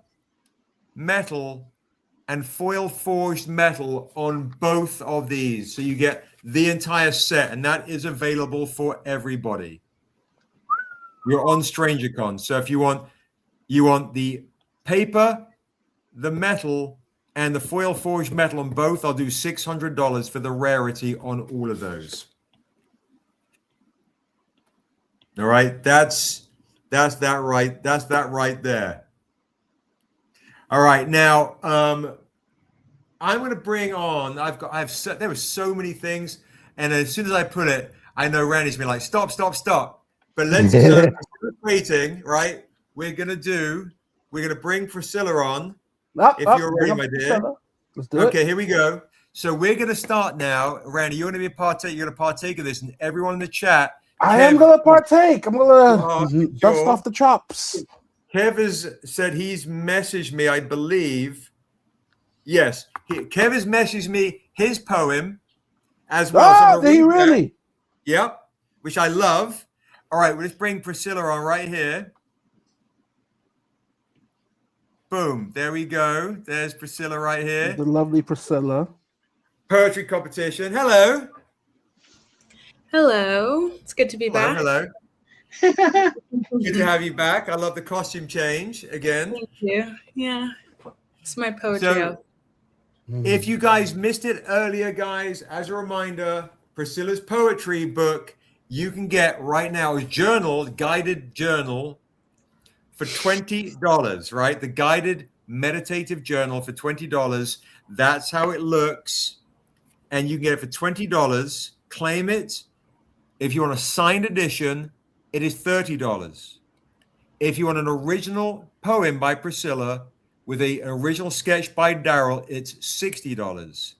metal, and foil forged metal on both of these. So you get the entire set, and that is available for everybody. You're on Strangercon. So if you want the paper, the metal, and the foil forged metal on both, I'll do $600 for the rarity on all of those. All right, that's that right there. All right, now I'm going to bring on. There were so many things, and as soon as I put it, I know Randy's been like, stop. But let's waiting, right? We're going to bring Priscilla on. If you're ready, my dear. Let's do it. Okay, here we go. So we're going to start now. Randy, you're going to partake of this, and everyone in the chat. I am going to partake. I'm going to dust off the chops. Kev has said he's messaged me, I believe. Yes, Kev has messaged me his poem as well. Did he really? Yep, which I love. All right, let's bring Priscilla on right here. Boom, there we go. There's Priscilla right here. The lovely Priscilla. Poetry competition. Hello. Hello. It's good to be back. Hello. Good to have you back. I love the costume change again. Thank you. Yeah, it's my poetry. So, if you guys missed it earlier, guys, as a reminder, Priscilla's poetry book you can get right now a guided journal for $20, right? The guided meditative journal for $20. That's how it looks. And you can get it for $20. Claim it. If you want a signed edition, it is $30. If you want an original poem by Priscilla with an original sketch by Daryl, it's $60.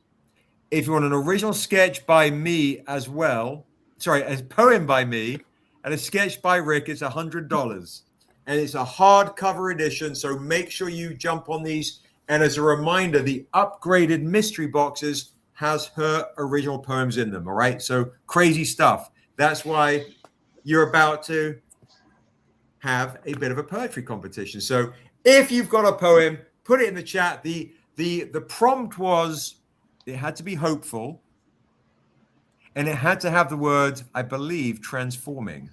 If you want an original sketch by me as well, a poem by me and a sketch by Rick, it's $100. And it's a hardcover edition, so make sure you jump on these. And as a reminder, the upgraded mystery boxes has her original poems in them, all right? So crazy stuff. That's why you're about to have a bit of a poetry competition. So if you've got a poem, put it in the chat. The prompt was, it had to be hopeful, and it had to have the word, I believe, transforming.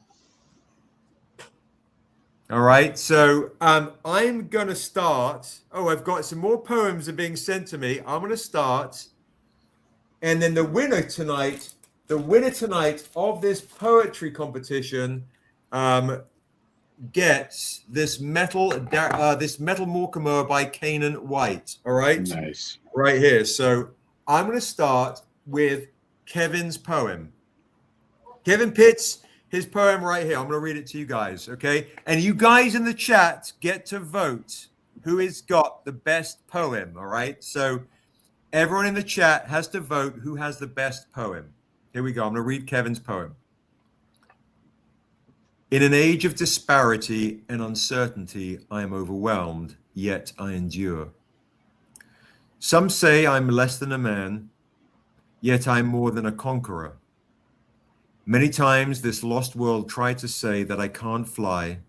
All right, so I'm going to start. Oh, I've got some more poems are being sent to me. I'm going to start. And then the winner tonight of this poetry competition gets this metal Mortimer by Kanan White. All right. Nice. Right here. So I'm going to start with Kevin's poem. Kevin Pitts. His poem right here. I'm going to read it to you guys, okay? And you guys in the chat get to vote who has got the best poem, all right? So everyone in the chat has to vote who has the best poem. Here we go. I'm going to read Kevin's poem. In an age of disparity and uncertainty, I am overwhelmed, yet I endure. Some say I'm less than a man, yet I'm more than a conqueror. Many times this lost world tried to say that I can't fly,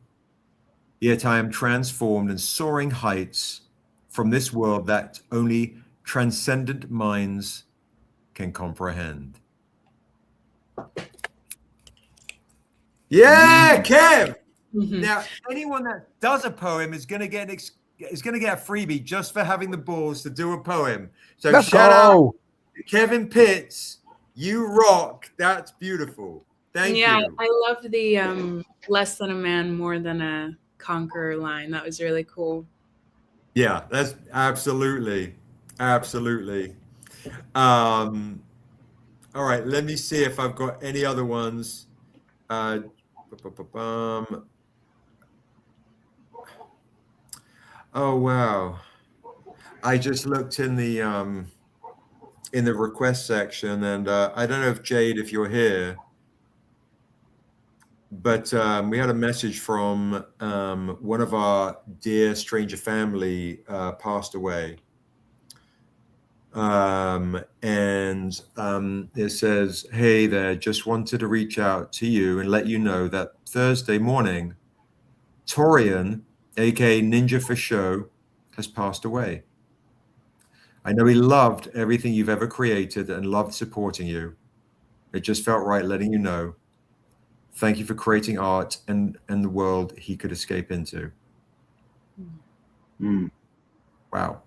yet I am transformed in soaring heights from this world that only transcendent minds can comprehend. Yeah, Kev. Mm-hmm. Now, anyone that does a poem is going to get a freebie just for having the balls to do a poem. So Let's shout go. out to Kevin Pitts. You rock. That's beautiful. Thank yeah, you. I love the less than a man, more than a conqueror line. That was really cool. Yeah, that's absolutely. All right, let me see if I've got any other ones. Oh wow. I just looked in the request section, and I don't know if Jade, if you're here, but we had a message from one of our dear stranger family passed away. And it says, "Hey there, just wanted to reach out to you and let you know that Thursday morning, Torian, aka Ninja for Show, has passed away. I know he loved everything you've ever created and loved supporting you. It just felt right letting you know. Thank you for creating art and the world he could escape into." Wow.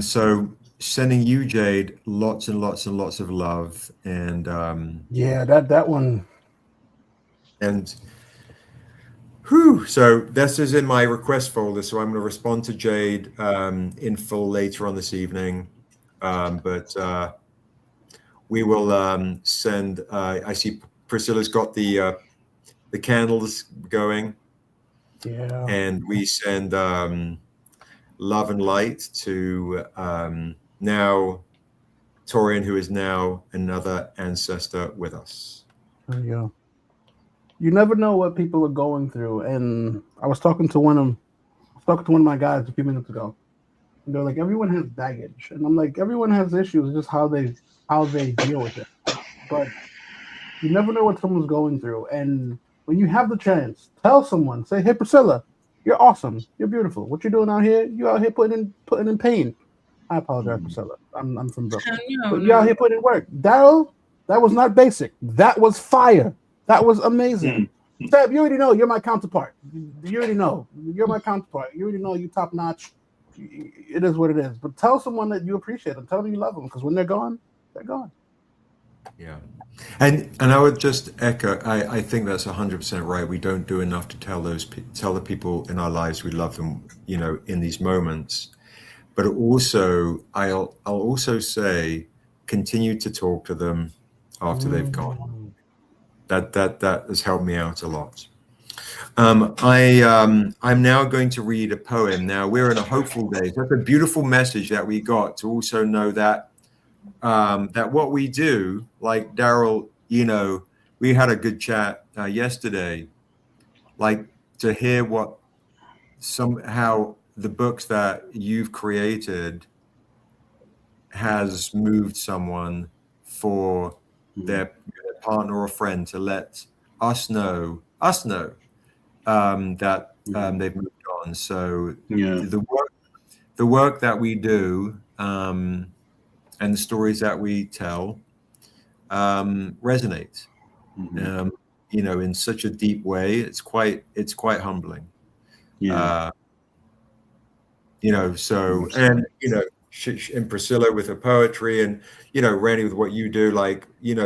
So sending you, Jade, lots and lots and lots of love, and yeah, that one. And whew, so this is in my request folder, so I'm going to respond to Jade in full later on this evening. But we will send. I see Priscilla's got the candles going. Yeah. And we send love and light to now Torian, who is now another ancestor with us. There you go. You never know what people are going through, and I was talking to one of my guys a few minutes ago, and they're like, everyone has baggage, and I'm like, everyone has issues, just how they deal with it. But you never know what someone's going through, and when you have the chance, tell someone, say, "Hey, Priscilla, you're awesome, you're beautiful. What you're doing out here? You out here putting in pain." I apologize, Priscilla. I'm from Brooklyn, but you out here putting in work. Daryl, that was not basic. That was fire. That was amazing. Seb, you already know you're my counterpart. You already know you're my counterpart. You already know you top notch. It is what it is. But tell someone that you appreciate them. Tell them you love them, because when they're gone, they're gone. Yeah. And I would just echo, I think that's 100% right. We don't do enough to tell the people in our lives we love them, in these moments. But also, I'll also say, continue to talk to them after they've gone. That has helped me out a lot. I'm now going to read a poem. Now we're in a hopeful day. That's a beautiful message that we got, to also know that that what we do, like Daryl, we had a good chat yesterday, like to hear what somehow the books that you've created has moved someone for their partner or friend to let us know that they've moved on. So the work that we do and the stories that we tell resonate, in such a deep way. It's quite humbling. So, and and Priscilla with her poetry, and Randy with what you do,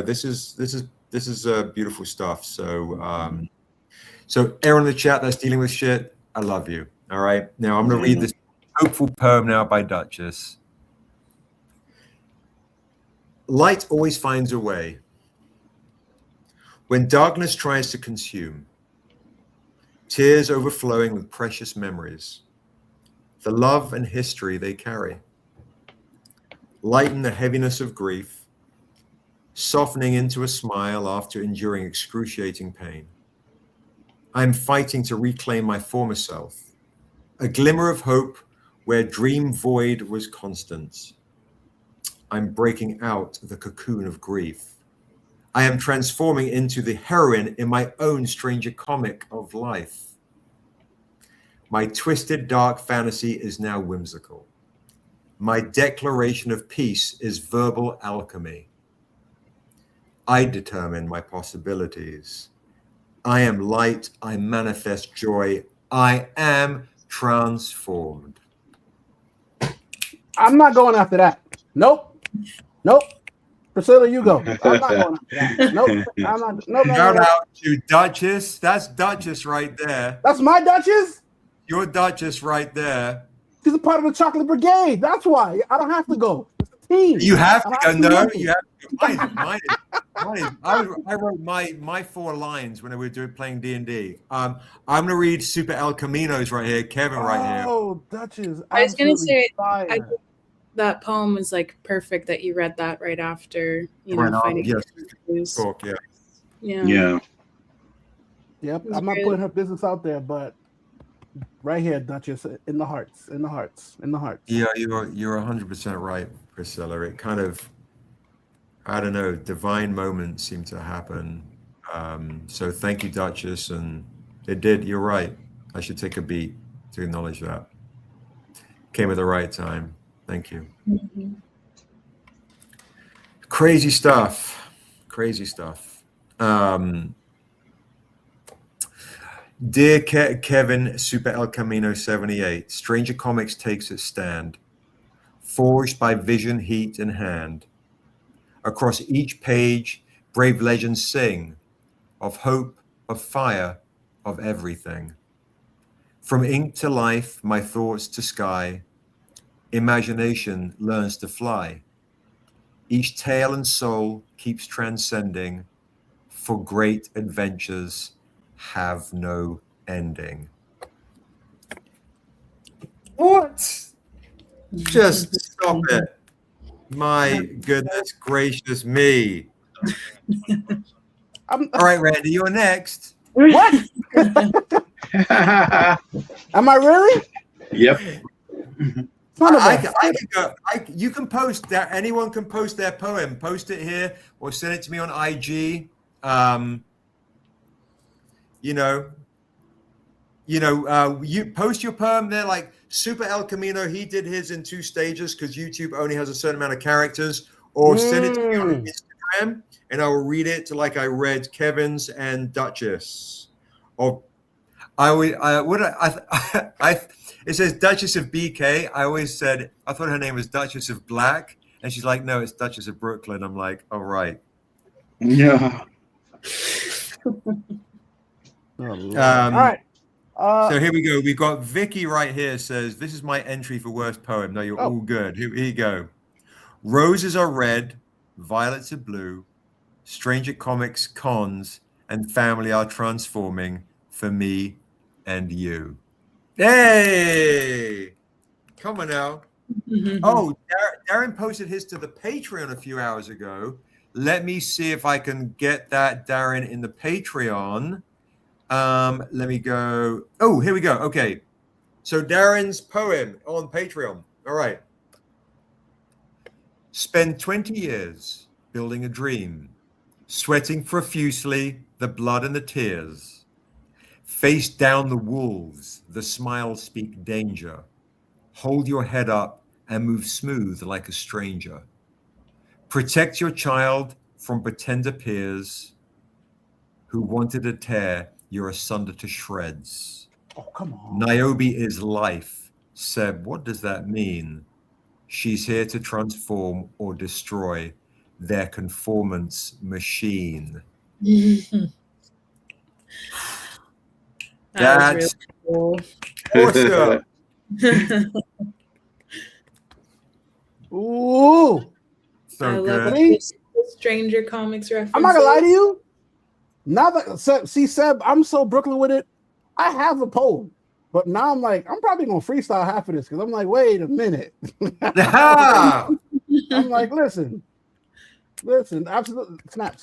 this is beautiful stuff. So so everyone in the chat that's dealing with shit, I love you. All right, now I'm gonna read this hopeful poem now by Duchess. Light always finds a way. When darkness tries to consume, tears overflowing with precious memories, the love and history they carry, lighten the heaviness of grief, softening into a smile after enduring excruciating pain. I'm fighting to reclaim my former self, a glimmer of hope where dream void was constant. I'm breaking out the cocoon of grief. I am transforming into the heroine in my own stranger comic of life. My twisted dark fantasy is now whimsical. My declaration of peace is verbal alchemy. I determine my possibilities. I am light, I manifest joy. I am transformed. I'm not going after that. Nope. Priscilla, you go. I'm not going after that. Nope. I'm not. No. Shout out to Duchess. That's Duchess right there. That's my Duchess? Your Duchess right there. She's a part of the Chocolate Brigade. That's why. I don't have to go. It's a team. You have to go. No, you have to go. Mine is. I wrote my 4 lines when we were playing D&D. I'm going to read Super El Camino's right here. Kevin right here. Oh, Duchess. I was going to say, fire. that poem was like perfect that you read that right after, finding yes. Yeah. Yep. I'm not putting her business out there, but right here, Duchess, in the hearts. Yeah, you're 100% right, Priscilla. It kind of, I don't know, divine moments seem to happen. So thank you, Duchess, and it did. You're right. I should take a beat to acknowledge that. Came at the right time. Thank you. Mm-hmm. Crazy stuff. Dear Kevin, Super El Camino 78, Stranger Comics takes its stand, forged by vision, heat, and hand. Across each page, brave legends sing of hope, of fire, of everything. From ink to life, my thoughts to sky, imagination learns to fly. Each tale and soul keeps transcending, for great adventures have no ending. What? Just stop it. My goodness gracious me. All right, Randy, you're next. What? Am I really? Yep. I could go. You can post that. Anyone can post their poem. Post it here or send it to me on IG. You post your poem there. Like Super El Camino, he did his in 2 stages because YouTube only has a certain amount of characters. Or send it to me on Instagram, and I will read it to like I read Kevin's and Duchess. Or it says Duchess of BK. I always said, I thought her name was Duchess of Black. And she's like, no, it's Duchess of Brooklyn. I'm like, all right. Yeah. All right. So here we go. We've got Vicky right here says, this is my entry for worst poem. No, you're all good. Here you go. Roses are red, violets are blue. Stranger Comics cons and family are transforming for me and you. Hey, come on now. Oh, Darren posted his to the Patreon a few hours ago. Let me see if I can get that, Darren, in the Patreon. Let me go. Oh, here we go. Okay. So Darren's poem on Patreon. All right. Spend 20 years building a dream, sweating profusely, the blood and the tears. Face down the wolves, the smiles speak danger. Hold your head up and move smooth like a stranger. Protect your child from pretender peers who wanted to tear your asunder to shreds. Oh, come on. Niobe is life. Seb, what does that mean? She's here to transform or destroy their conformance machine. That's really cool. Awesome. Ooh. So I love good. Stranger Comics references. I'm not gonna lie to you. Now that Seb, I'm so Brooklyn with it. I have a poem, but now I'm like, I'm probably gonna freestyle half of this because I'm like, wait a minute. I'm like, listen, absolutely, snap,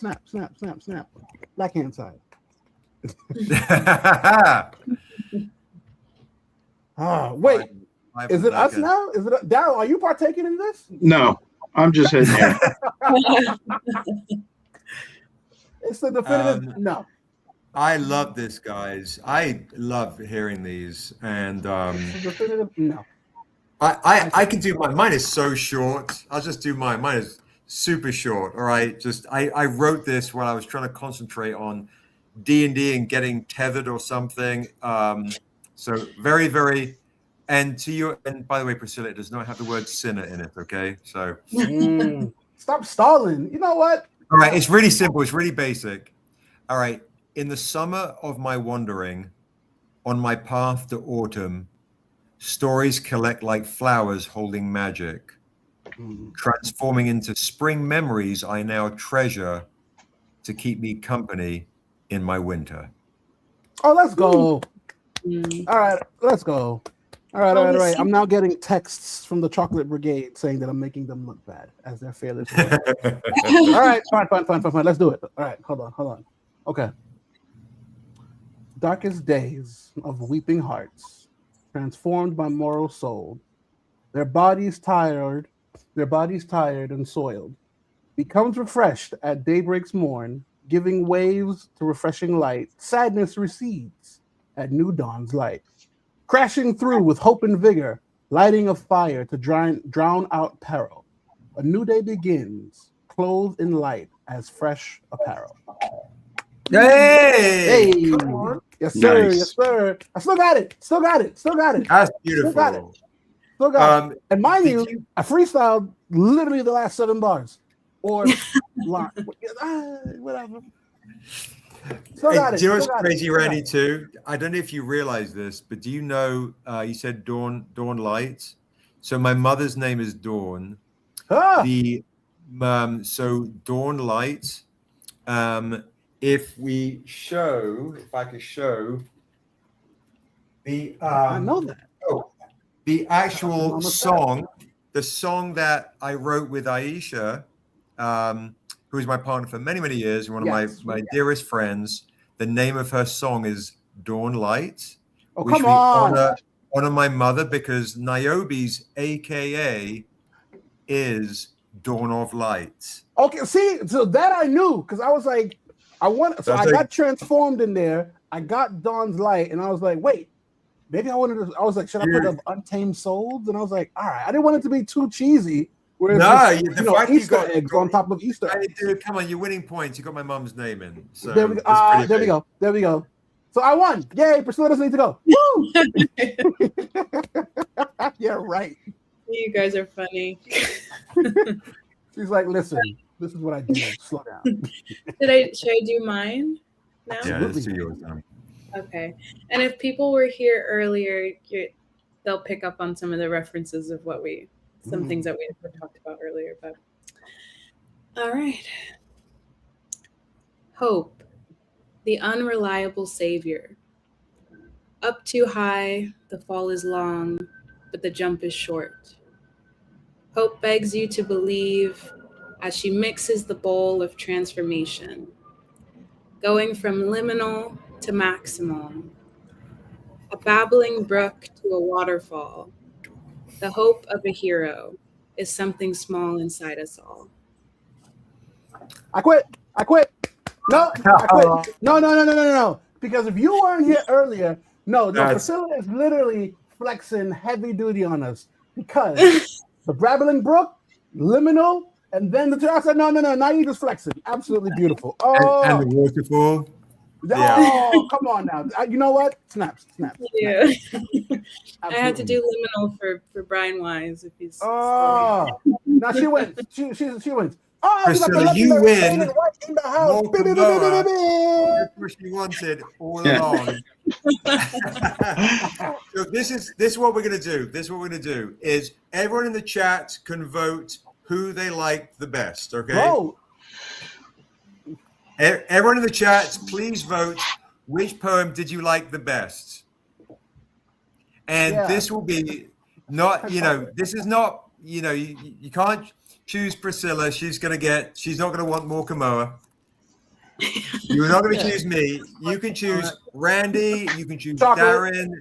black hand side. Wait, is it us now? Is it Daryl? Are you partaking in this? No, I'm just hitting here. It's the definitive. No. I love this, guys. I love hearing these, and no. I can do mine. Mine is so short. I'll just do mine. Mine is super short. All right. Just I wrote this while I was trying to concentrate on D&D and getting tethered or something. So very, very. And to you. And by the way, Priscilla, it does not have the word sinner in it. Okay. So Stop stalling. You know what? All right, it's really simple. It's really basic. All right. In the summer of my wandering, on my path to autumn, stories collect like flowers holding magic, transforming into spring memories I now treasure to keep me company in my winter. Oh, let's go. All right, let's go. All right. I'm now getting texts from the Chocolate Brigade saying that I'm making them look bad as their fearless. All right, fine. Let's do it. All right, hold on. Okay. Darkest days of weeping hearts, transformed by moral soul, their bodies tired and soiled, becomes refreshed at daybreak's morn, giving waves to refreshing light. Sadness recedes at new dawn's light, crashing through with hope and vigor, lighting a fire to drown out peril. A new day begins, clothed in light as fresh apparel. Hey! Yes, sir. Nice. Yes, sir. I still got it. That's beautiful. Still got it. And mind you, I freestyled literally the last 7 bars. Or whatever. Still got it. Do you know what's crazy, Randy, too? I don't know if you realize this, but do you know, you said Dawn Light? So my mother's name is Dawn. So Dawn Light, if I could show the I know that. The actual song, the song that I wrote with Aisha, who is my partner for many, many years, one of my dearest friends. The name of her song is Dawn Light. Oh, come on. Honor my mother, because Niobe's AKA is Dawn of Light. Okay, see, so that I knew, because I was like, I got transformed in there. I got Dawn's Light, and I was like, wait, maybe I was like, should I put up Untamed Souls? And I was like, all right, I didn't want it to be too cheesy. The fact Easter eggs on top of Easter eggs. Dude, come on, you're winning points. You got my mom's name in. So there we go. There we go. So I won. Yay, Priscilla doesn't need to go. Woo! Yeah, right. You guys are funny. She's like, listen, this is what I do. Slow down. Should I do mine now? Yeah, let's do yours now. Okay. And if people were here earlier, they'll pick up on some of the references of some things that we talked about earlier. But all right. Hope, the unreliable savior. Up too high, the fall is long, but the jump is short. Hope begs you to believe as she mixes the bowl of transformation, going from liminal to maximal, a babbling brook to a waterfall. The hope of a hero is something small inside us all. I quit. No, I quit. No. Because if you weren't here earlier, Priscilla is literally flexing heavy duty on us because the Babbling Brook, liminal, and then I said, no, now you're just flexing. Absolutely beautiful. Oh, and the waterfall. Oh, come on now. You know what? Snaps. Yeah. I had to do liminal for Brian Wise if he's. Oh, now she wins. She wins. Oh, Priscilla, you win. Right in the house. Which you wanted all along. So this is what we're gonna do. Is everyone in the chat can vote who they like the best. Okay. Bro. Everyone in the chat, please vote. Which poem did you like the best? And this will be not, this is not, you can't choose Priscilla. She's not going to want more Kamoa. You're not going to choose me. You can choose Randy. You can choose Darren.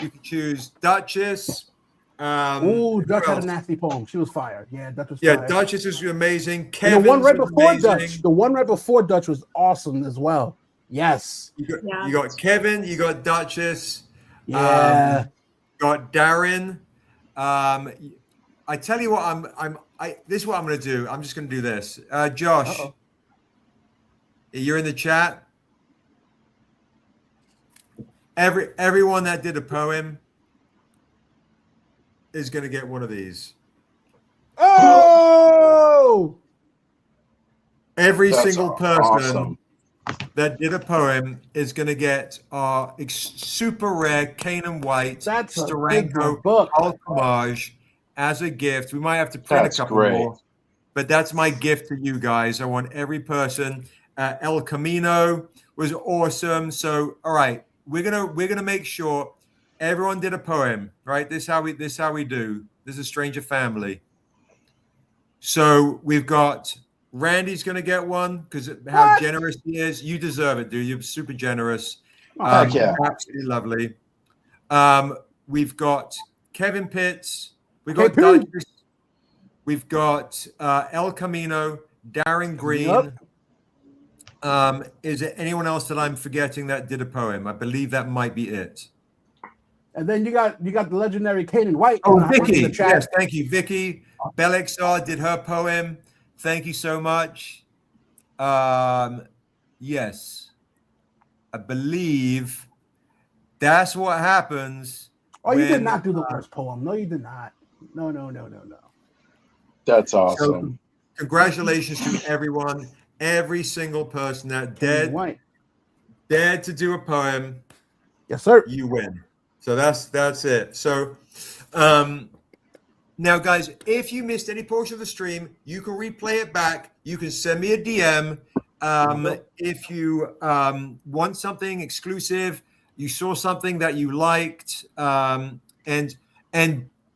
You can choose Duchess. Dutch had a nasty poem. She was fired. Yeah, Dutch was fired. Yeah, Duchess was amazing. Kevin, the one right before Dutch was awesome as well. Yes. You got Kevin. You got Duchess. Yeah. Got Darren. I tell you what, this is what I'm going to do. I'm just going to do this. Josh, you're in the chat. Everyone that did a poem is going to get one of these. Oh! Every That's single person awesome. that did a poem is going to get our super rare Canaan White Steranko HOMAGE as a gift. We might have to print a couple more, but that's my gift to you guys. I want every person. El Camino was awesome. So, all right, we're gonna make sure everyone did a poem. Right? This is how we do. This is Stranger Family. So we've got Randy's going to get one because how generous he is. You deserve it, dude. You're super generous. Heck yeah. Absolutely lovely. We've got Kevin Pitts. We've got El Camino, Darren Green. Is there anyone else that I'm forgetting that did a poem? I believe that might be it. And then you got the legendary Canaan White. Oh, Vicky. Yes, thank you, Vicky. Belixar did her poem. Thank you so much. Yes, I believe that's what happens. Oh, you did not do the first poem. No, you did not. No. That's awesome. So, congratulations to everyone, every single person that dared to do a poem. Yes, sir. You win. So that's it. So, now, guys, if you missed any portion of the stream, you can replay it back. You can send me a DM. If you want something exclusive, you saw something that you liked, and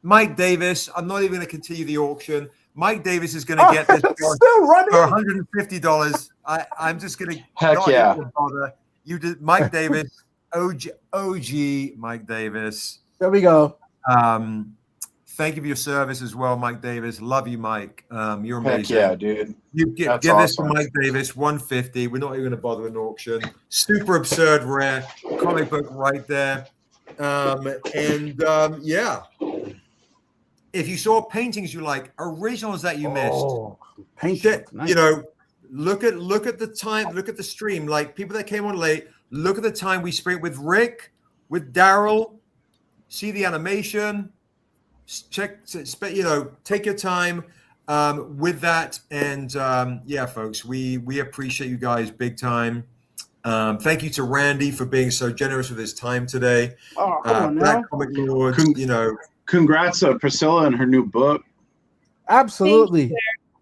Mike Davis, I'm not even going to continue the auction. Mike Davis is going to get this still running for $150. I'm just going to heck yeah. Bother. You did Mike Davis, OG Mike Davis. There we go. Thank you for your service as well, Mike Davis. Love you, Mike. You're amazing. Heck yeah, dude. You give this to Mike Davis, $150. We're not even going to bother an auction. Super absurd rare comic book right there. Yeah. If you saw paintings you like, originals that you missed, nice. You know, look at the time, look at the stream. Like people that came on late, look at the time we spent with Rick, with Daryl. See the animation. Check, you know, take your time with that, and yeah, folks, we appreciate you guys big time. Thank you to Randy for being so generous with his time today. Oh, come on now. Comic Lord, you know, congrats to Priscilla and her new book. Absolutely,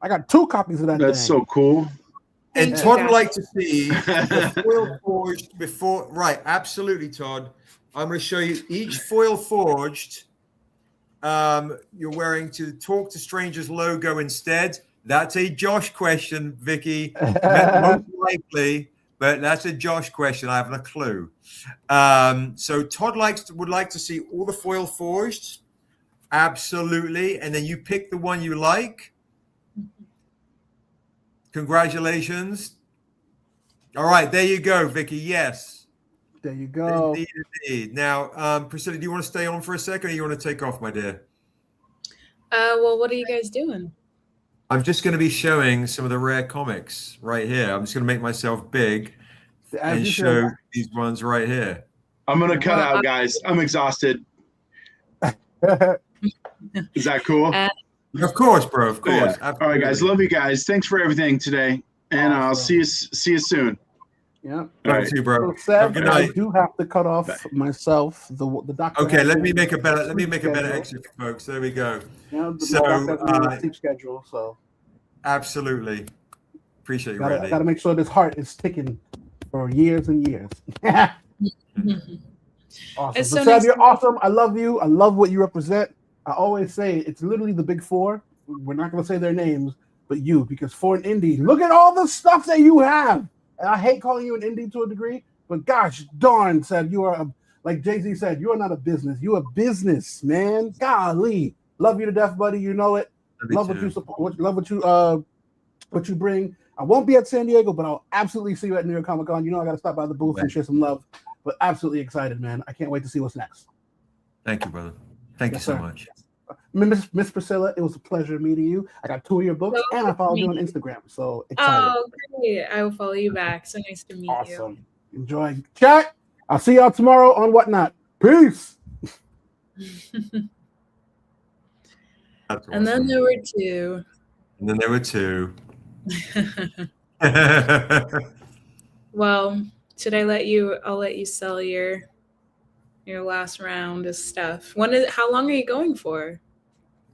I got 2 copies of that. That's so cool. And Todd would like to see the foil forged before. Right, absolutely, Todd. I'm going to show you each foil forged. You're wearing to Talk to Strangers logo instead. That's a Josh question, Vicky. Most likely, but that's a Josh question. I haven't a clue. So Todd would like to see all the foil forged. Absolutely. And then you pick the one you like. Congratulations. All right, there you go, Vicky. Yes. There you go. Indeed. Now, Priscilla, do you want to stay on for a second, or you want to take off, my dear? Well, what are you guys doing? I'm just going to be showing some of the rare comics right here. I'm just going to make myself big and show these ones right here. I'm going to cut out, guys. I'm exhausted. Is that cool? Of course, bro. Of course. Yeah. All right, guys. Love you guys. Thanks for everything today, and I'll see you soon. Yeah. All right, too, bro. So Seb, I do have to cut off myself. The doctor. Okay, let me make a better exit, folks. There we go. Yeah, so sleep schedule. So absolutely appreciate you, Randy. I got to make sure this heart is ticking for years and years. Awesome. So Seb, you're awesome. I love you. I love what you represent. I always say it's literally the big 4. We're not going to say their names, but you, because for an indie, look at all the stuff that you have. And I hate calling you an indie to a degree, but gosh darn, Seb, you are like Jay-Z said, you are not a business. You a business, man. Golly, love you to death, buddy. You know it. Love what you support. Love what you bring. I won't be at San Diego, but I'll absolutely see you at New York Comic Con. You know I got to stop by the booth and share some love. But absolutely excited, man. I can't wait to see what's next. Thank you, brother. Thank you so much. Miss Priscilla, it was a pleasure meeting you. I got 2 of your books, and I followed you on Instagram. So excited. Oh, great. I will follow you back. So nice to meet you. Awesome. Enjoy. Chat. I'll see y'all tomorrow on Whatnot. Peace. Awesome. And then there were 2. And then there were 2. Well, should I let you? I'll let you sell your last round of stuff. How long are you going for?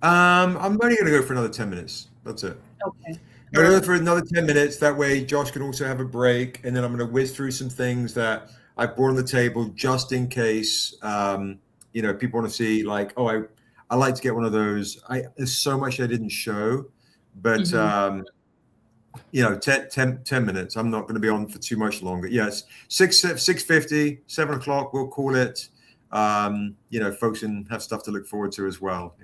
I'm only going to go for another 10 minutes. That's it. Okay. I'm going to go for another 10 minutes. That way, Josh can also have a break, and then I'm going to whiz through some things that I brought on the table just in case. People want to see like, oh, I like to get one of those. There's so much I didn't show, but 10 minutes. I'm not going to be on for too much longer. Yes, 6:50, 7 o'clock. We'll call it. Folks can have stuff to look forward to as well.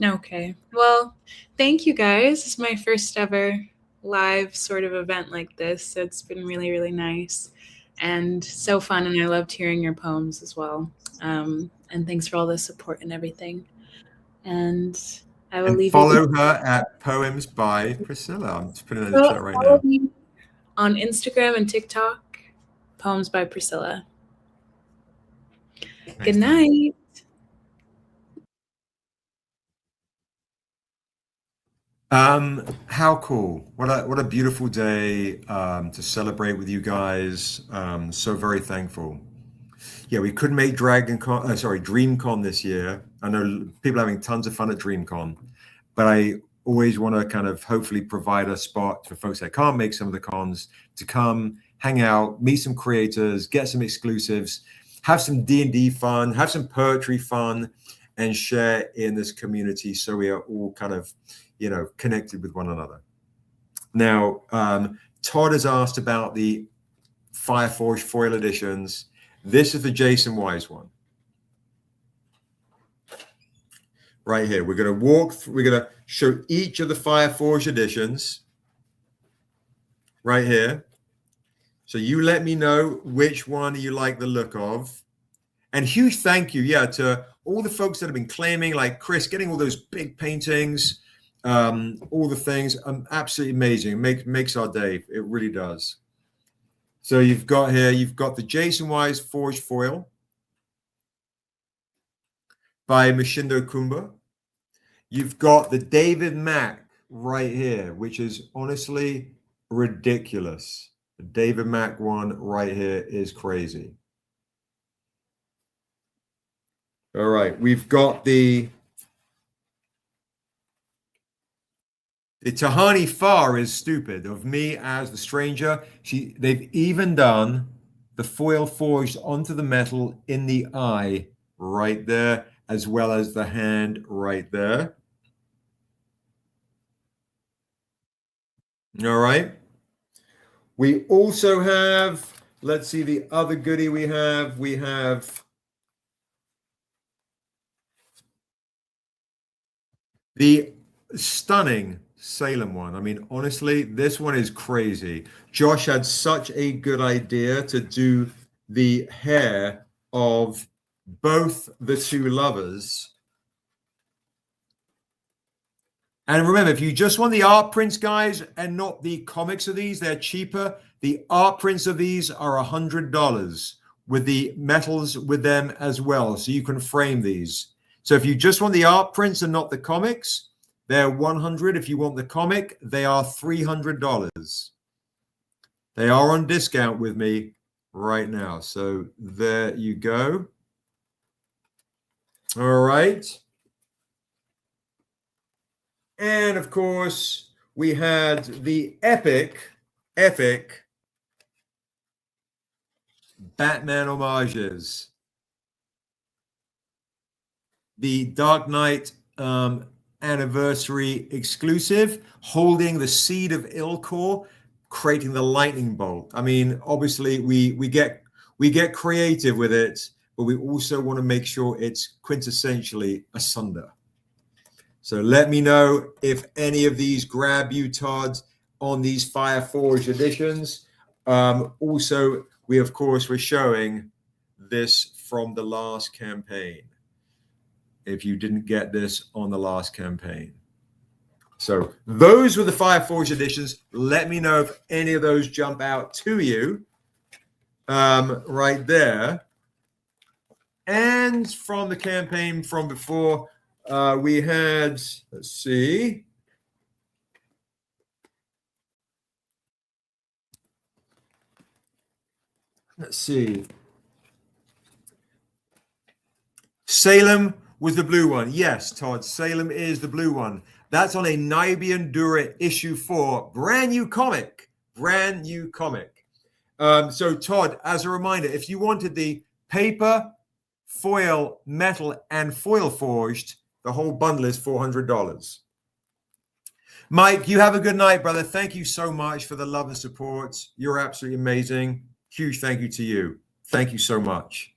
Okay. Well, thank you guys. It's my first ever live sort of event like this. So it's been really, really nice and so fun. And I loved hearing your poems as well. And thanks for all the support and everything. And I will leave follow you. her at Poems by Priscilla. I'm just putting it in the chat right now. On Instagram and TikTok, Poems by Priscilla. Thanks, Good night. How cool. What a beautiful day to celebrate with you guys. So very thankful. Yeah, we couldn't make DreamCon this year. I know people are having tons of fun at DreamCon, but I always want to kind of hopefully provide a spot for folks that can't make some of the cons to come, hang out, meet some creators, get some exclusives, have some D&D fun, have some poetry fun, and share in this community so we are all kind of connected with one another. Now, Todd has asked about the Fireforge foil editions. This is the Jason Wise one. Right here. We're going to walk through, we're going to show each of the Fireforge editions. Right here. So you let me know which one you like the look of. And huge thank you, to all the folks that have been claiming, like Chris, getting all those big paintings, all the things. Absolutely amazing. It makes our day. It really does. So you've got the Jason Wise Forged Foil by Mashindo Kumba. You've got the David Mack right here, which is honestly ridiculous. The David Mack one right here is crazy. All right, we've got the Tahani Farr is stupid of me as the stranger. They've even done the foil forged onto the metal in the eye right there, as well as the hand right there. All right. We also have, let's see the other goodie we have. We have the stunning Salem one. I mean, honestly, this one is crazy. Josh had such a good idea to do the hair of both the two lovers. And remember, if you just want the art prints, guys, and not the comics of these, they're cheaper. The art prints of these are $100 with the metals with them as well. So you can frame these. So if you just want the art prints and not the comics, they're $100. If you want the comic, they are $300. They are on discount with me right now. So there you go. All right. And of course, we had the epic Batman homages. The Dark Knight anniversary exclusive, holding the seed of Ilkor, creating the lightning bolt. I mean, obviously we get creative with it, but we also want to make sure it's quintessentially Asunder. So let me know if any of these grab you, Todd, on these Fireforge editions. Also, we're showing this from the last campaign. If you didn't get this on the last campaign. So those were the Fireforge editions. Let me know if any of those jump out to you right there. And from the campaign from before, we had, let's see. Let's see. Salem was the blue one. Yes, Todd. Salem is the blue one. That's on a Nibian Dura issue 4. Brand new comic. Brand new comic. So, Todd, as a reminder, if you wanted the paper, foil, metal, and foil forged, the whole bundle is $400. Mike, you have a good night, brother. Thank you so much for the love and support. You're absolutely amazing. Huge thank you to you. Thank you so much.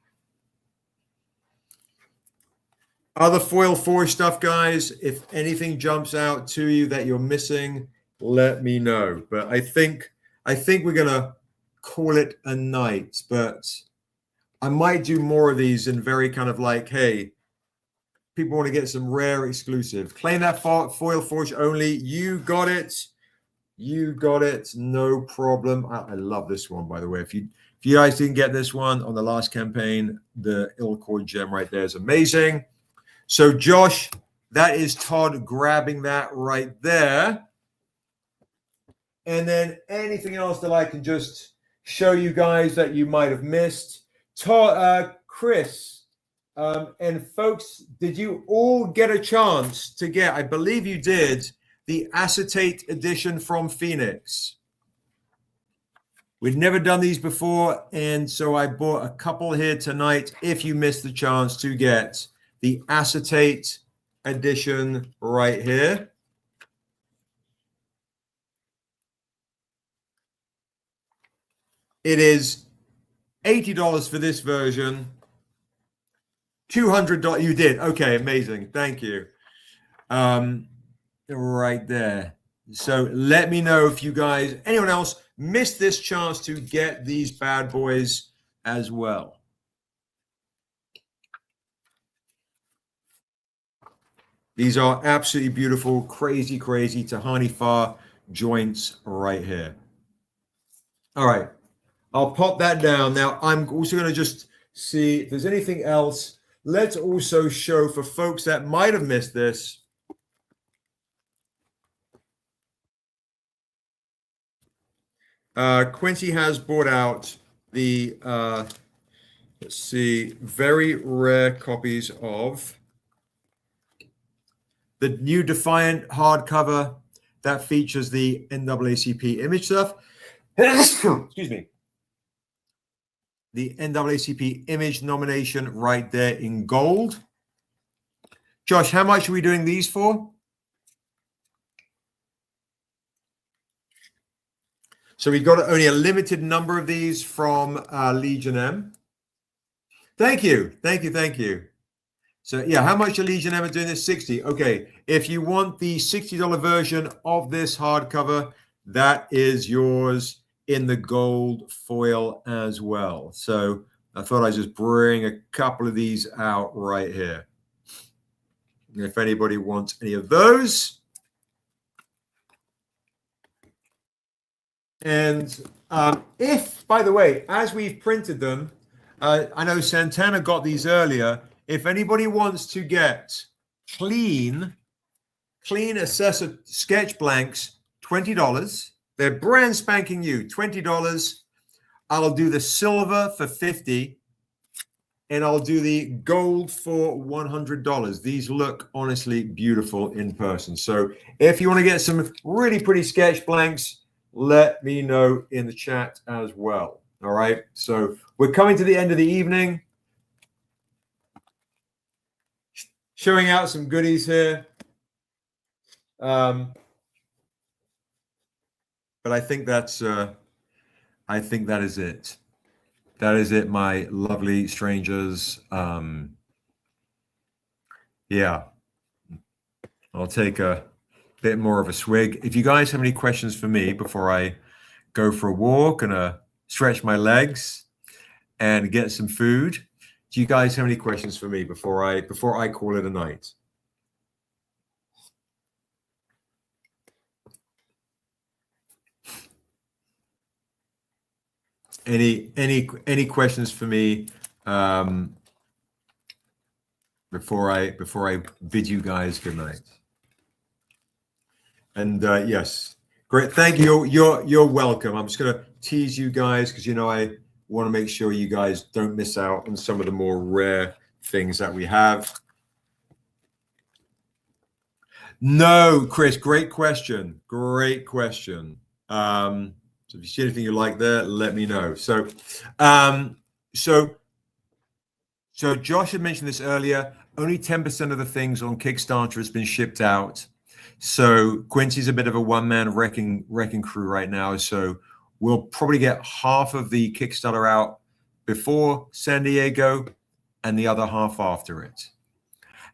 Other foil forged stuff, guys. If anything jumps out to you that you're missing, let me know. But I think we're gonna call it a night. But I might do more of these in very kind of like, hey, people want to get some rare exclusive. Claim that foil forge only. You got it. You got it. No problem. I love this one, by the way. If you guys didn't get this one on the last campaign, the Ilcord gem right there is amazing. So, Josh, that is Todd grabbing that right there. And then anything else that I can just show you guys that you might have missed. Todd, Chris, and folks, did you all get a chance to get, I believe you did, the acetate edition from Phoenix? We'd never done these before, and so I bought a couple here tonight if you missed the chance to get the acetate edition right here. It is $80 for this version. $200. You did. Okay, amazing. Thank you. Right there. So let me know if you guys, anyone else, missed this chance to get these bad boys as well. These are absolutely beautiful, crazy, crazy Tahani Far joints right here. All right. I'll pop that down. Now, I'm also going to just see if there's anything else. Let's also show for folks that might have missed this. Quincy has brought out the, let's see, very rare copies of the new Defiant hardcover that features the NAACP image stuff. Excuse me. The NAACP image nomination right there in gold. Josh, how much are we doing these for? So we got only a limited number of these from Legion M. Thank you. Thank you. Thank you. So yeah, how much are Legion M doing this? 60. Okay. If you want the $60 version of this hardcover, that is yours in the gold foil as well. So I thought I'd just bring a couple of these out right here. If anybody wants any of those. And if, by the way, as we've printed them, I know Santana got these earlier. If anybody wants to get clean assessor sketch blanks, $20. They're brand spanking new, $20. I'll do the silver for $50, and I'll do the gold for $100. These look honestly beautiful in person. So if you want to get some really pretty sketch blanks, let me know in the chat as well. All right. So we're coming to the end of the evening. Showing out some goodies here. But I think that's I think that is it. That is it, my lovely strangers. Yeah. I'll take a bit more of a swig. If you guys have any questions for me before I go for a walk and stretch my legs and get some food, do you guys have any questions for me before I call it a night? Any questions for me before I bid you guys good night? And yes, great. Thank you. You're welcome. I'm just gonna tease you guys because you know I want to make sure you guys don't miss out on some of the more rare things that we have. No, Chris, great question. Great question. So if you see anything you like there, let me know. So Josh had mentioned this earlier. Only 10% of the things on Kickstarter has been shipped out. So Quincy's a bit of a one-man wrecking crew right now. So we'll probably get half of the Kickstarter out before San Diego and the other half after it.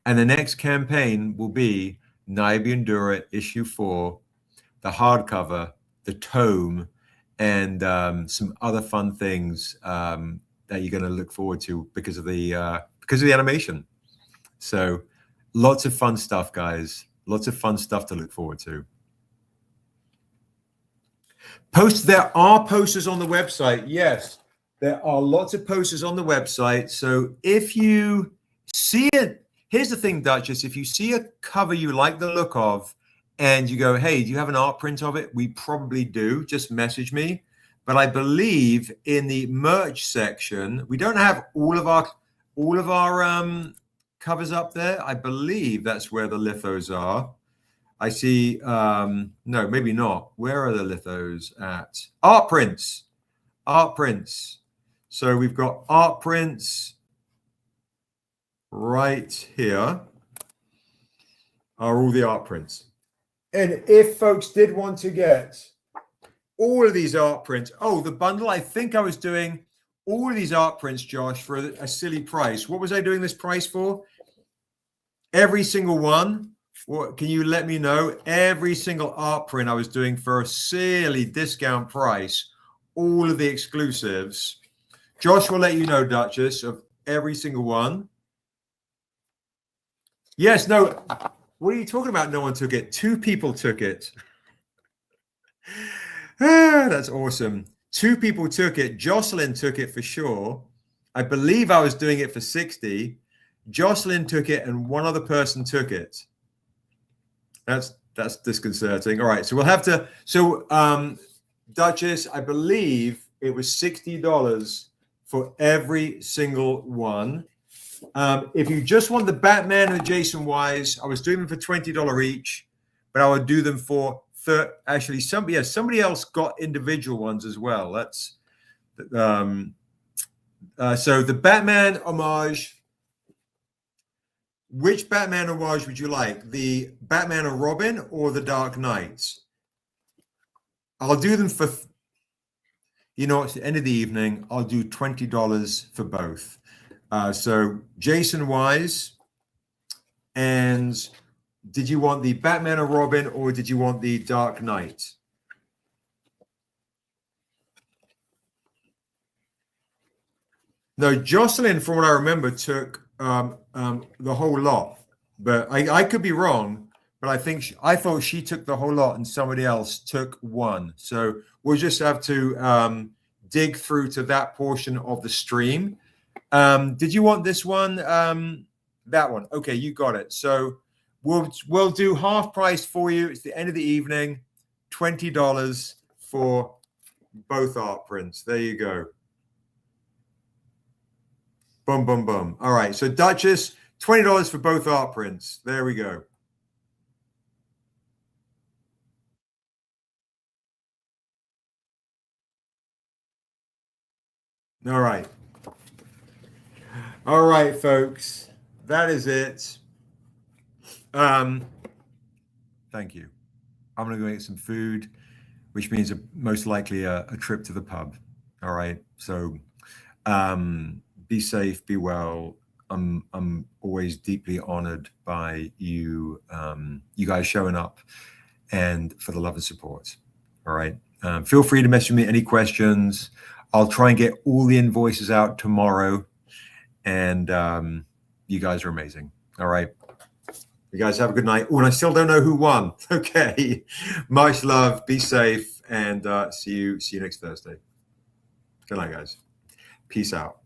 And the next campaign will be Naibi Endura issue 4, the hardcover, the tome, and some other fun things that you're going to look forward to because of the animation. So lots of fun stuff, guys. Lots of fun stuff to look forward to. There are posters on the website. Yes, there are lots of posters on the website. So if you see it, here's the thing, Duchess. If you see a cover you like the look of and you go, hey, do you have an art print of it? We probably do. Just message me. But I believe in the merch section, we don't have all of our covers up there. I believe that's where the lithos are. I see, no, maybe not. Where are the lithos at? Art prints. Art prints. So we've got art prints right here are all the art prints. And if folks did want to get all of these art prints, oh, the bundle, I think I was doing all of these art prints, Josh, for a silly price. What was I doing this price for? Every single one. What, can you let me know? Every single art print I was doing for a silly discount price, all of the exclusives. Josh will let you know, Duchess, of every single one. Yes, no. What are you talking about? No one took it. 2 people took it. That's awesome. 2 people took it. Jocelyn took it for sure. I believe I was doing it for 60. Jocelyn took it and one other person took it. That's disconcerting. All right, so we'll have to. So Duchess, I believe it was $60 for every single one. If you just want the Batman and the Jason Wise, I was doing them for $20 each, but I would do them for actually somebody else got individual ones as well. That's so the Batman homage. Which Batman homage would you like? The Batman and Robin or the Dark Knights? I'll do them for, you know, it's the end of the evening. I'll do $20 for both. So Jason Wise, and did you want the Batman and Robin or did you want the Dark Knight? No, Jocelyn, from what I remember, took the whole lot, but I could be wrong. But I thought she took the whole lot and somebody else took one. So we'll just have to dig through to that portion of the stream. Did you want this one? That one? Okay, you got it. So we'll do half price for you. It's the end of the evening. $20 for both art prints. There you go. Boom, boom, boom. All right. So Duchess, $20 for both art prints. There we go. All right. All right, folks. That is it. Thank you. I'm going to go get some food, which means most likely a trip to the pub. All right. So be safe, be well. I'm always deeply honored by you, you guys showing up and for the love and support. All right. Feel free to message me any questions. I'll try and get all the invoices out tomorrow. And you guys are amazing. All right. You guys have a good night. Oh, and I still don't know who won. Okay. Much love. Be safe. And see you next Thursday. Good night, guys. Peace out.